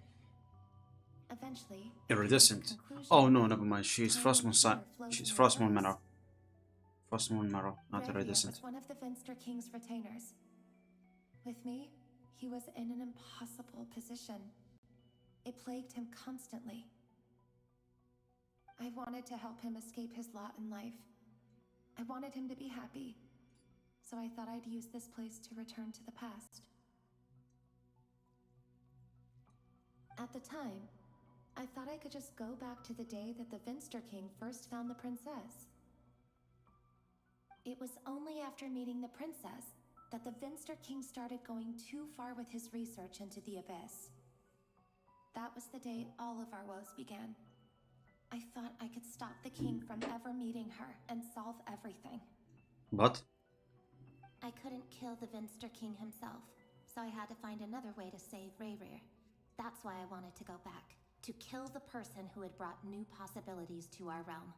Eventually, Iridescent. Oh no, never mind. She's Frostmoon. She's Frostmoon Marrow. Frostmoon Marrow, not iridescent. was one of the Finster King's retainers. With me, he was in an impossible position. It plagued him constantly. I wanted to help him escape his lot in life. I wanted him to be happy. So I thought I'd use this place to return to the past. At the time, I thought I could just go back to the day that the Finster King first found the princess. It was only after meeting the princess that the Finster King started going too far with his research into the abyss. That was the day all of our woes began. I thought I could stop the king from ever meeting her and solve everything. But? I couldn't kill the Finster King himself, so I had to find another way to save Rayrir. That's why I wanted to go back, to kill the person who had brought new possibilities to our realm.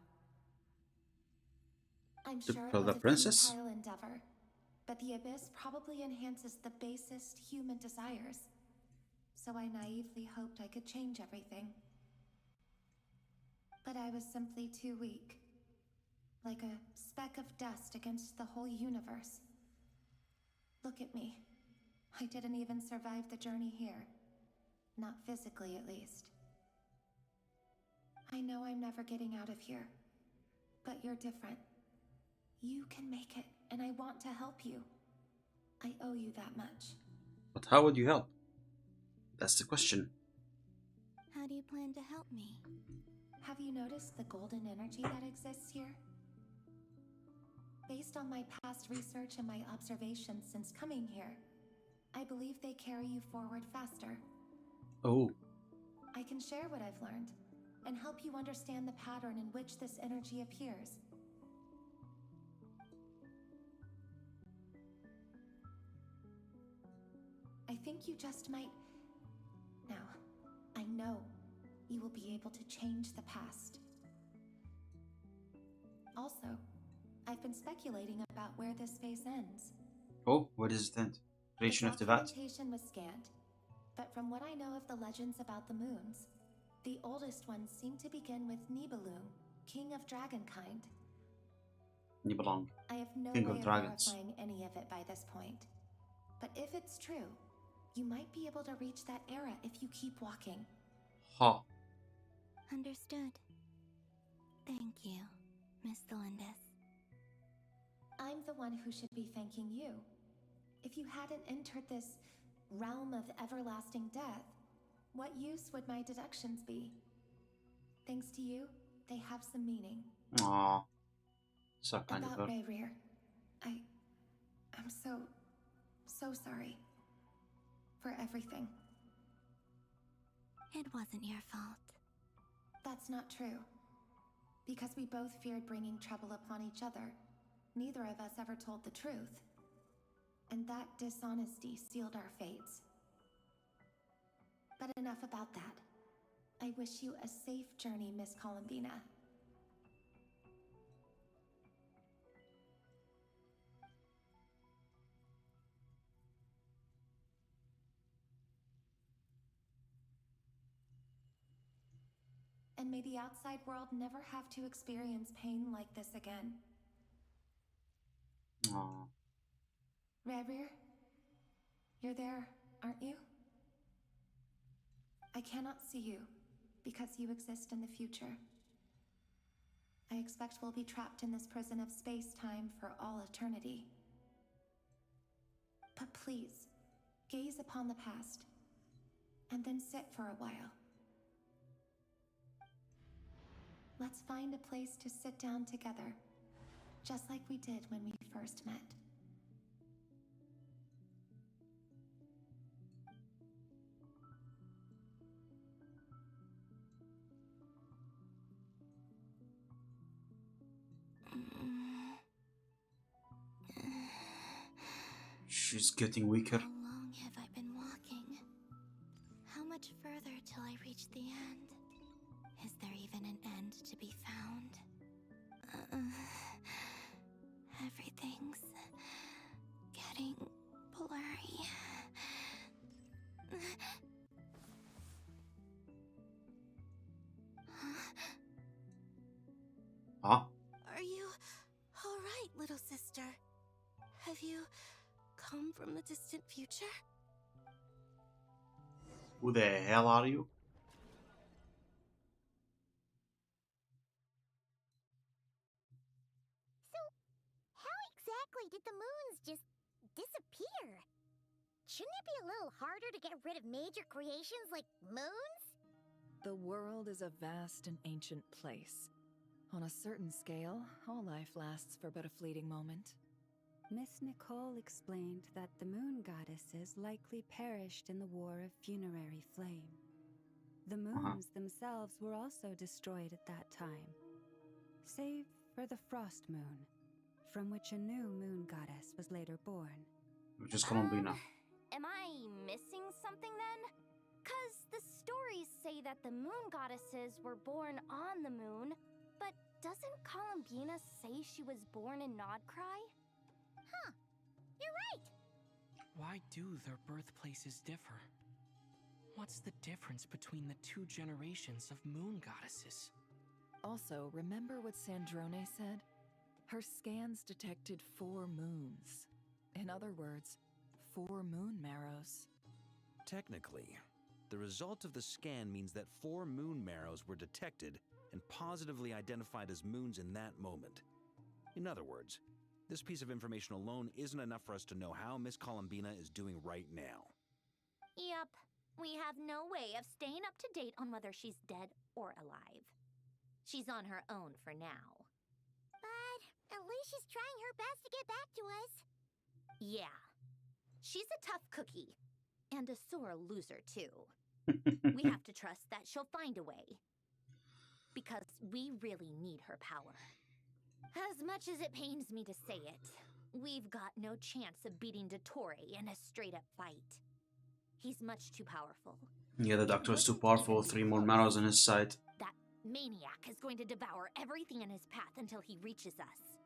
I'm To sure kill it the was a princess? futile endeavor, But the abyss probably enhances the basest human desires. So I naively hoped I could change everything. But I was simply too weak. Like a speck of dust against the whole universe. Look at me. I didn't even survive the journey here. Not physically, at least. I know I'm never getting out of here. But you're different. You can make it, and I want to help you. I owe you that much. But how would you help? That's the question. How do you plan to help me? Have you noticed the golden energy that exists here? Based on my past research and my observations since coming here, I believe they carry you forward faster. Oh. I can share what I've learned and help you understand the pattern in which this energy appears. I think you just might... Now, I know you will be able to change the past. Also, I've been speculating about where this phase ends. Oh, what is it end? Creation of the Vat? Documentation was scanned, but from what I know of the legends about the moons, the oldest ones seem to begin with Nibelung, king of dragonkind. Nibelung, I have no king way of of dragons. verifying any of it by this point. But if it's true, you might be able to reach that era if you keep walking. Ha. Understood. Thank you, Miss Delindis. I'm the one who should be thanking you. If you hadn't entered this realm of everlasting death, what use would my deductions be? Thanks to you, they have some meaning. Aww. So kind of About her. Rayrir, I'm so sorry. For everything. It wasn't your fault. That's not true. Because we both feared bringing trouble upon each other, neither of us ever told the truth. And that dishonesty sealed our fates. But enough about that. I wish you a safe journey, Miss Columbina. And may the outside world never have to experience pain like this again. Aww. Rayrir, you're there, aren't you? I cannot see you, because you exist in the future. I expect we'll be trapped in this prison of space-time for all eternity. But please, gaze upon the past, and then sit for a while. Let's find a place to sit down together, just like we did when we first met. She's getting weaker. How long have I been walking? How much further till I reach the end? Is there even an end to be found? Everything's getting blurry. Huh? Are you all right, little sister? Have you come from the distant future? Who the hell are you? So, how exactly did the moons just disappear? Shouldn't it be a little harder to get rid of major creations like moons? The world is a vast and ancient place. On a certain scale, all life lasts for but a fleeting moment. Miss Nicole explained that the moon goddesses likely perished in the War of Funerary Flame. The moons themselves were also destroyed at that time, save for the Frost Moon, from which a new moon goddess was later born. Which is Colombina. Am I missing something then? 'Cause the stories say that the moon goddesses were born on the moon, but doesn't Colombina say she was born in Nodcry? Huh, you're right! Why do their birthplaces differ? What's the difference between the two generations of moon goddesses? Also, remember what Sandrone said? Her scans detected 4 moons. In other words, 4 moon marrows. Technically, the result of the scan means that 4 moon marrows were detected and positively identified as moons in that moment. In other words, this piece of information alone isn't enough for us to know how Miss Colombina is doing right now. Yep, we have no way of staying up to date on whether she's dead or alive. She's on her own for now. But at least she's trying her best to get back to us. Yeah, she's a tough cookie. And a sore loser, too. We have to trust that she'll find a way. Because we really need her power. As much as it pains me to say it, we've got no chance of beating Dottore in a straight-up fight. He's much too powerful. Yeah, the doctor is too powerful. 3 more marrows on his side. That maniac is going to devour everything in his path until he reaches us.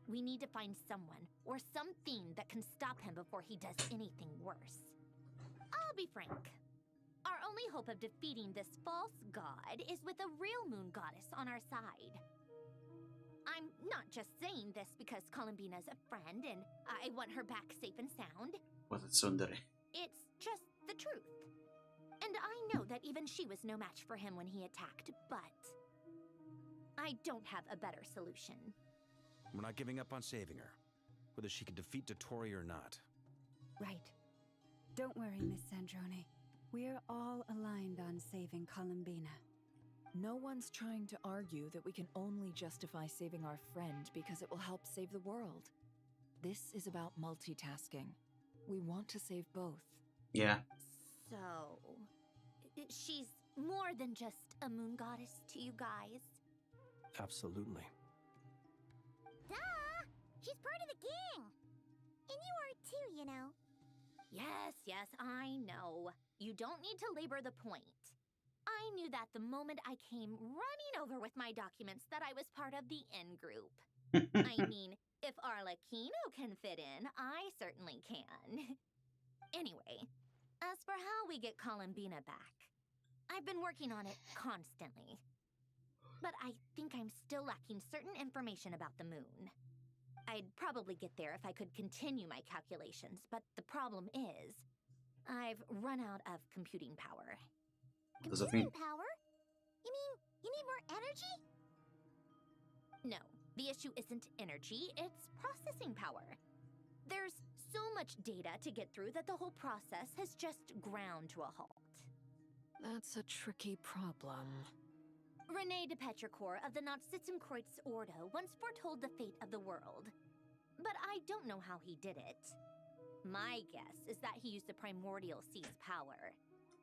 We need to find someone or something that can stop him before he does anything worse. I'll be frank. Our only hope of defeating this false god is with a real moon goddess on our side. I'm not just saying this because Colombina's a friend and I want her back safe and sound. What a tsundere. It's just the truth. And I know that even she was no match for him when he attacked, but I don't have a better solution. We're not giving up on saving her, whether she can defeat Dottore or not. Right. Don't worry, Miss Sandrone. We're all aligned on saving Colombina. No one's trying to argue that we can only justify saving our friend because it will help save the world. This is about multitasking. We want to save both. Yeah. So, she's more than just a moon goddess to you guys? Absolutely. Duh! She's part of the gang! And you are too, you know. Yes, I know. You don't need to labor the point. I knew that the moment I came running over with my documents that I was part of the N group. I mean, if Arlecchino can fit in, I certainly can. Anyway, as for how we get Colombina back, I've been working on it constantly. But I think I'm still lacking certain information about the moon. I'd probably get there if I could continue my calculations, but the problem is, I've run out of computing power. What does that mean? Power? You mean you need more energy? No, the issue isn't energy, it's processing power. There's so much data to get through that the whole process has just ground to a halt. That's a tricky problem. René de Petrichor of the Nazissenkreuz Ordo once foretold the fate of the world. But I don't know how he did it. My guess is that he used the primordial sea's power.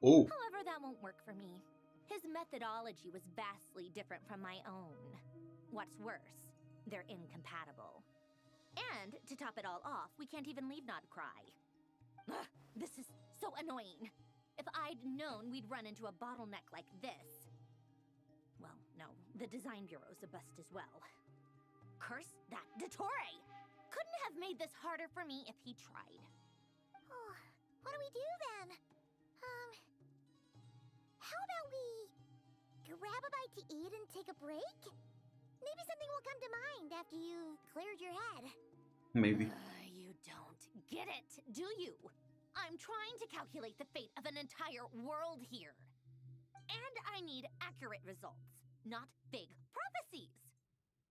Oh. However, that won't work for me. His methodology was vastly different from my own. What's worse, they're incompatible. And, to top it all off, we can't even leave Nodcry. Ugh, this is so annoying. If I'd known we'd run into a bottleneck like this... Well, no, the design bureau's a bust as well. Curse that Dottore! Couldn't have made this harder for me if he tried. Oh, what do we do then? How about we grab a bite to eat and take a break? Maybe something will come to mind after you've cleared your head. Maybe. You don't get it, do you? I'm trying to calculate the fate of an entire world here. And I need accurate results, not big prophecies.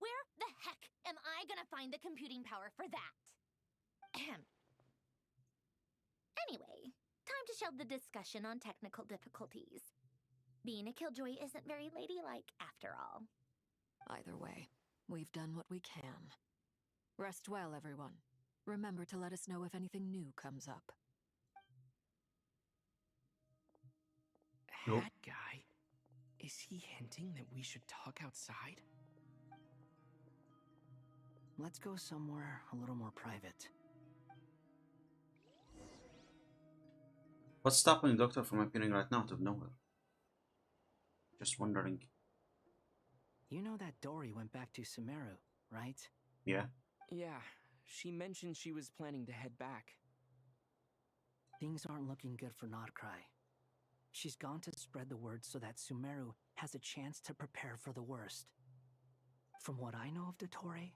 Where the heck am I gonna find the computing power for that? Ahem. Anyway, time to shelve the discussion on technical difficulties. Being a killjoy isn't very ladylike after all. Either way, we've done what we can. Rest well, everyone. Remember to let us know if anything new comes up. That guy? Is he hinting that we should talk outside? Let's go somewhere a little more private. What's stopping the doctor from appearing right now out of nowhere? Just wondering. You know that Dory went back to Sumeru, right? Yeah. Yeah, she mentioned she was planning to head back. Things aren't looking good for Nodcry. She's gone to spread the word so that Sumeru has a chance to prepare for the worst. From what I know of Dottore,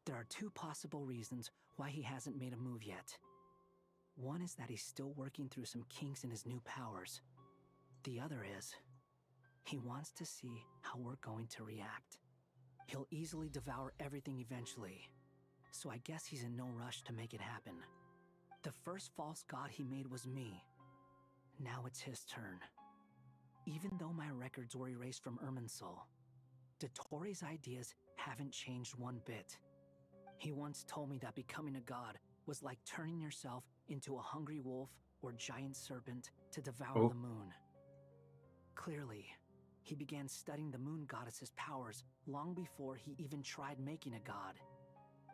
there are two possible reasons why he hasn't made a move yet. One is that he's still working through some kinks in his new powers. The other is, he wants to see how we're going to react. He'll easily devour everything eventually, so I guess he's in no rush to make it happen. The first false god he made was me. Now it's his turn. Even though my records were erased from Irminsul, Dottore's ideas haven't changed one bit. He once told me that becoming a god was like turning yourself into a hungry wolf or giant serpent to devour the moon. Clearly, he began studying the moon goddess's powers long before he even tried making a god.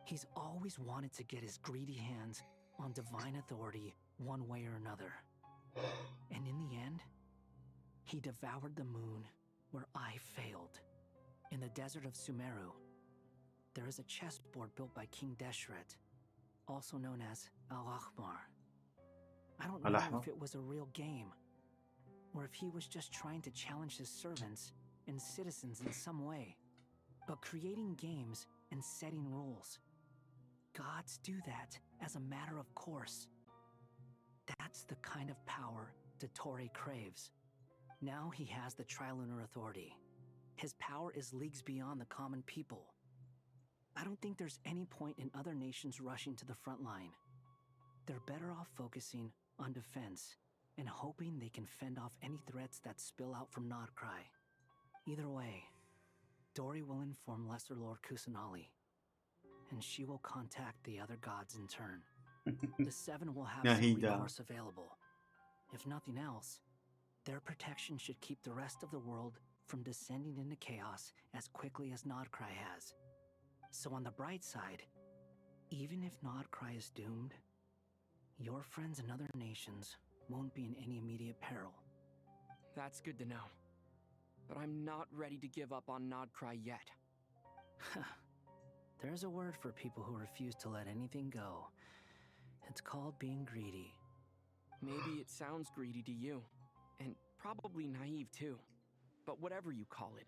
He's always wanted to get his greedy hands on divine authority one way or another. And in the end, he devoured the moon where I failed. In the desert of Sumeru, there is a chessboard built by King Deshret, also known as Al-Ahmar. I don't know if it was a real game, or if he was just trying to challenge his servants and citizens in some way. But creating games and setting rules, gods do that as a matter of course. That's the kind of power Dottore craves. Now he has the Trilunar Authority. His power is leagues beyond the common people. I don't think there's any point in other nations rushing to the front line. They're better off focusing on defense and hoping they can fend off any threats that spill out from Nodcry. Either way, Dory will inform Lesser Lord Kusanali, and she will contact the other gods in turn. The Seven will have some recourse available. If nothing else, their protection should keep the rest of the world from descending into chaos as quickly as Nodcry has. So on the bright side, even if Nodcry is doomed, your friends in other nations won't be in any immediate peril. That's good to know. But I'm not ready to give up on Nodcry yet. There's a word for people who refuse to let anything go. It's called being greedy. Maybe it sounds greedy to you, and probably naive too. But whatever you call it,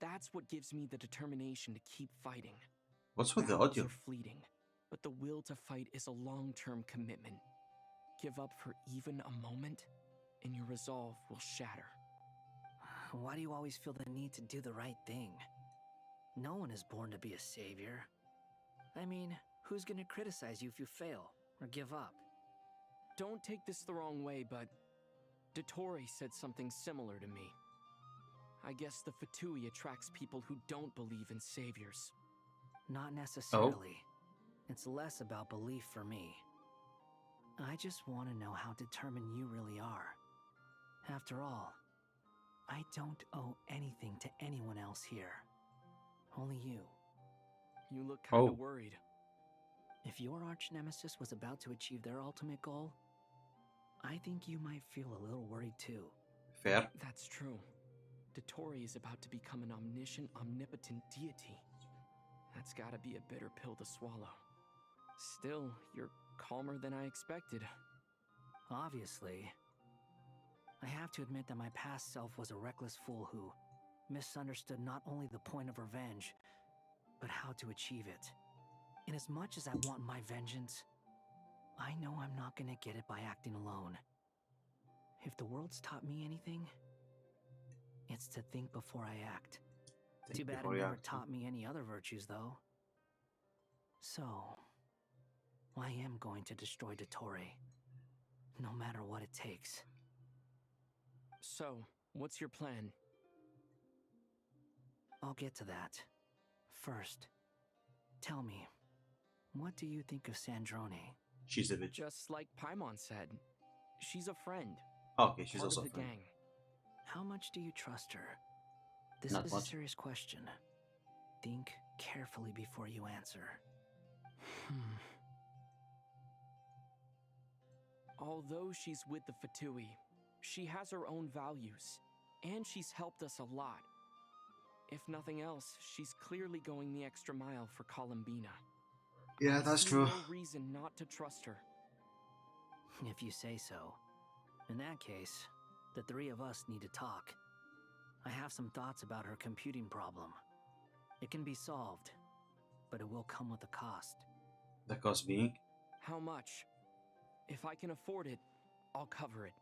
that's what gives me the determination to keep fighting. What's with the Battles audio? are fleeting, but the will to fight is a long-term commitment. Give up for even a moment, and your resolve will shatter. Why do you always feel the need to do the right thing? No one is born to be a savior. I mean, who's gonna criticize you if you fail or give up? Don't take this the wrong way, but Dottore said something similar to me. I guess the Fatui attracts people who don't believe in saviors. Not necessarily. It's less about belief for me. I just want to know how determined you really are. After all, I don't owe anything to anyone else here. Only you. You look kinda worried. If your arch-nemesis was about to achieve their ultimate goal, I think you might feel a little worried too. Fair. That's true. Dottore is about to become an omniscient, omnipotent deity. That's gotta be a bitter pill to swallow. Still, you're calmer than I expected. Obviously. I have to admit that my past self was a reckless fool who misunderstood not only the point of revenge, but how to achieve it. And as much as I want my vengeance, I know I'm not gonna get it by acting alone. If the world's taught me anything, it's to think before I act. Too bad it never taught me any other virtues, though. So, I am going to destroy Dottore, no matter what it takes. So, what's your plan? I'll get to that. First, tell me, what do you think of Sandrone? She's a bitch. Just like Paimon said, she's a friend. Okay, she's part also of a the friend. gang. How much do you trust her? This Not is much. a serious question. Think carefully before you answer. Although she's with the Fatui, she has her own values, and she's helped us a lot. If nothing else, she's clearly going the extra mile for Columbina. Yeah, I that's see true. No reason not to trust her. If you say so. In that case, the three of us need to talk. I have some thoughts about her computing problem. It can be solved, but it will come with a cost. The cost being? How much? If I can afford it, I'll cover it.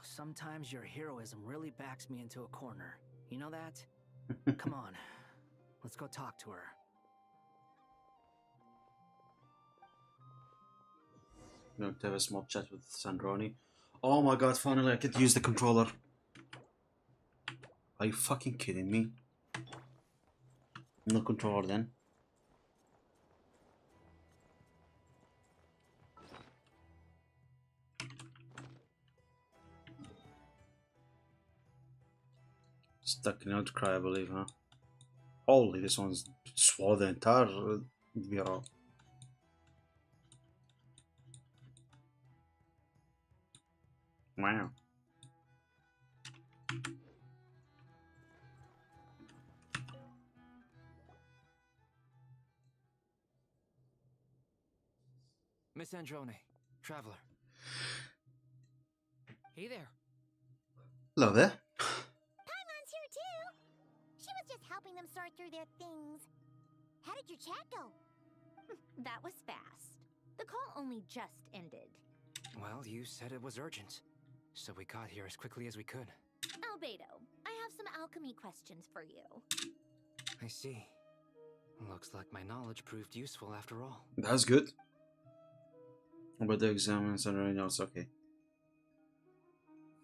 Sometimes your heroism really backs me into a corner. You know that? Come on, let's go talk to her. I'm going to have a small chat with Sandrone. Oh my god, finally I get to use the controller. Are you fucking kidding me? No controller then. Stuck in Outcry, I believe, huh? Holy, this one's swallowed the entire bureau. Wow. Miss Androne, traveler. Hey there. Hello there. Paimon's here too. She was just helping them sort through their things. How did your chat go? That was fast. The call only just ended. Well, you said it was urgent, so we got here as quickly as we could. Albedo, I have some alchemy questions for you. I see. Looks like my knowledge proved useful after all. That's good. But the exam and Sandrone knows, okay.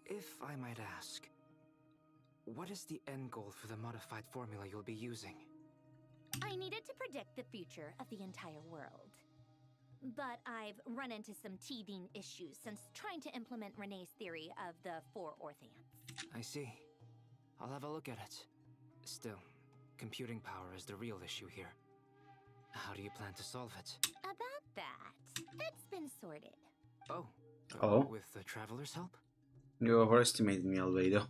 If I might ask, what is the end goal for the modified formula you'll be using? I needed to predict the future of the entire world. But I've run into some teething issues since trying to implement Renee's theory of the 4 Orthants. I see. I'll have a look at it. Still, computing power is the real issue here. How do you plan to solve it? About that, it's been sorted. Oh. Oh? With the traveler's help? You overestimated me, Albedo.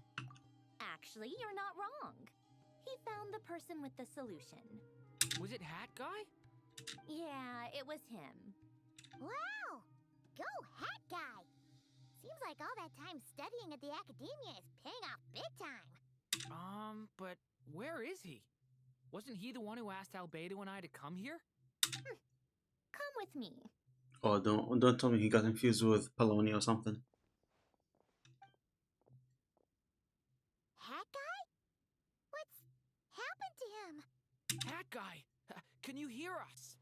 Actually, you're not wrong. He found the person with the solution. Was it Hat Guy? Yeah, it was him. Wow! Go Hat Guy! Seems like all that time studying at the academia is paying off big time. But where is he? Wasn't he the one who asked Albedo and I to come here? Come with me. Oh, don't tell me he got confused with Peloni or something. Hat Guy? What's happened to him? Hat Guy! Can you hear us?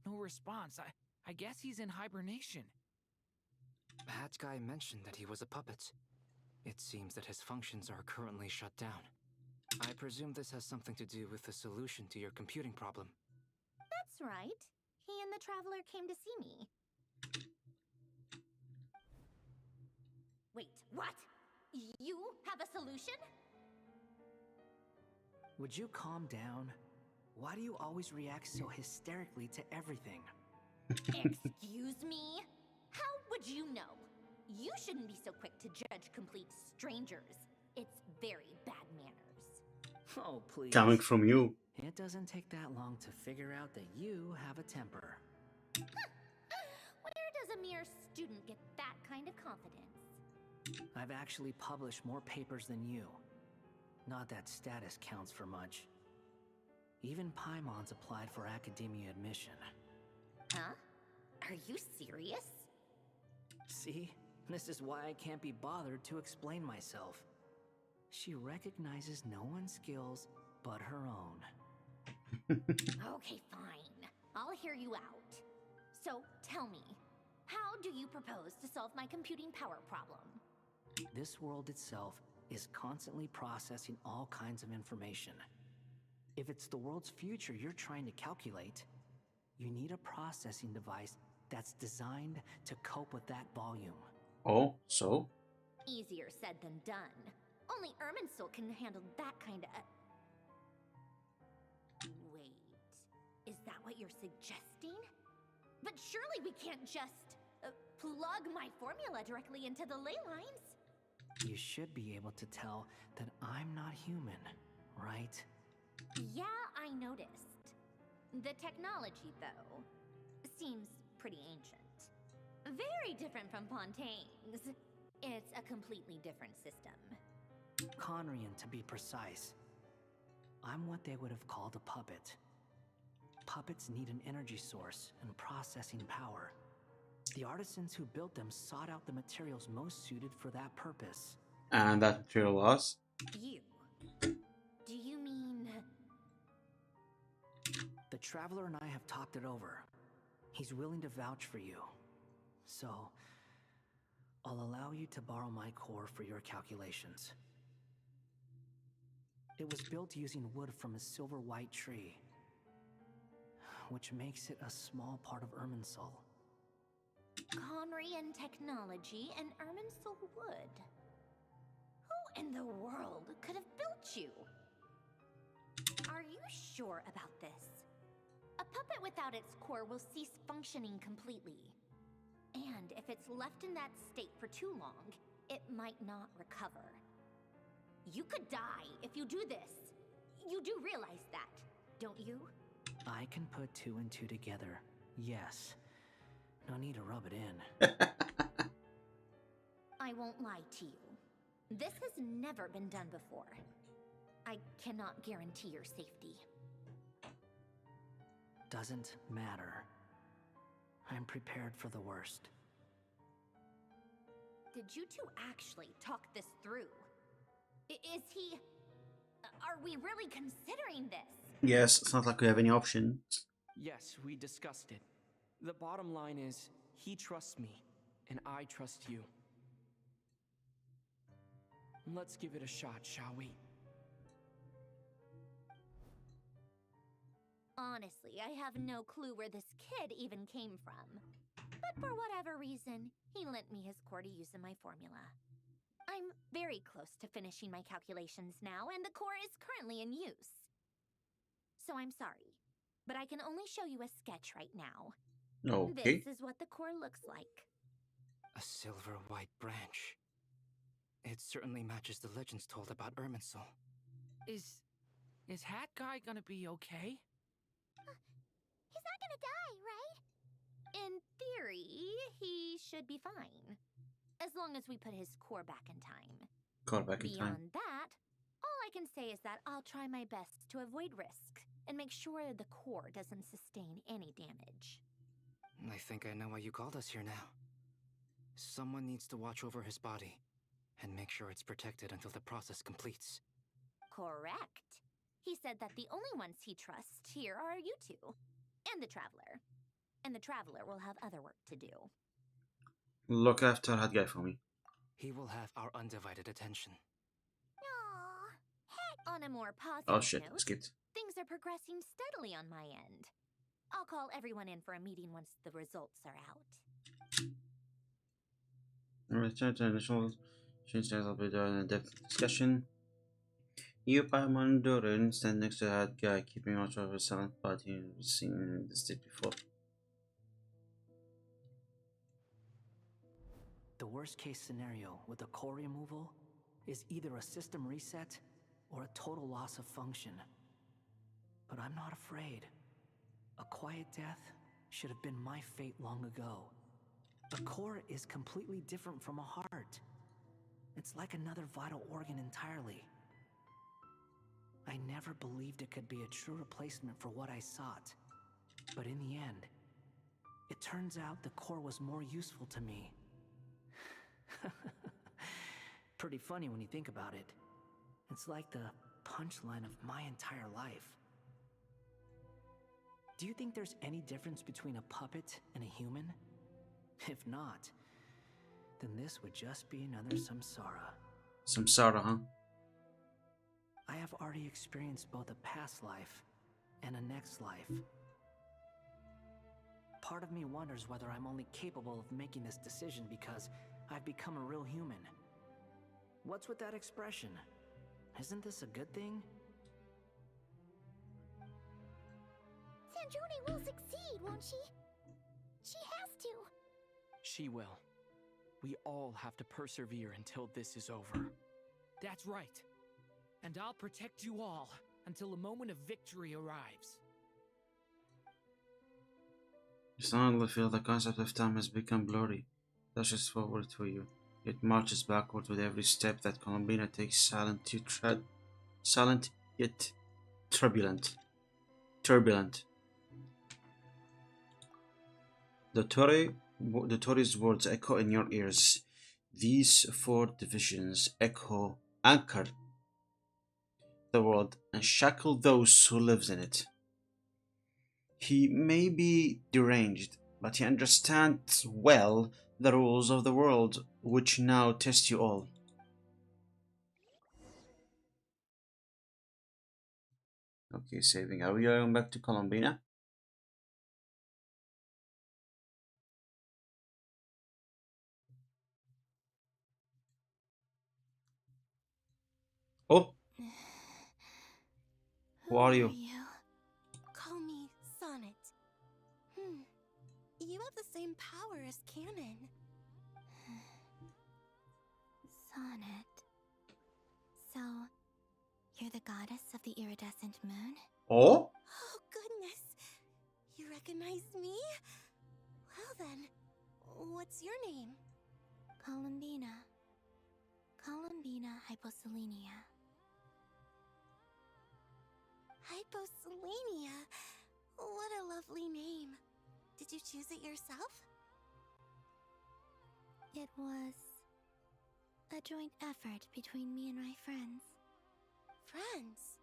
No response. I guess he's in hibernation. Hat Guy mentioned that he was a puppet. It seems that his functions are currently shut down. I presume this has something to do with the solution to your computing problem. That's right. He and the traveler came to see me. Wait, what? You have a solution? Would you calm down? Why do you always react so hysterically to everything? Excuse me? How would you know? You shouldn't be so quick to judge complete strangers. It's very bad manners. Oh, please. Coming from you. It doesn't take that long to figure out that you have a temper. Where does a mere student get that kind of confidence? I've actually published more papers than you. Not that status counts for much. Even Paimon's applied for academia admission. Huh? Are you serious? See? This is why I can't be bothered to explain myself. She recognizes no one's skills but her own. Okay, fine. I'll hear you out. So, tell me, how do you propose to solve my computing power problem? This world itself is constantly processing all kinds of information. If it's the world's future you're trying to calculate, you need a processing device that's designed to cope with that volume. Oh, so? Easier said than done. Only Irminsul can handle that kind of... Wait, is that what you're suggesting? But surely we can't just plug my formula directly into the ley lines. You should be able to tell that I'm not human, right? Yeah, I noticed. The technology, though, seems pretty ancient. Very different from Fontaine's. It's a completely different system. Conrian, to be precise. I'm what they would have called a puppet. Puppets need an energy source and processing power. The artisans who built them sought out the materials most suited for that purpose. And that material was? You. Do you mean... The Traveler and I have talked it over. He's willing to vouch for you. So, I'll allow you to borrow my core for your calculations. It was built using wood from a silver white tree, which makes it a small part of Irminsul. Conrian technology and Irminsul wood. Who in the world could have built you? Are you sure about this? A puppet without its core will cease functioning completely. And if it's left in that state for too long, it might not recover. You could die if you do this. You do realize that, don't you? I can put two and two together, yes. No need to rub it in. I won't lie to you. This has never been done before. I cannot guarantee your safety. Doesn't matter. I'm prepared for the worst. Did you two actually talk this through? Is he... Are we really considering this? Yes, it's not like we have any options. Yes, we discussed it. The bottom line is, he trusts me, and I trust you. Let's give it a shot, shall we? Honestly, I have no clue where this kid even came from. But for whatever reason, he lent me his core to use in my formula. I'm very close to finishing my calculations now, and the core is currently in use. So I'm sorry, but I can only show you a sketch right now. Okay. This is what the core looks like. A silver white branch. It certainly matches the legends told about Irminsul. Is Hat Guy gonna be okay? He's not gonna die, right? In theory, he should be fine. As long as we put his core back in time. Core back in time. Beyond that, all I can say is that I'll try my best to avoid risk and make sure the core doesn't sustain any damage. I think I know why you called us here now. Someone needs to watch over his body and make sure it's protected until the process completes. Correct. He said that the only ones he trusts here are you two, and the Traveler. And the Traveler will have other work to do. Look after that guy for me. He will have our undivided attention. On a more positive Oh shit, note, skipped. things are progressing steadily on my end. I'll call everyone in for a meeting once the results are out. Return to initial change will be done in depth discussion. You Paimon Durin stand next to that guy, keeping watch over his silent body. We've seen this did before. The worst case scenario with the core removal is either a system reset or a total loss of function. But I'm not afraid. A quiet death should have been my fate long ago. A core is completely different from a heart. It's like another vital organ entirely. I never believed it could be a true replacement for what I sought. But in the end, it turns out the core was more useful to me. Pretty funny when you think about it. It's like the punchline of my entire life. Do you think there's any difference between a puppet and a human? If not, then this would just be another samsara. Samsara, huh? I have already experienced both a past life and a next life. Part of me wonders whether I'm only capable of making this decision because I've become a real human. What's with that expression? Isn't this a good thing? Sandrone will succeed, won't she? She has to. She will. We all have to persevere until this is over. That's right. And I'll protect you all until a moment of victory arrives. You suddenly feel the concept of time has become blurry. Dashes forward for you. It marches backward with every step that Columbina takes, silent yet turbulent. The Tory's words echo in your ears. These 4 divisions anchor the world and shackle those who lives in it. He may be deranged, but he understands well the rules of the world, which now test you all. Okay, saving. Are we going back to Columbina? Oh! Who are you? Call me Sonnet. You have the same power as Canon. Sonnet. So, you're the goddess of the iridescent moon? Oh? Oh, goodness. You recognize me? Well then, what's your name? Columbina. Columbina Hyposelenia. Hyposelenia? What a lovely name. Did you choose it yourself? It was a joint effort between me and my friends. Friends?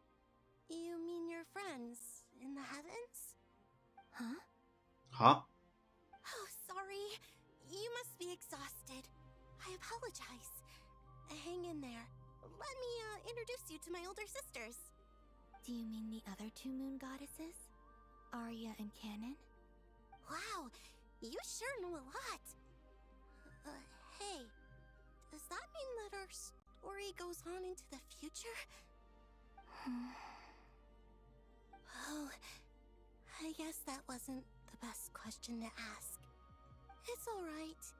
You mean your friends in the heavens? Huh? Huh? Oh, sorry. You must be exhausted. I apologize. Hang in there. Let me introduce you to my older sisters. Do you mean the other 2 moon goddesses? Arya and Canon? Wow, you sure know a lot. Hey, does that mean that our story goes on into the future? Oh, I guess that wasn't the best question to ask. It's alright.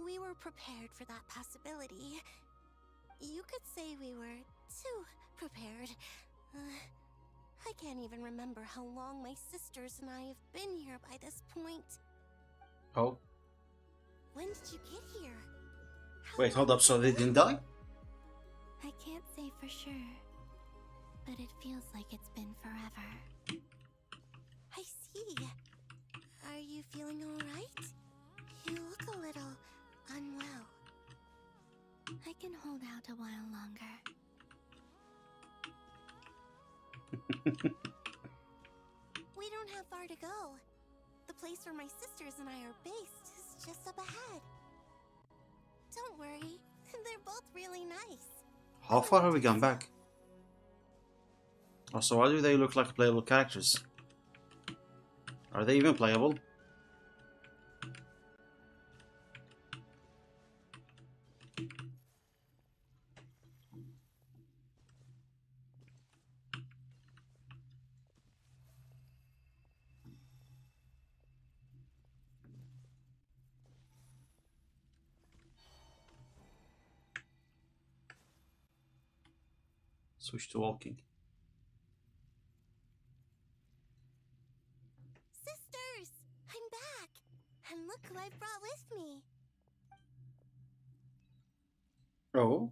We were prepared for that possibility. You could say we were too prepared. I can't even remember how long my sisters and I have been here by this point. Oh. When did you get here? Wait, hold up, so they didn't die? I can't say for sure, but it feels like it's been forever. I see. Are you feeling alright? You look a little unwell. I can hold out a while longer. We don't have far to go. The place where my sisters and I are based is just up ahead. Don't worry, they're both really nice. How far have we gone back? Also, why do they look like playable characters? Are they even playable? Switch to walking. Sisters! I'm back! And look who I brought with me! Oh.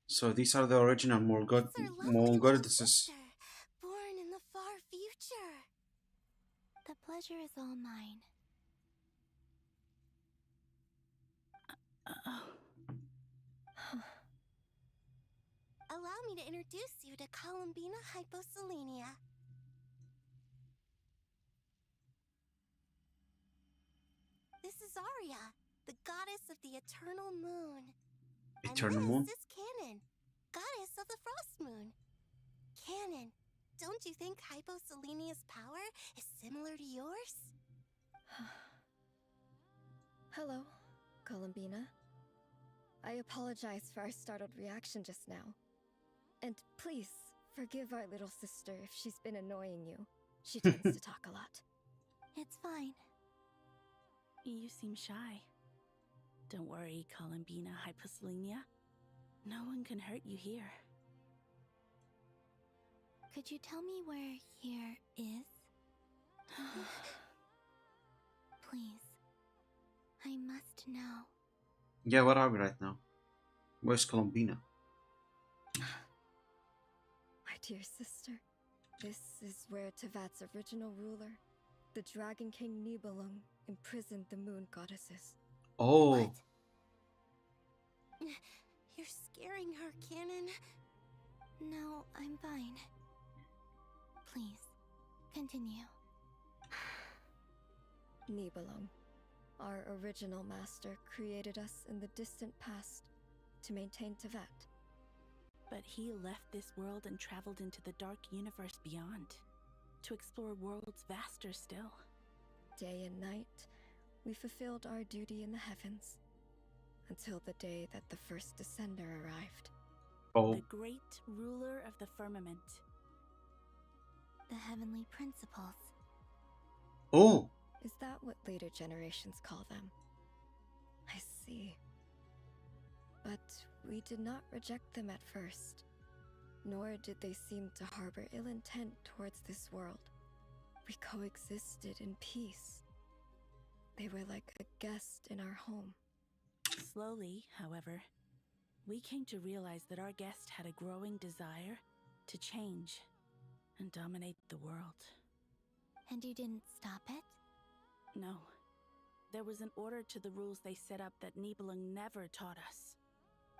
So these are the original Moon goddesses. Born in the far future! The pleasure is all mine. Allow me to introduce you to Columbina Hyposelenia. This is Arya, the goddess of the eternal moon. Eternal and moon? this is Canon, goddess of the frost moon. Canon, don't you think Hyposelenia's power is similar to yours? Hello, Columbina. I apologize for our startled reaction just now. And please, forgive our little sister if she's been annoying you. She tends to talk a lot. It's fine. You seem shy. Don't worry, Columbina Hyposelenia. No one can hurt you here. Could you tell me where here is? Please. I must know. Yeah, where are we right now? Where's Columbina? My dear sister, this is where Tevat's original ruler, the Dragon King Nibelung, imprisoned the moon goddesses. Oh. What? You're scaring her, Canon. No, I'm fine. Please, continue. Nibelung, our original master, created us in the distant past to maintain Tevat. But he left this world and traveled into the dark universe beyond, to explore worlds vaster still. Day and night, we fulfilled our duty in the heavens, until the day that the first descender arrived. Oh. The great ruler of the firmament. The heavenly principles. Oh. Is that what later generations call them? I see. But we did not reject them at first, nor did they seem to harbor ill intent towards this world. We coexisted in peace. They were like a guest in our home. Slowly, however, we came to realize that our guest had a growing desire to change and dominate the world. And you didn't stop it? No. There was an order to the rules they set up that Nibelung never taught us.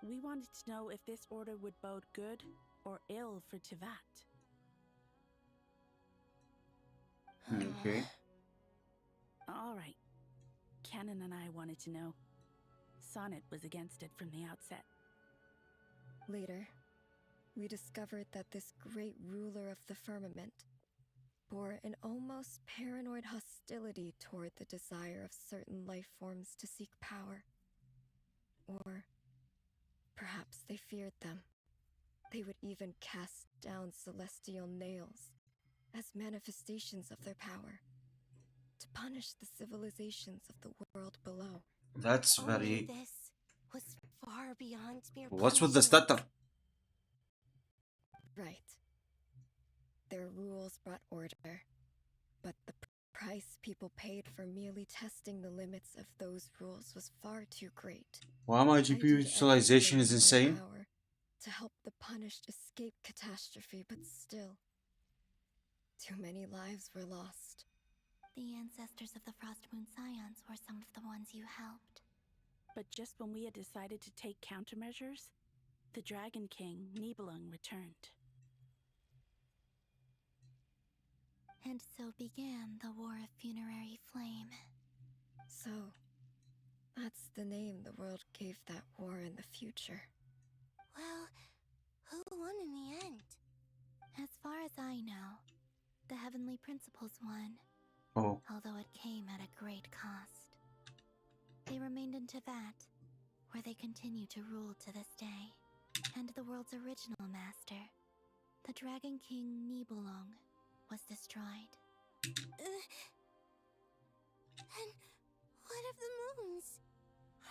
We wanted to know if this order would bode good or ill for Tevat. Okay. All right. Canon and I wanted to know. Sonnet was against it from the outset. Later, we discovered that this great ruler of the firmament bore an almost paranoid hostility toward the desire of certain life forms to seek power. Or perhaps they feared them. They would even cast down celestial nails as manifestations of their power, to punish the civilizations of the world below. That's Only very... this was far beyond mere What's with the punishment. stutter? Right. Their rules brought order, but the price people paid for merely testing the limits of those rules was far too great. Wow, my GPU utilization is insane. To help the punished escape catastrophe, but still, too many lives were lost. The ancestors of the Frost Moon Scions were some of the ones you helped. But just when we had decided to take countermeasures, the Dragon King, Nibelung, returned. And so began the War of Funerary Flame. So, that's the name the world gave that war in the future. Well, who won in the end? As far as I know, the Heavenly Principles won. Oh. Although it came at a great cost. They remained in Tevat, where they continue to rule to this day. And the world's original master, the Dragon King Nibelung, was destroyed. And what of the moons?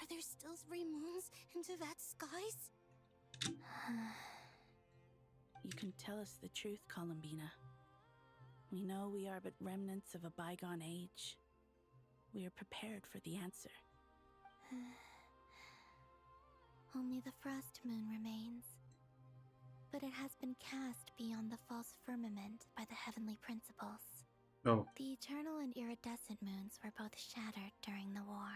Are there still 3 moons in Tevat's skies? You can tell us the truth, Columbina. We know we are but remnants of a bygone age. We are prepared for the answer. Only the frost moon remains. But it has been cast beyond the false firmament by the heavenly principles. Oh. The eternal and iridescent moons were both shattered during the war.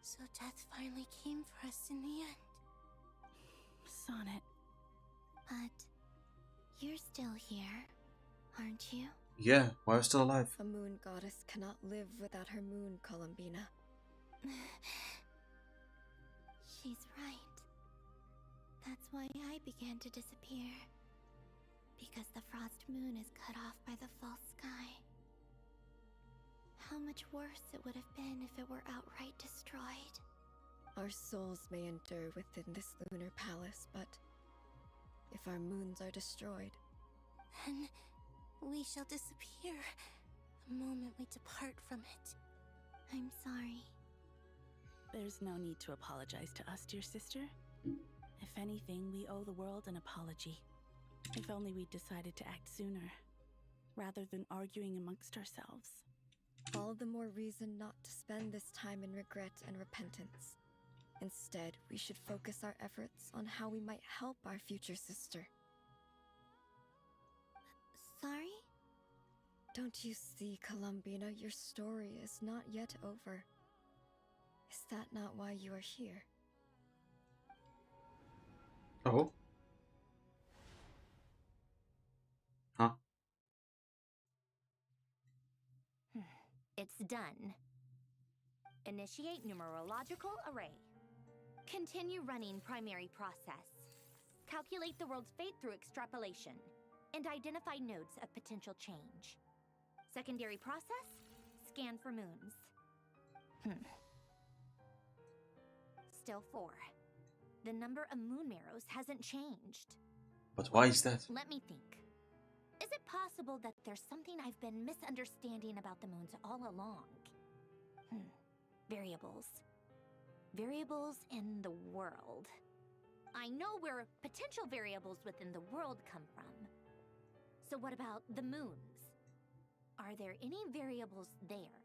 So death finally came for us in the end. Sonnet. But you're still here, aren't you? Yeah, why are you still alive? A moon goddess cannot live without her moon, Columbina. She's right. That's why I began to disappear. Because the frost moon is cut off by the false sky. How much worse it would have been if it were outright destroyed. Our souls may endure within this lunar palace, but if our moons are destroyed, then we shall disappear the moment we depart from it. I'm sorry. There's no need to apologize to us, dear sister. If anything, we owe the world an apology. If only we'd decided to act sooner, rather than arguing amongst ourselves. all the more reason not to spend this time in regret and repentance. Instead, we should focus our efforts on how we might help our future sister. Sorry? Don't you see, Columbina, your story is not yet over. Is that not why you are here? Oh? Huh? It's done. Initiate numerological array. Continue running primary process. Calculate the world's fate through extrapolation. And identify nodes of potential change. Secondary process, scan for moons. Still 4. The number of moon marrows hasn't changed. But why is that? Let me think. Is it possible that there's something I've been misunderstanding about the moons all along? Variables. Variables in the world. I know where potential variables within the world come from. So what about the moons? Are there any variables there?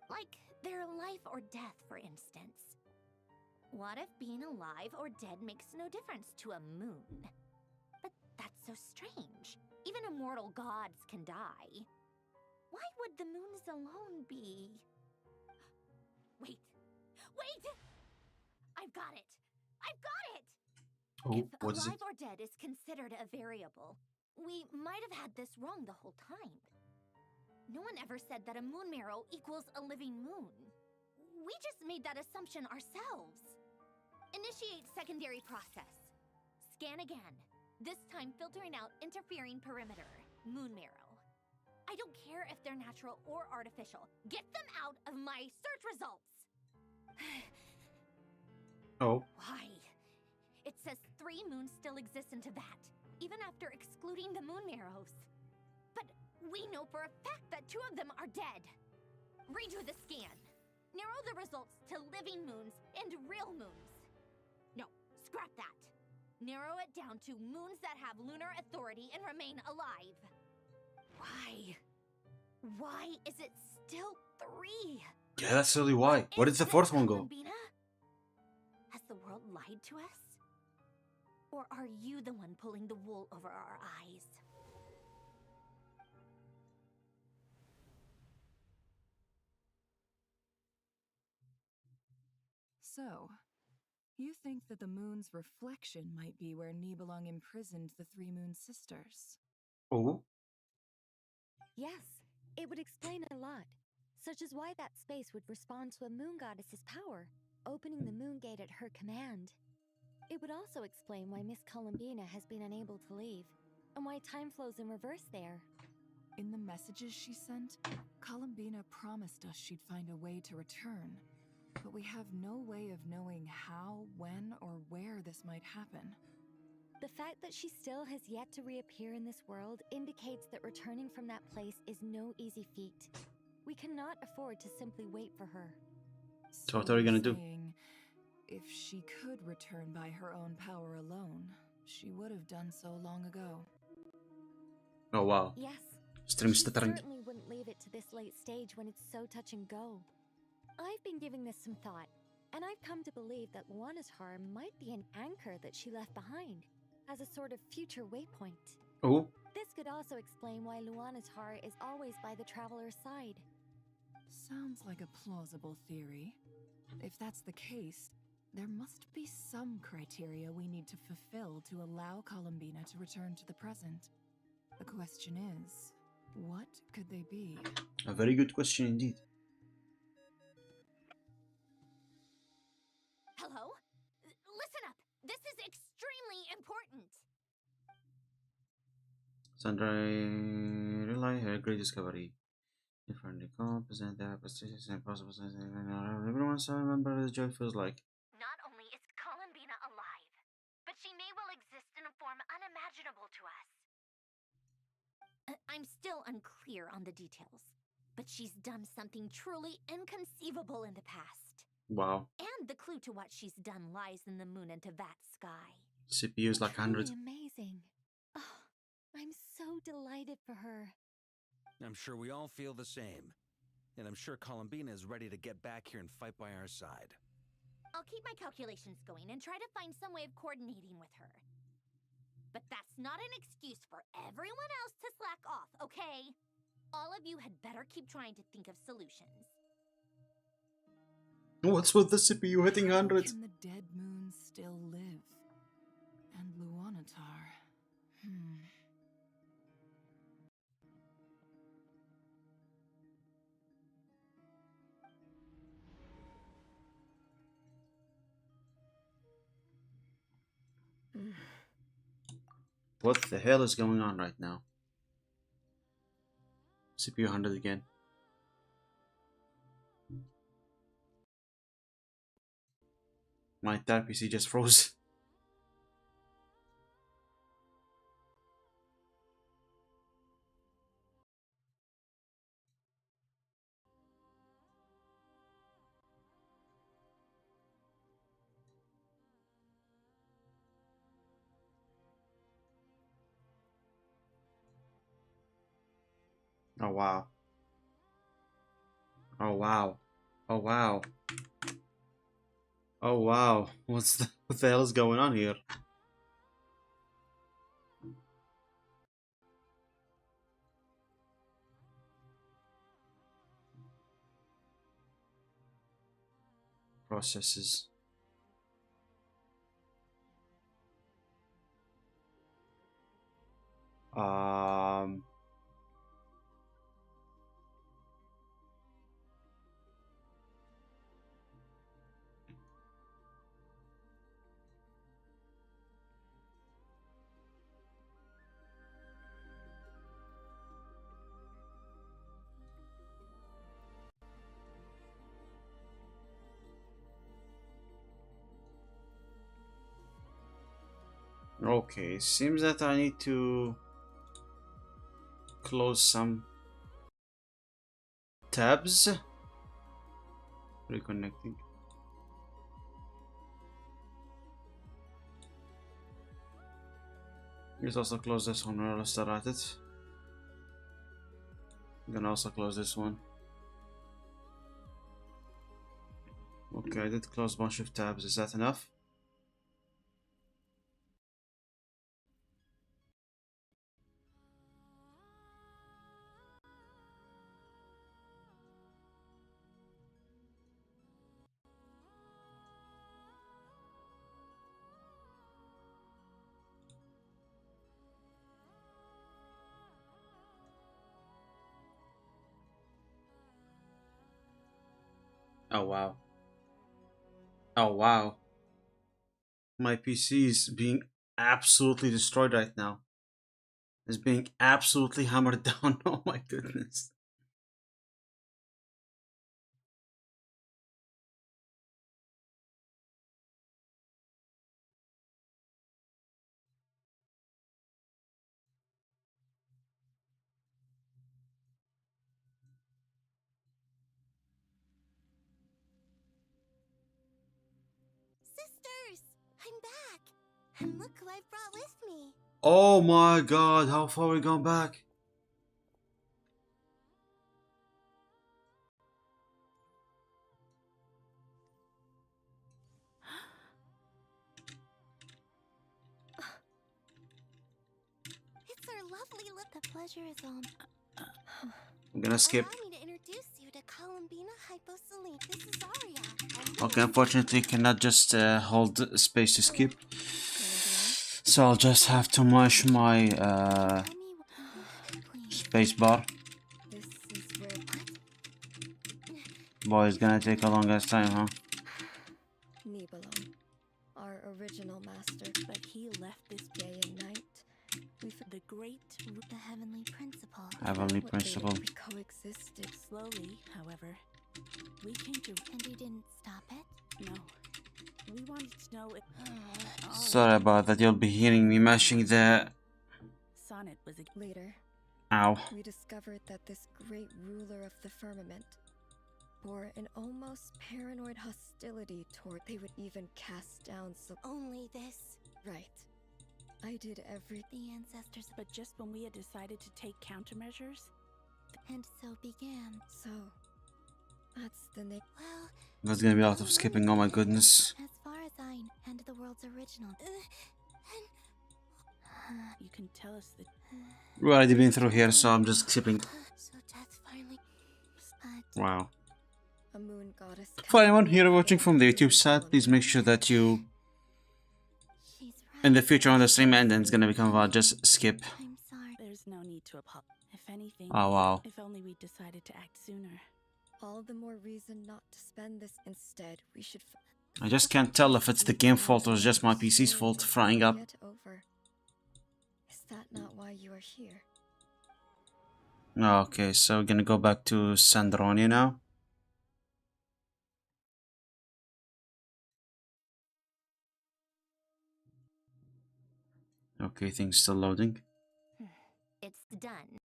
Like their life or death, for instance. What if being alive or dead makes no difference to a moon? But that's so strange. Even immortal gods can die. Why would the moons alone be... Wait! I've got it! Oh, If what is it? alive or dead is considered a variable, we might have had this wrong the whole time. No one ever said that a moon marrow equals a living moon. We just made that assumption ourselves. Initiate secondary process. Scan again. This time filtering out interfering perimeter. Moon marrow. I don't care if they're natural or artificial. Get them out of my search results! Oh. Why? It says 3 moons still exist in Teyvat, even after excluding the moon marrows. But we know for a fact that 2 of them are dead. Redo the scan. Narrow the results to living moons and real moons. No, scrap that. Narrow it down to moons that have lunar authority and remain alive. Why? Why is it still 3? Yeah, that's really why. Where did the 4th one go? Columbina? Has the world lied to us? Or are you the one pulling the wool over our eyes? So, you think that the moon's reflection might be where Nibelung imprisoned the 3 moon sisters? Oh? Yes, it would explain a lot, such as why that space would respond to a moon goddess's power, opening the moon gate at her command. It would also explain why Miss Columbina has been unable to leave, and why time flows in reverse there. In the messages she sent, Columbina promised us she'd find a way to return, but we have no way of knowing how, when, or where this might happen. The fact that she still has yet to reappear in this world indicates that returning from that place is no easy feat. We cannot afford to simply wait for her. So what are we gonna do? If she could return by her own power alone, she would have done so long ago. Oh wow. Yes. Stream She stuttering. certainly wouldn't leave it to this late stage when it's so touch and go. I've been giving this some thought, and I've come to believe that Luana's Har might be an anchor that she left behind, as a sort of future waypoint. Oh. This could also explain why Luana's Har is always by the traveler's side. Sounds like a plausible theory. If that's the case, there must be some criteria we need to fulfill to allow Columbina to return to the present. The question is, what could they be? A very good question indeed. Hello? Listen up! This is extremely important! Sandra, rely her great discovery. Different present their prestigious and possible. Everyone so remember what the joy feels like. Not only is Columbina alive, but she may well exist in a form unimaginable to us. I'm still unclear on the details, but she's done something truly inconceivable in the past. Wow. And the clue to what she's done lies in the moon and Tevat sky. CPU is like 100. Amazing. Oh, I'm so delighted for her. I'm sure we all feel the same. And I'm sure Columbina is ready to get back here and fight by our side. I'll keep my calculations going and try to find some way of coordinating with her. But that's not an excuse for everyone else to slack off, okay? All of you had better keep trying to think of solutions. What's with the CPU hitting 100? Can the dead moon still live? And Luanatar. What the hell is going on right now? CPU 100 again. My entire PC just froze. Oh wow. Oh wow. Oh wow. Oh wow. What the hell is going on here? Processes. Um Okay, seems that I need to close some tabs. Reconnecting. Let's also close this one while I start at it. I'm gonna also close this one. Okay, I did close a bunch of tabs. Is that enough? Oh wow. Oh wow. My PC is being absolutely destroyed right now. It's being absolutely hammered down. Oh my goodness. I'm back. And look who I brought with me. Oh my god, how far we gone back? It's our lovely look. The pleasure is all. I'm gonna skip. Allow me to introduce you to Columbina Hyposalink. This is Aria. Okay, unfortunately cannot just hold space to skip. So I'll just have to mash my space bar. Boy, it's gonna take a long ass time, huh? Nibelung, our original master, But he left this day and night. the great, The heavenly principle. Heavenly principle. We coexisted. Slowly, however, we came to. And you didn't stop it? No. We wanted to know if. Sorry about that, you'll be hearing me mashing the... Sonnet was a. Later, Ow. we discovered that this great ruler of the firmament bore an almost paranoid hostility toward. They would even cast down Only this. Right. I did The ancestors. But just when we had decided to take countermeasures, And so began. So, that's the name. Well, There's gonna be a lot of skipping, oh my goodness. as far as I and the world's original. you can tell us that. We've already been through here, so I'm just skipping. So death finally. Wow. A moon goddess. For anyone here watching from the YouTube side, please make sure that you... In the future when the stream ends and it's gonna become about just skip. I'm sorry. There's no need to apologize. If anything, Oh, wow. if only we decided to act sooner. All the more reason not to spend this. Instead, we should. I just can't tell if it's the game fault or just my PC's fault frying up. Get over. Is that not why you are here? Okay, so we're gonna go back to Sandronia now. Okay, things still loading. It's done.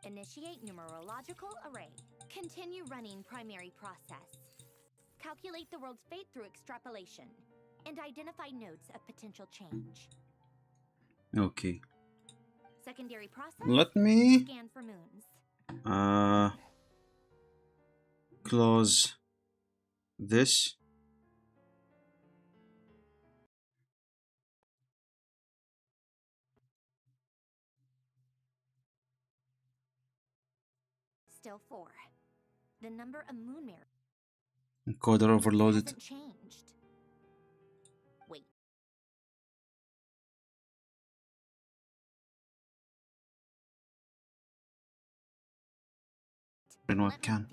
Initiate numerological array. Continue running primary process. Calculate the world's fate through extrapolation. And identify nodes of potential change. Okay. Secondary process. Let me... Scan for moons. Close this. Still 4. The number of moon mirrors Encoder overloaded. hasn't changed. Wait. And what can?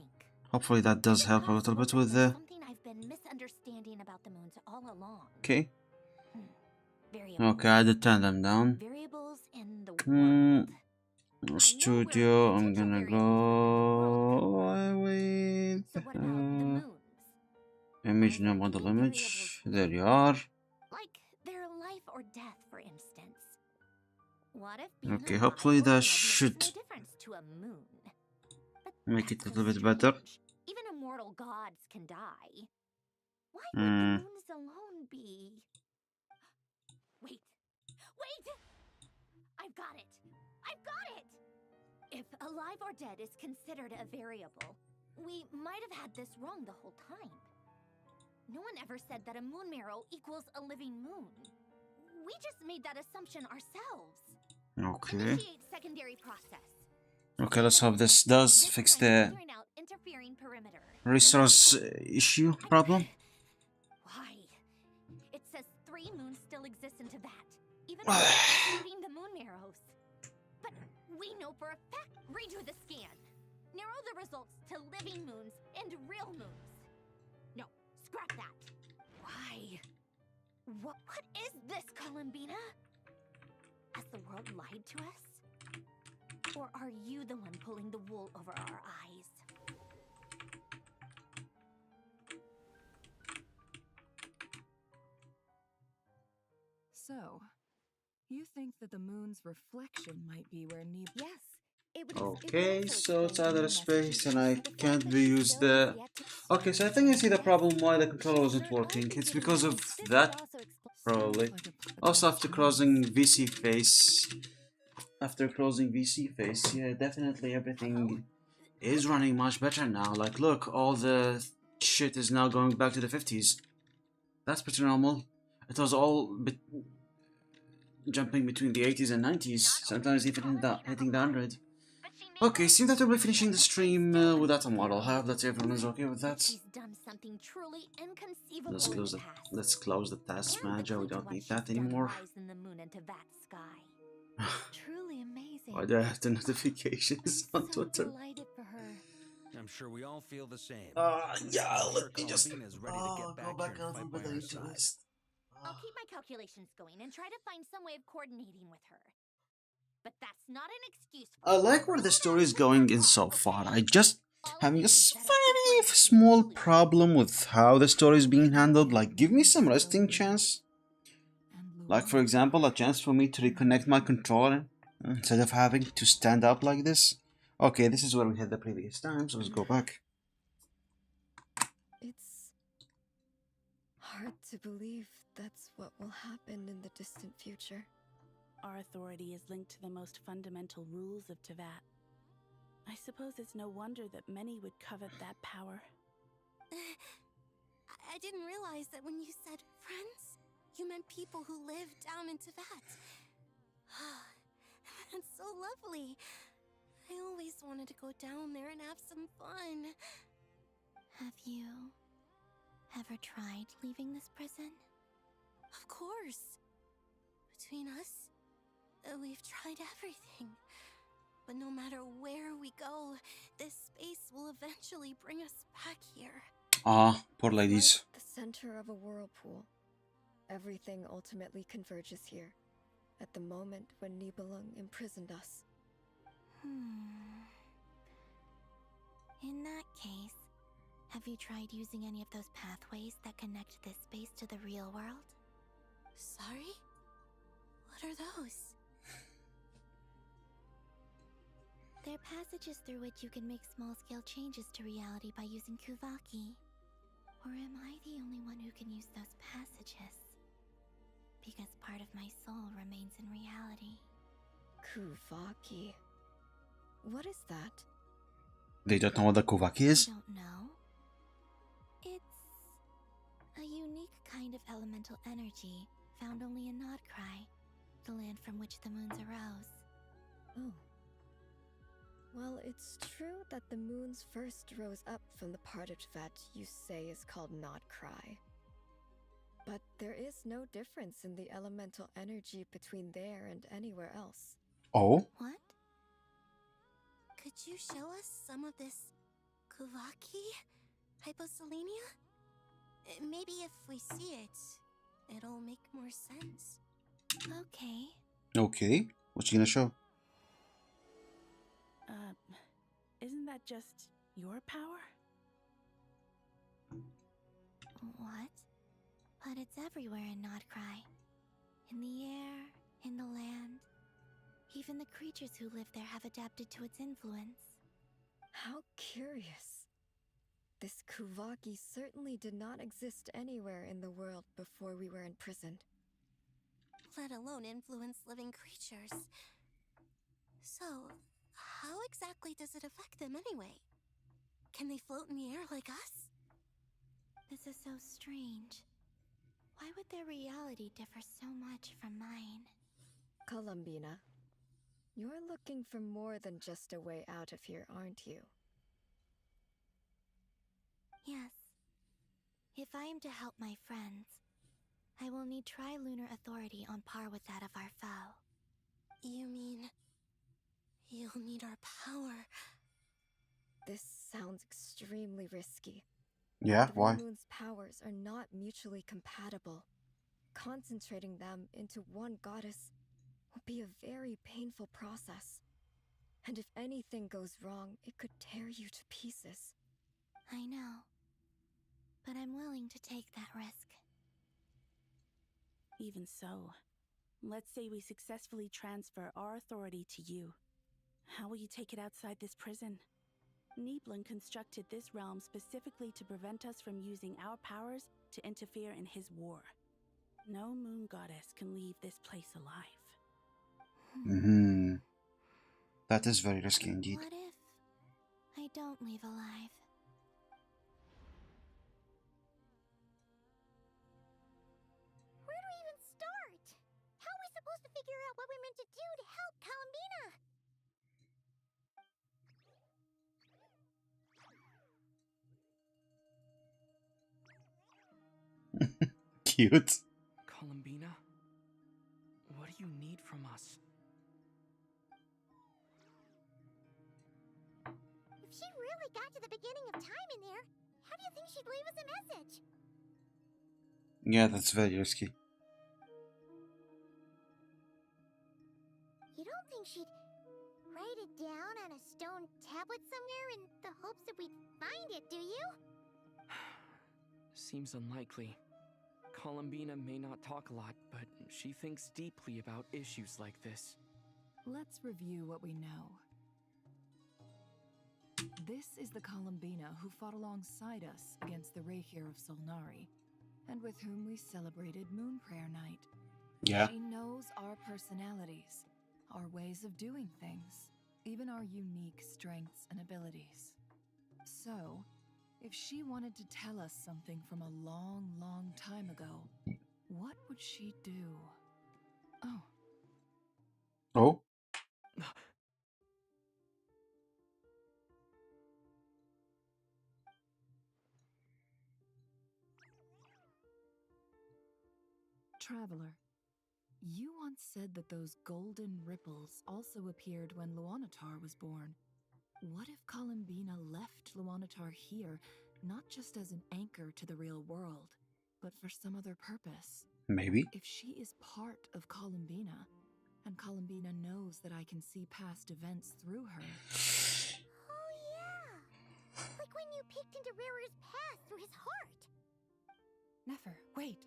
Hopefully that does help a little bit with the... Something I've been misunderstanding about the moons all along. Okay. Variables. Okay, I did turn them down. Variables in the world. Studio, I'm gonna go with image, no model image. There you are. Like their life or death, for instance. What if being Okay, alive hopefully or that dead should makes no difference to a moon? make it a little bit better. Even immortal gods can die. Why would the moons alone be? Wait! I've got it! If alive or dead is considered a variable, we might have had this wrong the whole time. No one ever said that a moon marrow equals a living moon. We just made that assumption ourselves. Okay. Initiate secondary process. Okay, let's hope this does fix the Figuring out interfering perimeter. resource issue problem. Why? It says 3 moons still exist in Tibet, even including the moon marrows. But we know for a fact. Redo the scan. Narrow the results to living moons and real moons. No, scrap that. Why? What is this, Columbina? Has the world lied to us? Or are you the one pulling the wool over our eyes? So, you think that the moon's reflection might be where Nib? Yes. Okay, so it's outer space and I can't be used the... Okay, so I think I see the problem why the controller wasn't working. It's because of that, probably. Also, after closing VC face, yeah, definitely everything is running much better now. Like, look, all the shit is now going back to the 50s. That's pretty normal. It was all jumping between the 80s and 90s, sometimes even hitting the 100. Okay, seems that we'll be finishing the stream without a model hub. That everyone is okay with that. She's done something truly inconceivable Let's close in the the past. let's close the task And the manager. We clue to don't what need she's that done anymore. lies in the moon into that sky. Truly amazing. Why do I have the notifications on So Twitter? delighted for her. I'm sure we all feel the same. Yeah, I'm sure let me just Columbine is ready to get go back back here a and little fight bit by our into side. this. I'll keep my calculations going and try to find some way of coordinating with her. But that's not an excuse for I like where the story is going in so far. I just having a very small problem with how the story is being handled. Like, give me some resting chance. Like, for example, a chance for me to reconnect my controller instead of having to stand up like this. Okay, this is where we had the previous time, so let's go back. It's hard to believe that's what will happen in the distant future. Our authority is linked to the most fundamental rules of Teyvat. I suppose it's no wonder that many would covet that power. I didn't realize that when you said friends, you meant people who live down in Teyvat. That's so lovely. I always wanted to go down there and have some fun. Have you ever tried leaving this prison? Of course. Between us, we've tried everything. But no matter where we go, this space will eventually bring us back here. Ah, poor ladies. Like the center of a whirlpool. Everything ultimately converges here, at the moment when Nibelung imprisoned us. In that case, have you tried using any of those pathways that connect this space to the real world? Sorry? What are those? They're passages through which you can make small-scale changes to reality by using Kuvaki. Or am I the only one who can use those passages? Because part of my soul remains in reality. Kuvaki. What is that? They don't know what the Kuvaki is? I don't know. It's a unique kind of elemental energy found only in Nodcry, the land from which the moons arose. Oh. Well, it's true that the moons first rose up from the part of Teyvat you say is called Nodcry. But there is no difference in the elemental energy between there and anywhere else. Oh? What? Could you show us some of this Kuvaki hyposelenia? Maybe if we see it, it'll make more sense. Okay. Okay. What you gonna show? Isn't that just your power? What? But it's everywhere in Nodcry. In the air, in the land. Even the creatures who live there have adapted to its influence. How curious. This Kuvaki certainly did not exist anywhere in the world before we were imprisoned. Let alone influence living creatures. So, how exactly does it affect them anyway? Can they float in the air like us? This is so strange. Why would their reality differ so much from mine? Columbina, you're looking for more than just a way out of here, aren't you? Yes. If I am to help my friends, I will need tri-lunar authority on par with that of our foe. You mean... you'll need our power? This sounds extremely risky. Yeah, the why? Moon's powers are not mutually compatible. Concentrating them into one goddess will be a very painful process. And if anything goes wrong, it could tear you to pieces. I know. But I'm willing to take that risk. Even so, let's say we successfully transfer our authority to you. How will you take it outside this prison? Niblin constructed this realm specifically to prevent us from using our powers to interfere in his war. No moon goddess can leave this place alive. That is very risky indeed. What if I don't leave alive? Where do we even start? How are we supposed to figure out what we're meant to do to help Columbina? Cute. Columbina? What do you need from us? If she really got to the beginning of time in there, how do you think she'd leave us a message? Yeah, that's very risky. You don't think she'd write it down on a stone tablet somewhere in the hopes that we'd find it, do you? Seems unlikely. Columbina may not talk a lot, but she thinks deeply about issues like this. Let's review what we know. This is the Columbina who fought alongside us against the Rahir of Solnari, and with whom we celebrated Moon Prayer Night. Yeah. She knows our personalities, our ways of doing things, even our unique strengths and abilities. So, if she wanted to tell us something from a long, long time ago, what would she do? Oh. Oh? Traveler, you once said that those golden ripples also appeared when Luanatar was born. What if Columbina left Luanatar here, not just as an anchor to the real world, but for some other purpose? Maybe. If she is part of Columbina, and Columbina knows that I can see past events through her... Oh yeah! Like when you peeked into Rarer's past through his heart! Nefer, wait.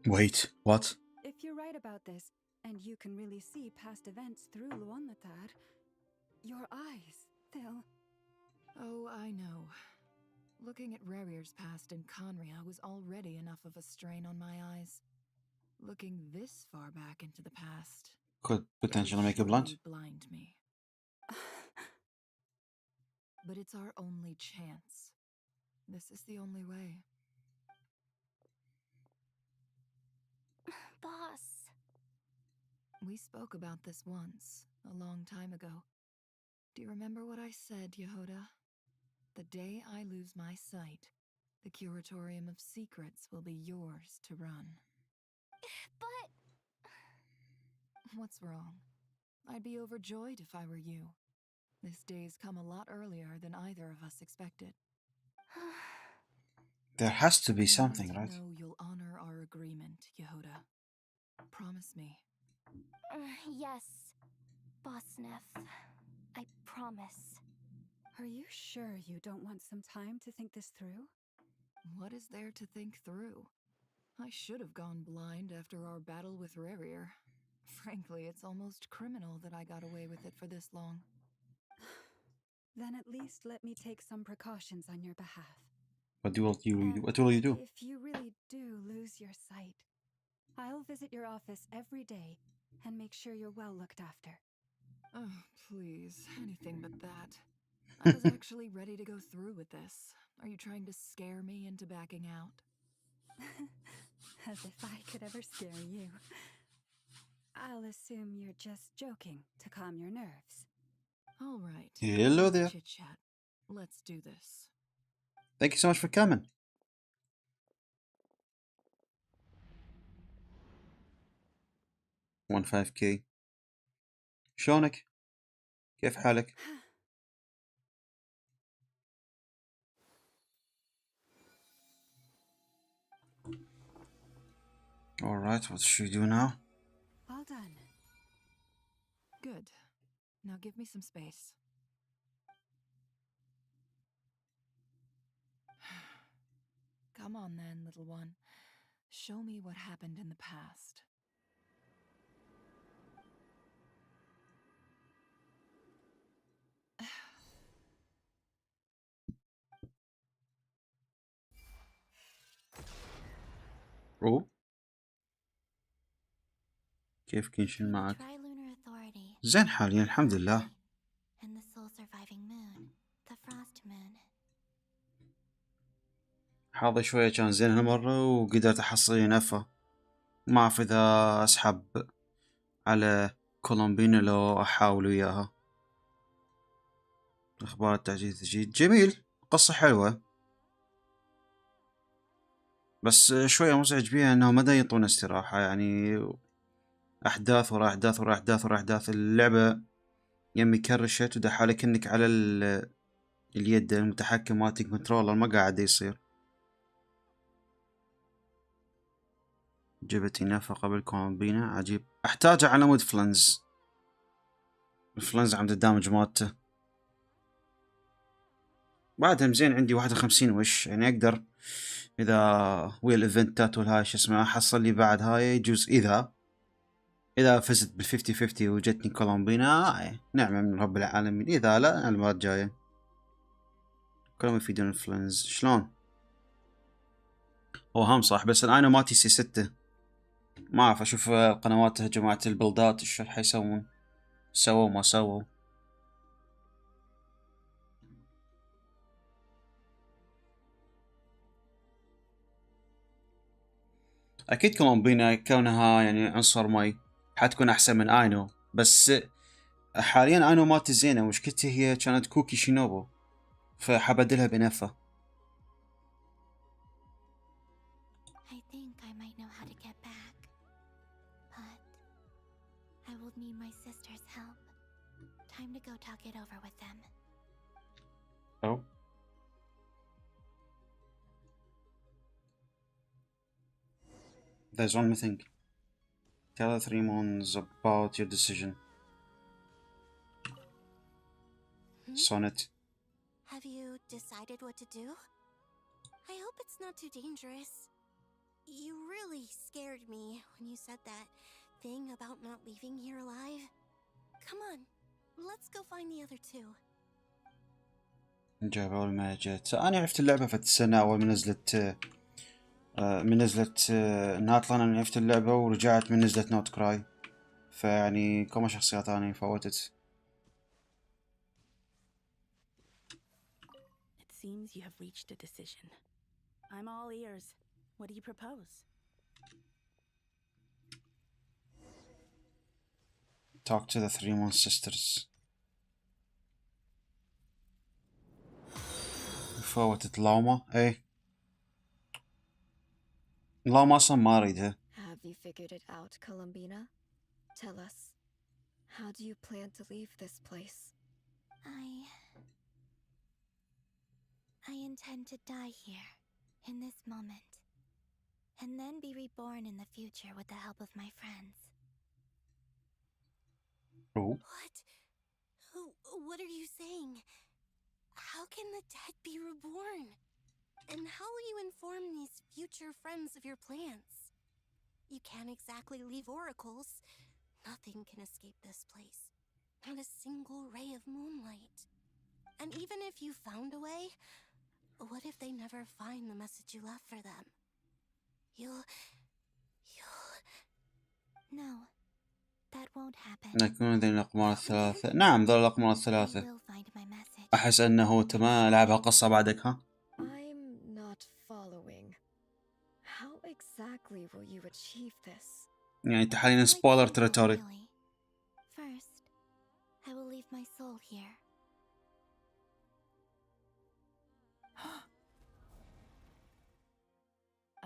Wait, what? If you're right about this, and you can really see past events through Luanatar, your eyes, they'll... Oh, I know. Looking at Rarir's past in Conria was already enough of a strain on my eyes. Looking this far back into the past... Could potentially make you blunt. surely blind me. But it's our only chance. This is the only way. Boss. We spoke about this once, a long time ago. Do you remember what I said, Yehoda? The day I lose my sight, the Curatorium of Secrets will be yours to run. But... What's wrong? I'd be overjoyed if I were you. This day's come a lot earlier than either of us expected. There has to be I something, want to right? know you'll honor our agreement, Yehoda. Promise me. Yes, Boss Neff. I promise. Are you sure you don't want some time to think this through? What is there to think through? I should have gone blind after our battle with Rarir. Frankly, it's almost criminal that I got away with it for this long. Then at least let me take some precautions on your behalf. What will you do? If you really do lose your sight, I'll visit your office every day and make sure you're well looked after. Oh, please, anything but that. I was actually ready to go through with this. Are you trying to scare me into backing out? As if I could ever scare you. I'll assume you're just joking to calm your nerves. All right. Hello Enough there. chit-chat. Let's do this. Thank you so much for coming. $15K. شلونك؟ كيف حالك؟ Alright, what should we do now? All done. Good. Now give me some space. Come on then, little one. Show me what happened in the past. أوه. كيف كنشن The معك؟ Trilunar Authority. زين حاليا الحمد لله. And the sole surviving moon, the Frost Moon. حظي شوية كان زين هالمرة وقدرت أحصل ينفة. ما أعرف إذا أسحب على كولومبينا لو أحاول وياها. أخبار التعزيز جديد جميل، قصة حلوة، بس شوية مزعج بيها أنه ما ينطون استراحة، يعني أحداث ورا أحداث ورا أحداث ورا أحداث. اللعبة يمي كرشت ودا حالك إنك على اليد المتحكم مالتي كنترولر ما قاعد يصير. جبت إنافة قبل كولومبينا، عجيب. أحتاج على مود فلنز. الفلنز عند الدامج مالته بعدها مزين. عندي 51 وش، يعني أقدر إذا ويا الإيفنتات والهاي شو اسمه أحصل لي بعد هاي يجوز. إذا فزت بال50-50 وجتني كولومبينا نعمة من رب العالمين، إذا لا المرة الجاية. كلهم يفيدون الفلنز. شلون؟ هو هم صح، بس الآن ماتي C6 ما أعرف. أشوف قنوات جماعة البلدات إيش حيسوون، سووا ما سووا. أكيد كولومبينا كونها يعني عنصر مي حتكون أحسن من آينو، بس حاليا آينو مالتي زينة، مشكلتي هي كانت كوكي شينوبو فحبدلها بنفة. I think I might know how to get back, but I will need my sister's help. Time to go talk it over with them. Oh. There's one more thing. Tell the three mons about your decision. Sonnet. Have you decided what to do? I hope it's not too dangerous. You really scared me when you said that thing about not leaving here alive. Come on, let's go find the other two. جاب أول ما جت أنا عرفت اللعبة في السنة أول ما نزلت. إنها طلعنا من عرفت اللعبة ورجعت من نزلت نوت كراي، فيعني كم شخصيات أنا فوتت. It seems you have reached a decision. I'm all ears. What do you propose? Talk to the three mon sisters. فوتت لاما. إيه لاما أصلا ما أريدها. Have you figured it out, Columbina? Tell us. How do you plan to leave this place? I intend to die here, in this moment, and then be reborn in the future with the help of my friends. Oh. What? What are you saying? How can the dead be reborn? And how will you inform these future friends of your plans? You can't exactly leave oracles. Nothing can escape this place. Not a single ray of moonlight. And even if you found a way, what if they never find the message you left for them? You'll... No, that won't happen. نكون ذي الأقمار الثلاثة. نعم ذي الأقمار الثلاثة. أحس أنه تمام لعبها قصة بعدك ها؟ I'm not following. How exactly will you achieve this? يعني أنت حاليا سبويلر تريتوري. First, I will leave my soul here.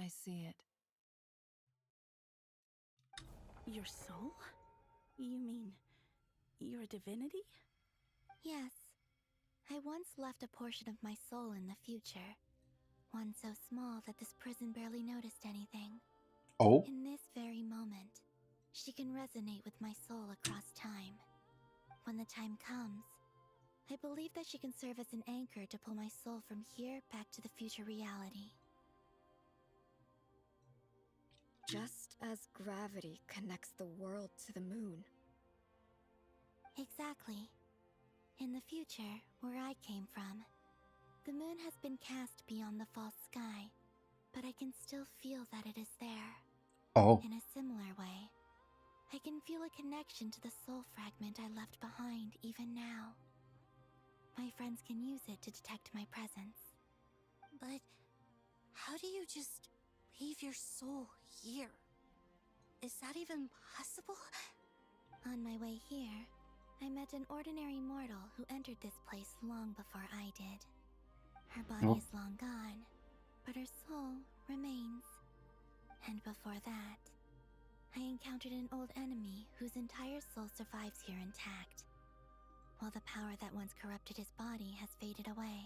I see it. Your soul? You mean you're a divinity? Yes. I once left a portion of my soul in the future. One so small that this prison barely noticed anything. Oh? In this very moment, she can resonate with my soul across time. When the time comes, I believe that she can serve as an anchor to pull my soul from here back to the future reality. Just as gravity connects the world to the moon. Exactly. In the future, where I came from, the moon has been cast beyond the false sky, but I can still feel that it is there. Oh. In a similar way, I can feel a connection to the soul fragment I left behind even now. My friends can use it to detect my presence. But how do you just leave your soul here? Is that even possible? On my way here, I met an ordinary mortal who entered this place long before I did. Her body is long gone, but her soul remains. And before that, I encountered an old enemy whose entire soul survives here intact, while the power that once corrupted his body has faded away.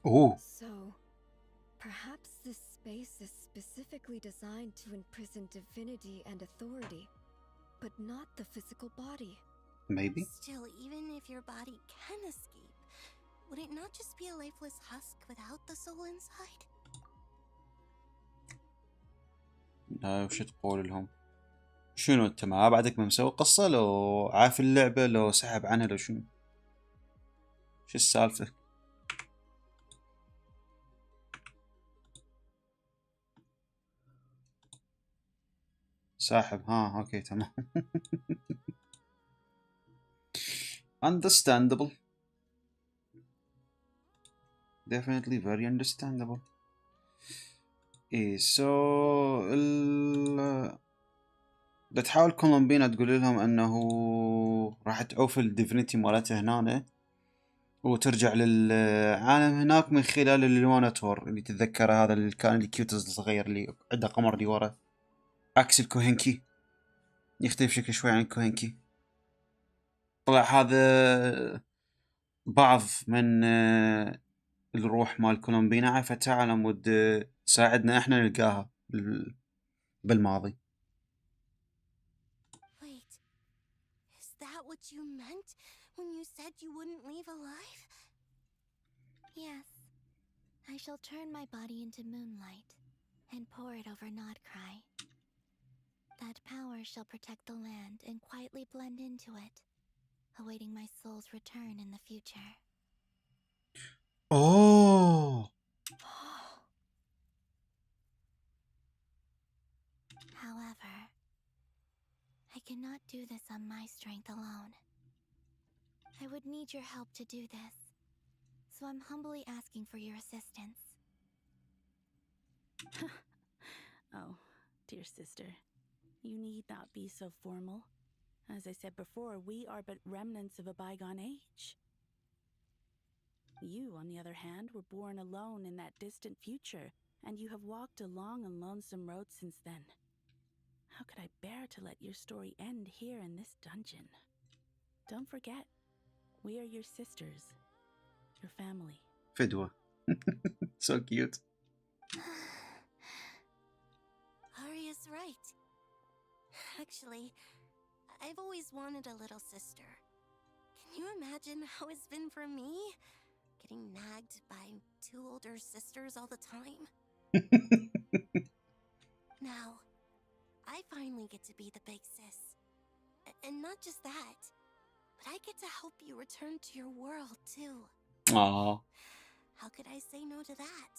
Oh. So, perhaps this space is specifically designed to imprison divinity and authority, but not the physical body. Maybe. Still, even if your body can escape, would it not just be a lifeless husk without the soul inside? لا وش تقول لهم؟ شنو انت ما بعدك مسوي قصة لو عارف اللعبة لو سحب عنها لو شنو؟ شو السالفة؟ ساحب ها اوكي تمام. Understandable. Definitely very understandable. ايه بتحاول كولومبينا تقول لهم انه راح تعوف الديفينيتي مالته هنا وترجع للعالم هناك من خلال الواناتور اللي تتذكره، هذا اللي كان الكيوت الصغير اللي عنده قمر اللي ورا عكس الكوهنكي، يختلف شكل شوي عن الكوهنكي. طلع هذا بعض من الروح مال كولومبينا عرفتها على مود تساعدنا احنا نلقاها بالماضي. Wait, is that what you meant when you said you wouldn't leave alive? Yes. I shall turn my body into moonlight and pour it over Nodcry. That power shall protect the land and quietly blend into it, awaiting my soul's return in the future. Oh. However, I cannot do this on my strength alone. I would need your help to do this, so I'm humbly asking for your assistance. Oh, dear sister, you need not be so formal. As I said before, we are but remnants of a bygone age. You, on the other hand, were born alone in that distant future, and you have walked a long and lonesome road since then. How could I bear to let your story end here in this dungeon? Don't forget, we are your sisters, your family. فدوة. So cute. Arya's right. Actually, I've always wanted a little sister. Can you imagine how it's been for me? Getting nagged by two older sisters all the time. Now, I finally get to be the big sis. And not just that, but I get to help you return to your world, too. Aww. How could I say no to that?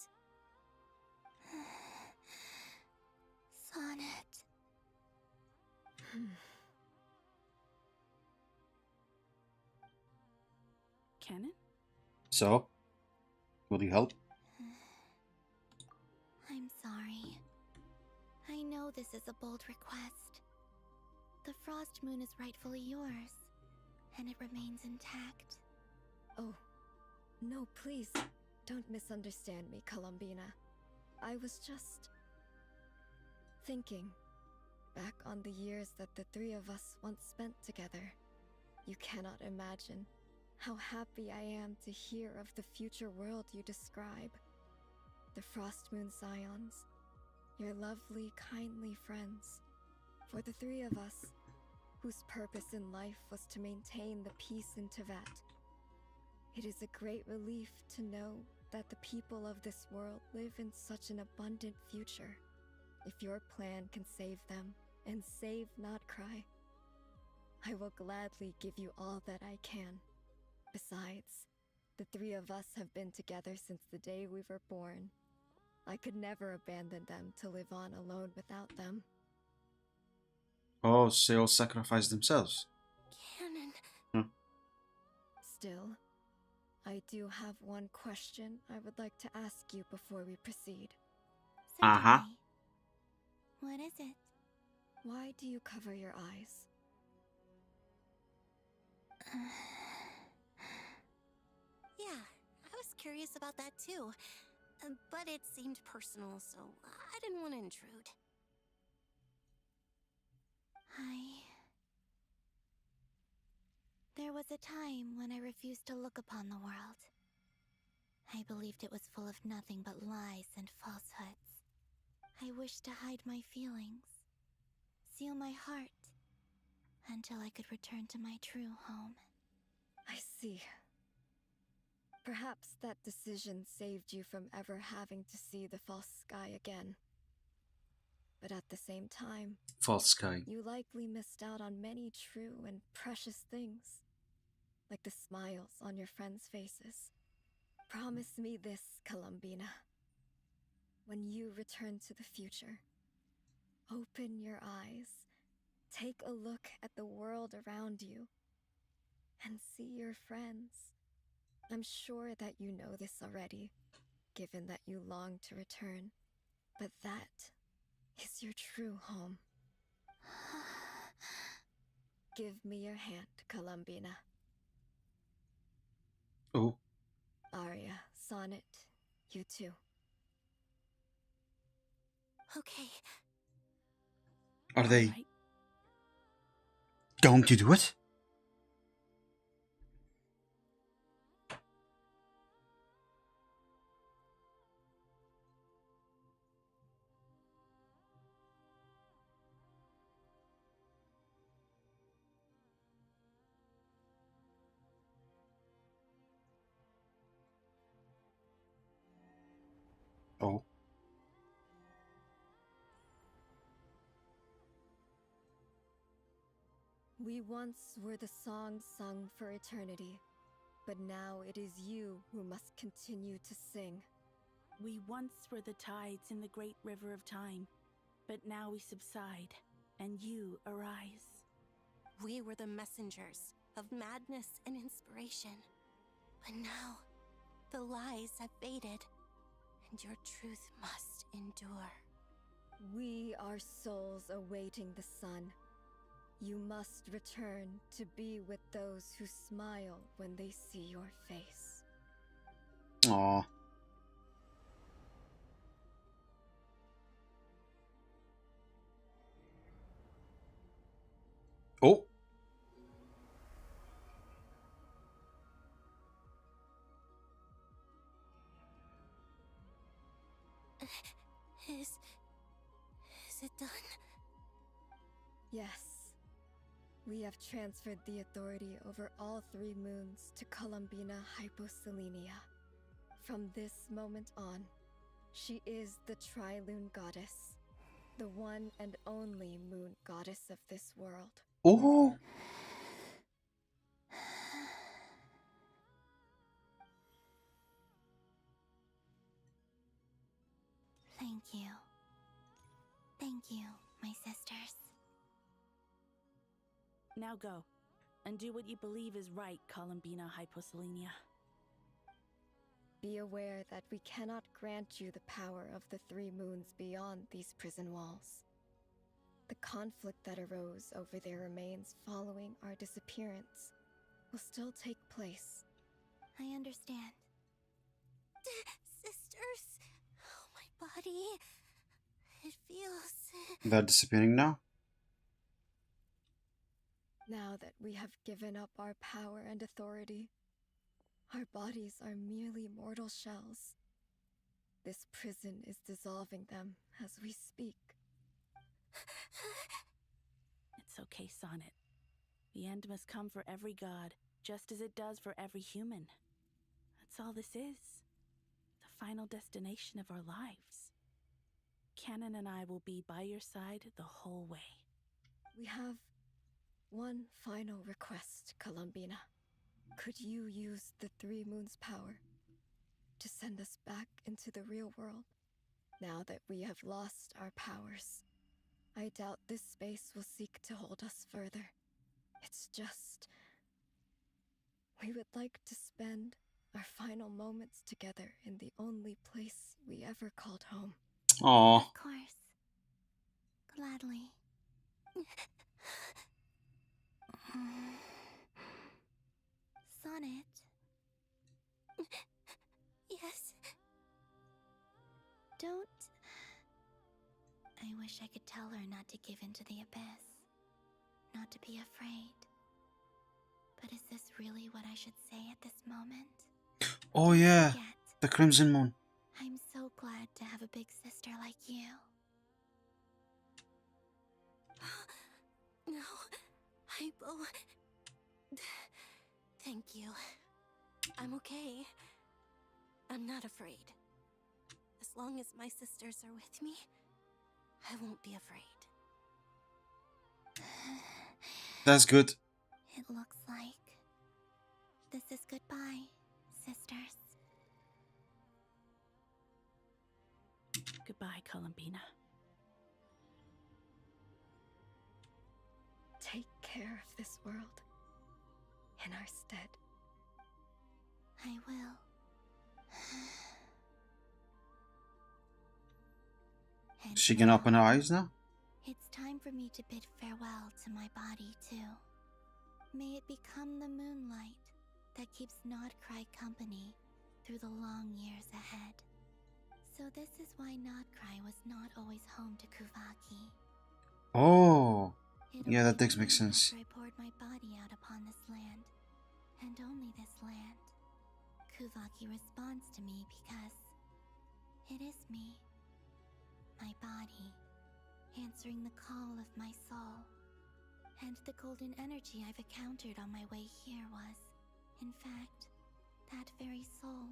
Sonnet. Canon? So, will you help? I'm sorry. I know this is a bold request. The Frost Moon is rightfully yours, and it remains intact. Oh, no, please, don't misunderstand me, Columbina. I was just thinking back on the years that the three of us once spent together. You cannot imagine how happy I am to hear of the future world you describe. The Frost Moon Scions, your lovely, kindly friends. For the three of us, whose purpose in life was to maintain the peace in Teyvat. It is a great relief to know that the people of this world live in such an abundant future. If your plan can save them and save Nodcry, I will gladly give you all that I can. Besides, the three of us have been together since the day we were born. I could never abandon them to live on alone without them. Oh, so they'll sacrifice themselves. Canon. Hmm. Still, I do have one question I would like to ask you before we proceed. Uh-huh. What is it? Why do you cover your eyes? Yeah, I was curious about that too. But it seemed personal, so I didn't want to intrude. There was a time when I refused to look upon the world. I believed it was full of nothing but lies and falsehoods. I wished to hide my feelings, seal my heart, until I could return to my true home. I see. Perhaps that decision saved you from ever having to see the false sky again. But at the same time, False sky. you likely missed out on many true and precious things, like the smiles on your friends' faces. Promise me this, Columbina. When you return to the future, open your eyes, take a look at the world around you, and see your friends. I'm sure that you know this already, given that you long to return, but that is your true home. Give me your hand, Columbina. Oh. Aria, Sonnet, you too. Okay. Are they going to do it? Oh. We once were the songs sung for eternity, but now it is you who must continue to sing. We once were the tides in the great river of time, but now we subside, and you arise. We were the messengers of madness and inspiration. But now, the lies have faded, and your truth must endure. We are souls awaiting the sun. You must return to be with those who smile when they see your face. Aww. Oh. Is it done? Yes. We have transferred the authority over all 3 moons to Columbina Hyposelenia. From this moment on, she is the Tri-Lune Goddess, the one and only moon goddess of this world. Oh. Thank you. Thank you, my sisters. Now go, and do what you believe is right, Columbina Hyposelenia. Be aware that we cannot grant you the power of the 3 moons beyond these prison walls. The conflict that arose over their remains following our disappearance will still take place. I understand. Sisters, oh, my body. It feels... They're disappearing now? Now that we have given up our power and authority, our bodies are merely mortal shells. This prison is dissolving them as we speak. It's okay, Sonnet. The end must come for every god, just as it does for every human. That's all this is. The final destination of our lives. Canon and I will be by your side the whole way. We have one final request, Columbina. Could you use the 3 moons' power to send us back into the real world? Now that we have lost our powers, I doubt this space will seek to hold us further. It's just... we would like to spend our final moments together in the only place we ever called home. Aww. Of course. Gladly. Sonnet. Yes. Don't... I wish I could tell her not to give in to the abyss. Not to be afraid. But is this really what I should say at this moment? Oh yeah, the Crimson Moon. I'm so glad to have a big sister like you. No, Hypo. Thank you. I'm okay. I'm not afraid. As long as my sisters are with me, I won't be afraid. That's good. It looks like this is goodbye, sisters. Goodbye, Columbina. Take care of this world in our stead. I will. She can open her eyes now? It's time for me to bid farewell to my body, too. May it become the moonlight that keeps Nodcry company through the long years ahead. So this is why Nodcry was not always home to Kuvaki. Oh, yeah, that does make sense. After I poured my body out upon this land, and only this land, Kuvaki responds to me because it is me, my body, answering the call of my soul. And the golden energy I've encountered on my way here was, in fact, that very soul,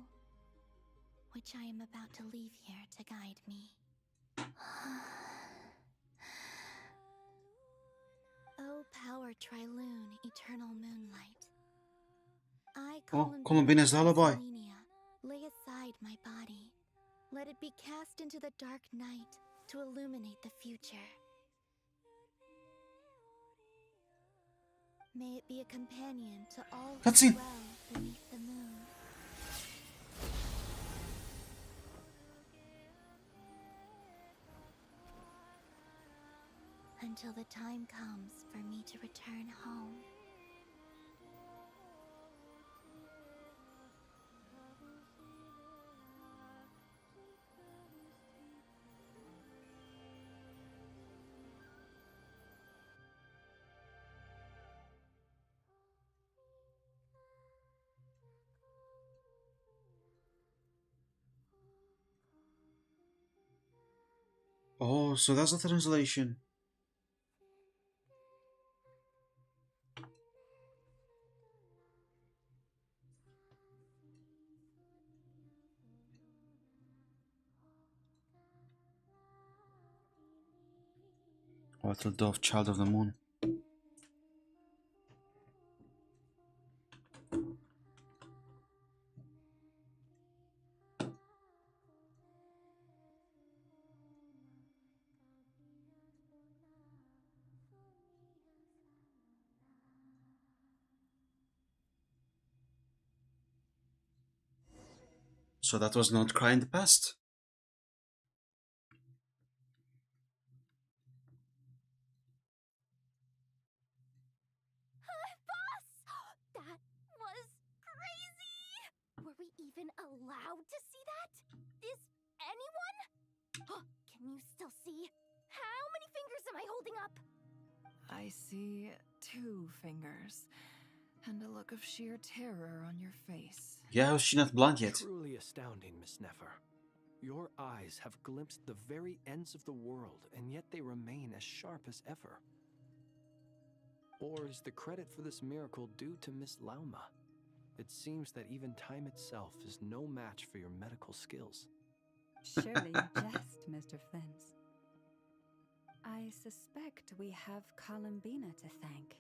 which I am about to leave here to guide me. O power Triloon, eternal moonlight. I, Columbina's lullaby. lay aside my body. Let it be cast into the dark night to illuminate the future. May it be a companion to all who Cutscene. dwell beneath the moon. Until the time comes for me to return home. Oh, so that's the translation. Little dove, child of the moon. So that was not cry in the past. Boss! That was crazy! Were we even allowed to see that? Is anyone? Can you still see? How many fingers am I holding up? I see 2 fingers, and a look of sheer terror on your face. Yeah, how is she not blind yet? Truly astounding, Miss Nefer. Your eyes have glimpsed the very ends of the world, and yet they remain as sharp as ever. Or is the credit for this miracle due to Miss Lauma? It seems that even time itself is no match for your medical skills. Surely you jest, Mr. Flins. I suspect we have Columbina to thank.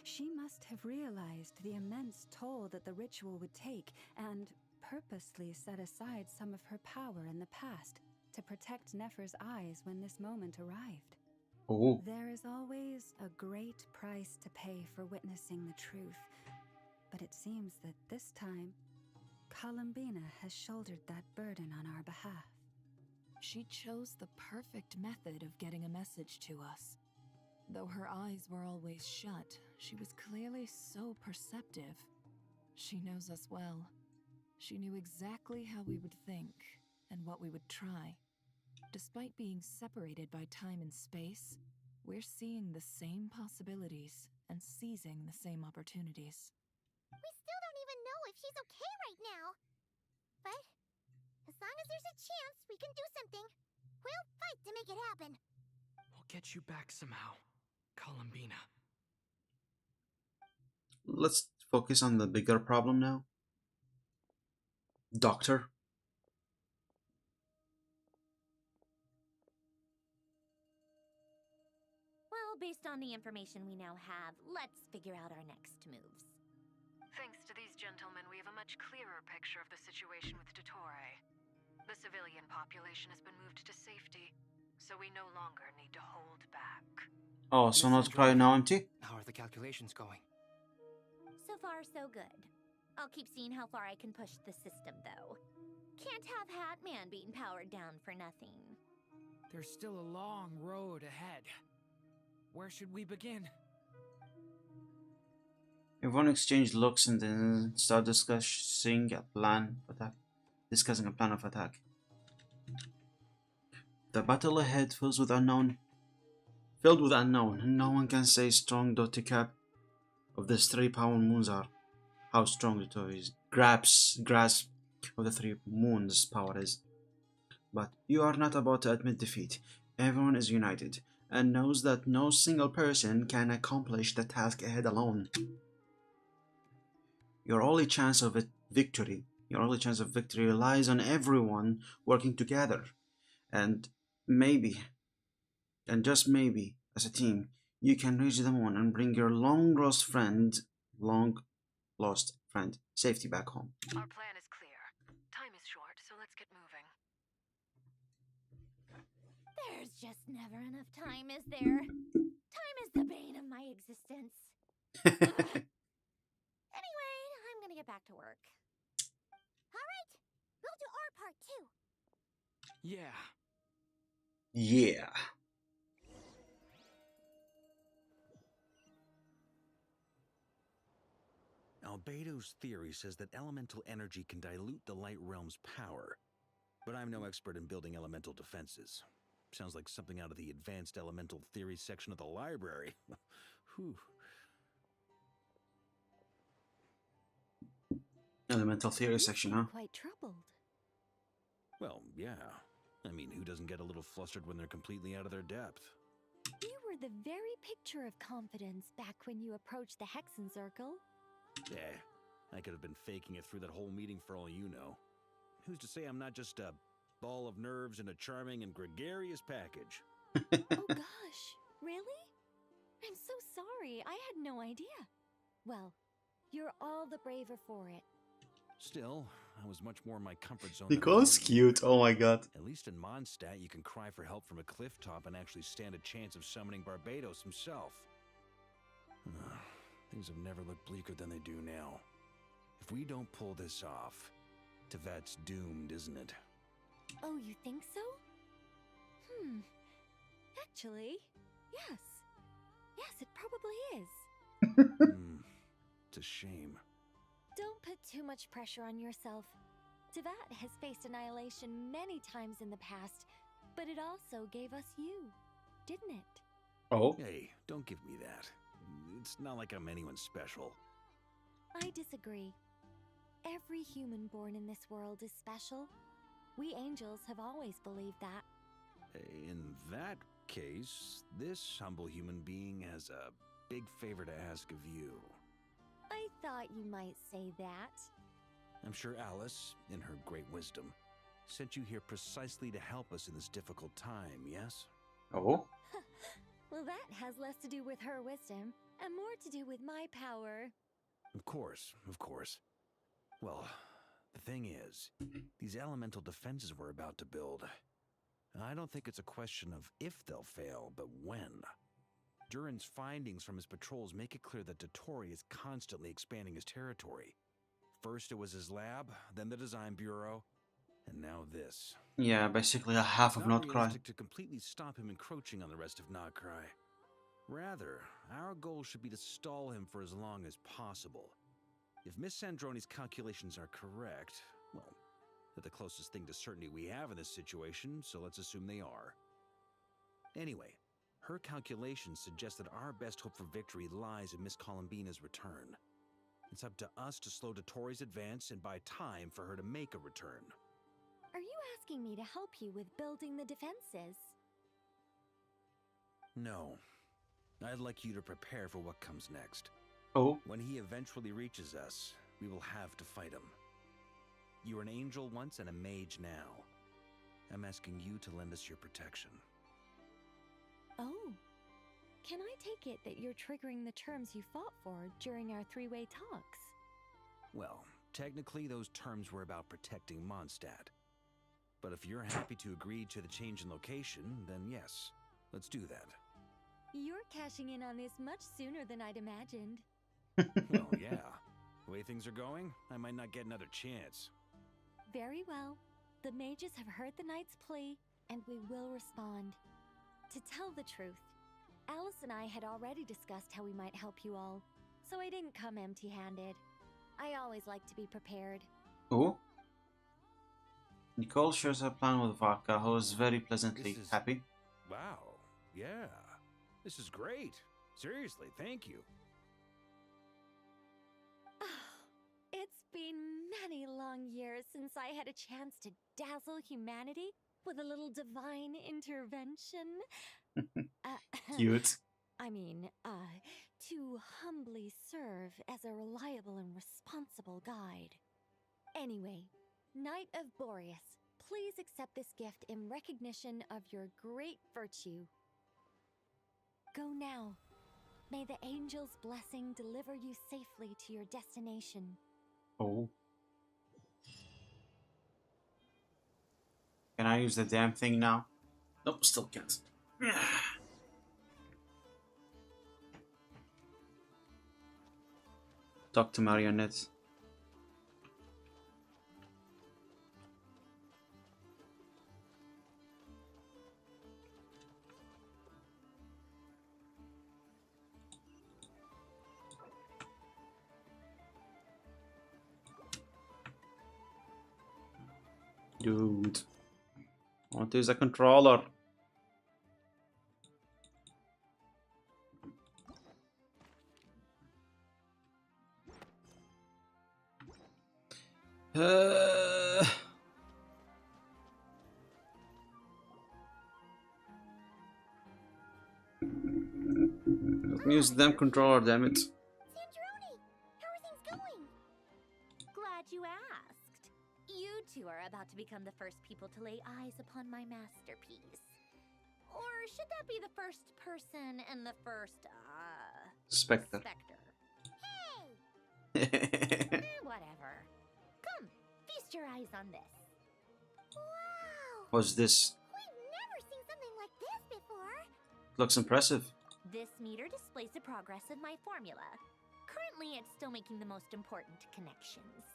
She must have realized the immense toll that the ritual would take and purposely set aside some of her power in the past to protect Nefer's eyes when this moment arrived. Oh. There is always a great price to pay for witnessing the truth, but it seems that this time, Columbina has shouldered that burden on our behalf. She chose the perfect method of getting a message to us. Though her eyes were always shut, she was clearly so perceptive. She knows us well. She knew exactly how we would think and what we would try. Despite being separated by time and space, we're seeing the same possibilities and seizing the same opportunities. We still don't even know if she's okay right now. But as long as there's a chance we can do something, we'll fight to make it happen. We'll get you back somehow, Columbina. Let's focus on the bigger problem now. Doctor. Well, based on the information we now have, let's figure out our next moves. Thanks to these gentlemen, we have a much clearer picture of the situation with Dottore. The civilian population has been moved to safety, so we no longer need to hold back. Oh, so not cry now empty? How are the calculations going? So far, so good. I'll keep seeing how far I can push the system, though. Can't have Hatman being powered down for nothing. There's still a long road ahead. Where should we begin? Everyone exchanged looks and then start discussing a plan of attack. The battle ahead filled with unknown, and no one can say strong Dottie Cap of these 3 power moons are. How strong the toys grasp of the 3 moons' power is. But you are not about to admit defeat. Everyone is united and knows that no single person can accomplish the task ahead alone. Your only chance of victory lies on everyone working together. And maybe, and just maybe, as a team, you can reach the moon and bring your long lost friend, safety back home. Our plan is clear. Time is short, so let's get moving. There's just never enough time, is there? Time is the bane of my existence. Anyway, I'm gonna get back to work. Alright, we'll do our part too. Yeah. Yeah. Albedo's theory says that elemental energy can dilute the light realm's power, but I'm no expert in building elemental defenses. Sounds like something out of the advanced elemental theory section of the library. Whew. Elemental theory section, huh? Quite troubled. Well, yeah. I mean, who doesn't get a little flustered when they're completely out of their depth? You were the very picture of confidence back when you approached the Hexen Circle. Yeah, I could have been faking it through that whole meeting for all you know. Who's to say I'm not just a ball of nerves in a charming and gregarious package? Oh gosh, really? I'm so sorry, I had no idea. Well, you're all the braver for it. Still, I was much more in my comfort zone. Nicole's cute, oh my god. At least in Mondstadt, you can cry for help from a cliff top and actually stand a chance of summoning Barbados himself. Things have never looked bleaker than they do now. If we don't pull this off, Teyvat's doomed, isn't it? Oh, you think so? Actually, yes. Yes, it probably is. It's a shame. Don't put too much pressure on yourself. Teyvat has faced annihilation many times in the past, but it also gave us you, didn't it? Oh? Hey, don't give me that. It's not like I'm anyone special. I disagree. Every human born in this world is special. We angels have always believed that. In that case, this humble human being has a big favor to ask of you. I thought you might say that. I'm sure Alice, in her great wisdom, sent you here precisely to help us in this difficult time, yes? Oh? Well, that has less to do with her wisdom and more to do with my power. Of course, of course. Well, the thing is, these elemental defenses we're about to build, I don't think it's a question of if they'll fail, but when. Durin's findings from his patrols make it clear that Dottore is constantly expanding his territory. First it was his lab, then the design bureau, and now this. Yeah, basically a half of It's not Notcry. realistic to completely stop him encroaching on the rest of Notcry. Rather, our goal should be to stall him for as long as possible. If Miss Sandroni's calculations are correct, well, they're the closest thing to certainty we have in this situation, so let's assume they are. Anyway, her calculations suggest that our best hope for victory lies in Miss Columbina's return. It's up to us to slow Dottore's advance and buy time for her to make a return. Are you asking me to help you with building the defenses? No. I'd like you to prepare for what comes next. Oh? When he eventually reaches us, we will have to fight him. You were an angel once and a mage now. I'm asking you to lend us your protection. Oh. Can I take it that you're triggering the terms you fought for during our three-way talks? Well, technically those terms were about protecting Mondstadt. But if you're happy to agree to the change in location, then yes, let's do that. You're cashing in on this much sooner than I'd imagined. Well, yeah. The way things are going, I might not get another chance. Very well. The mages have heard the knight's plea, and we will respond. To tell the truth, Alice and I had already discussed how we might help you all, so I didn't come empty-handed. I always like to be prepared. Oh? Nicole shares her plan with Vodka, who is very pleasantly happy. Wow. Yeah. This is great. Seriously, thank you. It's been many long years since I had a chance to dazzle humanity with a little divine intervention. Cute. I mean, to humbly serve as a reliable and responsible guide. Anyway, Knight of Boreas, please accept this gift in recognition of your great virtue. Go now. May the angel's blessing deliver you safely to your destination. Oh. Can I use the damn thing now? Nope, still can't. Talk to Marionette. Dude, I want to use a controller. Let me use the damn controller, damn it. Sandroni, how are things going? Glad you asked. You two are about to become the first people to lay eyes upon my masterpiece. Or should that be the first person and the first, Spectre. Hey! Whatever. Come, feast your eyes on this. Wow! What's this? We've never seen something like this before. Looks impressive. This meter displays the progress of my formula. Currently, it's still making the most important connections.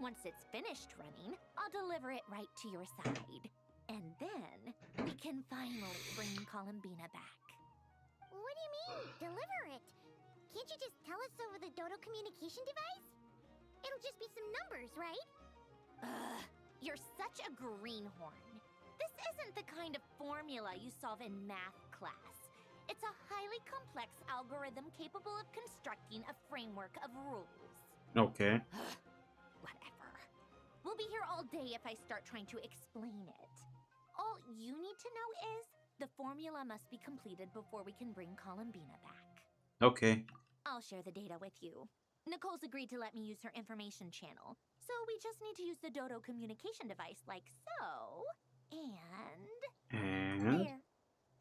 Once it's finished running, I'll deliver it right to your side. And then, we can finally bring Columbina back. What do you mean, deliver it? Can't you just tell us over the Dodo communication device? It'll just be some numbers, right? Ugh, you're such a greenhorn. This isn't the kind of formula you solve in math class. It's a highly complex algorithm capable of constructing a framework of rules. Okay. Whatever. We'll be here all day if I start trying to explain it. All you need to know is the formula must be completed before we can bring Columbina back. Okay. I'll share the data with you. Nicole's agreed to let me use her information channel, so we just need to use the Dodo communication device like so. And... there.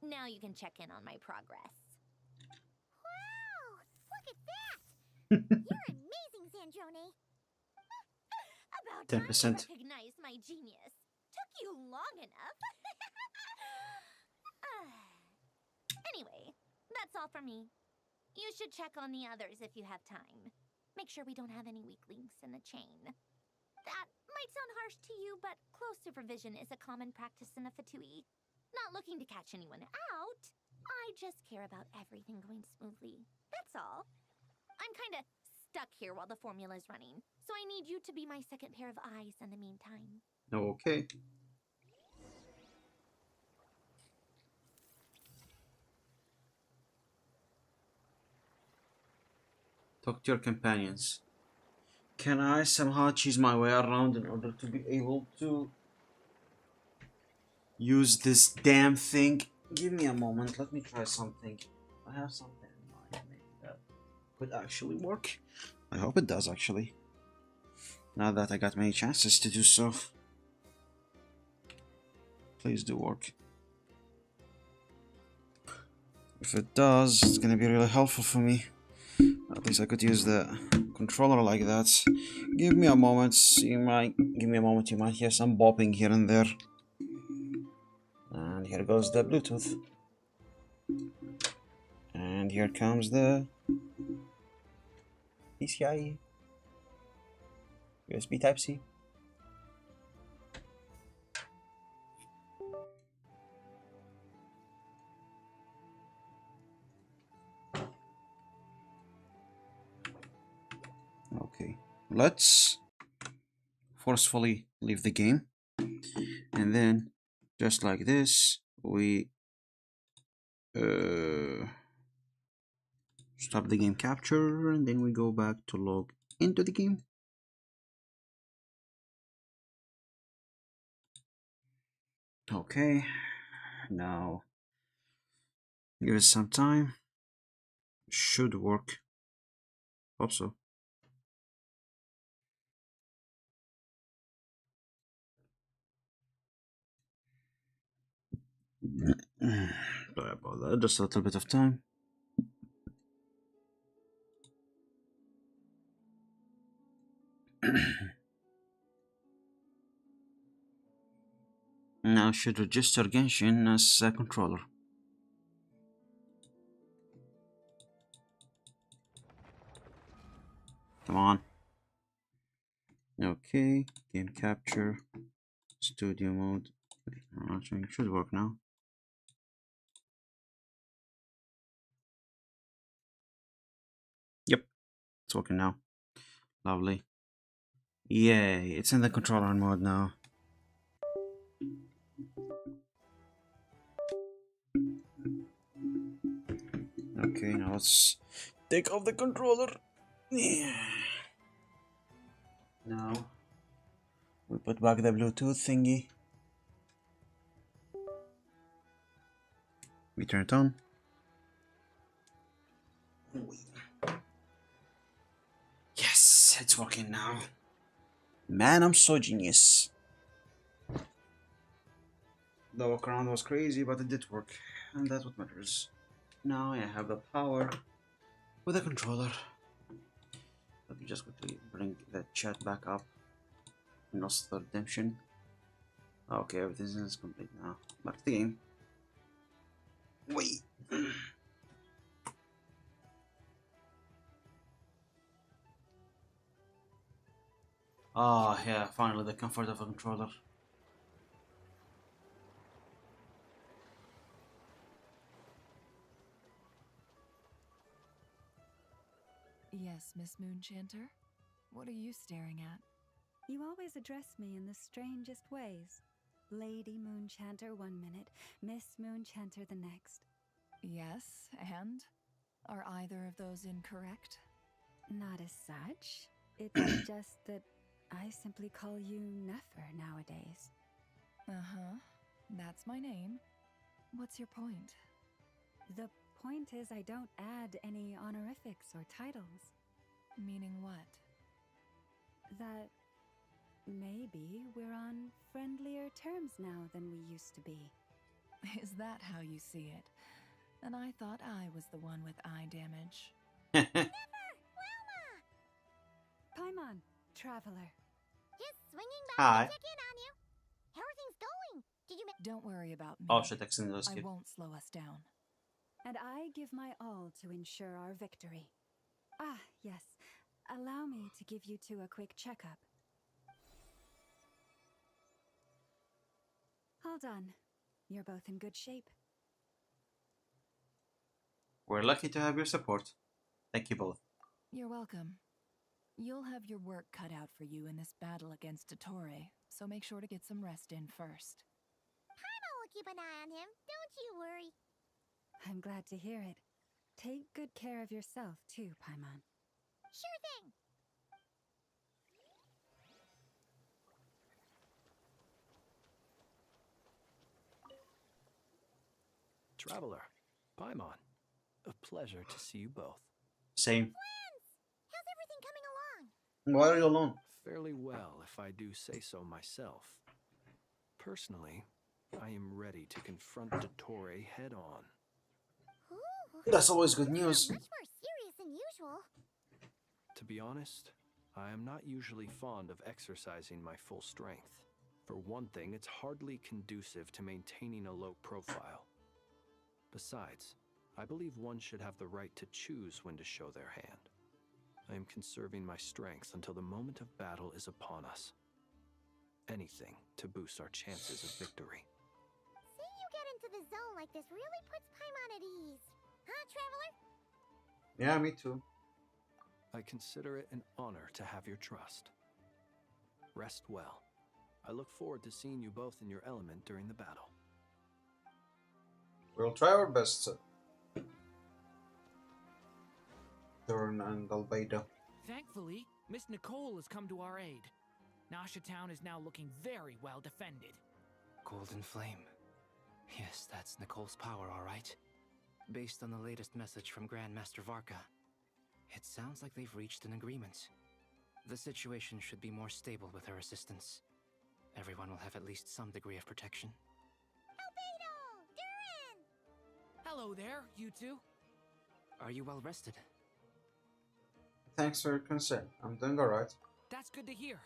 Now you can check in on my progress. Wow! Look at that! You're amazing, Sandroni! About 10%. time you recognize my genius. Took you long enough. That's all for me. You should check on the others if you have time. Make sure we don't have any weak links in the chain. That might sound harsh to you, but close supervision is a common practice in a Fatui. Not looking to catch anyone out. I just care about everything going smoothly. That's all. I'm kinda stuck here while the formula's running, so I need you to be my second pair of eyes in the meantime. Okay. Talk to your companions. Can I somehow choose my way around in order to be able to use this damn thing? Give me a moment. Let me try something. I have something in mind maybe that could actually work. I hope it does actually. Now that I got many chances to do so. Please do work. If it does, it's gonna be really helpful for me. At least I could use the controller like that. Give me a moment. You might hear some bopping here and there. And here goes the Bluetooth. And here comes the PCIe. USB Type-C. Okay, let's forcefully leave the game, and then just like this we stop the game capture, and then we go back to log into the game. Okay, now give us some time. Should work. Hope so. Sorry about that, just a little bit of time. Now should register Genshin as a controller. Come on. Okay, game capture, studio mode. Actually, it should work now. Yep, it's working now. Lovely. Yay, it's in the controller mode now. Okay, now let's take off the controller. Yeah. Now we put back the Bluetooth thingy. We turn it on. Yes, it's working now. Man, I'm so genius. The workaround was crazy, but it did work, and that's what matters. Now I have the power with the controller. Let me just quickly bring the chat back up. Lost the redemption. Okay, everything is complete now. Back to the game. Wait. Oh yeah, finally the comfort of a controller. Yes, Miss Moonchanter? What are you staring at? You always address me in the strangest ways. Lady Moonchanter one minute, Miss Moonchanter the next. Yes, and? Are either of those incorrect? Not as such. It's just that I simply call you Nefer nowadays. Uh-huh. That's my name. What's your point? The point is I don't add any honorifics or titles. Meaning what? That maybe we're on friendlier terms now than we used to be. Is that how you see it? And I thought I was the one with eye damage. Never! Wilma! Paimon, traveler. Just swinging Hi. by to check in on you. How are things going? Did you Don't worry about me. Oh shit, accidentally I skip. won't slow us down. and I give my all to ensure our victory. Ah, yes. Allow me to give you two a quick checkup. All done. You're both in good shape. We're lucky to have your support. Thank you both. You're welcome. You'll have your work cut out for you in this battle against Dottore, so make sure to get some rest in first. Paimon will keep an eye on him, don't you worry. I'm glad to hear it. Take good care of yourself, too, Paimon. Sure thing. Traveler, Paimon, a pleasure to see you both. Same. How's everything coming along? Why are you alone? Fairly well, if I do say so myself. Personally, I am ready to confront Dottore head on. Ooh, That's always good news. much more serious than usual. To be honest, I am not usually fond of exercising my full strength. For one thing, it's hardly conducive to maintaining a low profile. Besides, I believe one should have the right to choose when to show their hand. I am conserving my strength until the moment of battle is upon us. Anything to boost our chances of victory. Seeing you get into the zone like this really puts Paimon at ease. Huh, Traveler? Yeah, me too. I consider it an honor to have your trust. Rest well. I look forward to seeing you both in your element during the battle. We'll try our best. Dorn and Albedo. Thankfully, Miss Nicole has come to our aid. Nasha Town is now looking very well defended. Golden Flame. Yes, that's Nicole's power, all right. Based on the latest message from Grandmaster Varka, it sounds like they've reached an agreement. The situation should be more stable with her assistance. Everyone will have at least some degree of protection. Albedo! Durin! Hello there, you two. Are you well rested? Thanks for your concern. I'm doing alright. That's good to hear.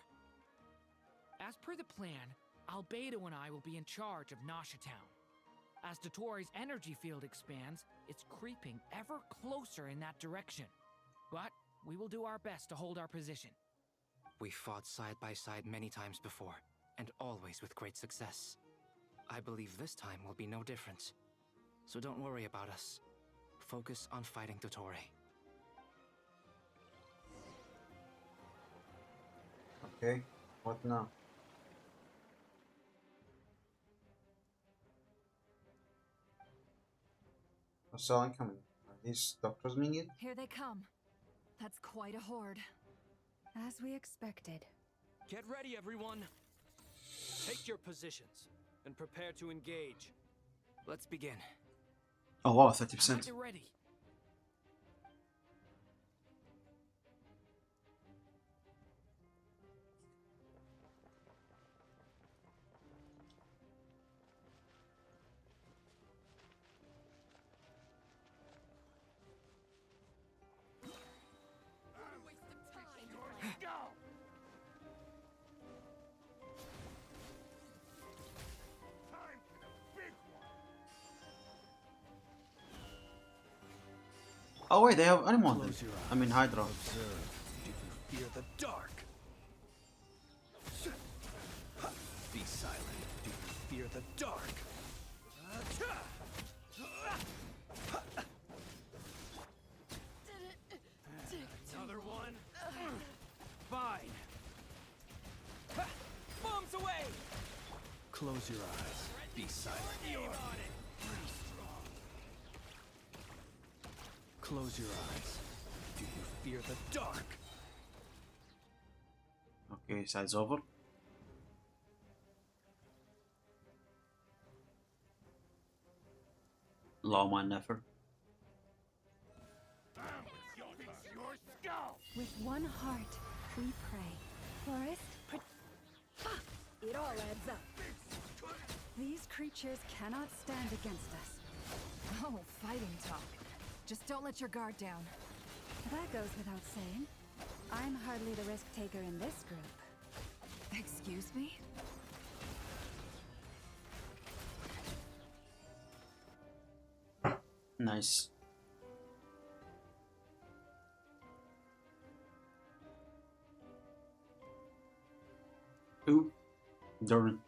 As per the plan, Albedo and I will be in charge of Nasha Town. As Dottore's energy field expands, it's creeping ever closer in that direction. But we will do our best to hold our position. We fought side by side many times before, and always with great success. I believe this time will be no different. So don't worry about us. Focus on fighting Dottore. Okay, what now? I saw incoming. Are these doctors minions? Here they come. That's quite a horde. As we expected. Get ready, everyone. Take your positions and prepare to engage. Let's begin. Oh wow, I'm 30%. ready. Oh wait, they have animal then. Close your eyes. I mean Hydra. Observe. Do you fear the dark? Be silent. Do you fear the dark? Another one? Fine. Bombs away! Close your eyes. Be silent. Close your eyes. Do you fear the dark? Okay, side's over. Lawman never. With one heart, we pray. Forest, it all adds up. These creatures cannot stand against us. Oh, fighting talk. Just don't let your guard down. That goes without saying. I'm hardly the risk taker in this group. Excuse me? Nice. Ooh, darn.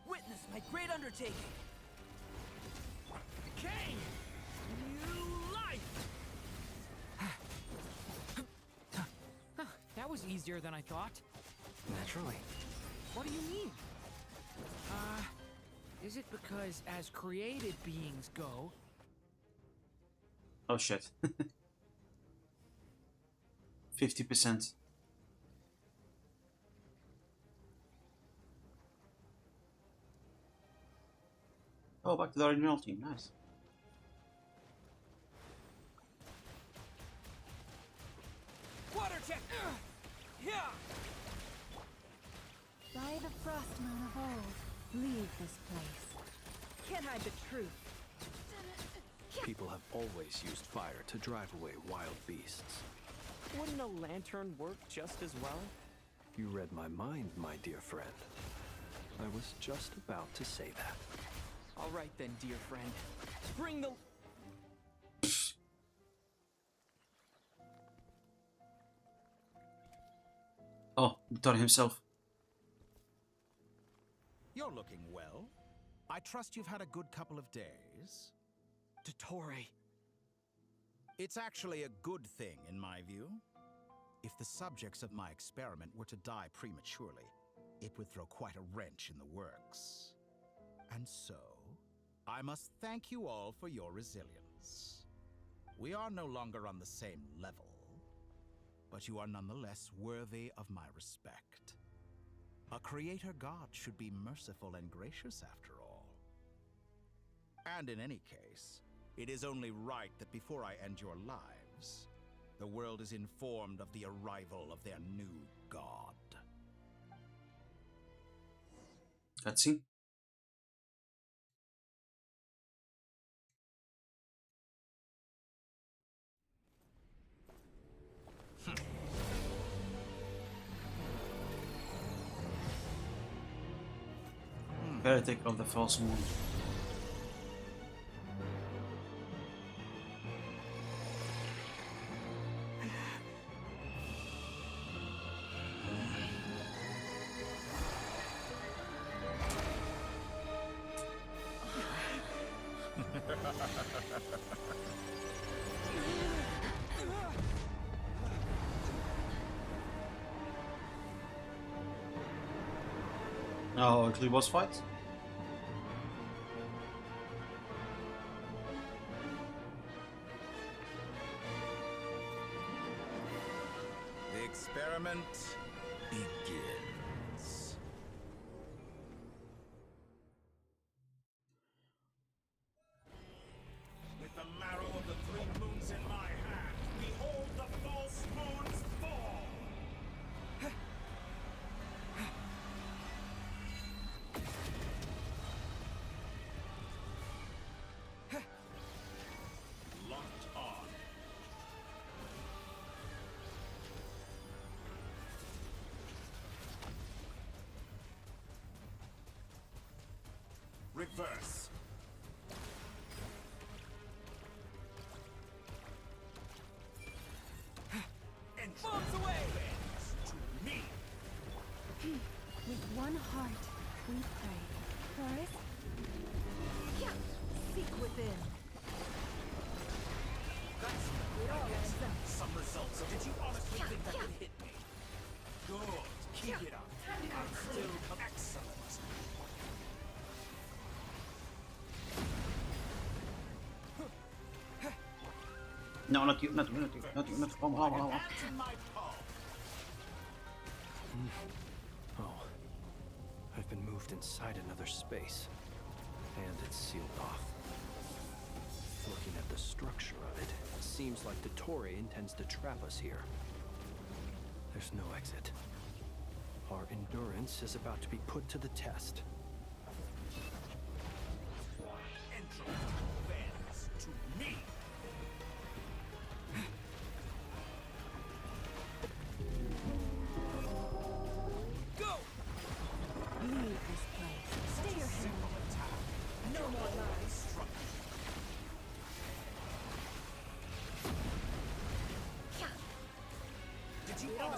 Witness my great undertaking. Kane, new life. That was easier than I thought. Naturally. What do you mean? Is it because as created beings go... Oh shit. 50%. Oh, back to the original team. Nice. Water check. Yeah. By the frost moon of old, leave this place. Can't hide the truth. People have always used fire to drive away wild beasts. Wouldn't a lantern work just as well? You read my mind, my dear friend. I was just about to say that. All right then, dear friend. Bring the... Oh, Tony himself. You're looking well. I trust you've had a good couple of days. Dottore. It's actually a good thing, in my view. If the subjects of my experiment were to die prematurely, it would throw quite a wrench in the works. And so, I must thank you all for your resilience. We are no longer on the same level, but you are nonetheless worthy of my respect. A creator god should be merciful and gracious after all. And in any case, it is only right that before I end your lives, the world is informed of the arrival of their new god. Cutscene. Heretic of the false moon. Oh, actually boss fight? The experiment begins. With the marrow of the three moons in my hand, behold the false moon's fall! Locked on. Reverse. And bombs away! To me! With one heart, we pray. Chorus? Yeah. Seek within. That's It all adds up. some results. Did you honestly think that could hit me? Good. Keep it up. I'm still excellent. No, not you, not you, not you, not you, not you. Oh, oh, oh, oh. Hands in my palm. Oh. I've been moved inside another space. And it's sealed off. Looking at the structure of it, it seems like Dottore intends to trap us here. There's no exit. Our endurance is about to be put to the test. Entropy bends to me. Go! Leave this place. Stay your hand. Simple attack. No more lies. Structure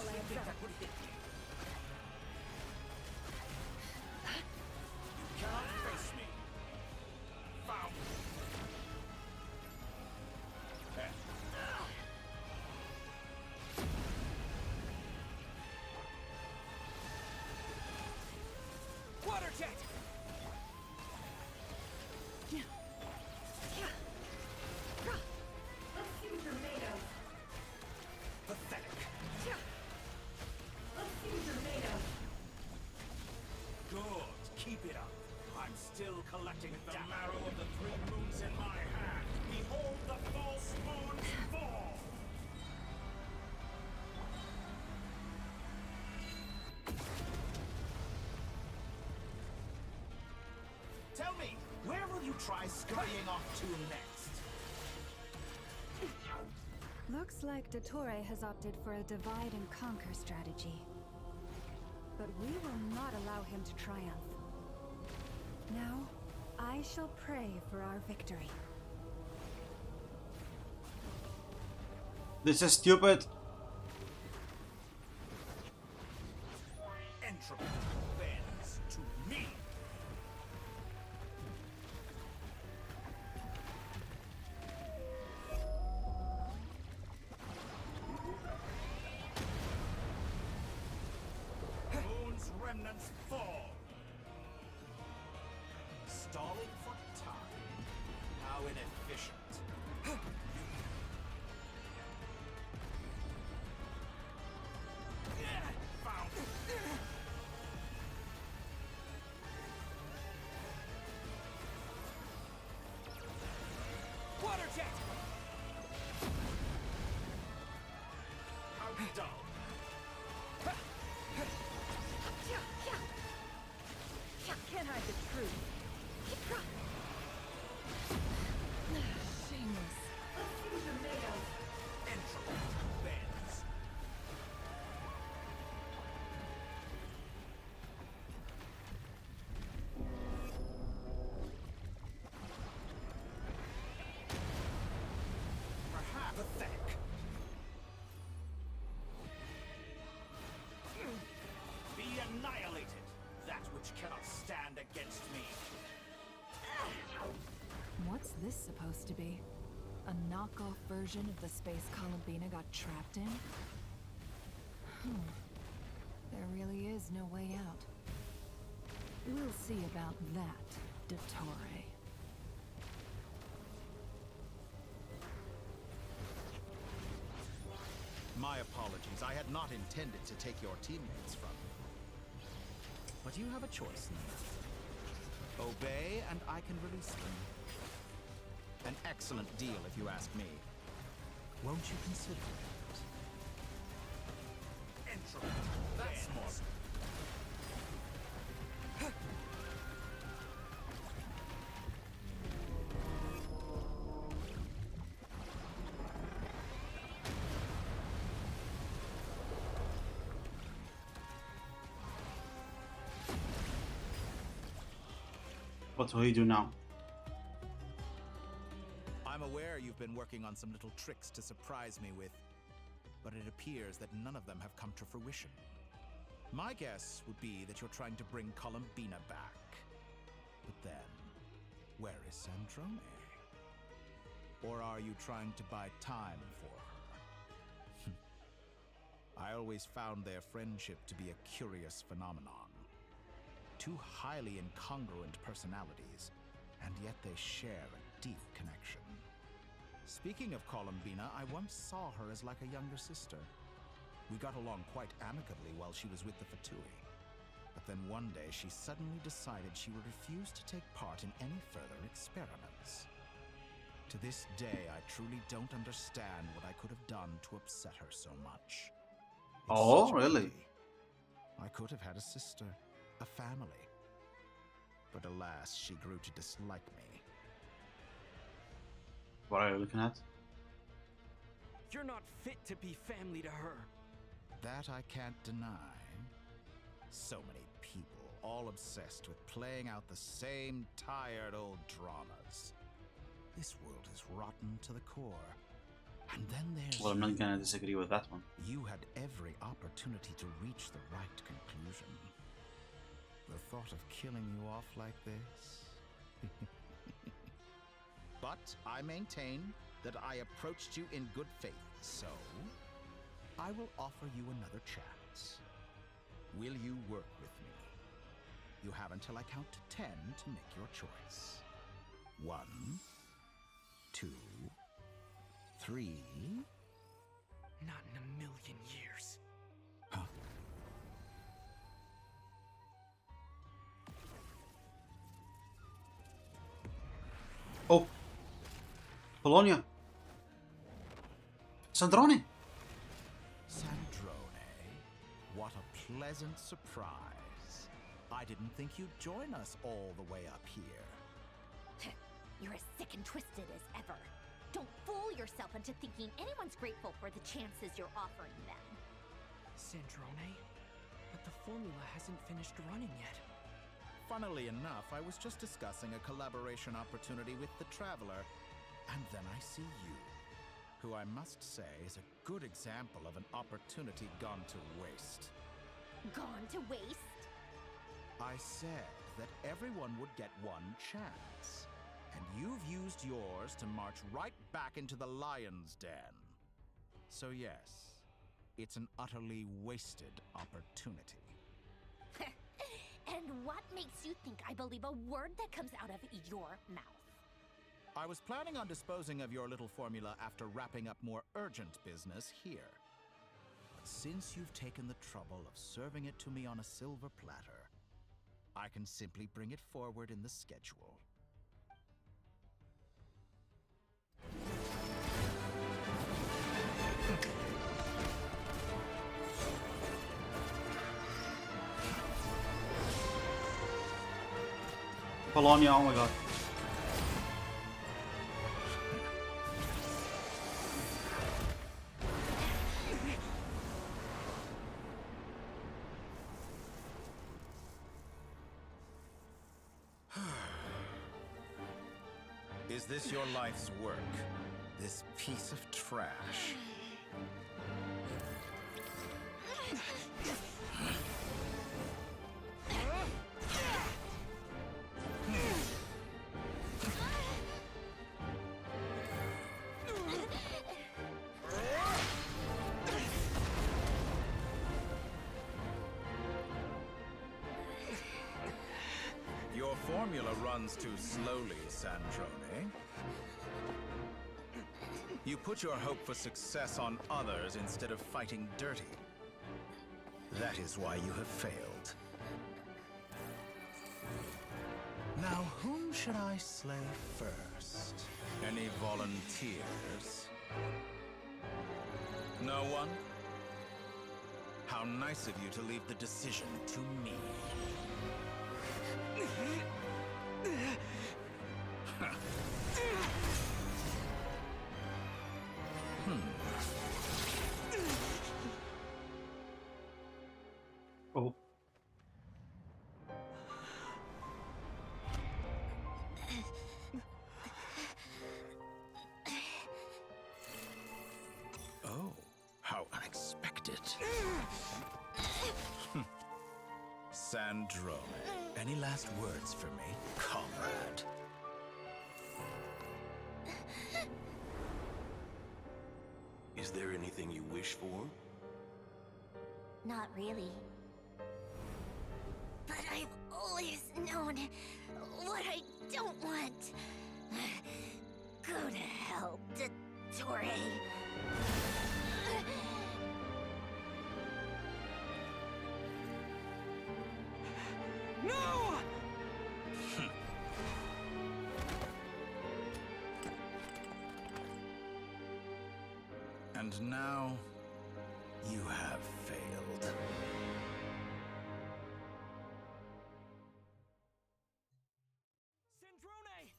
think that would hit me? You cannot face me. Found. Water jet! Let's see what you're made of. Pathetic. Let's see what you're made of. Good. Keep it up. I'm still collecting the marrow of the 3 moons in my hand. Behold the false moons fall. Tell me, where will you try scurrying off to next? Looks like Dottore has opted for a divide and conquer strategy. But we will not allow him to triumph. Now, I shall pray for our victory. This is stupid. Entropy bends to me. Moon's remnants fall. Stalling for time. How inefficient. Found. Water jet. How dull. Can't hide the truth. Shameless. Let's see what you're made of. Entropy bends. Perhaps Pathetic. Be annihilated, that which cannot stand against me. What's this supposed to be? A knockoff version of the space Columbina got trapped in? There really is no way out. We'll see about that, Dottore. My apologies. I had not intended to take your teammates from you. But you have a choice now. Obey, and I can release them. An excellent deal, if you ask me. Won't you consider it? Entropy. That's more. What will he do now? I'm aware you've been working on some little tricks to surprise me with, but it appears that none of them have come to fruition. My guess would be that you're trying to bring Columbina back. But then, where is Sandrone? Or are you trying to buy time for her? I always found their friendship to be a curious phenomenon. Two highly incongruent personalities, and yet they share a deep connection. Speaking of Columbina, I once saw her as like a younger sister. We got along quite amicably while she was with the Fatui. But then one day she suddenly decided she would refuse to take part in any further experiments. To this day, I truly don't understand what I could have done to upset her so much. It's Oh, such a really? pity. I could have had a sister, a family. But alas, she grew to dislike me. What are you looking at? You're not fit to be family to her. That I can't deny. So many people, all obsessed with playing out the same tired old dramas. This world is rotten to the core. And then there's Well, I'm not gonna disagree with that one. You had every opportunity to reach the right conclusion. The thought of killing you off like this? But I maintain that I approached you in good faith, so I will offer you another chance. Will you work with me? You have until I count to 10 to make your choice. 1, 2, 3. Not in a million years. Huh? Oh, Polonia. Sandrone. Sandrone, what a pleasant surprise. I didn't think you'd join us all the way up here. You're as sick and twisted as ever. Don't fool yourself into thinking anyone's grateful for the chances you're offering them. Sandrone? But the formula hasn't finished running yet. Funnily enough, I was just discussing a collaboration opportunity with the Traveler, and then I see you, who I must say is a good example of an opportunity gone to waste. Gone to waste? I said that everyone would get one chance, and you've used yours to march right back into the lion's den. So yes, it's an utterly wasted opportunity. And what makes you think I believe a word that comes out of your mouth? I was planning on disposing of your little formula after wrapping up more urgent business here. But since you've taken the trouble of serving it to me on a silver platter, I can simply bring it forward in the schedule. Polonia, oh my god. Is this your life's work? This piece of trash? Your formula runs too slowly, Sandrone. You put your hope for success on others instead of fighting dirty. That is why you have failed. Now, whom should I slay first? Any volunteers? No one? How nice of you to leave the decision to me. Oh. Oh, how unexpected. Sandrone, any last words for me, comrade? Is there anything you wish for? Not really. But I've always known what I don't want. Go to hell, Dottore. No! And now, you have failed. Sandrone!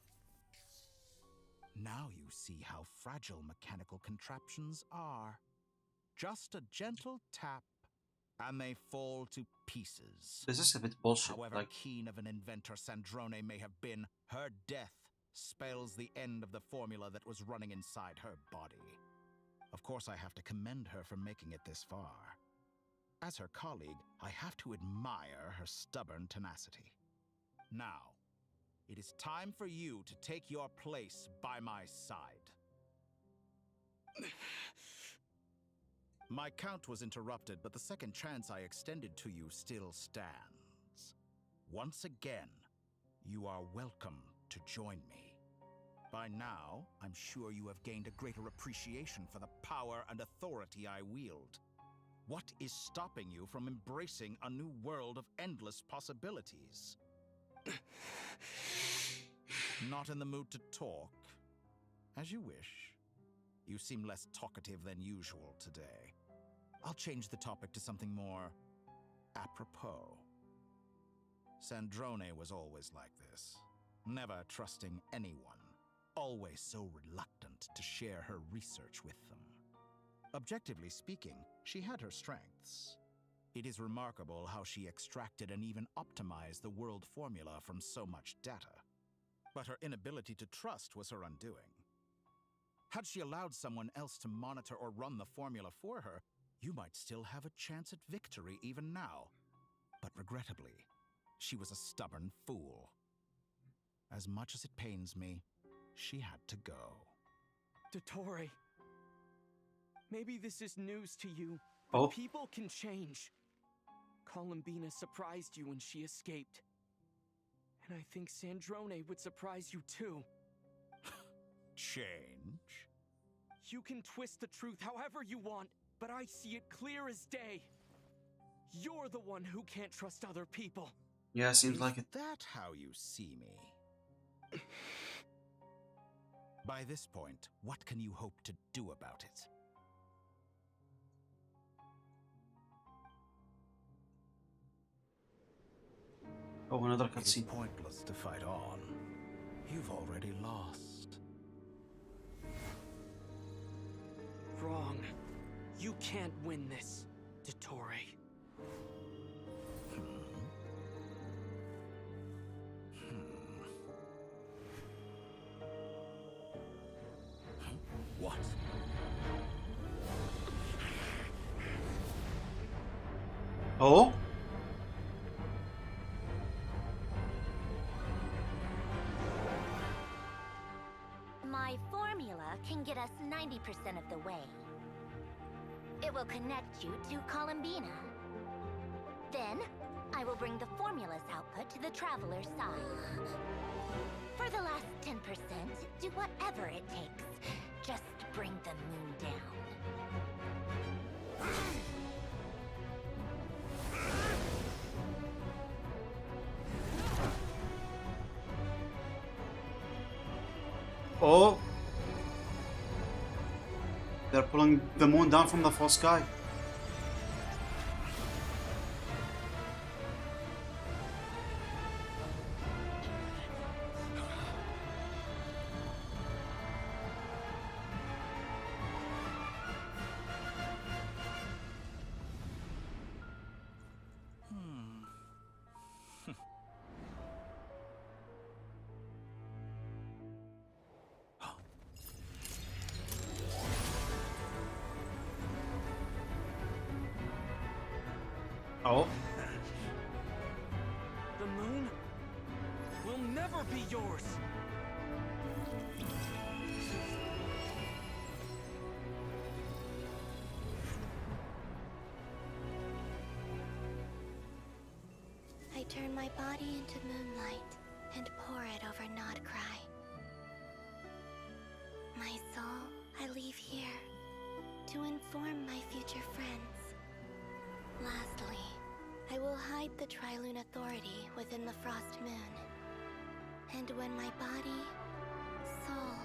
Now you see how fragile mechanical contraptions are. Just a gentle tap, and they fall to pieces. This is a bit bullshit. However Like, keen of an inventor Sandrone may have been, her death spells the end of the formula that was running inside her body. Of course, I have to commend her for making it this far. As her colleague, I have to admire her stubborn tenacity. Now, it is time for you to take your place by my side. My count was interrupted, but the second chance I extended to you still stands. Once again, you are welcome to join me. By now, I'm sure you have gained a greater appreciation for the power and authority I wield. What is stopping you from embracing a new world of endless possibilities? Not in the mood to talk? As you wish. You seem less talkative than usual today. I'll change the topic to something more apropos. Sandrone was always like this, never trusting anyone, always so reluctant to share her research with them. Objectively speaking, she had her strengths. It is remarkable how she extracted and even optimized the world formula from so much data. But her inability to trust was her undoing. Had she allowed someone else to monitor or run the formula for her, you might still have a chance at victory even now. But regrettably, she was a stubborn fool. As much as it pains me, she had to go. Dottore, maybe this is news to you, but people can change. Columbina surprised you when she escaped. And I think Sandrone would surprise you too. Change? You can twist the truth however you want, but I see it clear as day. You're the one who can't trust other people. Yeah, seems like it. Is that how you see me? By this point, what can you hope to do about it? Oh, another It's cutscene. pointless to fight on. You've already lost. Wrong. You can't win this, Dottore. What? Oh? My formula can get us 90% of the way. It will connect you to Columbina. Then, I will bring the formula's output to the Traveler's side. For the last 10%, do whatever it takes. Just bring the moon down. Oh! They're pulling the moon down from the full sky. Oh. The moon will never be yours. I turn my body into moonlight and pour it over Nodcry. My soul, I leave here to inform my future friends. Lastly, I will hide the Trilune Authority within the Frost Moon. And when my body, soul,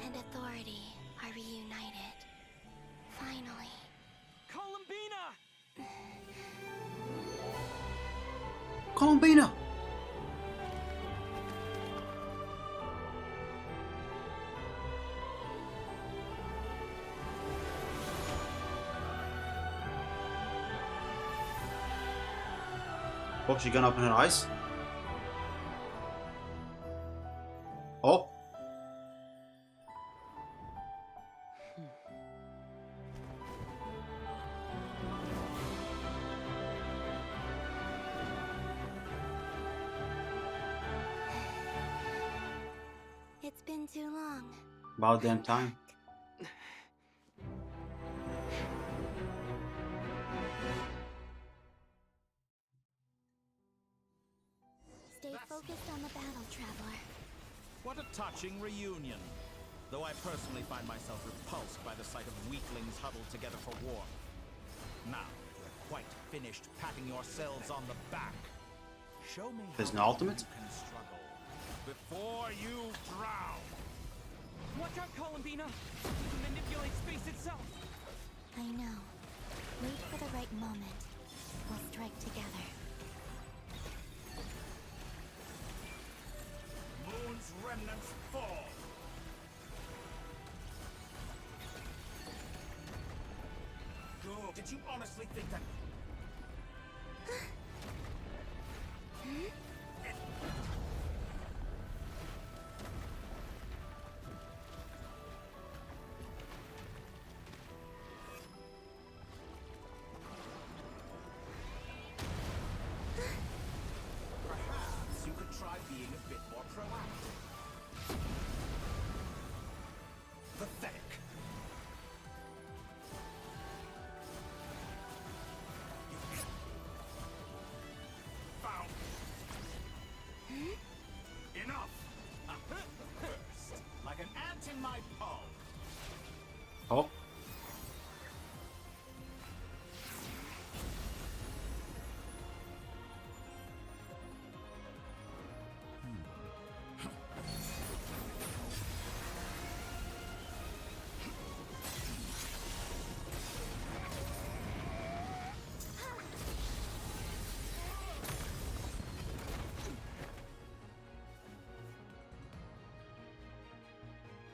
and authority are reunited, finally... Columbina! Columbina! Oh, she gonna open her eyes? Oh. Been too long. About damn time. Stay focused on the battle, Traveler. What a touching reunion. Though I personally find myself repulsed by the sight of weaklings huddled together for war. Now, you're quite finished patting yourselves on the back. Show me There's how no ultimate? you can struggle before you drown. Watch out, Columbina! You can manipulate space itself! I know. Wait for the right moment. We'll strike together. Moon's remnants fall. Go. Did you honestly think that? Perhaps you could try being a bit more proactive. Pathetic. Found. Enough. First, like an ant in my palm. Oh.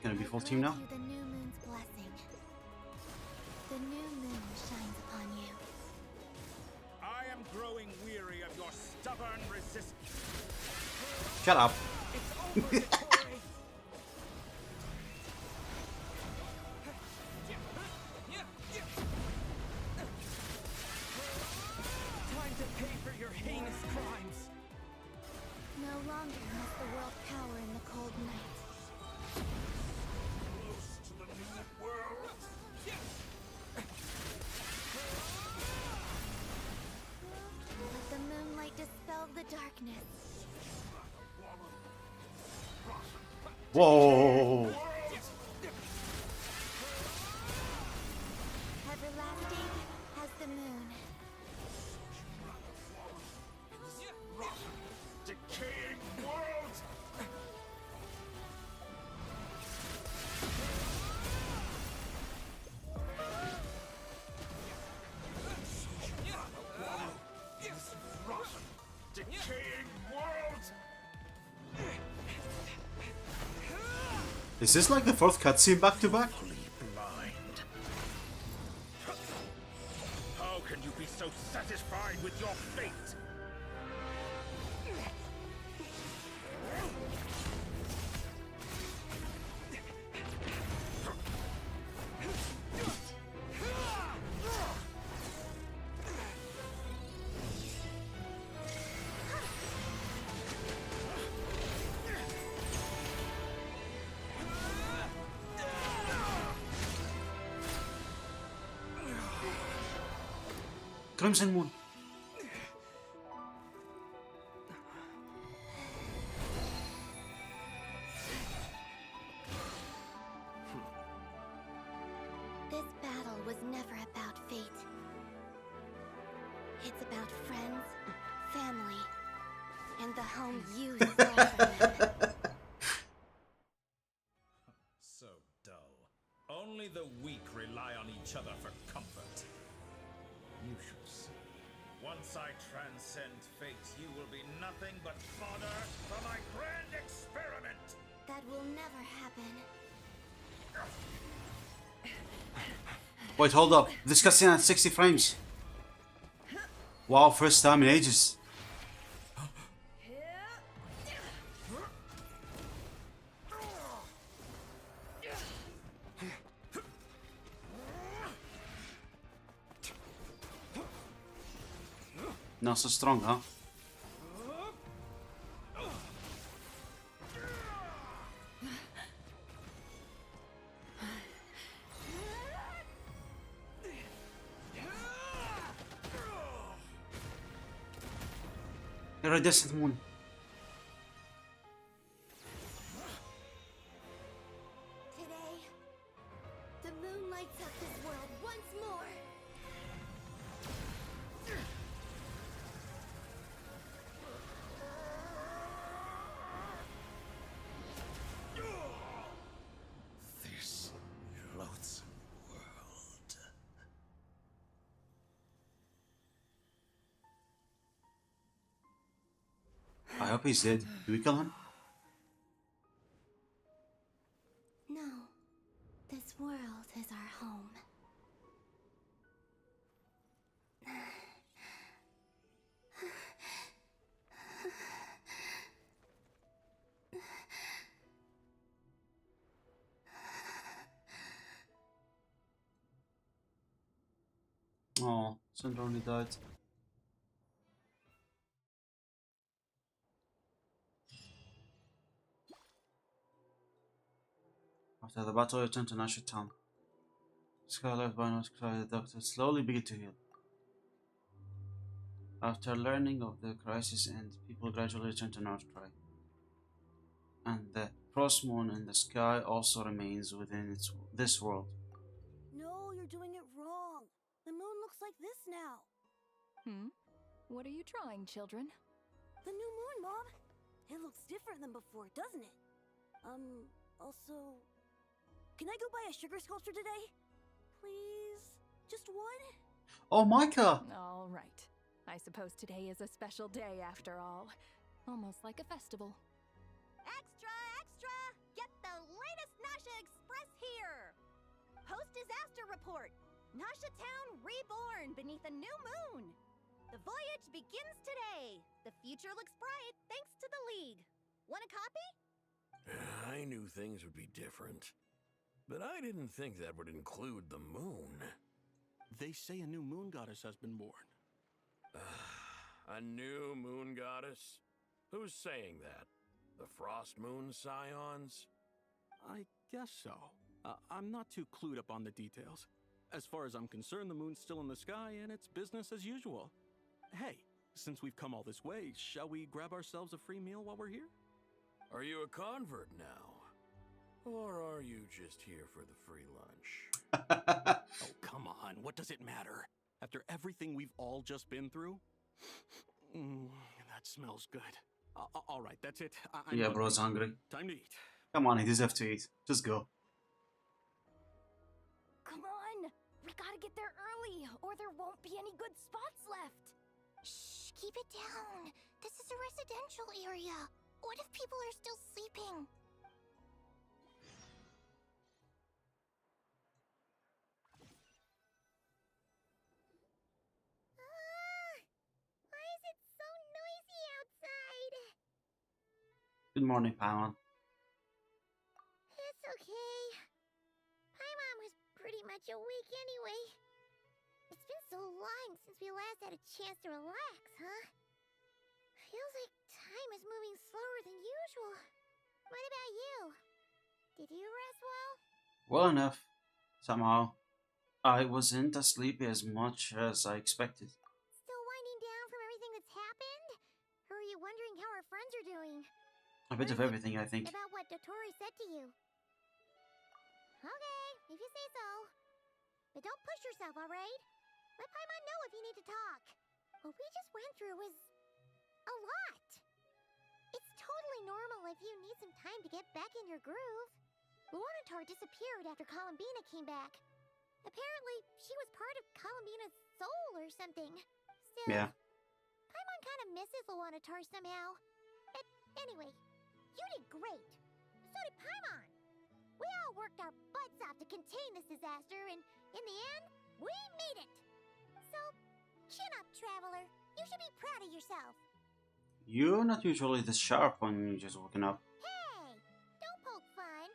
Gonna be full team now? You the new moon's blessing. The new moon shines upon you. I am growing weary of your stubborn resistance. Shut up. Time to pay for your heinous crimes! No longer must the world cower in the cold night. Close to the new world. Let the moonlight dispel the darkness. Whoa. Everlasting as the moon. Decaying world. Decaying world. Is this like the fourth cutscene back to back? Blind. How can you be so satisfied with your fate? Crimson Moon. This battle was never about fate. It's about friends, family, and the home you swore for them. So dull. Only the weak rely on each other for comfort. You shall see. Once I transcend fate, you will be nothing but fodder for my grand experiment. That will never happen. Wait, hold up. This cutscene at 60 frames. Wow, first time in ages. Not so strong, huh? Iridescent moon. Today, the moon lights up this world once more. This loathsome world. I hope he's dead. Do we kill him? No, this world is our home. Oh, Sandra only died. After the battle, returned to Nasha town. Scarlet by not cry, the doctor slowly began to heal. After learning of the crisis and people gradually returned to North Cry. And the frost moon in the sky also remains within this world. No, you're doing it wrong. The moon looks like this now. What are you drawing, children? The new moon, Mom. It looks different than before, doesn't it? Also, can I go buy a sugar sculpture today? Please? Just one? Oh, Micah! All right. I suppose today is a special day after all. Almost like a festival. Extra, extra! Get the latest Nasha Express here! Post-disaster report! Nasha Town reborn beneath a new moon! The voyage begins today! The future looks bright thanks to the League. Want a copy? I knew things would be different, but I didn't think that would include the moon. They say a new moon goddess has been born. A new moon goddess? Who's saying that? The Frost Moon Scions? I guess so. I'm not too clued up on the details. As far as I'm concerned, the moon's still in the sky and it's business as usual. Hey, since we've come all this way, shall we grab ourselves a free meal while we're here? Are you a convert now? Or are you just here for the free lunch? Oh, come on. What does it matter? After everything we've all just been through? That smells good. All right, that's it. Yeah, bro's hungry. Time to eat. Come on, he deserves to eat. Just go. Come on! We gotta get there early, or there won't be any good spots left! Shh, keep it down. This is a residential area. What if people are still sleeping? Why is it so noisy outside? Good morning, Paimon. It's okay. Paimon was pretty much awake anyway. It's been so long since we last had a chance to relax, huh? Feels like time is moving slower than usual. What about you? Did you rest well? Well enough. Somehow. I wasn't as sleepy as much as I expected. Still winding down from everything that's happened? Or are you wondering how our friends are doing? A bit of everything, I think. About what Dotori said to you. Okay, if you say so. But don't push yourself, alright? Let Paimon know if you need to talk. What we just went through was a lot. It's totally normal if you need some time to get back in your groove. Luanatar disappeared after Columbina came back. Apparently, she was part of Columbina's soul or something. Still, Yeah. Paimon kind of misses Luanatar somehow. But anyway, you did great. So did Paimon. We all worked our butts off to contain this disaster, and in the end, we made it. So, chin up, Traveler. You should be proud of yourself. You're not usually this sharp when you're just waking up. Hey, don't poke fun.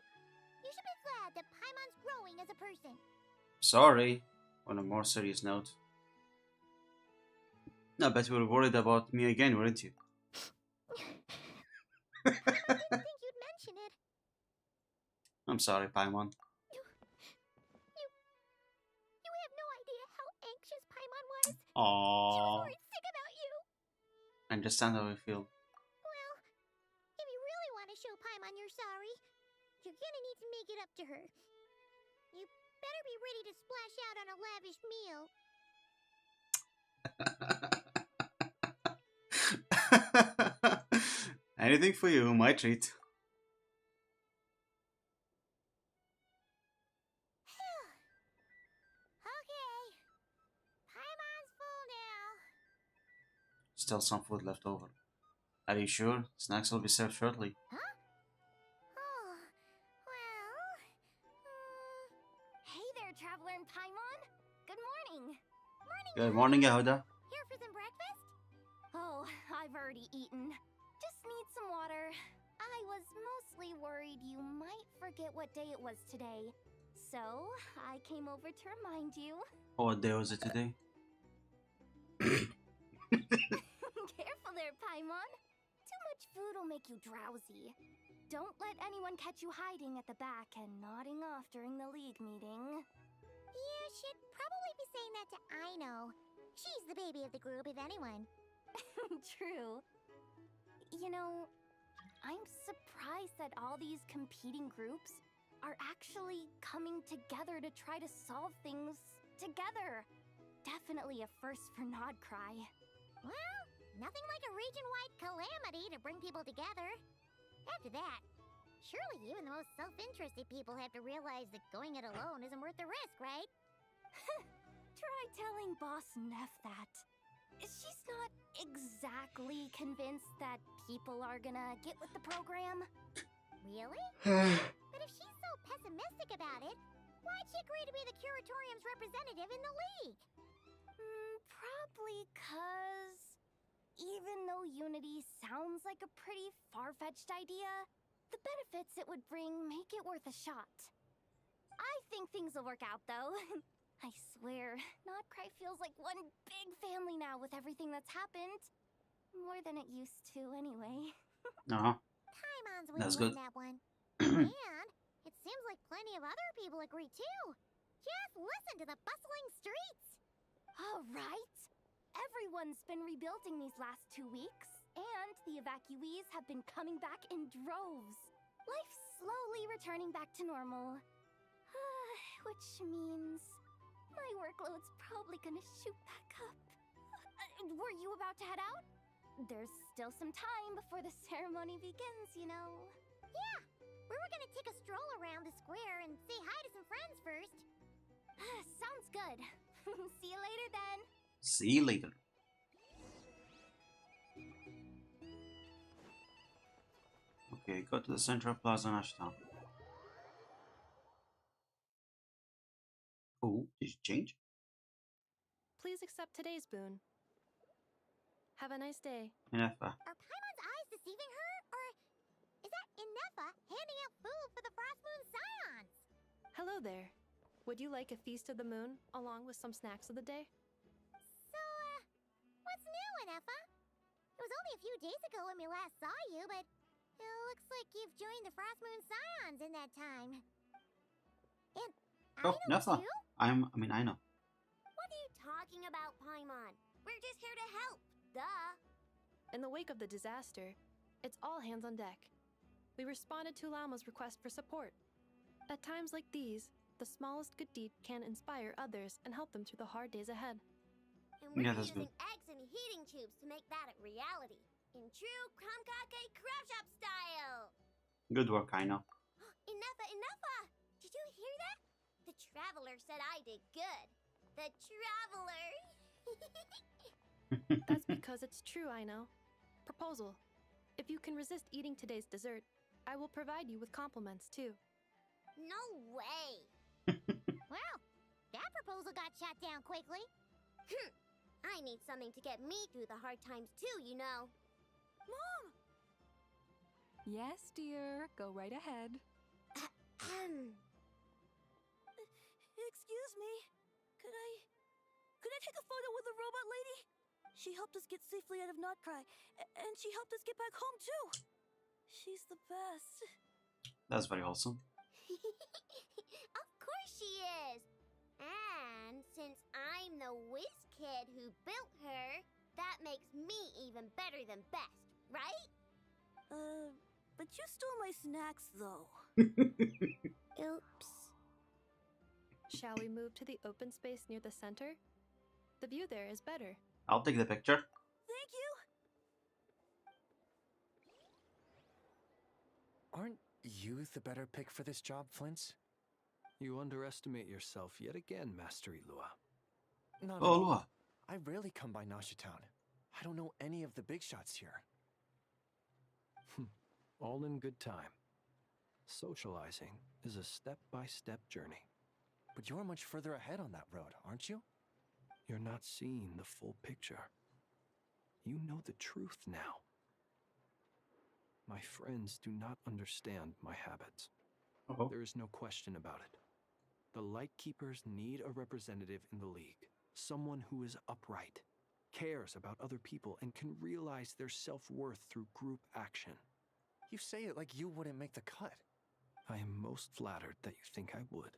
You should be glad that Paimon's growing as a person. Sorry. On a more serious note. I bet you were worried about me again, weren't you? I didn't think you'd mention it. I'm sorry, Paimon. You have no idea how anxious Paimon was. She was Aww. worried sick about you. I understand how you feel. Well, if you really want to show Paimon you're sorry, you're gonna need to make it up to her. You better be ready to splash out on a lavish meal. Anything for you, my treat. Okay. Paimon's full now. Still some food left over. Are you sure? Snacks will be served shortly. Huh? Oh, well... Hey there, Traveler and Paimon. Good morning. Good morning, Yehuda. Here for some breakfast? Oh, I've already eaten. Just need some water. I was mostly worried you might forget what day it was today. So, I came over to remind you. What day was it today? Careful there, Paimon. Too much food will make you drowsy. Don't let anyone catch you hiding at the back and nodding off during the league meeting. You should probably be saying that to Aino. She's the baby of the group, if anyone. True. You know, I'm surprised that all these competing groups are actually coming together to try to solve things together. Definitely a first for Nodcry. Well, nothing like a region-wide calamity to bring people together. After that, surely even the most self-interested people have to realize that going it alone isn't worth the risk, right? Try telling Boss Neff that. She's not exactly convinced that people are gonna get with the program. Really? But if she's so pessimistic about it, why'd she agree to be the Curatorium's representative in the league? Probably 'cause even though Unity sounds like a pretty far-fetched idea, the benefits it would bring make it worth a shot. I think things will work out, though. I swear, Nodcry feels like one big family now with everything that's happened. More than it used to, anyway. Paimon's with That's you good. on that one. And it seems like plenty of other people agree, too. Just listen to the bustling streets. All right. Everyone's been rebuilding these last 2 weeks, and the evacuees have been coming back in droves. Life's slowly returning back to normal. Which means my workload's probably gonna shoot back up. Were you about to head out? There's still some time before the ceremony begins, you know. Yeah, we were gonna take a stroll around the square and say hi to some friends first. Sounds good. See you later then. See you later. Okay, go to the Central Plaza Nashtown. Oh, did you change? Please accept today's boon. Have a nice day. Ineffa. Are Paimon's eyes deceiving her? Or is that Ineffa handing out food for the Frost Moon Scions? Hello there. Would you like a feast of the moon along with some snacks of the day? So, what's new, Ineffa? It was only a few days ago when we last saw you, but it looks like you've joined the Frost Moon Scions in that time. And Oh, Neffa. I know. What are you talking about, Paimon? We're just here to help. Duh. In the wake of the disaster, it's all hands on deck. We responded to Lama's request for support. At times like these, the smallest good deed can inspire others and help them through the hard days ahead. And we're that's using good. eggs and heating tubes to make that a reality. In true Kamkake Crab Shop style. Good work, I know. Ineffa! Did you hear that? The Traveler said I did good. The Traveler! That's because it's true, I know. Proposal. If you can resist eating today's dessert, I will provide you with compliments too. No way! Well, that proposal got shot down quickly. I need something to get me through the hard times too, you know. Mom! Yes, dear. Go right ahead. Excuse me. Could I take a photo with the robot lady? She helped us get safely out of Nodcry, and she helped us get back home too. She's the best. That's very wholesome. Of course she is. And since I'm the whiz kid who built her, that makes me even better than best, right? But you stole my snacks, though. Oops. Shall we move to the open space near the center? The view there is better. I'll take the picture. Thank you. Aren't you the better pick for this job, Flint's? You underestimate yourself yet again, Master Ilua. Not at Oh, all. Lua. I rarely come by Nasha Town. I don't know any of the big shots here. All in good time. Socializing is a step-by-step journey. But you're much further ahead on that road, aren't you? You're not seeing the full picture. You know the truth now. My friends do not understand my habits. Uh-oh. There is no question about it. The Lightkeepers need a representative in the League. Someone who is upright, cares about other people, and can realize their self-worth through group action. You say it like you wouldn't make the cut. I am most flattered that you think I would.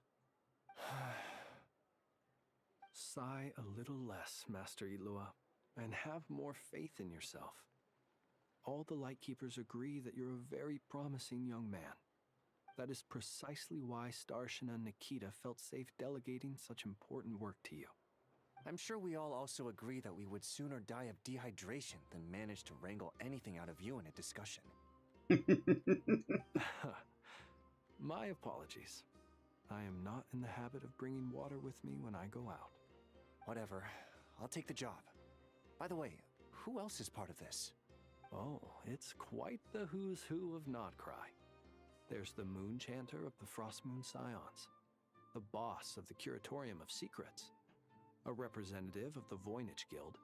Sigh a little less, Master Ilua, and have more faith in yourself. All the Lightkeepers agree that you're a very promising young man. That is precisely why Starshina and Nikita felt safe delegating such important work to you. I'm sure we all also agree that we would sooner die of dehydration than manage to wrangle anything out of you in a discussion. My apologies. I am not in the habit of bringing water with me when I go out. Whatever. I'll take the job. By the way, who else is part of this? Oh, it's quite the who's who of Nodcry. There's the Moon Chanter of the Frostmoon Scions, the boss of the Curatorium of Secrets, a representative of the Voynich Guild,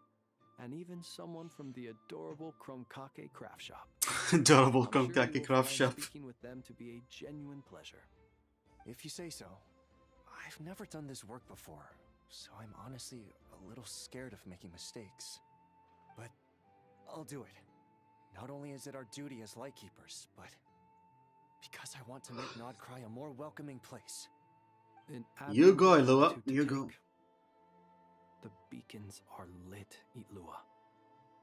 and even someone from the adorable Kromkake Craft Shop. Adorable I'm sure you Kromkake will Craft find Shop. Speaking with them to be a genuine pleasure. If you say so. I've never done this work before, so I'm honestly a little scared of making mistakes. But I'll do it. Not only is it our duty as Lightkeepers, but because I want to make Nodcry a more welcoming place. You go, Ilua. You go. The beacons are lit, Ilua.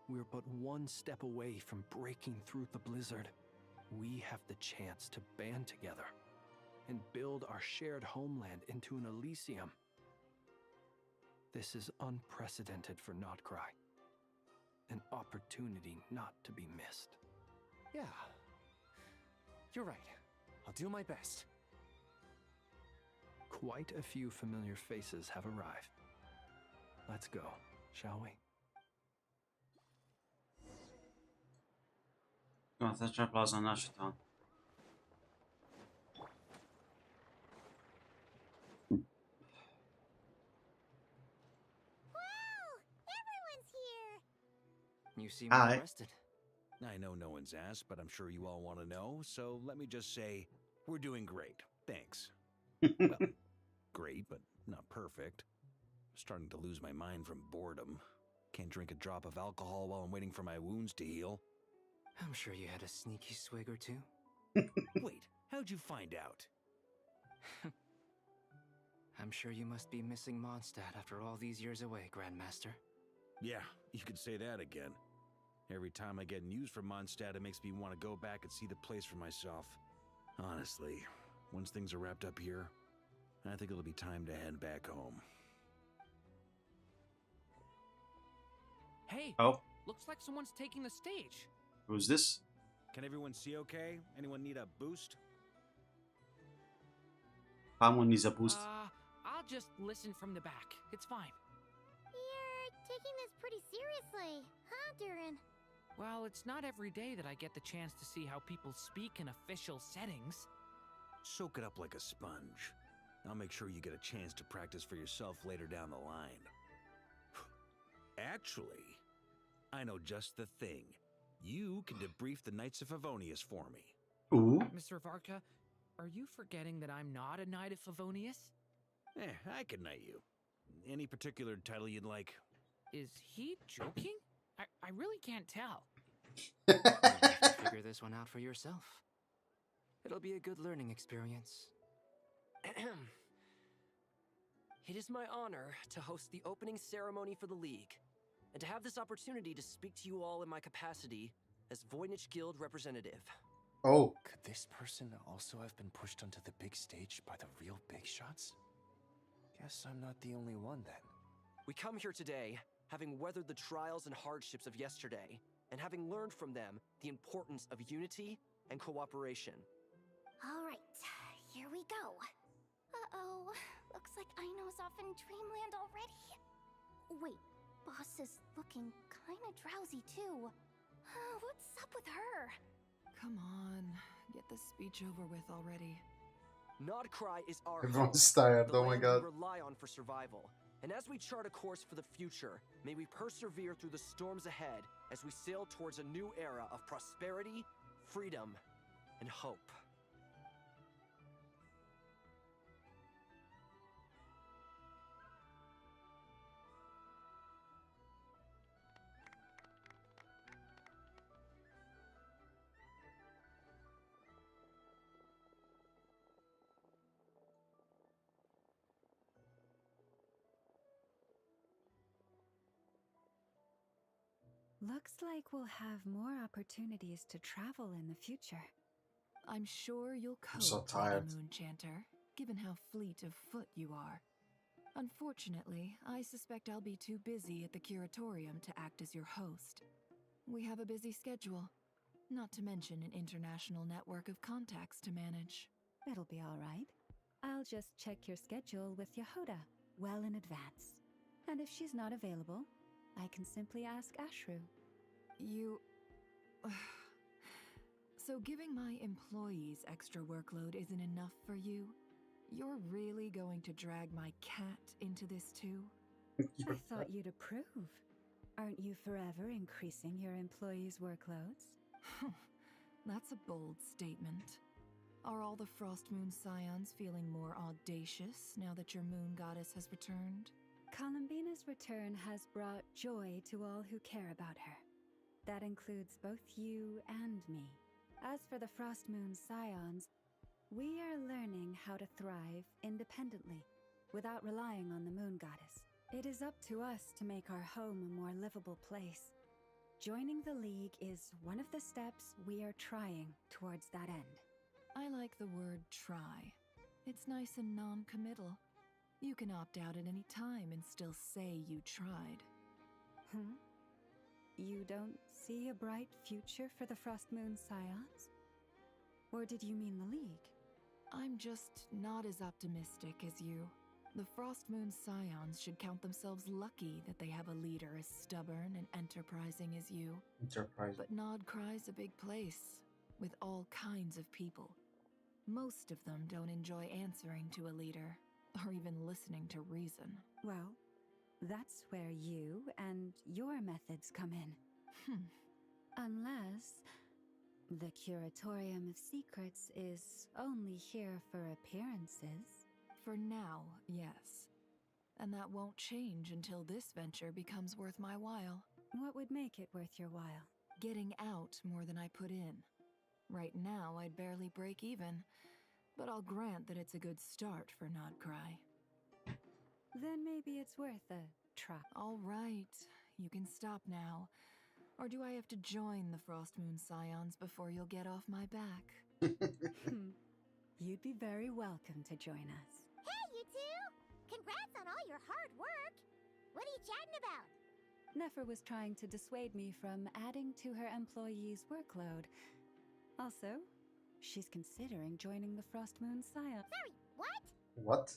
We're but one step away from breaking through the blizzard. We have the chance to band together and build our shared homeland into an Elysium. This is unprecedented for Nodcry. An opportunity not to be missed. Yeah. You're right. I'll do my best. Quite a few familiar faces have arrived. Let's go, shall we? Go on, Thatcher Plaza, Nasha Town. Everyone's here! You seem Hi. well rested. I know no one's asked, but I'm sure you all want to know, so let me just say, we're doing great. Thanks. Well, great, but not perfect. I'm starting to lose my mind from boredom. Can't drink a drop of alcohol while I'm waiting for my wounds to heal. I'm sure you had a sneaky swig or two. Wait, how'd you find out? I'm sure you must be missing Mondstadt after all these years away, Grandmaster. Yeah, you could say that again. Every time I get news from Mondstadt, it makes me want to go back and see the place for myself. Honestly, once things are wrapped up here, I think it'll be time to head back home. Hey, Oh, looks like someone's taking the stage. who's this? Can everyone see okay? Anyone need a boost? Someone needs a boost. I'll just listen from the back. It's fine. You're taking this pretty seriously, huh, Durin? Well, it's not every day that I get the chance to see how people speak in official settings. Soak it up like a sponge. I'll make sure you get a chance to practice for yourself later down the line. Actually, I know just the thing. You can debrief the Knights of Favonius for me. Ooh. Mr. Varka, are you forgetting that I'm not a Knight of Favonius? I can knight you. Any particular title you'd like? Is he joking? I really can't tell. You'll have to figure this one out for yourself. It'll be a good learning experience. It is my honor to host the opening ceremony for the League. and to have this opportunity to speak to you all in my capacity as Voynich Guild representative. Oh. Could this person also have been pushed onto the big stage by the real big shots? Guess I'm not the only one then. We come here today, having weathered the trials and hardships of yesterday, and having learned from them the importance of unity and cooperation. Alright, here we go. Uh-oh, looks like Aino's off in Dreamland already. Wait, Boss is looking kinda drowsy too. What's up with her? Come on, get the speech over with already. Nodcry is our Everyone's home, tired, the oh my land god. we rely on for survival. And as we chart a course for the future, may we persevere through the storms ahead as we sail towards a new era of prosperity, freedom, and hope. Looks like we'll have more opportunities to travel in the future. I'm sure you'll cope, I'm so Lady tired. Moonchanter, given how fleet of foot you are. Unfortunately, I suspect I'll be too busy at the curatorium to act as your host. We have a busy schedule, not to mention an international network of contacts to manage. It'll be all right. I'll just check your schedule with Yehoda well in advance. And if she's not available, I can simply ask Ashru. You... So giving my employees extra workload isn't enough for you? You're really going to drag my cat into this too? I thought you'd approve. Aren't you forever increasing your employees' workloads? That's a bold statement. Are all the Frost Moon Scions feeling more audacious now that your moon goddess has returned? Columbina's return has brought joy to all who care about her. That includes both you and me. As for the Frost Moon Scions, we are learning how to thrive independently, without relying on the moon goddess. It is up to us to make our home a more livable place. Joining the League is one of the steps we are trying towards that end. I like the word try. It's nice and non-committal. You can opt out at any time and still say you tried. You don't see a bright future for the Frost Moon Scions? Or did you mean the League? I'm just not as optimistic as you. The Frost Moon Scions should count themselves lucky that they have a leader as stubborn and enterprising as you. Enterprising. But Nodcry's a big place, with all kinds of people. Most of them don't enjoy answering to a leader, or even listening to reason. Well, that's where you and your methods come in. Unless the Curatorium of Secrets is only here for appearances. For now, yes. And that won't change until this venture becomes worth my while. What would make it worth your while? Getting out more than I put in. Right now, I'd barely break even, but I'll grant that it's a good start for Nodcry. Then maybe it's worth a try. All right, you can stop now. Or do I have to join the Frost Moon Scions before you'll get off my back? You'd be very welcome to join us. Hey, you two! Congrats on all your hard work! What are you chatting about? Nefer was trying to dissuade me from adding to her employees' workload. Also, she's considering joining the Frost Moon Scions. Sorry, what? What?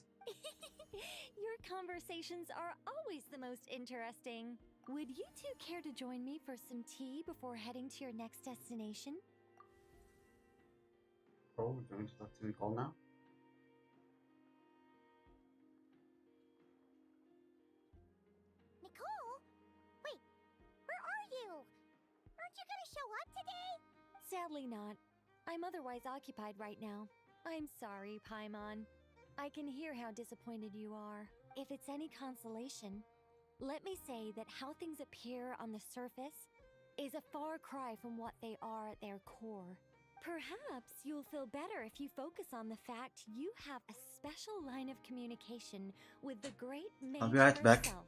Your conversations are always the most interesting. Would you two care to join me for some tea before heading to your next destination? Oh, we're going to talk to Nicole now? Nicole? Wait, where are you? Aren't you gonna show up today? Sadly not. I'm otherwise occupied right now. I'm sorry, Paimon. I can hear how disappointed you are. If it's any consolation, let me say that how things appear on the surface is a far cry from what they are at their core. Perhaps you'll feel better if you focus on the fact you have a special line of communication with the great mage I'll be right back. herself.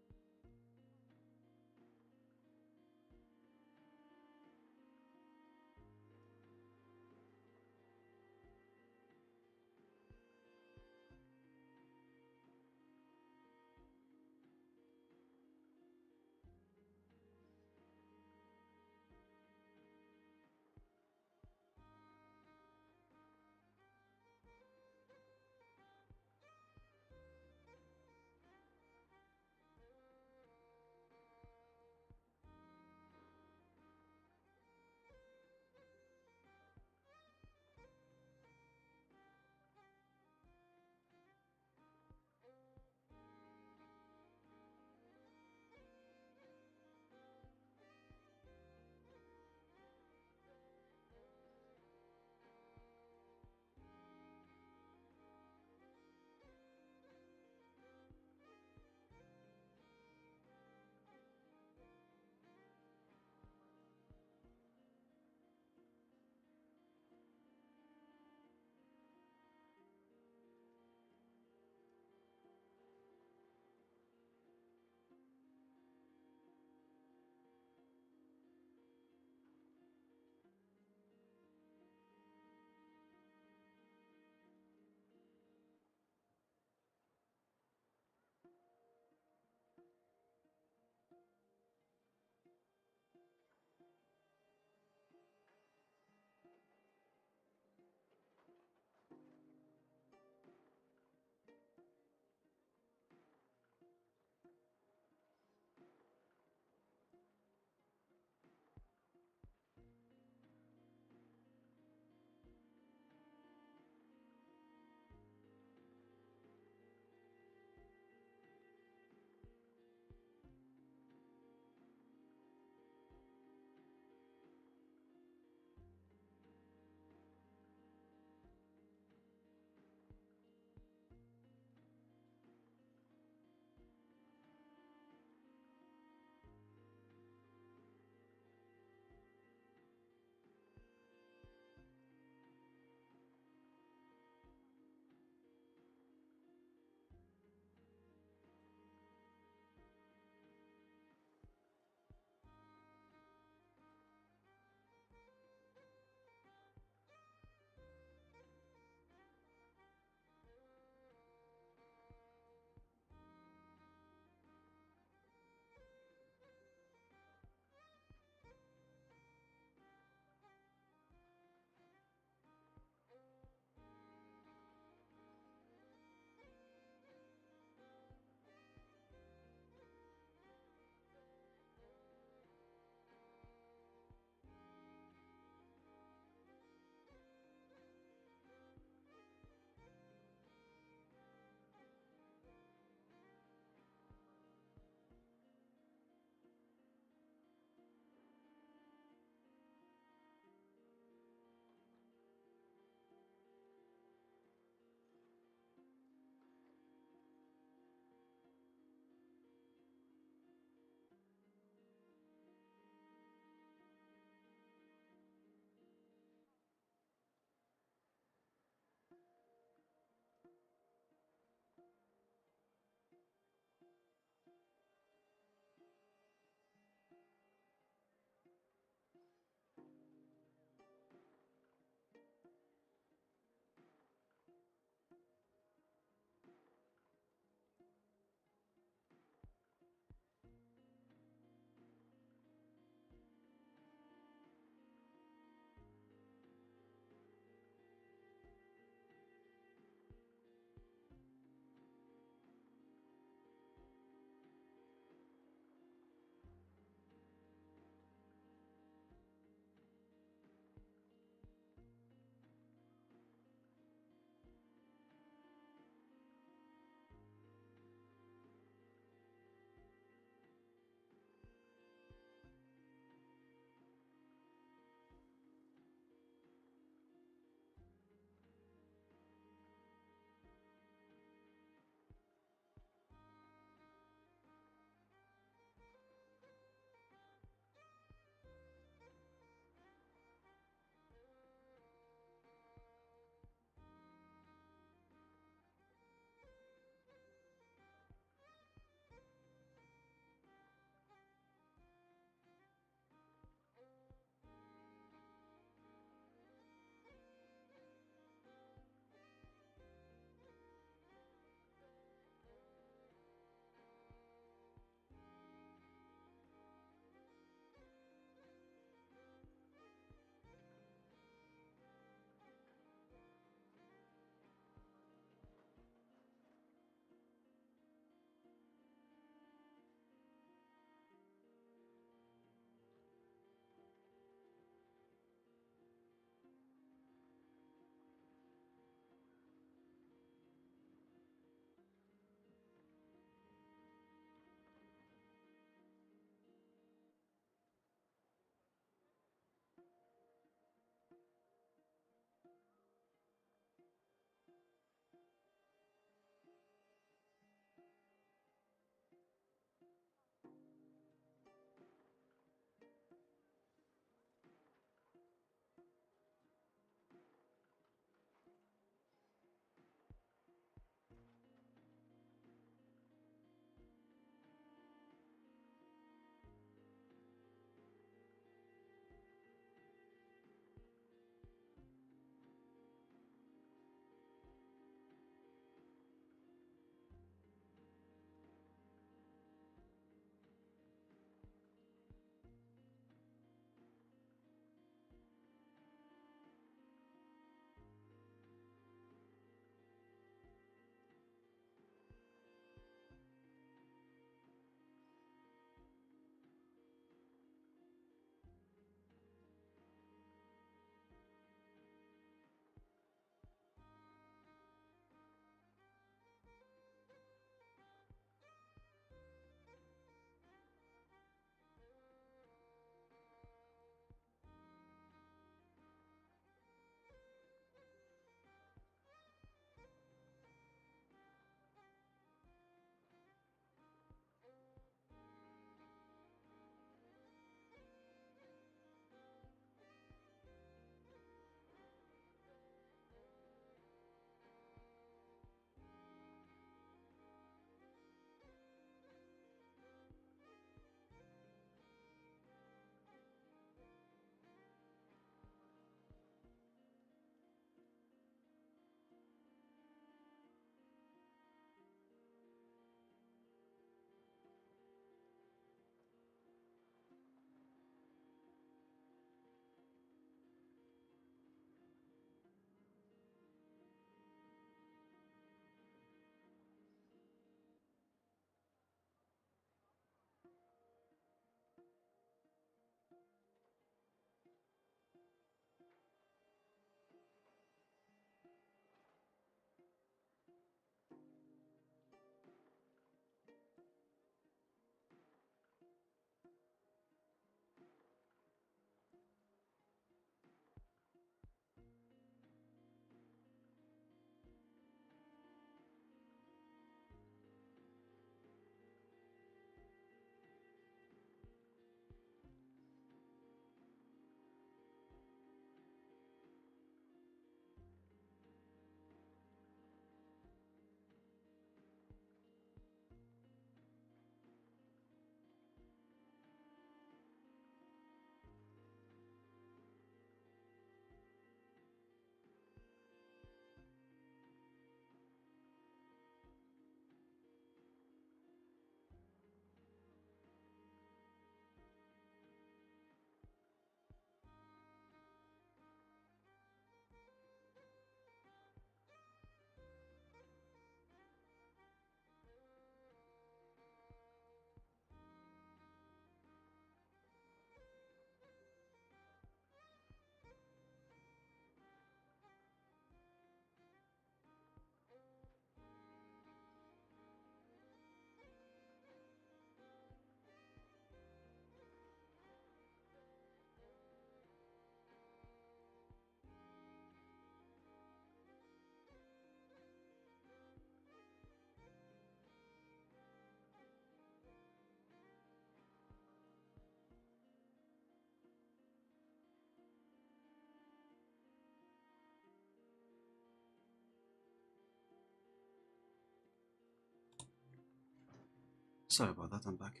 Sorry about that, I'm back.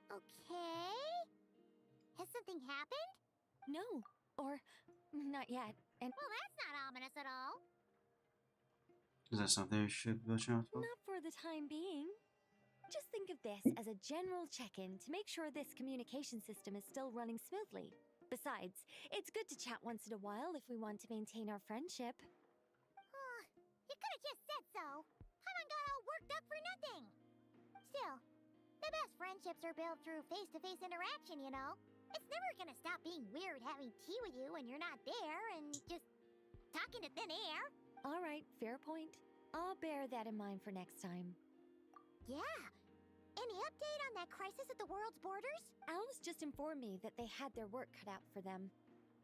Okay. Has something happened? No, or not yet. And well, that's not ominous at all. Is that something you should watch out for? Not for the time being. Just think of this as a general check-in to make sure this communication system is still running smoothly. Besides, it's good to chat once in a while if we want to maintain our friendship. You could have just said so. Paimon got all worked up for nothing. Still, the best friendships are built through face-to-face interaction, you know? It's never gonna stop being weird having tea with you when you're not there and just talking to thin air. All right, fair point. I'll bear that in mind for next time. Yeah. Any update on that crisis at the world's borders? Alice just informed me that they had their work cut out for them.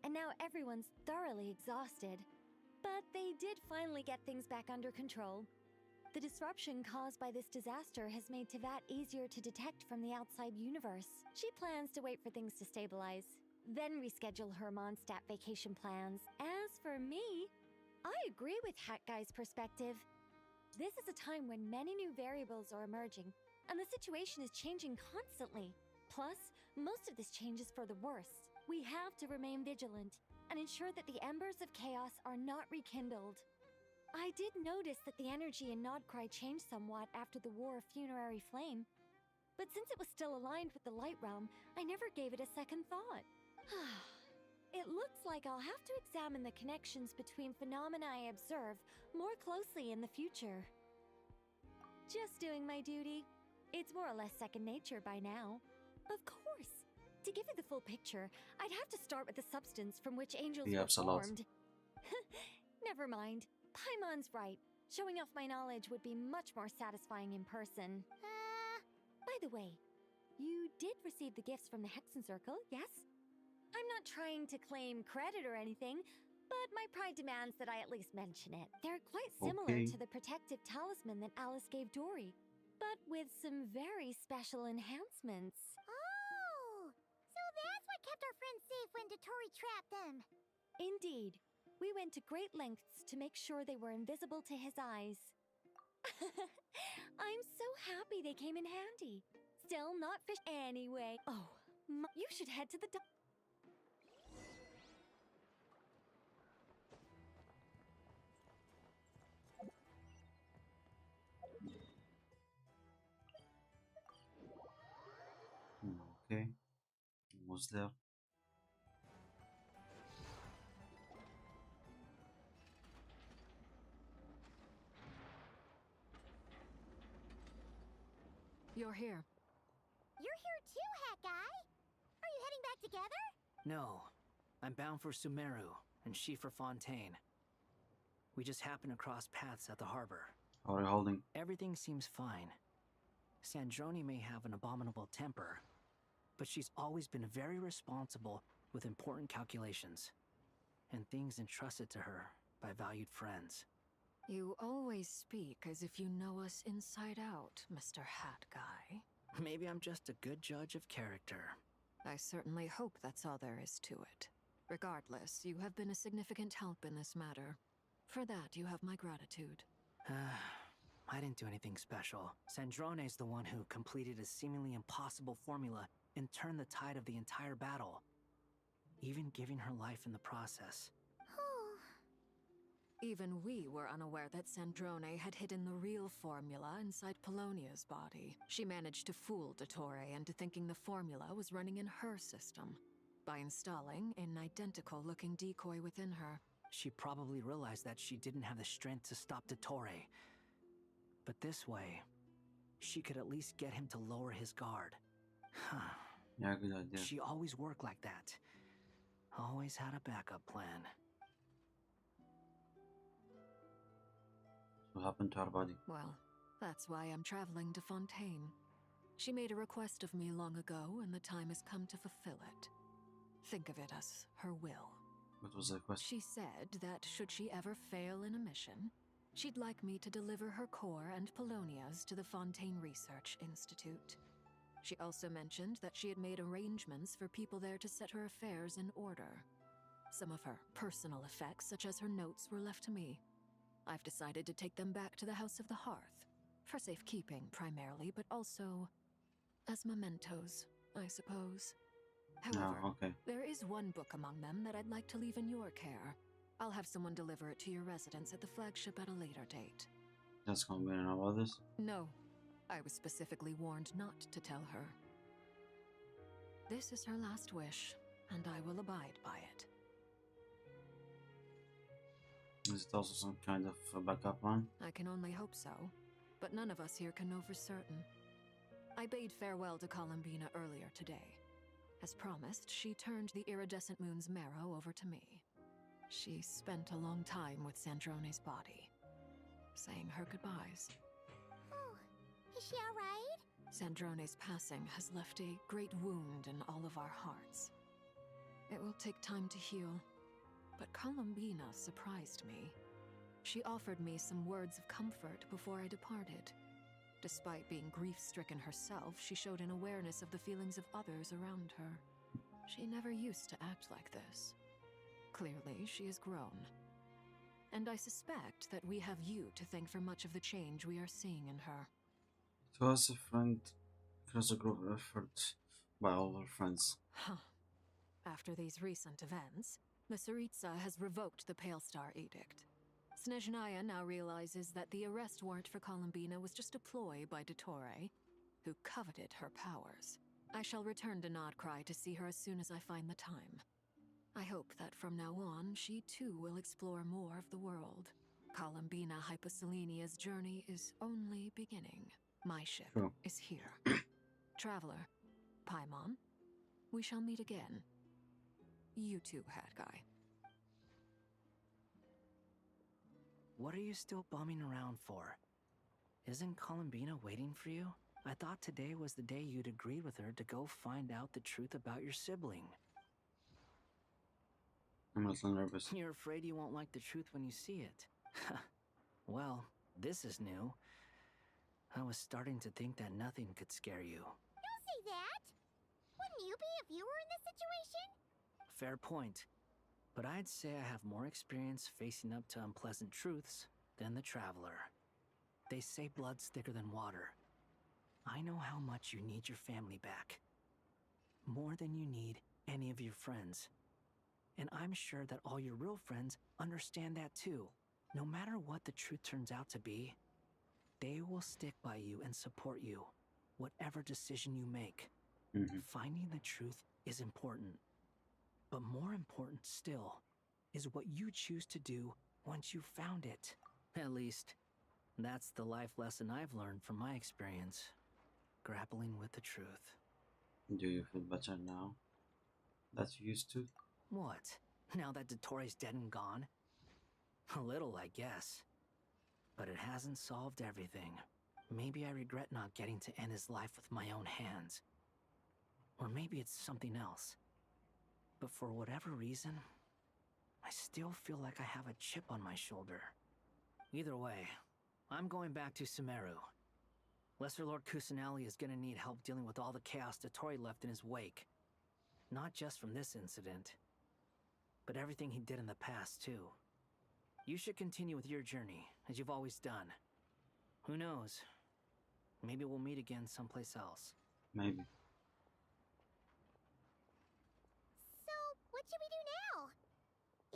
And now everyone's thoroughly exhausted. But they did finally get things back under control. The disruption caused by this disaster has made Teyvat easier to detect from the outside universe. She plans to wait for things to stabilize, then reschedule her Mondstadt vacation plans. As for me, I agree with Hat Guy's perspective. This is a time when many new variables are emerging, and the situation is changing constantly. Plus, most of this change is for the worse. We have to remain vigilant and ensure that the embers of chaos are not rekindled. I did notice that the energy in Nodcry changed somewhat after the War of Funerary Flame, but since it was still aligned with the Light Realm, I never gave it a second thought. It looks like I'll have to examine the connections between phenomena I observe more closely in the future. Just doing my duty. It's more or less second nature by now. Of course. To give you the full picture, I'd have to start with the substance from which angels were formed. Never mind. Paimon's right. Showing off my knowledge would be much more satisfying in person. By the way, you did receive the gifts from the Hexen Circle, yes? I'm not trying to claim credit or anything, but my pride demands that I at least mention it. They're quite similar to the protective talisman that Alice gave Dory, but with some very special enhancements. Oh! So that's what kept our friends safe when Dotori trapped them. Indeed. We went to great lengths to make sure they were invisible to his eyes. I'm so happy they came in handy. Still not fish anyway. Oh, you should head to the Okay. Almost there. You're here. You're here too, Hat Guy. Are you heading back together? No. I'm bound for Sumeru, and she for Fontaine. We just happened to cross paths at the harbor. How are you holding? Everything seems fine. Sandrone may have an abominable temper, but she's always been very responsible with important calculations, and things entrusted to her by valued friends. You always speak as if you know us inside out, Mr. Hat Guy. Maybe I'm just a good judge of character. I certainly hope that's all there is to it. Regardless, you have been a significant help in this matter. For that, you have my gratitude. I didn't do anything special. Sandrone's the one who completed a seemingly impossible formula and turned the tide of the entire battle, even giving her life in the process. Even we were unaware that Sandrone had hidden the real formula inside Polonia's body. She managed to fool Dottore into thinking the formula was running in her system by installing an identical-looking decoy within her. She probably realized that she didn't have the strength to stop Dottore. But this way, she could at least get him to lower his guard. Yeah, good idea. She always worked like that. Always had a backup plan. What happened to her body? Well, that's why I'm traveling to Fontaine. She made a request of me long ago, and the time has come to fulfill it. Think of it as her will. What was the request? She said that should she ever fail in a mission, she'd like me to deliver her core and Polonia's to the Fontaine Research Institute. She also mentioned that she had made arrangements for people there to set her affairs in order. Some of her personal effects, such as her notes, were left to me. I've decided to take them back to the House of the Hearth. For safekeeping, primarily, but also as mementos, I suppose. However, okay. there is one book among them that I'd like to leave in your care. I'll have someone deliver it to your residence at the flagship at a later date. That's gonna be enough about this? No. I was specifically warned not to tell her. This is her last wish, and I will abide by it. Is it also some kind of a backup plan? I can only hope so, but none of us here can know for certain. I bade farewell to Columbina earlier today. As promised, she turned the iridescent moon's marrow over to me. She spent a long time with Sandrone's body, saying her goodbyes. Oh, is she alright? Sandrone's passing has left a great wound in all of our hearts. It will take time to heal, but Columbina surprised me. She offered me some words of comfort before I departed. Despite being grief-stricken herself, she showed an awareness of the feelings of others around her. She never used to act like this. Clearly, she has grown. And I suspect that we have you to thank for much of the change we are seeing in her. It was a friend, it was a group effort by all our friends. Huh. After these recent events, the Tsaritsa has revoked the Pale Star Edict. Snezhnaya now realizes that the arrest warrant for Columbina was just a ploy by Dottore, who coveted her powers. I shall return to Nodcry to see her as soon as I find the time. I hope that from now on, she too will explore more of the world. Columbina Hyposelenia's journey is only beginning. My ship is here. Traveler, Paimon, we shall meet again. You too, Hat Guy. What are you still bumming around for? Isn't Columbina waiting for you? I thought today was the day you'd agreed with her to go find out the truth about your sibling. I'm a little nervous. You're afraid you won't like the truth when you see it. Well, this is new. I was starting to think that nothing could scare you. Don't say that! Wouldn't you be if you were in this situation? Fair point. But I'd say I have more experience facing up to unpleasant truths than the Traveler. They say blood's thicker than water. I know how much you need your family back. More than you need any of your friends. And I'm sure that all your real friends understand that too. No matter what the truth turns out to be, they will stick by you and support you, whatever decision you make. Finding the truth is important. But more important still is what you choose to do once you've found it. At least, that's the life lesson I've learned from my experience, grappling with the truth. Do you feel better now that you used to? What? Now that Dottore's dead and gone? A little, I guess. But it hasn't solved everything. Maybe I regret not getting to end his life with my own hands. Or maybe it's something else. But for whatever reason, I still feel like I have a chip on my shoulder. Either way, I'm going back to Sumeru. Lesser Lord Kusanali is gonna need help dealing with all the chaos Dottore left in his wake. Not just from this incident, but everything he did in the past, too. You should continue with your journey, as you've always done. Who knows? Maybe we'll meet again someplace else. Maybe. So, what should we do now?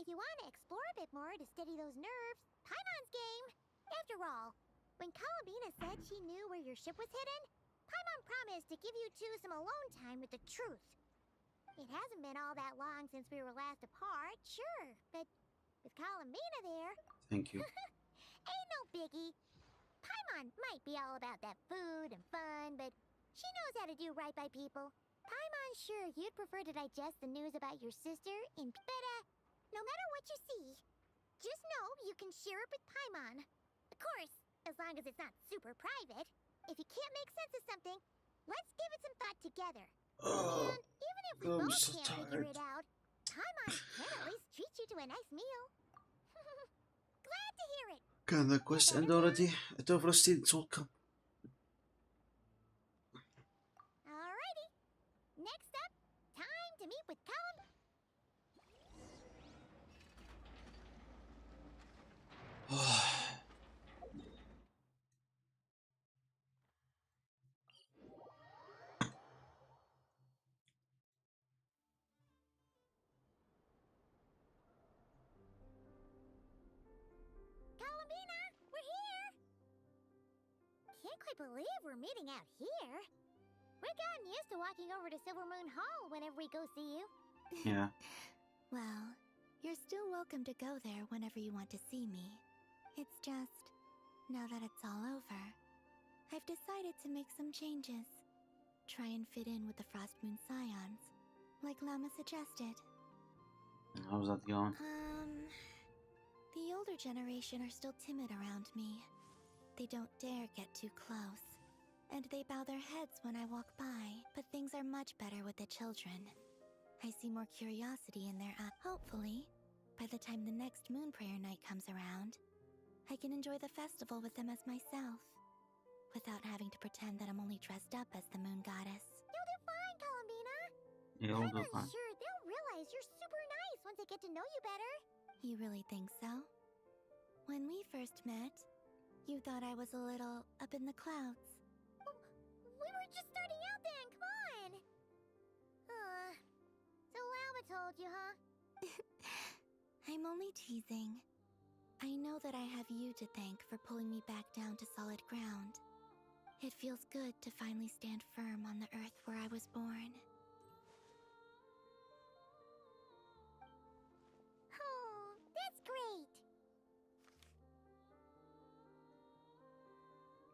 If you want to explore a bit more to steady those nerves, Paimon's game. After all, when Columbina said she knew where your ship was hidden, Paimon promised to give you two some alone time with the truth. It hasn't been all that long since we were last apart, sure, but with Columbina there... Thank you. Ain't no biggie. Paimon might be all about that food and fun, but she knows how to do right by people. Paimon's sure you'd prefer to digest the news about your sister in... But, no matter what you see, just know you can share it with Paimon. Of course, as long as it's not super private. If you can't make sense of something, let's give it some thought together. And even if we both can't figure it out, Paimon can at least treat you to a nice meal. Glad to hear it. Can the quest end already? It overstayed its welcome. Alrighty. Next up, time to meet with Callum. can't quite believe we're meeting out here. We're gotten used to walking over to Silver Moon Hall whenever we go see you. Yeah. Well, you're still welcome to go there whenever you want to see me. It's just, now that it's all over, I've decided to make some changes. Try and fit in with the Frost Moon Scions, like Llama suggested. How's that going? The older generation are still timid around me. They don't dare get too close, and they bow their heads when I walk by, but things are much better with the children. I see more curiosity in their eyes. Hopefully, by the time the next Moon Prayer night comes around, I can enjoy the festival with them as myself, without having to pretend that I'm only dressed up as the Moon Goddess. You'll do fine, Columbina. You'll do I'm fine. sure they'll realize you're super nice once they get to know you better. You really think so? When we first met, you thought I was a little up in the clouds. We were just starting out then, come on! So Llama told you, huh? I'm only teasing. I know that I have you to thank for pulling me back down to solid ground. It feels good to finally stand firm on the earth where I was born. Oh, that's great!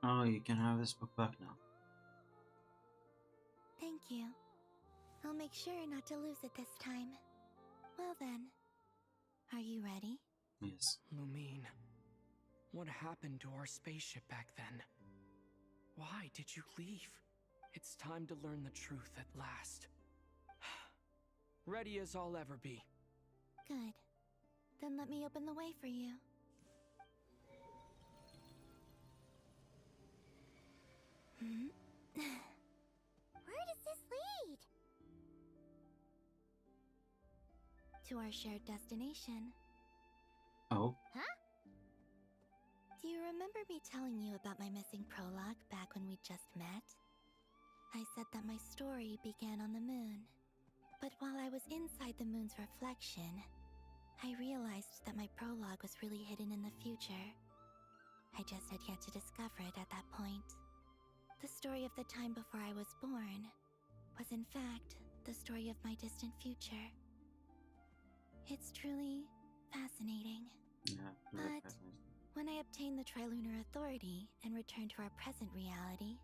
Oh, you can have this book back now. Thank you. I'll make sure not to lose it this time. Well then, are you ready? Yes. Lumine, what happened to our spaceship back then? Why did you leave? It's time to learn the truth at last. Ready as I'll ever be. Good. Then let me open the way for you. Where does this lead? To our shared destination. Oh? Huh? Do you remember me telling you about my missing prologue back when we just met? I said that my story began on the moon. But while I was inside the moon's reflection, I realized that my prologue was really hidden in the future. I just had yet to discover it at that point. The story of the time before I was born was in fact the story of my distant future. It's truly fascinating. Yeah, But when I obtained the Trilunar Authority and returned to our present reality,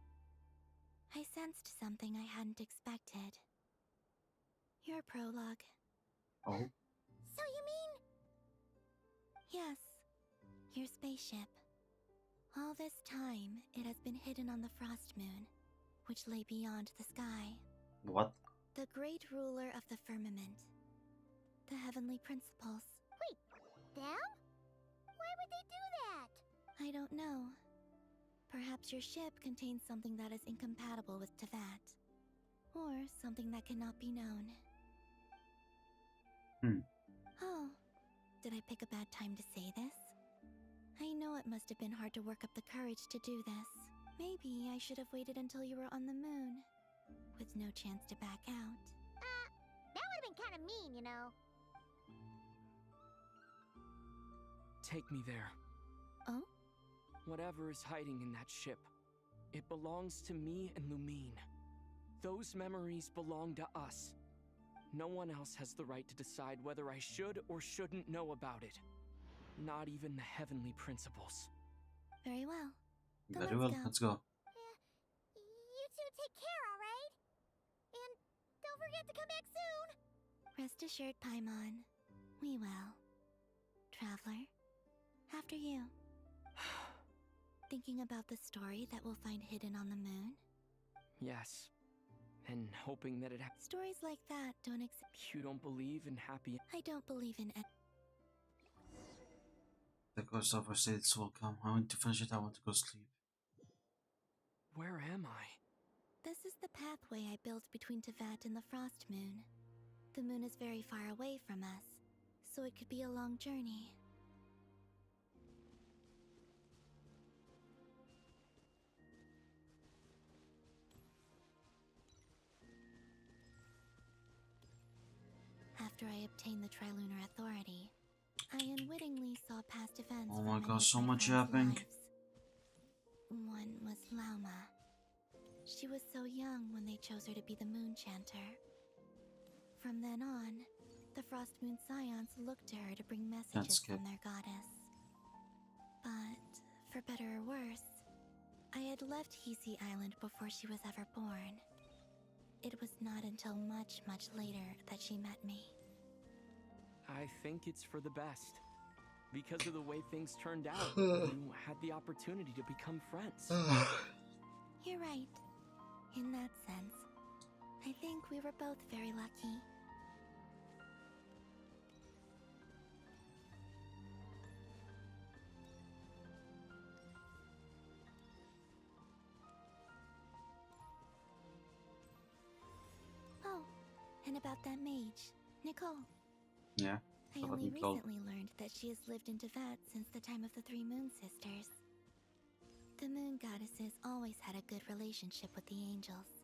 I sensed something I hadn't expected. Your prologue. Oh? So you mean... Yes, your spaceship. All this time, it has been hidden on the Frost Moon, which lay beyond the sky. What? The great ruler of the firmament. The heavenly principles. Wait, them? Why would they do that? I don't know. Perhaps your ship contains something that is incompatible with Teyvat. Or something that cannot be known. Oh, did I pick a bad time to say this? I know it must have been hard to work up the courage to do this. Maybe I should have waited until you were on the moon, with no chance to back out. That would have been kind of mean, you know. Take me there. Oh? Whatever is hiding in that ship, it belongs to me and Lumine. Those memories belong to us. No one else has the right to decide whether I should or shouldn't know about it. Not even the heavenly principles. Very well. Very well, let's go. You two take care, alright? And don't forget to come back soon! Rest assured, Paimon. We will. Traveler, after you. Thinking about the story that we'll find hidden on the moon? Yes. And hoping that it happens. Stories like that don't exist. You don't believe in happy... I don't believe in it. The ghost overstayed its welcome. I want to finish it. I want to go sleep. Where am I? This is the pathway I built between Teyvat and the Frost Moon. The moon is very far away from us, so it could be a long journey. After I obtained the Trilunar Authority, I unwittingly saw past events. Oh my god, so much happening. One was Llama. center. From then on, the Frost Moon Scions looked to her to bring messages from their goddess. But, for better or worse, I had left Hisi Island before she was ever born. It was not until much, much later that she met me. I think it's for the best. Because of the way things turned out, you had the opportunity to become friends. You're right. In that sense, I think we were both very lucky. Oh, and about that mage, Nicole. Yeah. I only recently learned that she has lived in Teyvat since the time of the Three Moon Sisters. The Moon Goddesses always had a good relationship with the angels.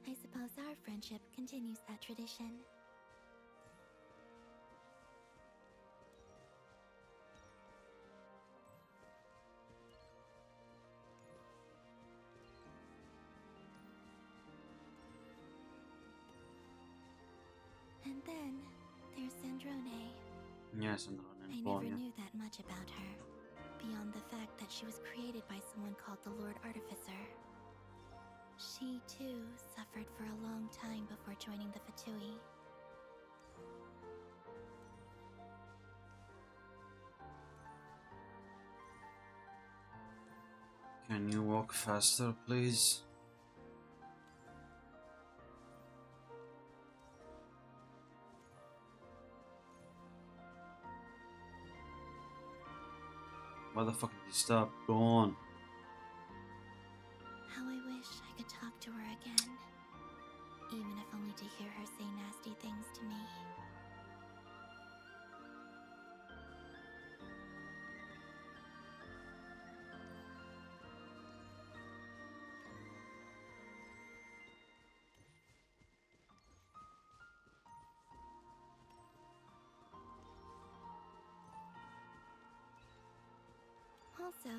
I suppose our friendship continues that tradition. And then there's Sandrone. Yes, Sandrone. I never knew that much about her, beyond the fact that she was created by someone called the Lord Artificer. She, too, suffered for a long time before joining the Fatui. Can you walk faster, please? Why the fuck did you stop? Go on. How I wish I could talk to her again. Even if only to hear her say nasty things to me. Also,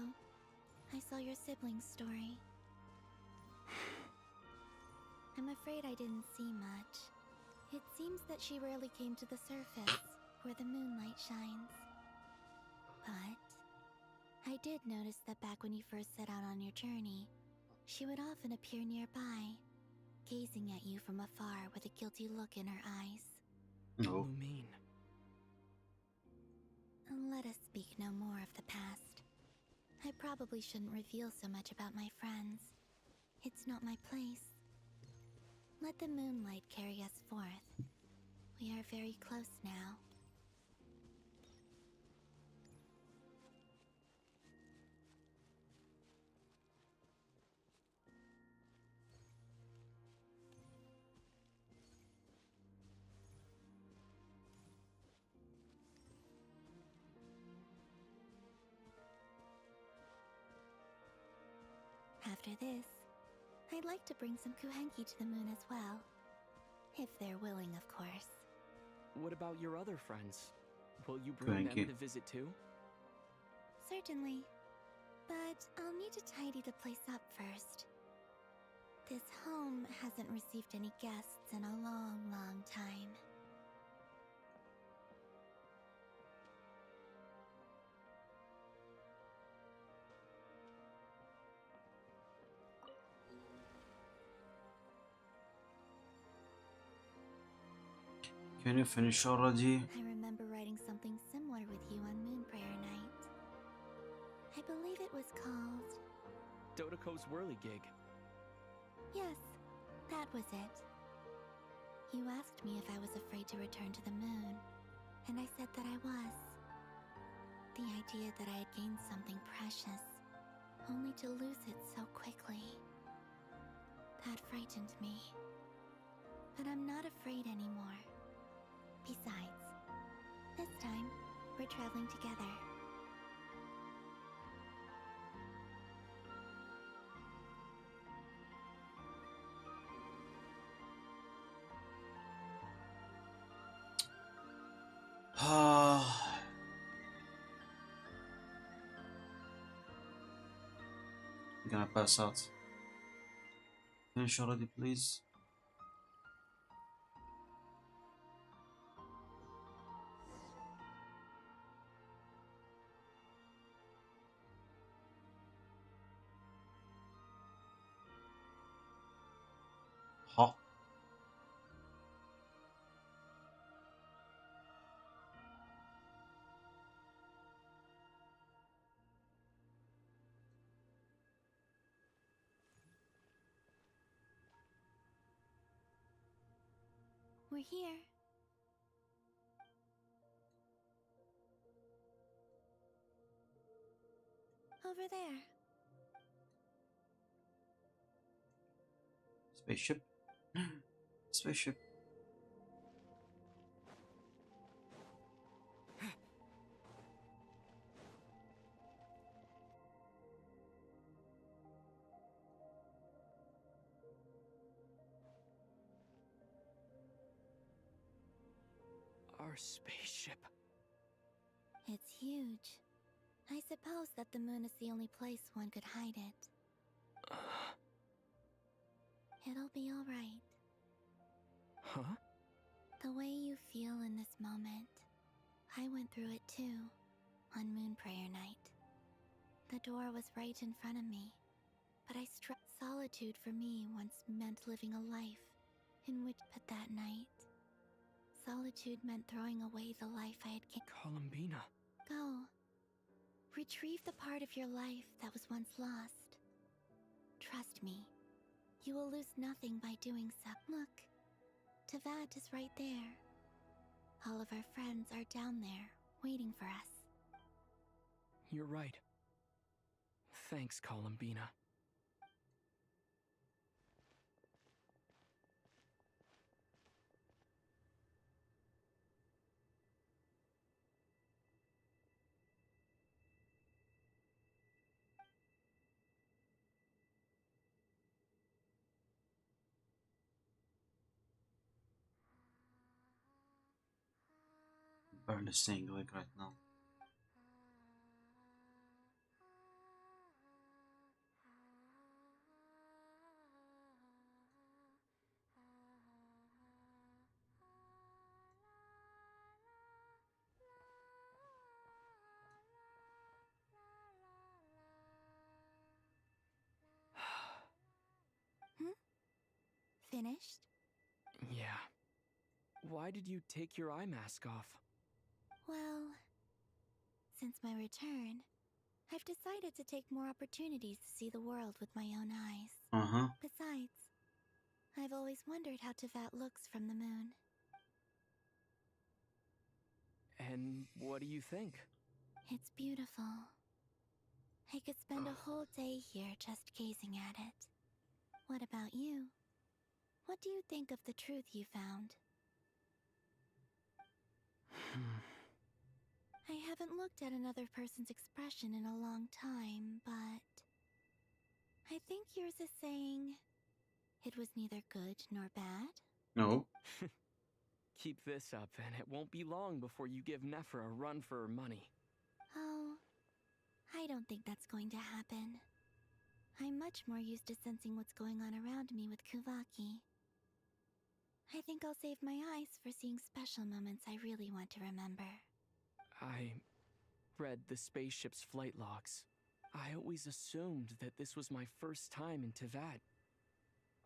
I saw your sibling's story. I'm afraid I didn't see much. It seems that she rarely came to the surface, where the moonlight shines. But I did notice that back when you first set out on your journey, she would often appear nearby, gazing at you from afar with a guilty look in her eyes. No. Lumine. Let us speak no more of the past. I probably shouldn't reveal so much about my friends. It's not my place. Let the moonlight carry us forth. We are very close now. After this, I'd like to bring some Kuhenki to the moon as well. If they're willing, of course. What about your other friends? Will you bring them to visit too? Certainly. But I'll need to tidy the place up first. This home hasn't received any guests in a long, long time. Can you finish already? I remember writing something similar with you on Moon Prayer Night. I believe it was called... Dodoko's Whirligig. Yes, that was it. You asked me if I was afraid to return to the moon, and I said that I was. The idea that I had gained something precious, only to lose it so quickly. That frightened me. But I'm not afraid anymore. Besides, this time, we're traveling together. I'm gonna pass out. Finish already, please. We're here. Over there. Spaceship. Spaceship. Our spaceship. It's huge. I suppose that the moon is the only place one could hide it. It'll be alright. Huh? The way you feel in this moment, I went through it too, on Moon Prayer Night. The door was right in front of me, but I struck solitude for me once meant living a life in which, but that night, solitude meant throwing away the life I had Columbina. Go. Retrieve the part of your life that was once lost. Trust me, you will lose nothing by doing so. Look, Teyvat is right there. All of our friends are down there, waiting for us. You're right. Thanks, Columbina. Burn this thing like right now. Finished? Yeah. Why did you take your eye mask off? Well, since my return, I've decided to take more opportunities to see the world with my own eyes. Besides, I've always wondered how Teyvat looks from the moon. And what do you think? It's beautiful. I could spend a whole day here just gazing at it. What about you? What do you think of the truth you found? I haven't looked at another person's expression in a long time, but I think yours is saying it was neither good nor bad. No. Keep this up, and it won't be long before you give Nephra a run for her money. Oh, I don't think that's going to happen. I'm much more used to sensing what's going on around me with Kuvaki. I think I'll save my eyes for seeing special moments I really want to remember. I read the spaceship's flight logs. I always assumed that this was my first time in Teyvat.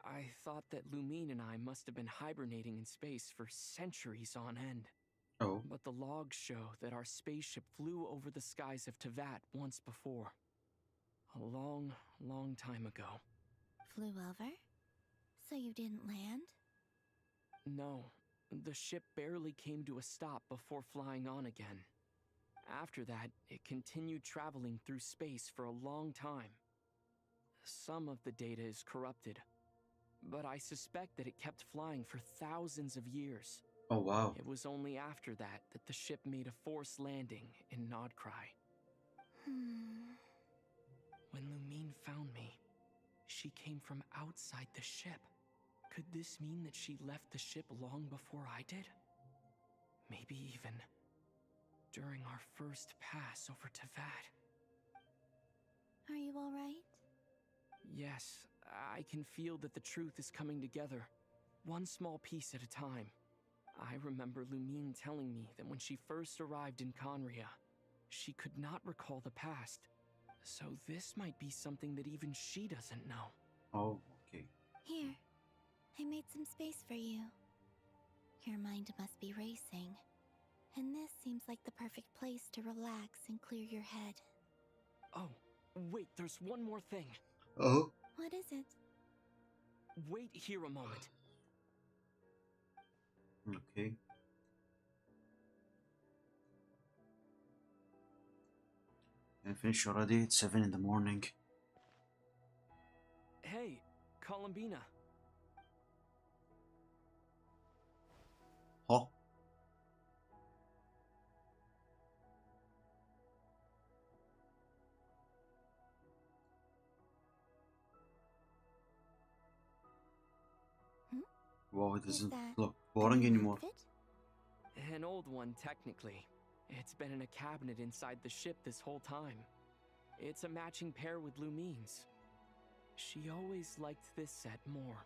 I thought that Lumine and I must have been hibernating in space for centuries on end. Oh. But the logs show that our spaceship flew over the skies of Teyvat once before. A long, long time ago. Flew over? So you didn't land? No, the ship barely came to a stop before flying on again. After that, it continued traveling through space for a long time. Some of the data is corrupted, but I suspect that it kept flying for thousands of years. Oh, wow. It was only after that that the ship made a forced landing in Nodcry. When Lumine found me, she came from outside the ship. Could this mean that she left the ship long before I did? Maybe even during our first pass over Teyvat. Are you alright? Yes, I can feel that the truth is coming together, one small piece at a time. I remember Lumine telling me that when she first arrived in Conria, she could not recall the past. So this might be something that even she doesn't know. Oh, okay. Here, I made some space for you. Your mind must be racing, and this seems like the perfect place to relax and clear your head. Oh, wait, there's one more thing. Oh? What is it? Wait here a moment. Okay. And finish already. It's 7 in the morning. Hey, Columbina. Huh? Wow, it doesn't look boring anymore. An old one, technically. It's been in a cabinet inside the ship this whole time. It's a matching pair with Lumine's. She always liked this set more.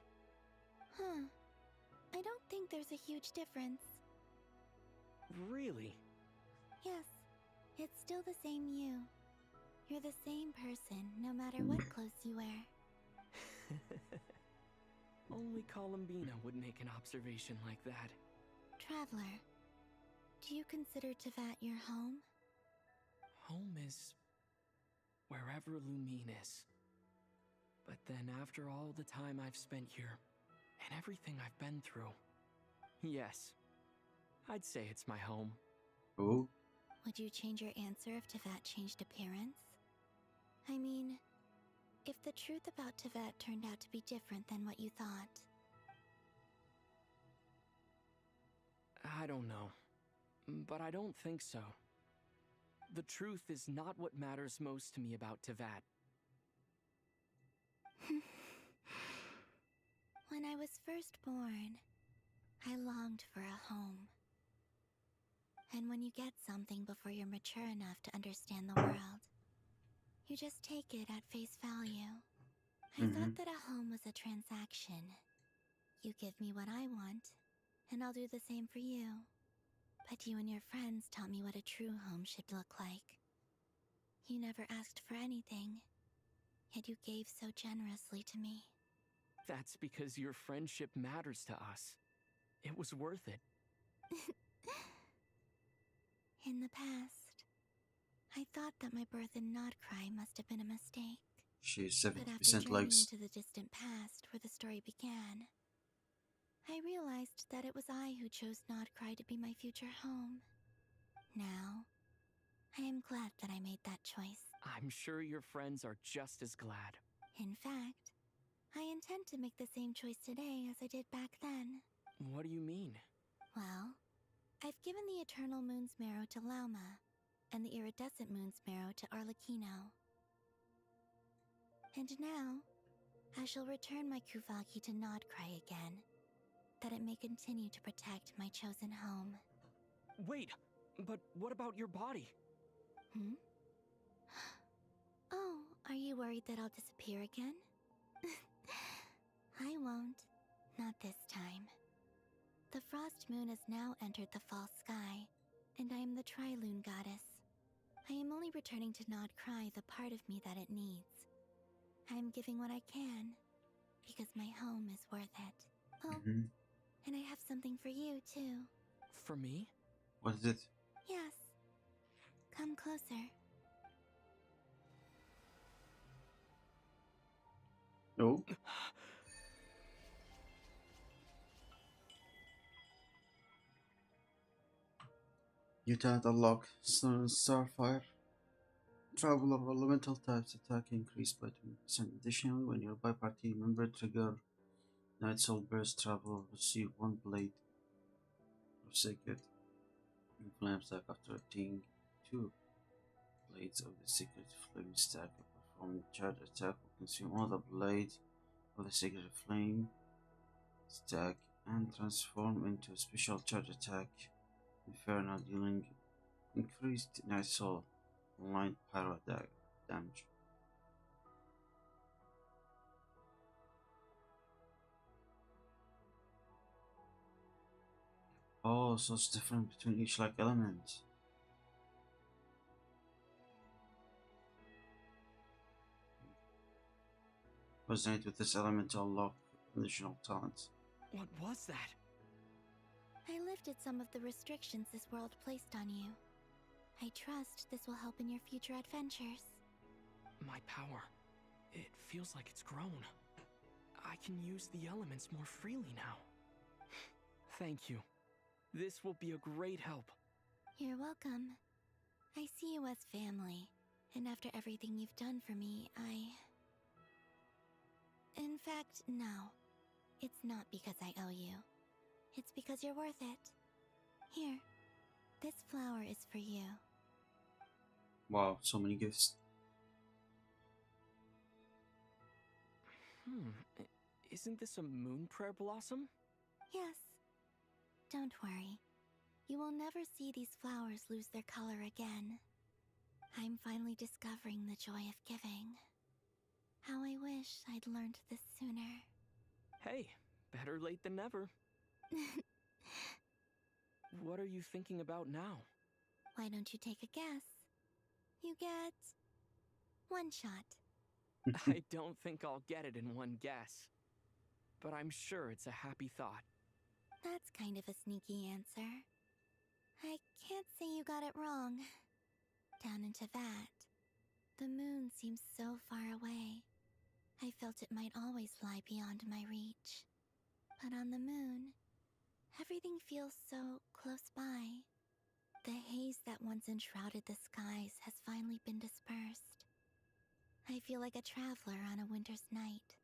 Huh. I don't think there's a huge difference. Really? Yes, it's still the same you. You're the same person, no matter what clothes you wear. Only Columbina would make an observation like that. Traveler, do you consider Teyvat your home? Home is wherever Lumine is. But then after all the time I've spent here, and everything I've been through, yes, I'd say it's my home. Oh? Would you change your answer if Teyvat changed appearance? I mean, if the truth about Teyvat turned out to be different than what you thought. I don't know, but I don't think so. The truth is not what matters most to me about Teyvat. When I was first born, I longed for a home. And when you get something before you're mature enough to understand the world, you just take it at face value. I thought that a home was a transaction. You give me what I want, and I'll do the same for you. But you and your friends taught me what a true home should look like. You never asked for anything, yet you gave so generously to me. That's because your friendship matters to us. It was worth it. In the past, I thought that my birth in Nodcry must have been a mistake. She's But after 70% journeying likes. to the distant past where the story began, I realized that it was I who chose Nodcry to be my future home. Now, I am glad that I made that choice. I'm sure your friends are just as glad. In fact, I intend to make the same choice today as I did back then. What do you mean? Well, I've given the Eternal Moon's Marrow to Lauma, and the Iridescent Moon's Marrow to Arlecchino. And now, I shall return my Kuvaki to Nodcry again, that it may continue to protect my chosen home. Wait, but what about your body? Oh, are you worried that I'll disappear again? I won't. Not this time. The Frost Moon has now entered the false sky, and I am the Trilune Goddess. I am only returning to Nodcry the part of me that it needs. I am giving what I can, because my home is worth it. Oh, and I have something for you, too. For me? What is it? Yes. Come closer. Oh? You talent unlock Sun and Starfire. Travel of elemental types attack increased by 20%. Additionally, when your by party member trigger Night Soul Burst, travel receive one blade of Sacred Flame stack after acting 2 blades of the Sacred Flame stack. Perform charge attack will consume all the blades of the Sacred Flame stack and transform into a special charge attack Inferno, dealing increased Night Soul online pyro damage. Oh, so it's different between each like element. Resonate with this element to unlock additional talents. What was that? I lifted some of the restrictions this world placed on you. I trust this will help in your future adventures. My power. It feels like it's grown. I can use the elements more freely now. Thank you. This will be a great help. You're welcome. I see you as family, and after everything you've done for me, In fact, no. It's not because I owe you. It's because you're worth it. Here, this flower is for you. Wow, so many gifts. Isn't this a moon prayer blossom? Yes. Don't worry. You will never see these flowers lose their color again. I'm finally discovering the joy of giving. How I wish I'd learned this sooner. Hey, better late than never. What are you thinking about now? Why don't you take a guess? You get 1 shot. I don't think I'll get it in one guess. But I'm sure it's a happy thought. That's kind of a sneaky answer. I can't say you got it wrong. Down into that, the moon seems so far away. I felt it might always lie beyond my reach. But on the moon, everything feels so close by. The haze that once enshrouded the skies has finally been dispersed. I feel like a traveler on a winter's night,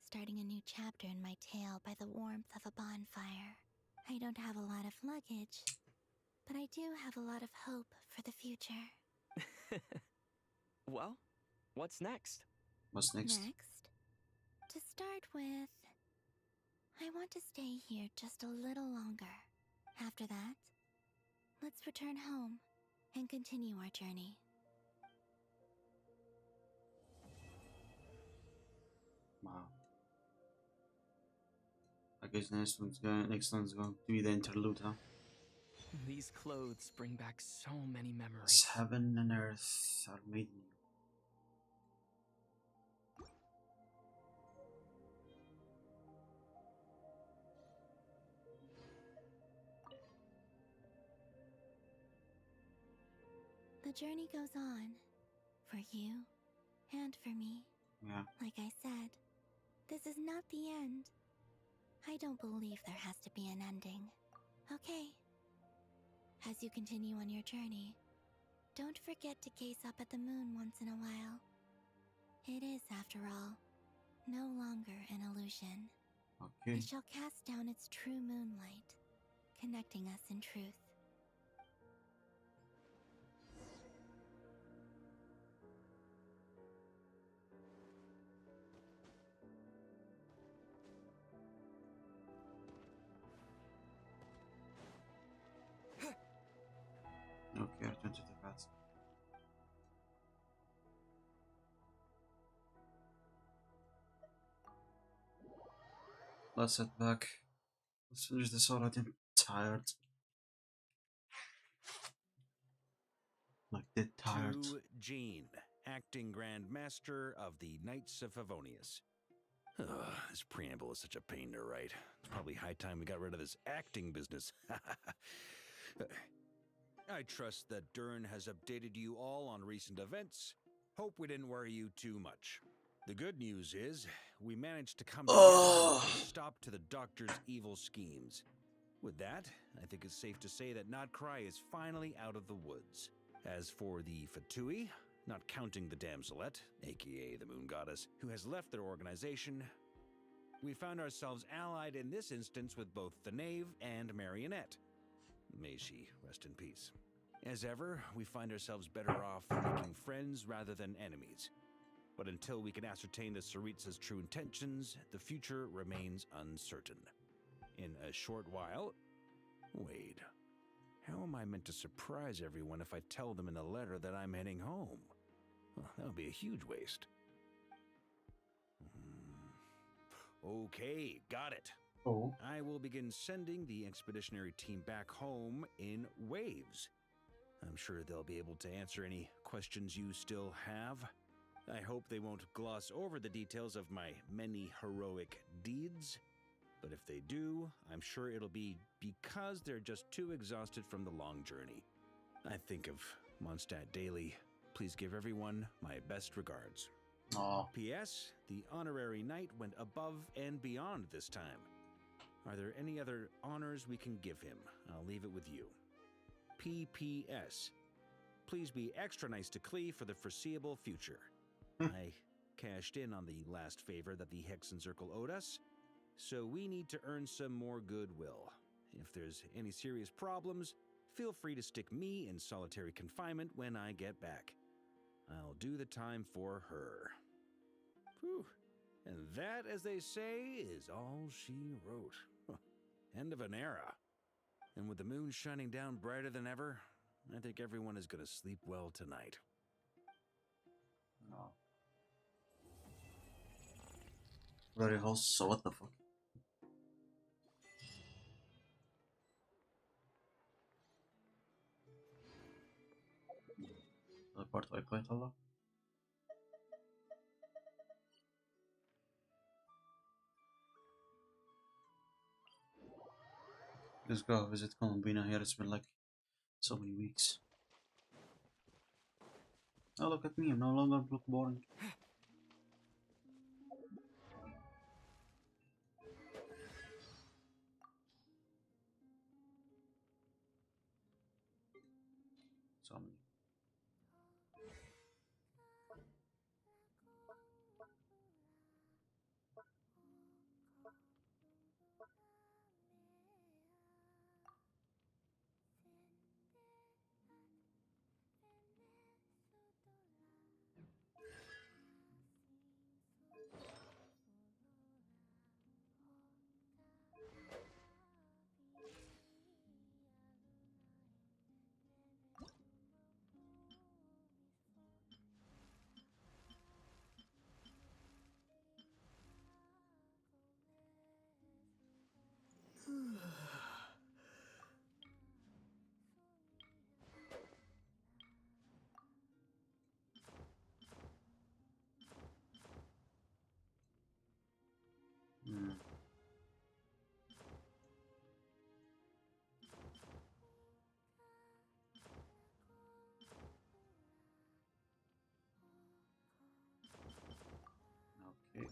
starting a new chapter in my tale by the warmth of a bonfire. I don't have a lot of luggage, but I do have a lot of hope for the future. Well, what's next? What's next? To start with, I want to stay here just a little longer. After that, let's return home and continue our journey. Wow. I guess next one's going to be the interlude, huh? These clothes bring back so many memories. Heaven and earth are made new. The journey goes on, for you and for me. Yeah. Like I said, this is not the end. I don't believe there has to be an ending. Okay. As you continue on your journey, don't forget to gaze up at the moon once in a while. It is, after all, no longer an illusion. Okay. It shall cast down its true moonlight, connecting us in truth. Okay, return to the past. Let's head back. Let's finish this already. I'm tired. Like dead tired. To Jean, acting Grand Master of the Knights of Favonius. This preamble is such a pain to write. It's probably high time we got rid of this acting business. I trust that Dern has updated you all on recent events. Hope we didn't worry you too much. The good news is, we managed to come together and put a stop to the Doctor's evil schemes. With that, I think it's safe to say that Notcry is finally out of the woods. As for the Fatui, not counting the Damselette, aka the Moon Goddess, who has left their organization, we found ourselves allied in this instance with both the Knave and Marionette. May she rest in peace. As ever, we find ourselves better off making friends rather than enemies. But until we can ascertain the Tsaritsa's true intentions, the future remains uncertain. In a short while... Wait. How am I meant to surprise everyone if I tell them in a letter that I'm heading home? Well, that would be a huge waste. Okay, got it. Oh. I will begin sending the expeditionary team back home in waves. I'm sure they'll be able to answer any questions you still have. I hope they won't gloss over the details of my many heroic deeds. But if they do, I'm sure it'll be because they're just too exhausted from the long journey. I think of Mondstadt daily. Please give everyone my best regards. Aww. P.S. The honorary knight went above and beyond this time. Are there any other honors we can give him? I'll leave it with you. P.P.S. Please be extra nice to Klee for the foreseeable future. I cashed in on the last favor that the Hexen Circle owed us, so we need to earn some more goodwill. If there's any serious problems, feel free to stick me in solitary confinement when I get back. I'll do the time for her. Whew. And that, as they say, is all she wrote. End of an era. And with the moon shining down brighter than ever, I think everyone is going to sleep well tonight. No. Very host, so what the fuck? The part I played a lot. Let's go visit Colombina here. It's been like so many weeks. Oh, look at me. I'm no longer look boring. So many. Okay.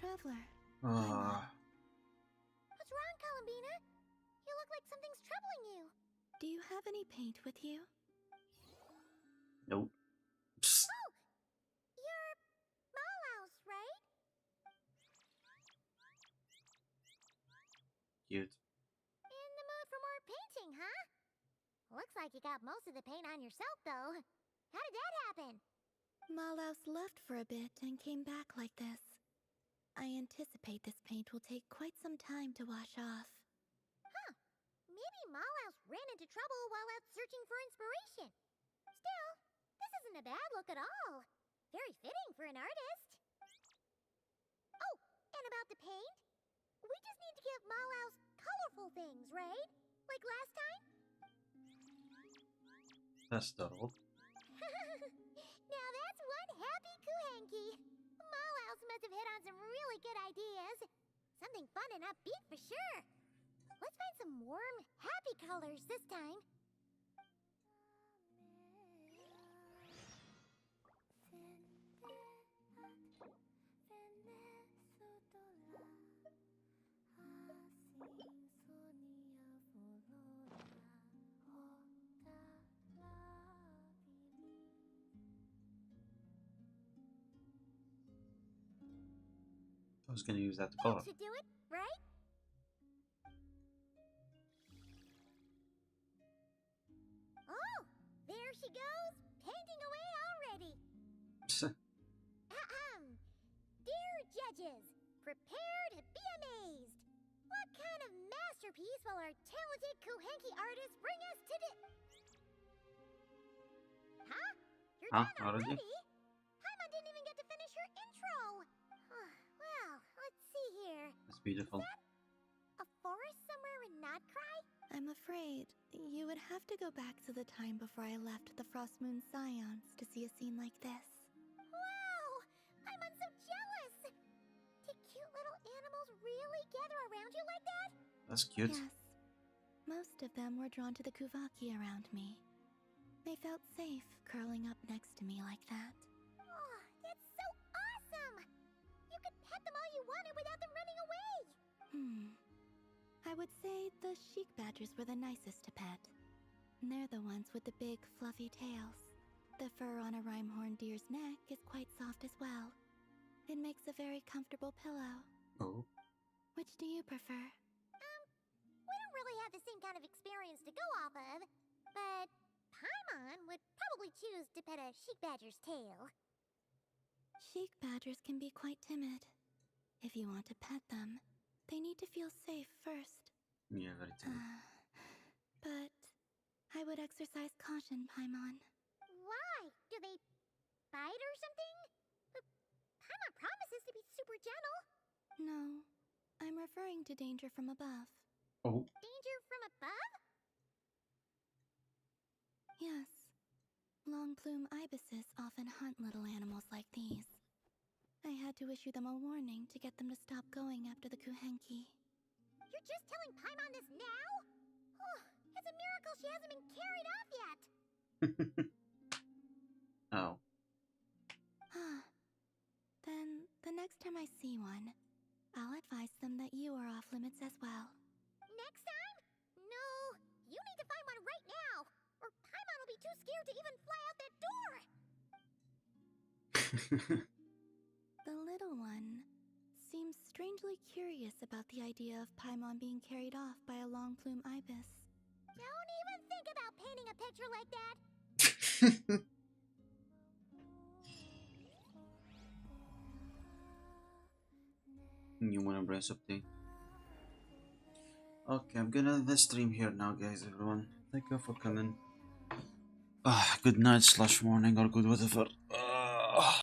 Traveler. What's wrong, Columbina? You look like something's troubling you. Do you have any paint with you? Nope. Psst. Oh! You're Malaus, right? Cute. In the mood for more painting, huh? Looks like you got most of the paint on yourself, though. How did that happen? Malaus left for a bit and came back like this. I anticipate this paint will take quite some time to wash off. Huh. Maybe Malaus ran into trouble while out searching for inspiration. Still, this isn't a bad look at all. Very fitting for an artist. Oh, and about the paint? We just need to give Malaus colorful things, right? Like last time? That's adorable. Now that's one happy Kuhanky. Malaus must have hit on some really good ideas. Something fun and upbeat for sure. Let's find some warm, happy colors this time. I was gonna use that to That color. should do it, right? Oh, there she goes, painting away already. Dear judges, prepare to be amazed. What kind of masterpiece will our talented Kuhanky artist bring us today? Huh? You're done already? here. That's beautiful. A forest somewhere in Nodcry? I'm afraid you would have to go back to the time before I left the Frost Moon Scions to see a scene like this. Wow! I'm so jealous! Did cute little animals really gather around you like that? That's cute. Yes. Most of them were drawn to the Kuvaki around me. They felt safe curling up next to me like that. Oh, that's so awesome! You could pet them all you wanted without them running away! I would say the sheik badgers were the nicest to pet. They're the ones with the big, fluffy tails. The fur on a rhyme-horn deer's neck is quite soft as well. It makes a very comfortable pillow. Oh. Which do you prefer? We don't really have the same kind of experience to go off of, but Paimon would probably choose to pet a sheik badger's tail. Sheik badgers can be quite timid. If you want to pet them, they need to feel safe first. Yeah, very timid. But I would exercise caution, Paimon. Why? Do they bite or something? Paimon promises to be super gentle. No, I'm referring to danger from above. Oh. Danger from above? Yes. Long plume ibises often hunt little animals like these. I had to issue them a warning to get them to stop going after the Kuhenki. You're just telling Paimon this now? Oh, it's a miracle she hasn't been carried off yet. Oh. Then, the next time I see one, I'll advise them that you are off limits as well. Next time? No, you need to find one right now, or Paimon will be too scared to even fly out that door. The little one seems strangely curious about the idea of Paimon being carried off by a long plume ibis. Don't even think about painting a picture like that. You wanna brace update? Okay, I'm gonna end the stream here now, guys. Everyone, thank you for coming. Good night / morning or good whatever.